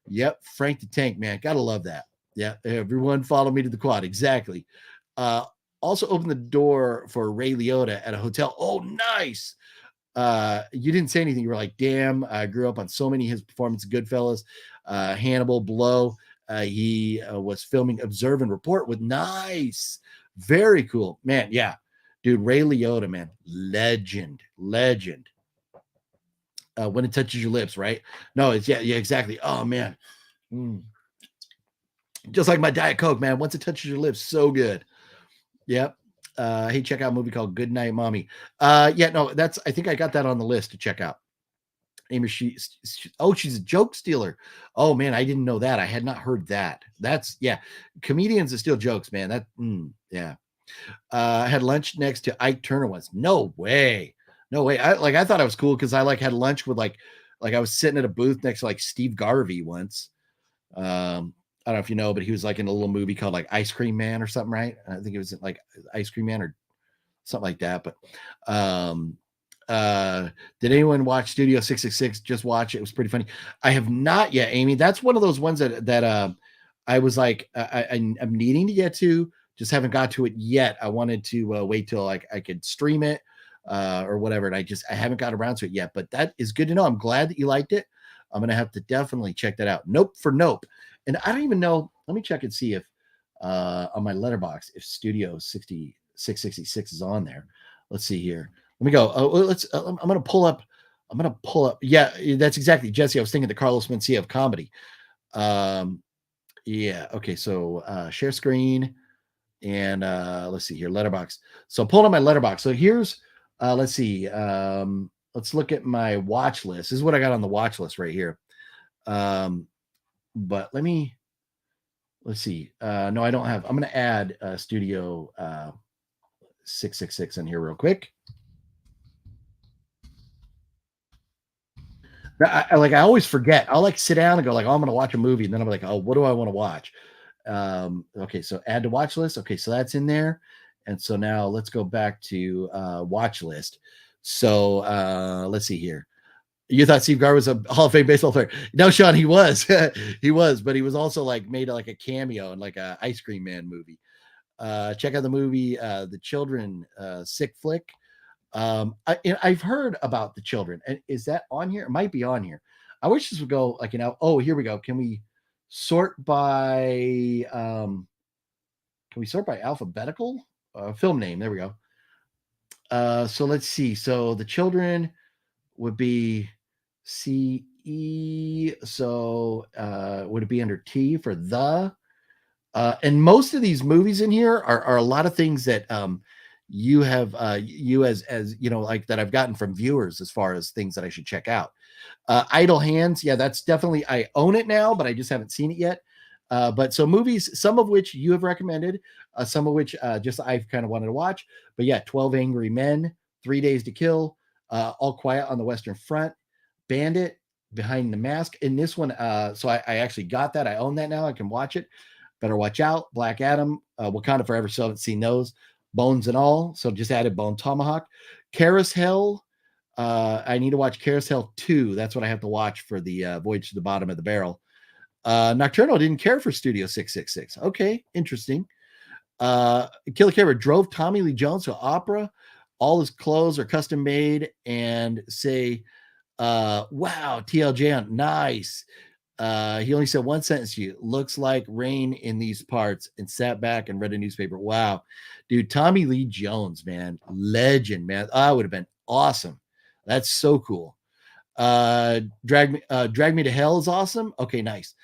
Yep, Frank the Tank, man. Gotta love that. Yeah, everyone follow me to the quad. Exactly. Also opened the door for Ray Liotta at a hotel. Oh, nice. You didn't say anything. You were like, damn, I grew up on so many of his performances. Goodfellas, Hannibal, Blow. He was filming Observe and Report with nice. Very cool. Man, yeah. Dude, Ray Liotta, man. Legend. When it touches your lips, right? No, it's yeah, exactly. Oh man. Just like my Diet Coke, man. Once it touches your lips, so good. Yep. Hey, check out a movie called Good Night, Mommy. Yeah, no, I think I got that on the list to check out. Amy, she's a joke stealer. Oh man, I didn't know that. I had not heard that. That's comedians that steal jokes, man. Yeah. I had lunch next to Ike Turner once. No way. I thought I was cool because I had lunch with like I was sitting at a booth next to like Steve Garvey once. I don't know if you know, but he was like in a little movie called like Ice Cream Man or something, right? I think it was like Ice Cream Man or something like that. But did anyone watch Studio 666? Just watch it. It was pretty funny. I have not yet, Amy. That's one of those ones that I was like, I'm needing to get to, just haven't got to it yet. I wanted to wait till I could stream it or whatever. And I haven't got around to it yet, but that is good to know. I'm glad that you liked it. I'm going to have to definitely check that out. Nope for Nope. And I don't even know. Let me check and see if on my letterbox, if Studio 666 is on there. Let's see here. Let me go. I'm going to pull up. Yeah, that's exactly, Jessie. I was thinking the Carlos Mencia of comedy. Yeah. Okay. So share screen and let's see here. Letterbox. So pulling up my letterbox. So here's let's see. Let's look at my watch list. This is what I got on the watch list right here. But let's see. No, I don't have. I'm going to add Studio 666 in here real quick. I always forget. I'll like sit down and go like, oh, I'm going to watch a movie. And then I'm like, oh, what do I want to watch? Okay. So add to watch list. Okay. So that's in there. And so now let's go back to watch list. So let's see here. You thought Steve Garvey was a Hall of Fame baseball player. No, Sean, he was. He was, but he was also like made like a cameo in like a Ice Cream Man movie. Check out the movie The Children, sick flick. I've heard about The Children. And is that on here? It might be on here. I wish this would go like, oh, here we go. Can we sort by alphabetical film name? There we go. So let's see. So The Children would be CE. So would it be under T for the? And most of these movies in here are a lot of things that you have you as you know, like that I've gotten from viewers as far as things that I should check out. Idle Hands, yeah, that's definitely, I own it now, but I just haven't seen it yet. But so movies, some of which you have recommended, some of which just I've kind of wanted to watch. But yeah, 12 Angry Men, 3 Days to Kill, All Quiet on the Western Front, Bandit, Behind the Mask. In this one, so I actually got that. I own that now. I can watch it. Better Watch Out, Black Adam, Wakanda Forever. Still haven't seen those. Bones and All. So just added Bone Tomahawk. Carousel. I need to watch Carousel 2. That's what I have to watch for the Voyage to the Bottom of the Barrel. Nocturnal didn't care for Studio 666. Okay, interesting. Killer Camera drove Tommy Lee Jones to opera. All his clothes are custom made and say, wow, TLJ on nice. He only said one sentence to you. Looks like rain in these parts, and sat back and read a newspaper. Wow. Dude, Tommy Lee Jones, man. Legend, man. That would have been awesome. That's so cool. Drag Me to Hell is awesome. Okay, nice.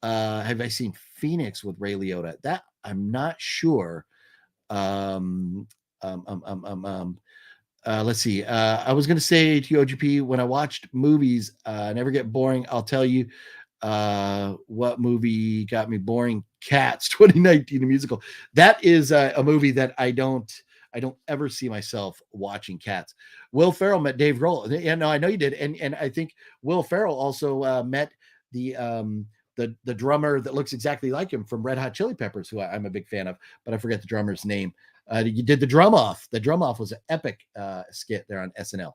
Have I seen Phoenix with Ray Liotta? That I'm not sure. Let's see. I was going to say to you, OGP, when I watched movies, never get boring. I'll tell you what movie got me boring. Cats 2019, the musical. That is a movie that I don't ever see myself watching. Cats. Will Ferrell met Dave Grohl. Yeah, no, I know you did. And I think Will Ferrell also met the drummer that looks exactly like him from Red Hot Chili Peppers, who I'm a big fan of, but I forget the drummer's name. You did the drum off. The drum off was an epic skit there on SNL.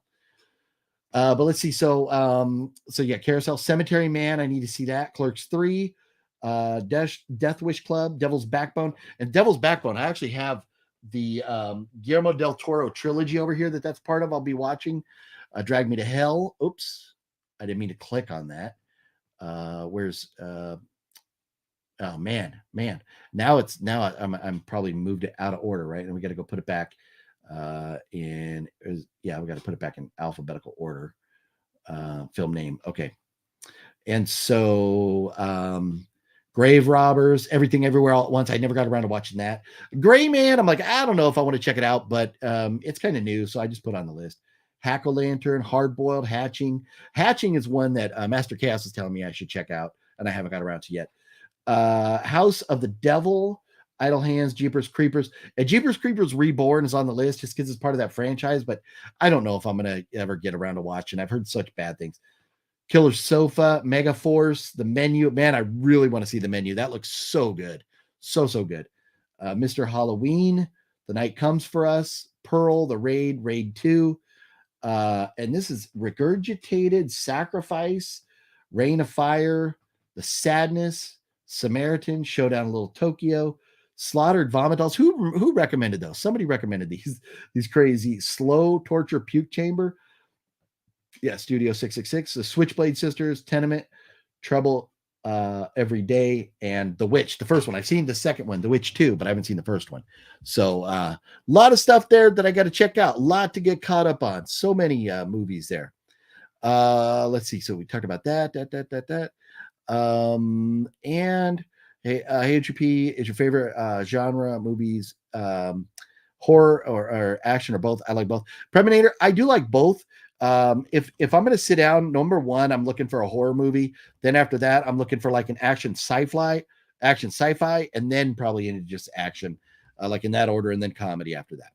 But let's see. So yeah, Carousel, Cemetery Man. I need to see that. Clerks 3, Death Wish Club, Devil's Backbone. And Devil's Backbone, I actually have the Guillermo del Toro trilogy over here that's part of. I'll be watching. Drag Me to Hell. Oops, I didn't mean to click on that. Where's oh man. Now I'm probably moved it out of order, right? And we got to go put it back we got to put it back in alphabetical order. Film name. Okay. And so Grave Robbers, Everything Everywhere All at Once. I never got around to watching that. Gray Man, I'm like, I don't know if I want to check it out, but it's kind of new, so I just put it on the list. Hack-O-Lantern, Hard Boiled, Hatching. Hatching is one that Master Chaos is telling me I should check out, and I haven't got around to yet. House of the Devil, Idle Hands, Jeepers Creepers. Jeepers Creepers Reborn is on the list just because it's part of that franchise, but I don't know if I'm going to ever get around to watching. I've heard such bad things. Killer Sofa, Mega Force, The Menu. Man, I really want to see The Menu. That looks so good. So good. Mr. Halloween, The Night Comes for Us, Pearl, The Raid, Raid 2. And this is Regurgitated, Sacrifice, Rain of Fire, The Sadness, Samaritan, Showdown in Little Tokyo, Slaughtered Vomit Dolls. Who recommended those? Somebody recommended these crazy Slow Torture Puke Chamber. Yeah, Studio 666, The Switchblade Sisters, Tenement, Trouble Every Day, and The Witch. The first one. I've seen the second one, The Witch 2, but I haven't seen the first one. So a lot of stuff there that I got to check out. A lot to get caught up on. So many movies there. Let's see. So we talked about that. And hey, OGP is your favorite genre movies, horror or action or both? I like both. Preminator, I do like both. If I'm going to sit down, number one, I'm looking for a horror movie. Then after that, I'm looking for like an action sci-fi, and then probably into just action, like in that order, and then comedy after that.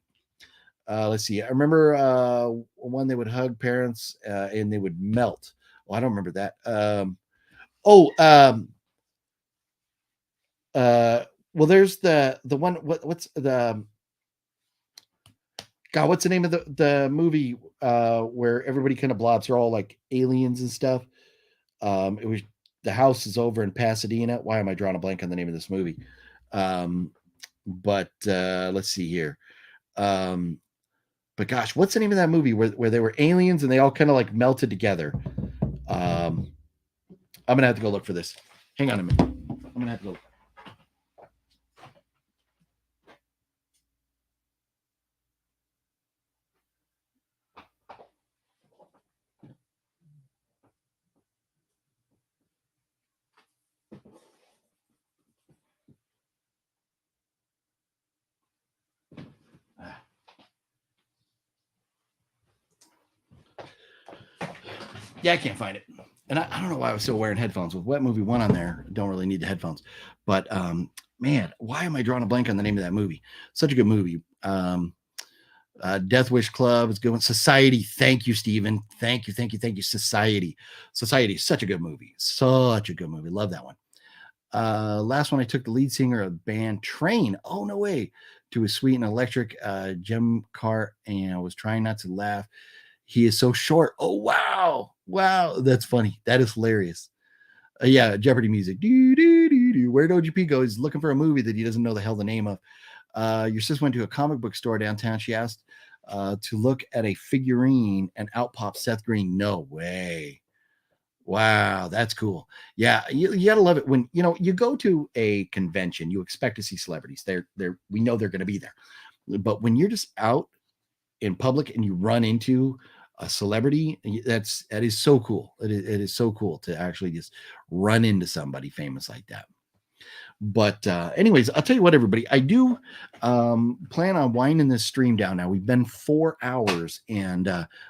Let's see. I remember one they would hug parents and they would melt. Oh, I don't remember that. Well, there's the one. What's the God? What's the name of the movie where everybody kind of blobs? They're all like aliens and stuff. It was The House is Over in Pasadena. Why am I drawing a blank on the name of this movie? But let's see here. But gosh, what's the name of that movie where they were aliens and they all kind of like melted together? I'm gonna have to go look for this. Hang on a minute. I'm gonna have to go. Yeah, I can't find it. And I don't know why I was still wearing headphones. With Wet Movie 1 on there, don't really need the headphones. But man, why am I drawing a blank on the name of that movie? Such a good movie. Death Wish Club is good one. Society, thank you, Steven. Thank you. Society is such a good movie. Love that one. Last one, I took the lead singer of the band Train. Oh, no way. To a sweet and electric gem cart, and I was trying not to laugh. He is so short. Oh, wow. That's funny. That is hilarious. Yeah, Jeopardy music. Where'd OGP go? He's looking for a movie that he doesn't know the hell the name of. Your sis went to a comic book store downtown. She asked to look at a figurine and out popped Seth Green. No way. Wow, that's cool. Yeah, you gotta love it when you go to a convention. You expect to see celebrities. We know they're going to be there, but when you're just out in public and you run into a celebrity, that is so cool. It is so cool to actually just run into somebody famous like that. But anyways, I'll tell you what, everybody, I do plan on winding this stream down now. We've been 4 hours and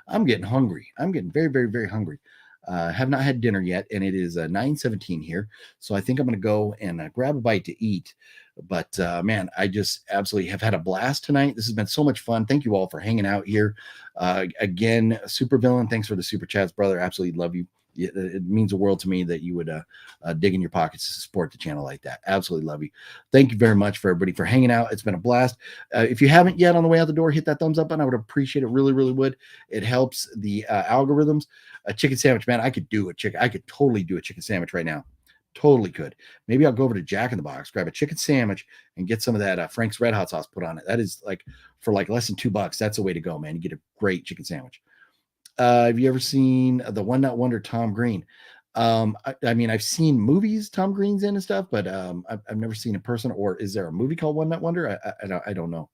I'm getting hungry. I'm getting very, very, very hungry. Have not had dinner yet, and it is 9:17 here. So I think I'm going to go and grab a bite to eat. But man, I just absolutely have had a blast tonight. This has been so much fun. Thank you all for hanging out here. Again, Super Villain, thanks for the super chats, brother. Absolutely love you. It means the world to me that you would dig in your pockets to support the channel like that. Absolutely love you. Thank you very much for everybody for hanging out. It's been a blast. If you haven't yet on the way out the door, hit that thumbs up button. I would appreciate it. Really, really would. It helps the algorithms. A chicken sandwich, man. I could totally do a chicken sandwich right now. Totally could. Maybe I'll go over to Jack in the Box, grab a chicken sandwich, and get some of that Frank's Red Hot sauce put on it. That is like for like less than $2. That's the way to go, man. You get a great chicken sandwich. Have you ever seen the One Not Wonder Tom Green? I mean, I've seen movies Tom Green's in and stuff, but I've never seen in person. Or is there a movie called One Not Wonder? I don't know.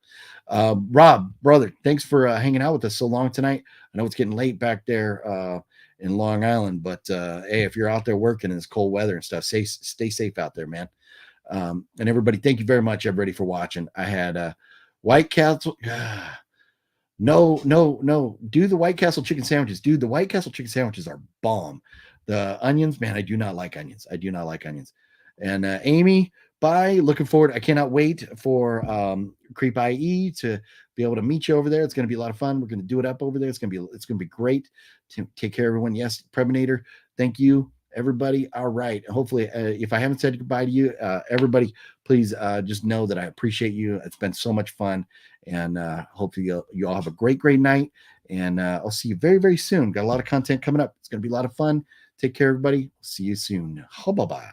Rob, brother, thanks for hanging out with us so long tonight. I know it's getting late back there in Long Island, but hey, if you're out there working in this cold weather and stuff, stay safe out there, man. And everybody, thank you very much, everybody, for watching. I had White Castle. No. Do the White Castle chicken sandwiches. Dude, the White Castle chicken sandwiches are bomb. The onions, man, I do not like onions. And Amy, bye. Looking forward. I cannot wait for Creepie to be able to meet you over there. It's going to be a lot of fun. We're going to do it up over there. It's going to be great. Take care, everyone. Yes, Prebinator. Thank you, everybody. All right. Hopefully, if I haven't said goodbye to you, everybody, please just know that I appreciate you. It's been so much fun. And hopefully you all have a great night. And I'll see you very, very soon. Got a lot of content coming up. It's going to be a lot of fun. Take care, everybody. See you soon. Bye-bye.